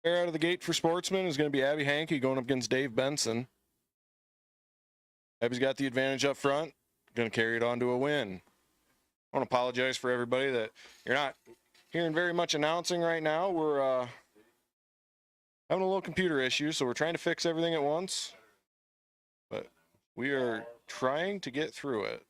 Out of the gate for Sportsman is going to be Abby Hankey going up against Dave Benson. Abby's got the advantage up front. Going to carry it on to a win. I want to apologize for everybody that you're not hearing very much announcing right now. We're having a little computer issue, so we're trying to fix everything at once. But we are trying to get through it.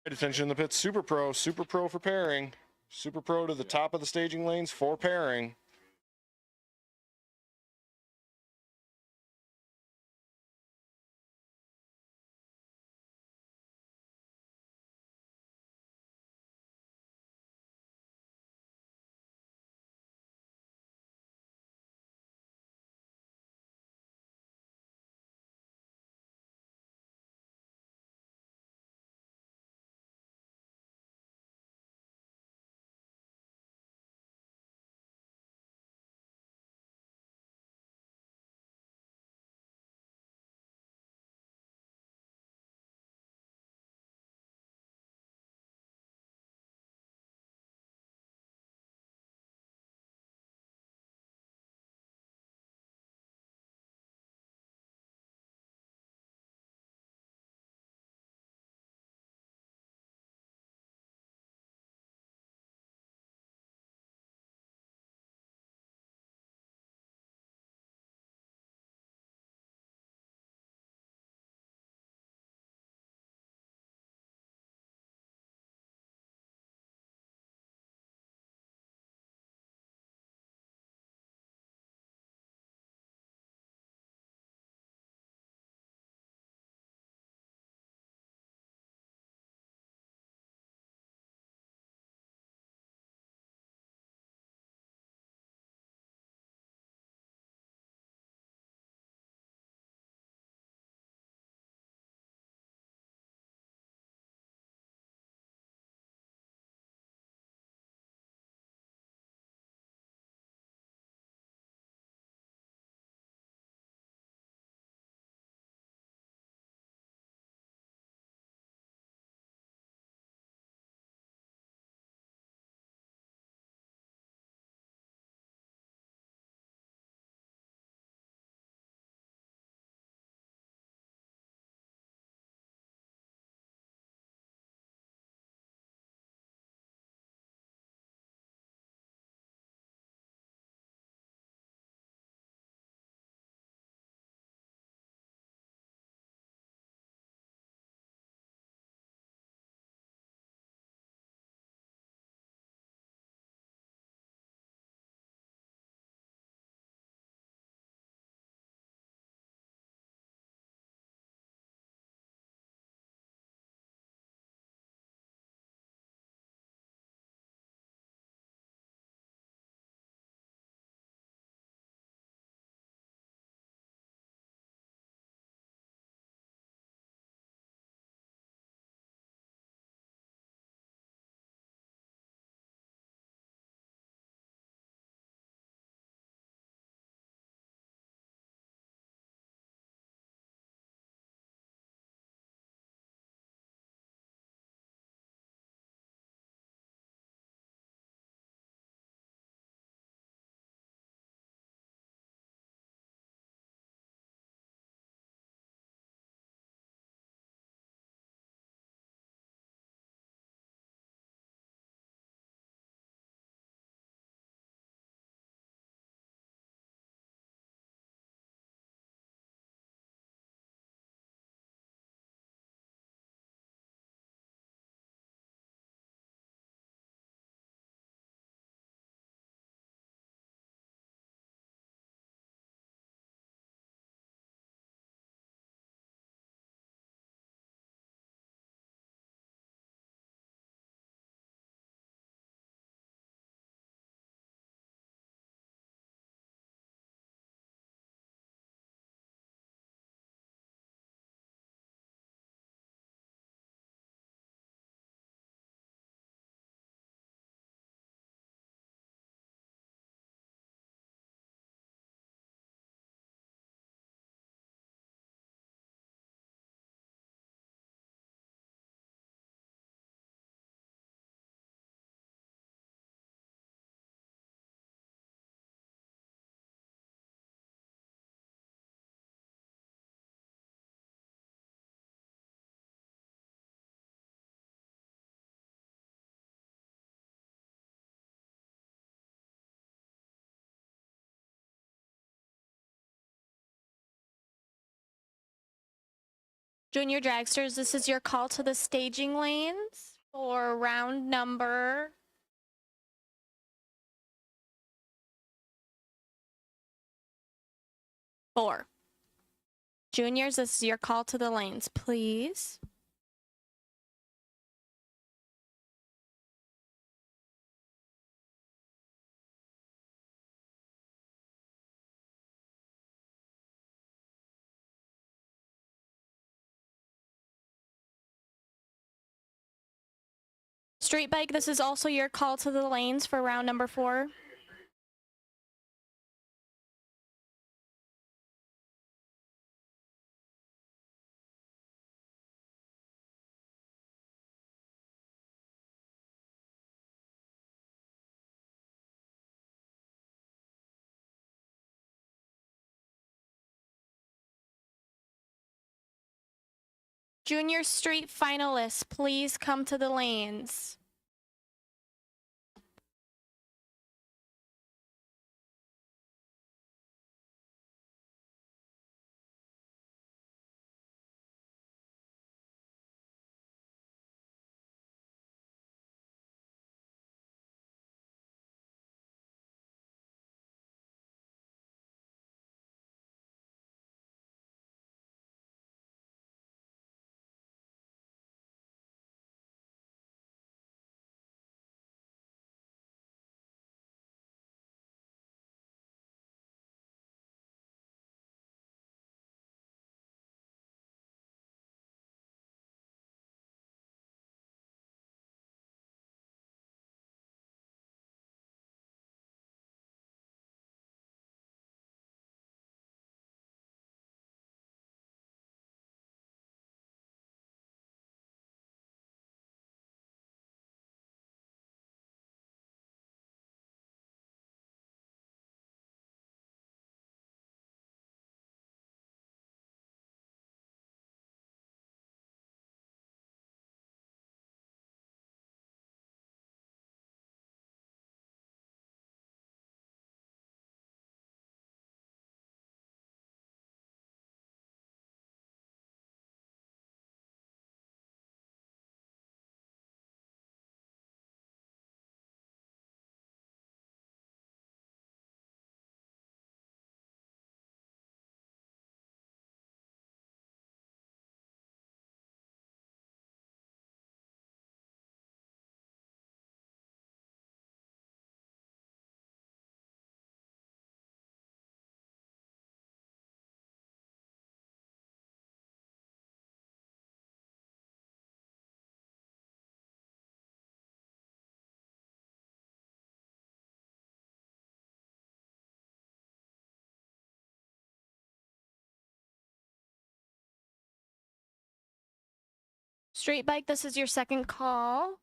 Attention in the pits, Super Pro for pairing. Super Pro to the top of the staging lanes for pairing. Junior dragsters, this is your call to the staging lanes for round number 4. Juniors, this is your call to the lanes, please. Street bike, this is also your call to the lanes for round number 4. Junior street finalists, please come to the lanes. Street bike, this is your second call.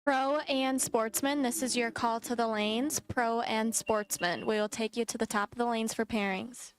Pro and Sportsman, this is your call to the lanes. Pro and Sportsman. We will take you to the top of the lanes for pairings.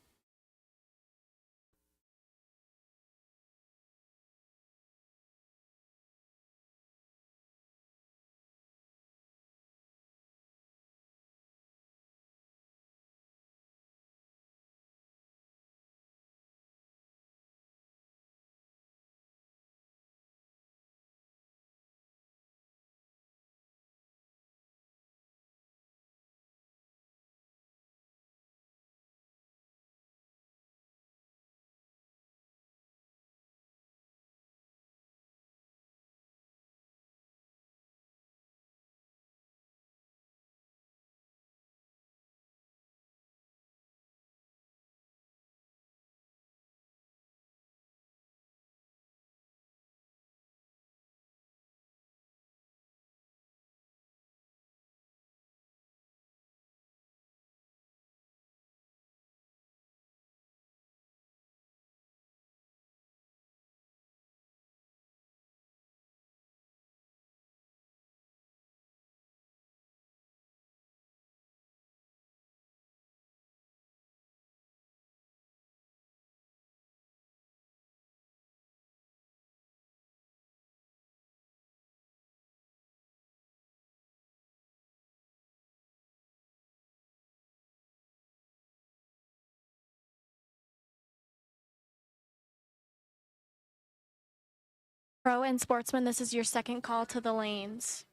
Pro and Sportsman, this is your second call to the lanes.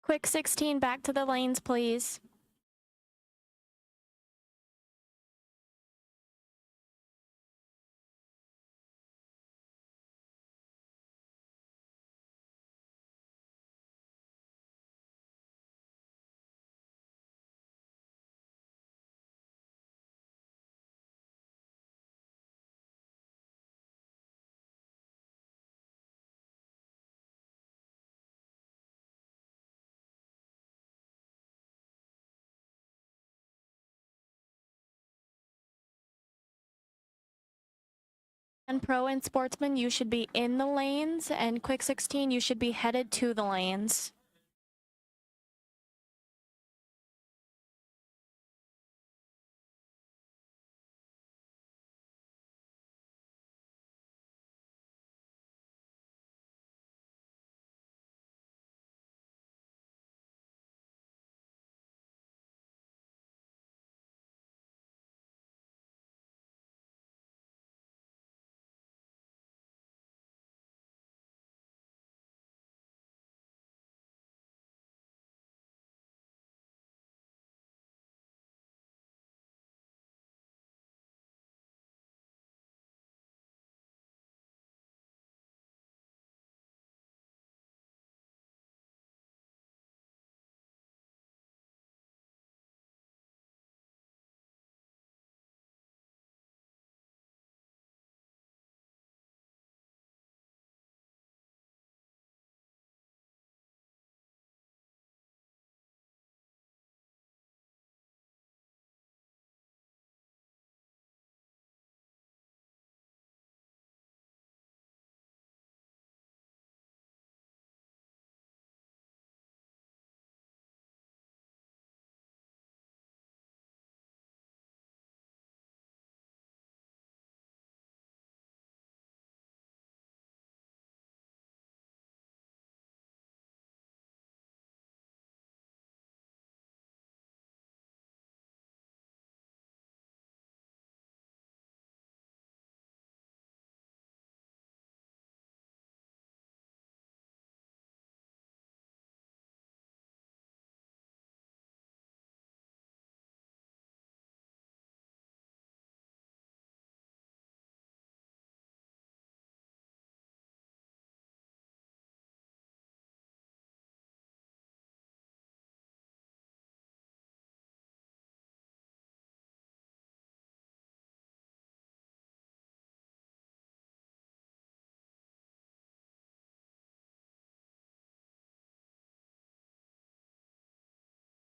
Quick 16 back to the lanes, please. And Pro and Sportsman, you should be in the lanes, and Quick 16, you should be headed to the lanes.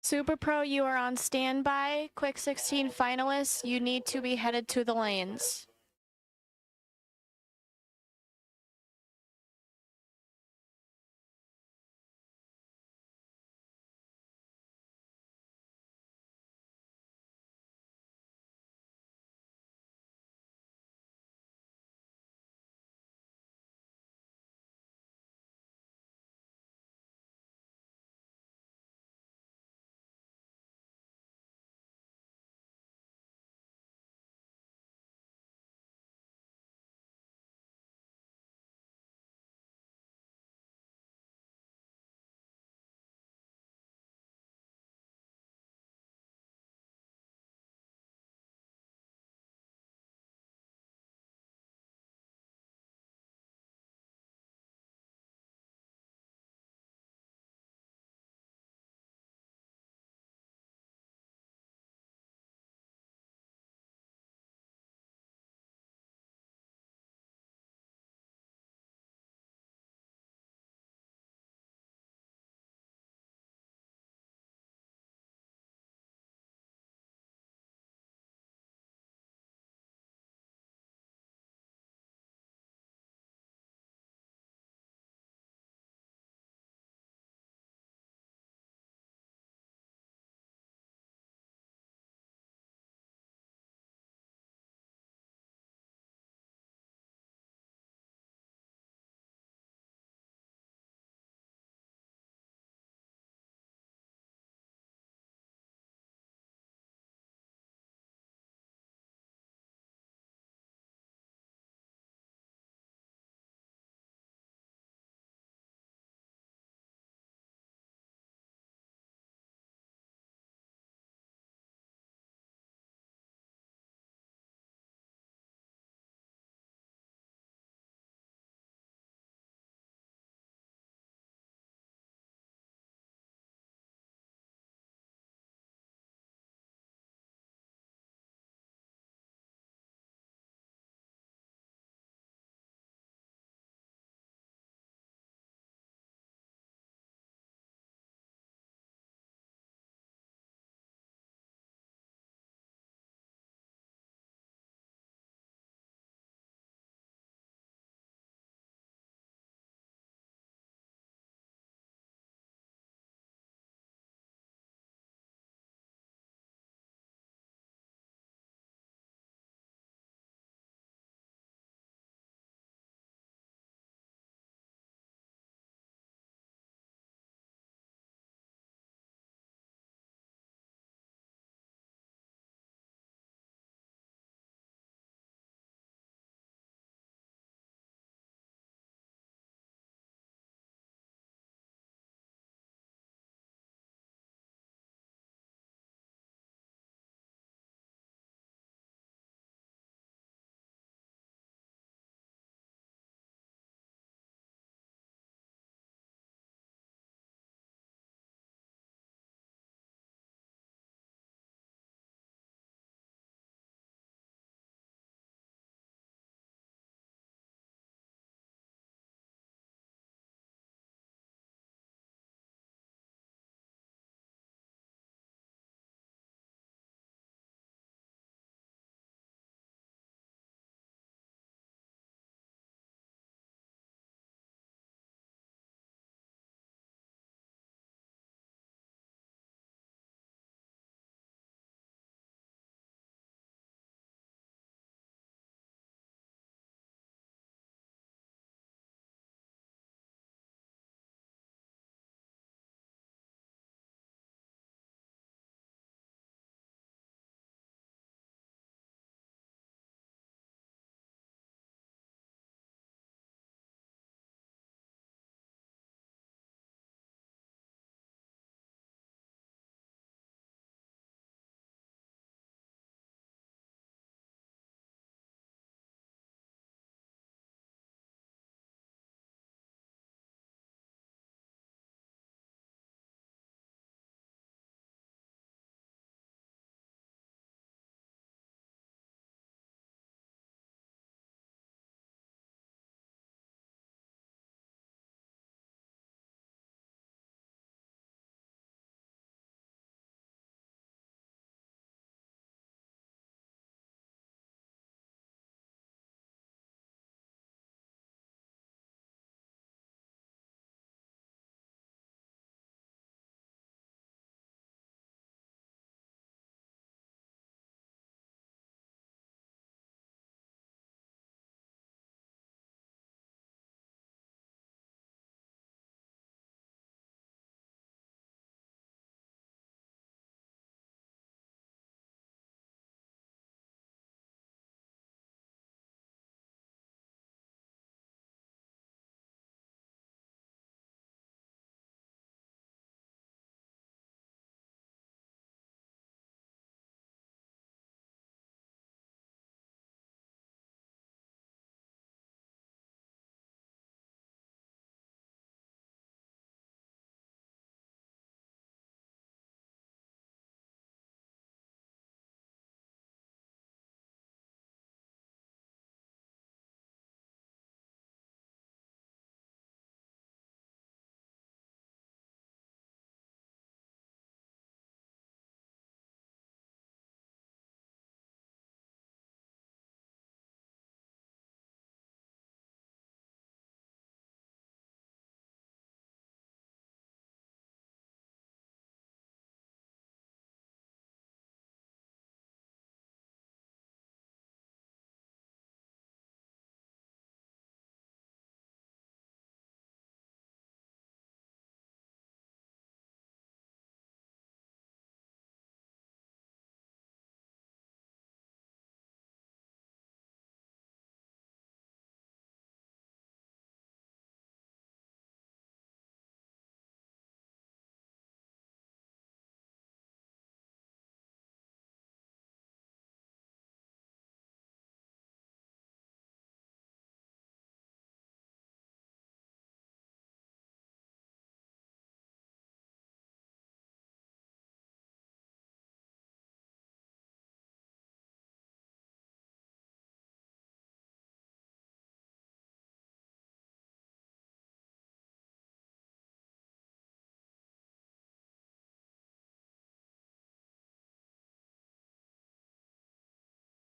Super Pro, you are on standby. Quick 16 finalists, you need to be headed to the lanes.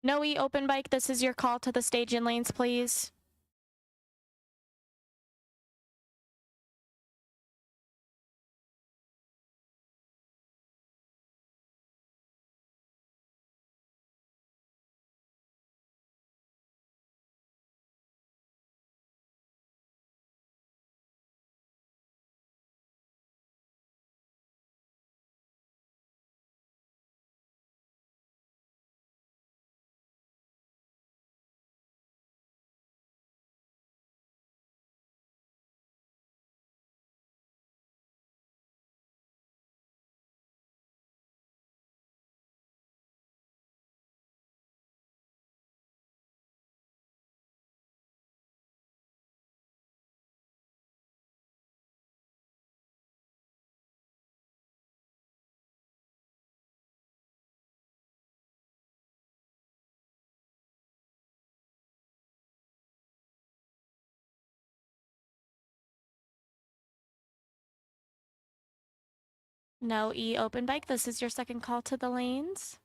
No E open bike, this is your call to the stage and lanes, please. No E open bike, this is your second call to the lanes.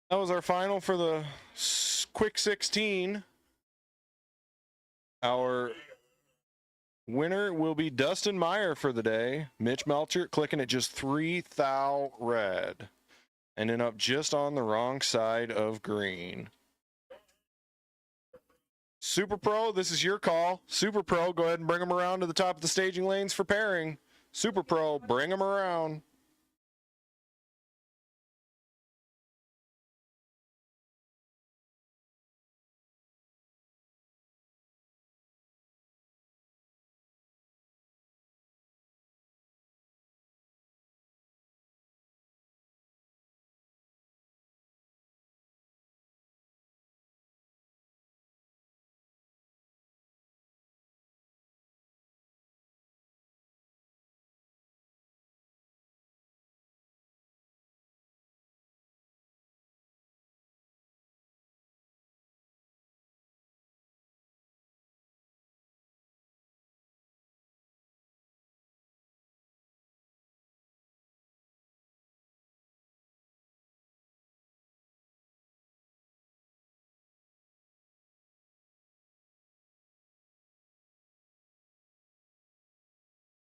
That was our final for the quick 16. Our winner will be Dustin Meyer for the day. Mitch Melcher clicking at just 3 thou red. Ending up just on the wrong side of green. Super Pro, this is your call. Super Pro, go ahead and bring them around to the top of the staging lanes for pairing. Super Pro, bring them around.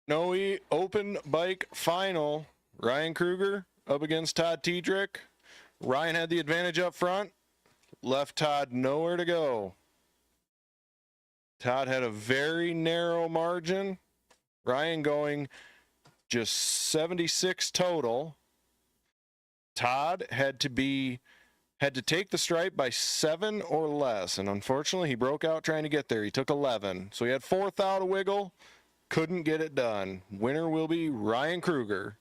Noe open bike final. Ryan Kruger up against Todd Tiedrick. Ryan had the advantage up front. Left Todd nowhere to go. Todd had a very narrow margin. Ryan going just 76 total. Todd had to take the stripe by 7 or less, and unfortunately he broke out trying to get there. He took 11, so he had 4 thou to wiggle. Couldn't get it done. Winner will be Ryan Kruger.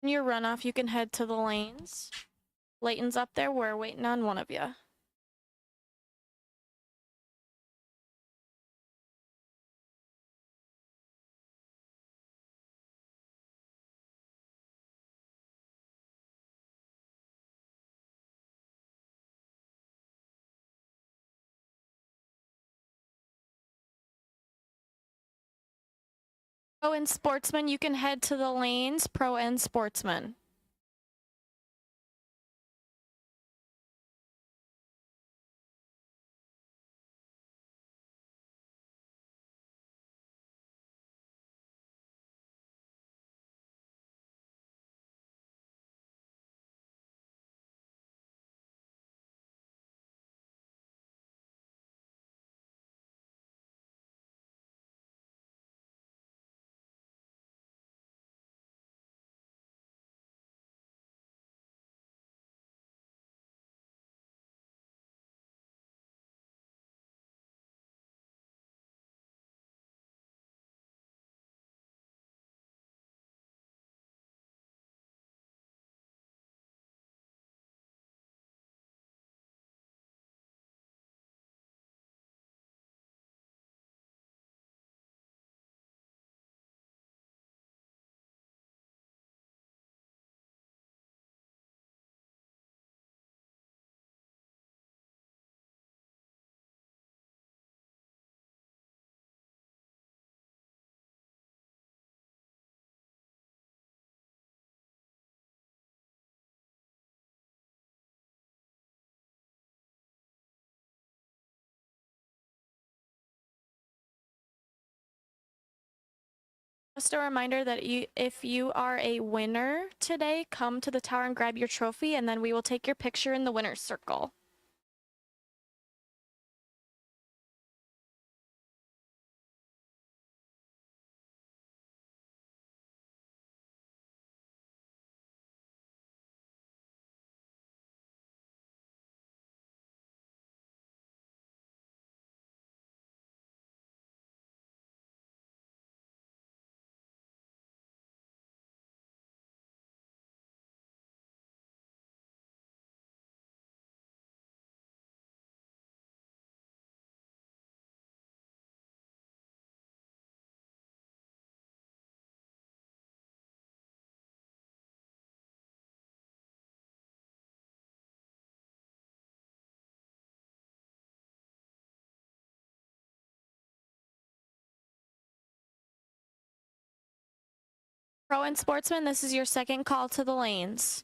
In your runoff, you can head to the lanes. Layton's up there. We're waiting on one of you. Pro and sportsman, you can head to the lanes. Pro and sportsman. Just a reminder that if you are a winner today, come to the tower and grab your trophy, and then we will take your picture in the winner's circle. Pro and sportsman, this is your second call to the lanes.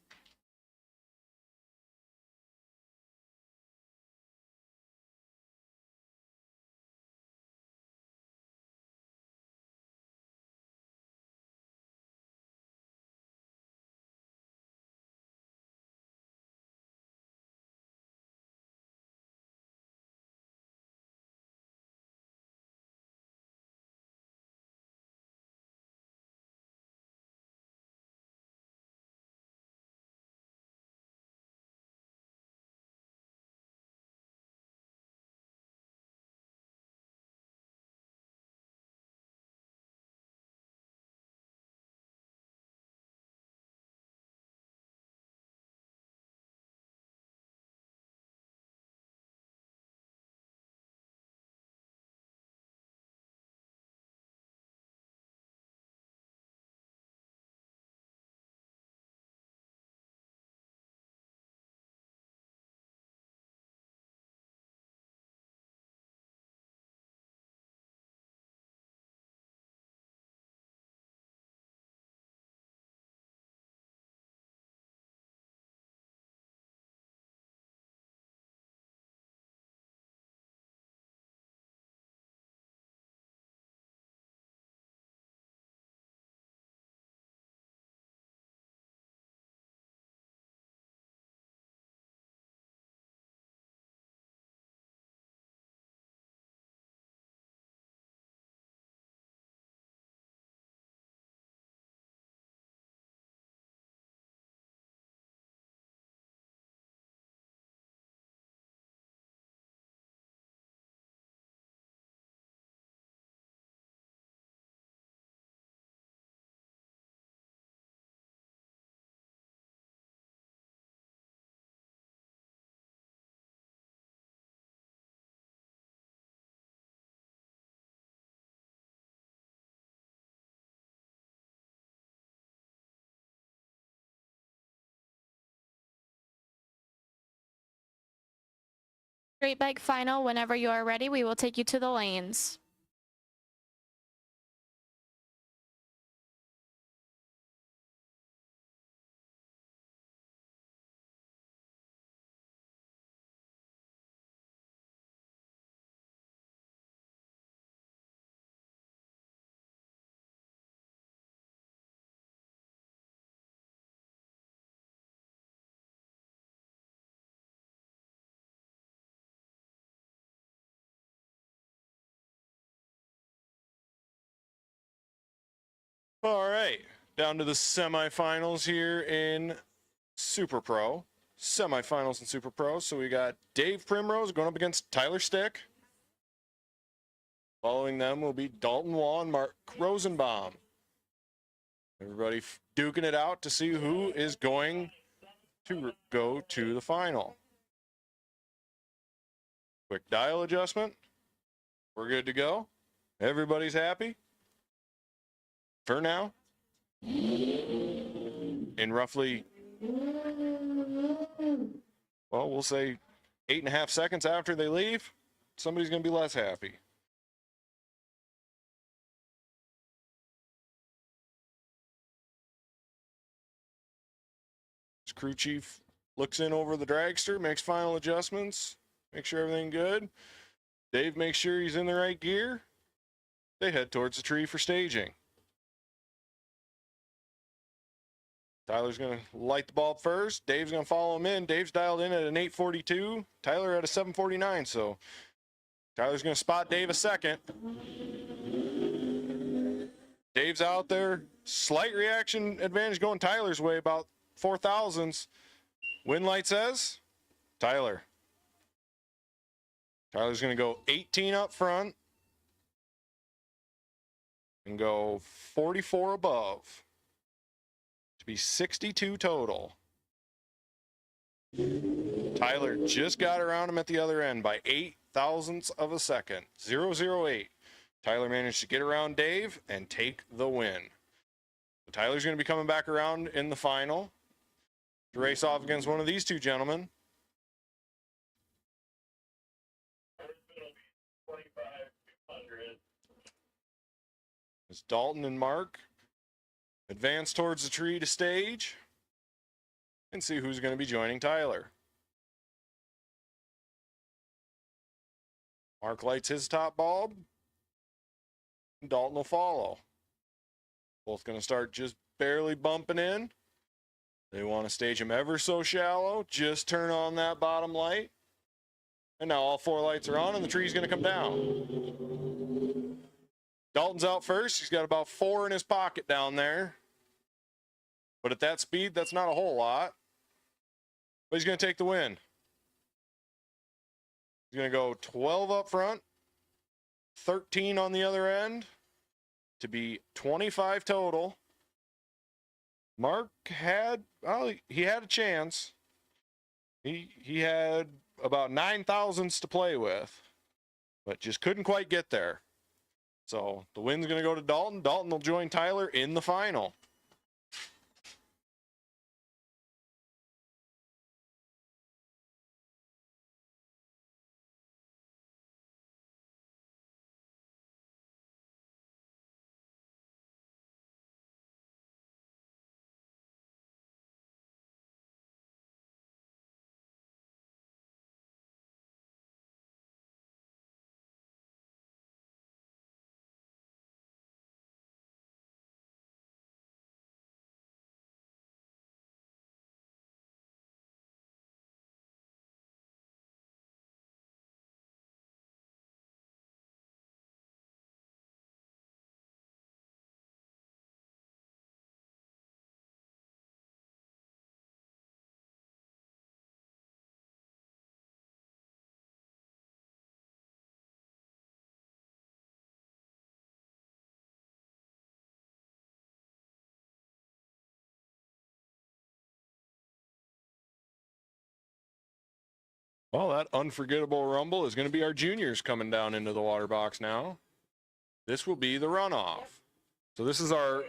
Straight bag final. Whenever you are ready, we will take you to the lanes. All right, down to the semifinals here in Super Pro. Semifinals in Super Pro. So we got Dave Primrose going up against Tyler Stick. Following them will be Dalton Wall and Mark Rosenbaum. Everybody duking it out to see who is going to go to the final. Quick dial adjustment. We're good to go. Everybody's happy. For now. In roughly, well, we'll say 8.5 seconds after they leave, somebody's going to be less happy. This crew chief looks in over the dragster, makes final adjustments, make sure everything good. Dave makes sure he's in the right gear. They head towards the tree for staging. Tyler's going to light the bulb first. Dave's going to follow him in. Dave's dialed in at an 842. Tyler at a 749. So Tyler's going to spot Dave a second. Dave's out there. Slight reaction advantage going Tyler's way, about 4 thousandths. Wind light says Tyler. Tyler's going to go 18 up front and go 44 above. Be 62 total. Tyler just got around him at the other end by 8 thousandths of a second. 008. Tyler managed to get around Dave and take the win. So Tyler's going to be coming back around in the final to race off against one of these two gentlemen. It's Dalton and Mark. Advance towards the tree to stage and see who's going to be joining Tyler. Mark lights his top bulb. Dalton will follow. Both going to start just barely bumping in. They want to stage him ever so shallow. Just turn on that bottom light. And now all 4 lights are on and the tree's going to come down. Dalton's out first. He's got about 4 in his pocket down there. But at that speed, that's not a whole lot. But he's going to take the win. He's going to go 12 up front, 13 on the other end to be 25 total. Mark had, well, he had a chance. He had about 9 thousandths to play with, but just couldn't quite get there. So the win's going to go to Dalton. Dalton will join Tyler in the final. Well, that unforgettable rumble is going to be our juniors coming down into the water box now. This will be the runoff. So this is our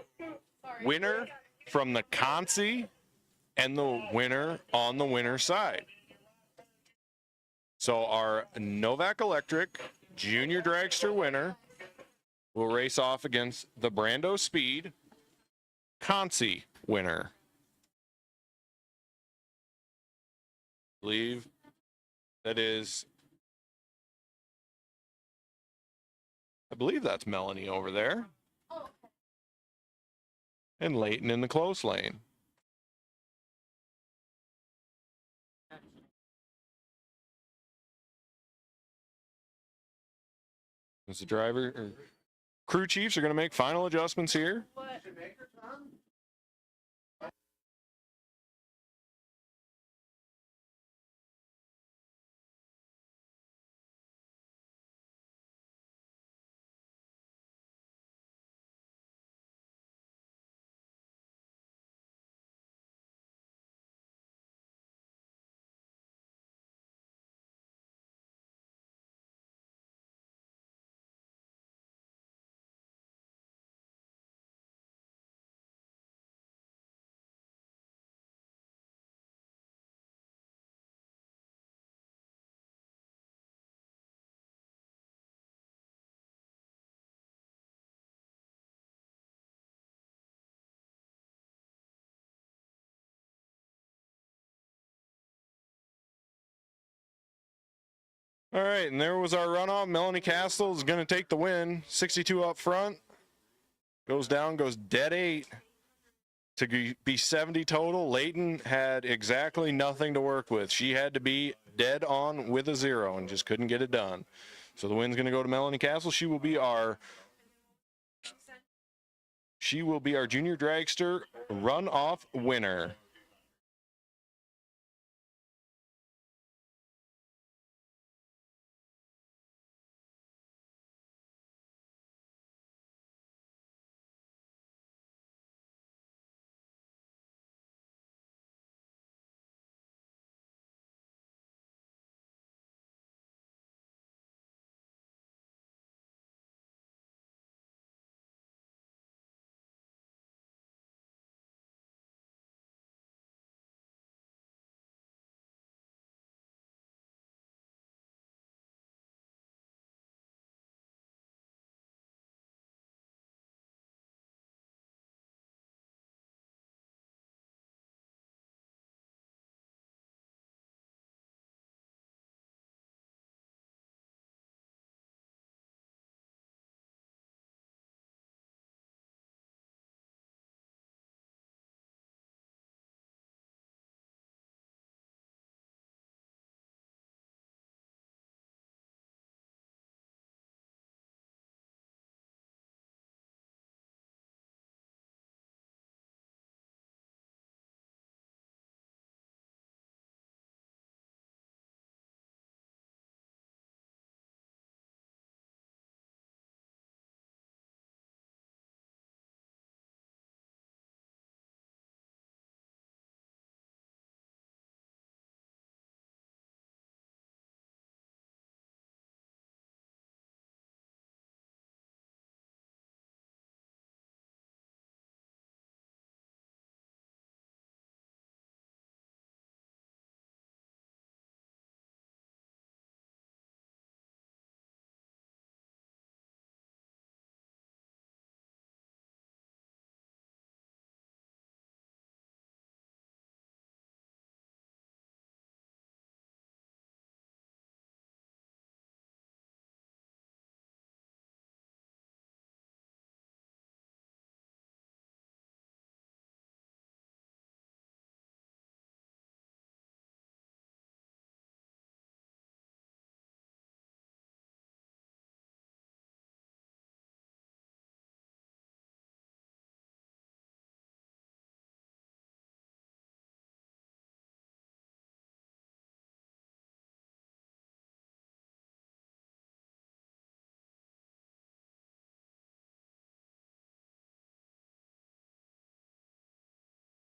winner from the Consi and the winner on the winner's side. So our Novak Electric Junior Dragster winner will race off against the Brandospeed Consi winner. I believe that is, I believe that's Melanie over there. And Leighton in the close lane. As the driver or crew chiefs are going to make final adjustments here. All right, and there was our runoff. Melanie Castle is going to take the win. 62 up front. Goes down, goes dead 8 to be 70 total. Leighton had exactly nothing to work with. She had to be dead on with a 0 and just couldn't get it done. So the win's going to go to Melanie Castle. She will be our junior dragster runoff winner.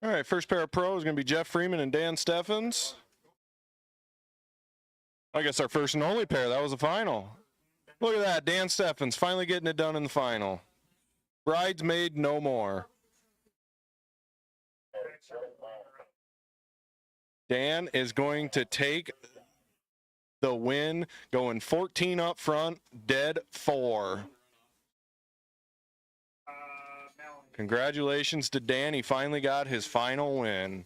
All right, first pair of pros is going to be Jeff Freeman and Dan Steffens. I guess our first and only pair. That was the final. Look at that. Dan Steffens finally getting it done in the final. Bridesmaid no more. Dan is going to take the win, going 14 up front, dead 4. Congratulations to Dan. He finally got his final win.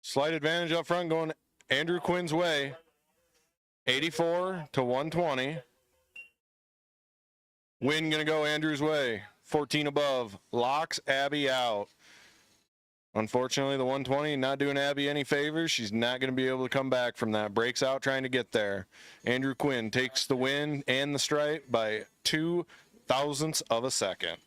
Slight advantage up front going Andrew Quinn's way. 84 to 120. Win going to go Andrew's way. 14 above. Locks Abby out. Unfortunately, the 120 not doing Abby any favors. She's not going to be able to come back from that. Breaks out trying to get there. Andrew Quinn takes the win and the stripe by 2 thousandths of a second.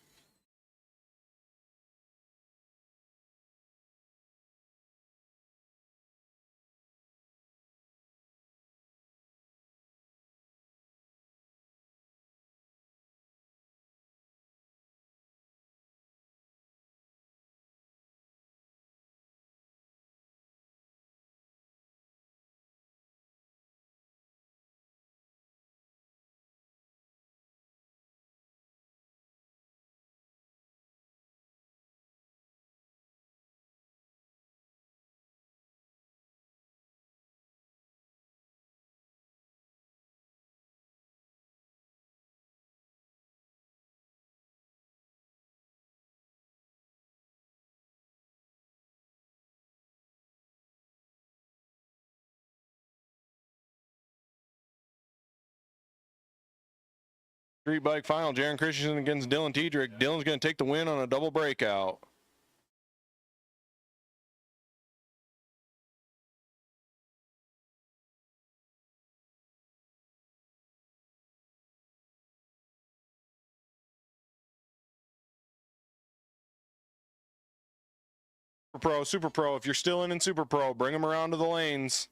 Street bike final, Jaron Christensen against Dylan Tiedrick. Dylan's going to take the win on a double breakout. Super Pro, if you're still in Super Pro, bring them around to the lanes.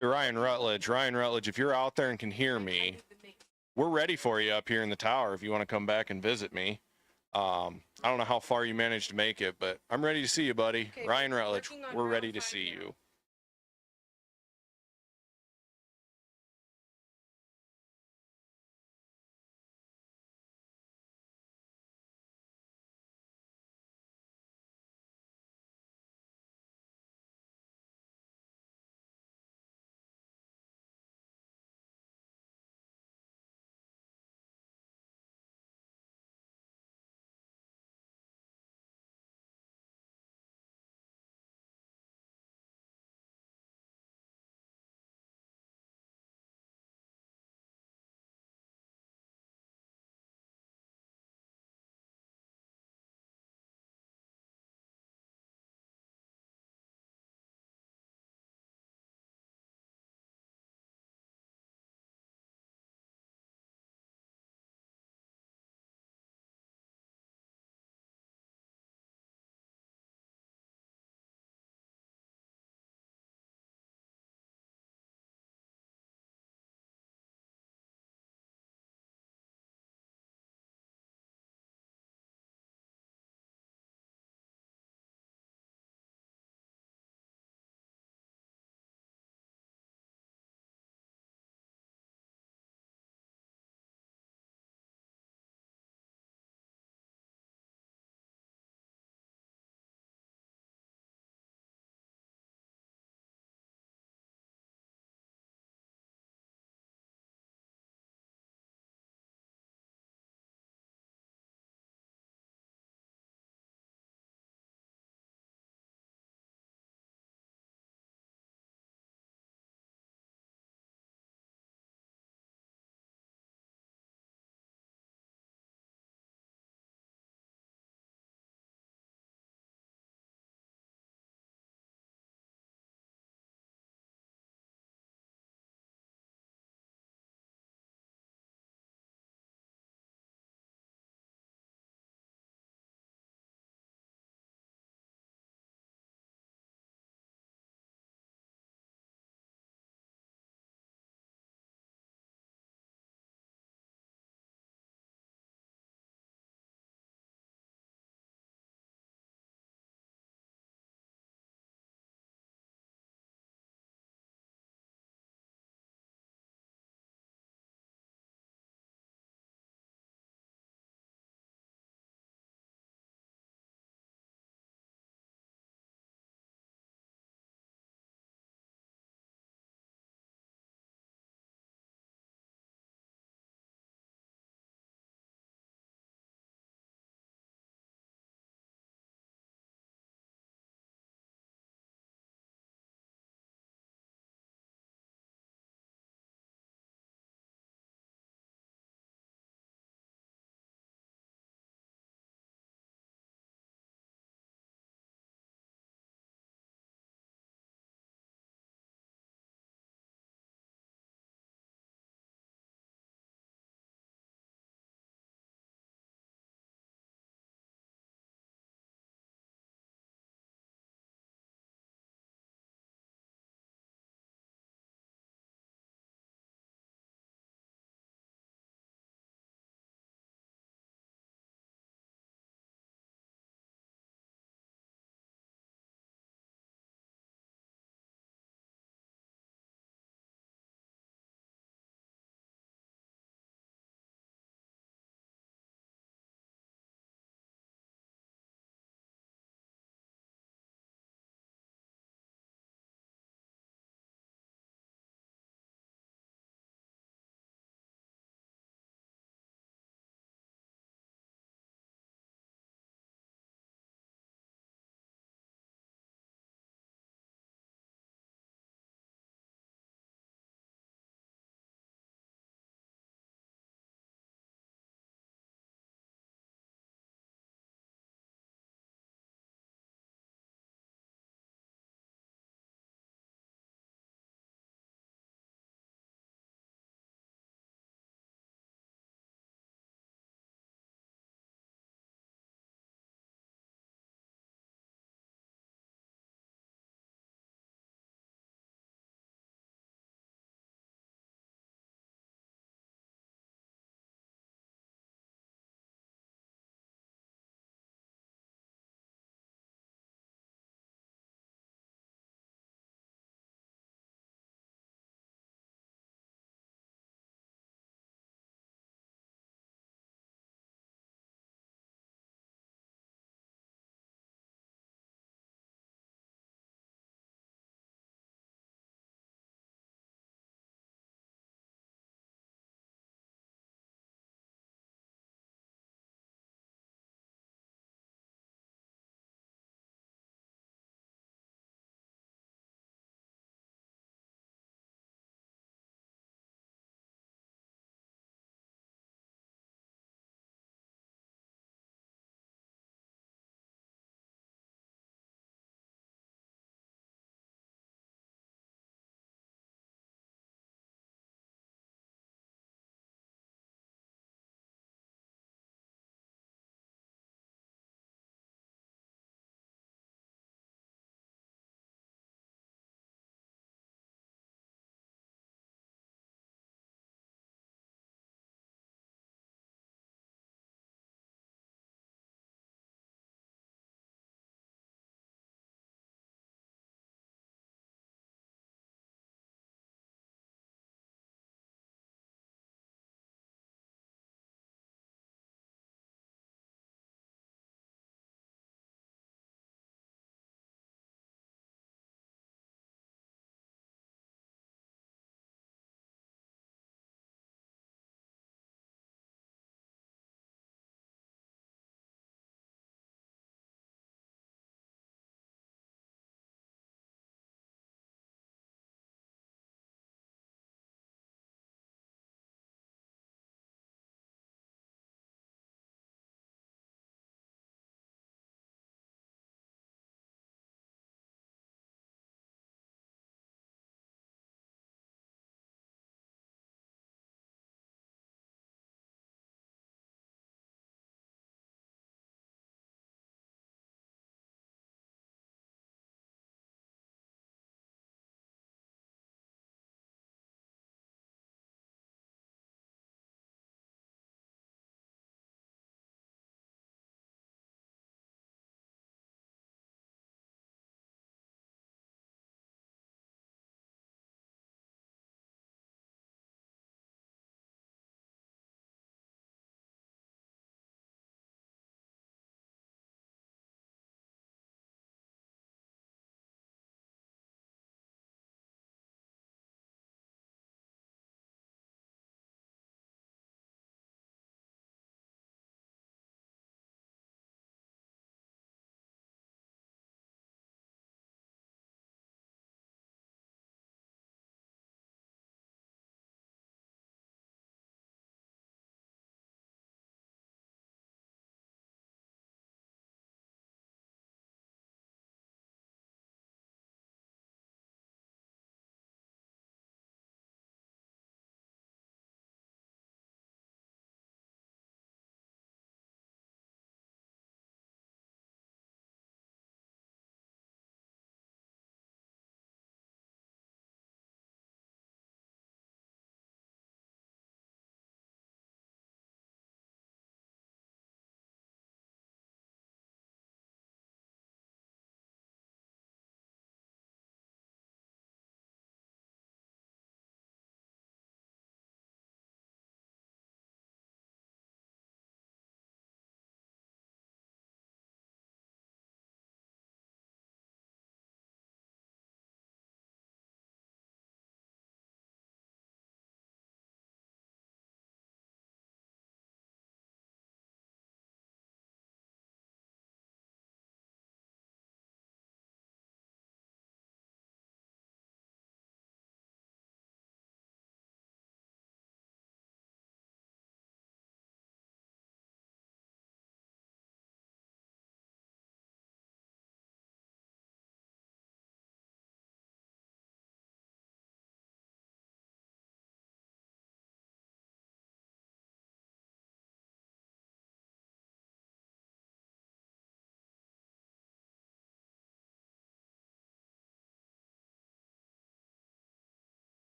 Ryan Rutledge, if you're out there and can hear me, we're ready for you up here in the tower if you want to come back and visit me. I don't know how far you managed to make it, but I'm ready to see you, buddy. Okay, Ryan Rutledge, working on we're Route ready to 5 see now. you.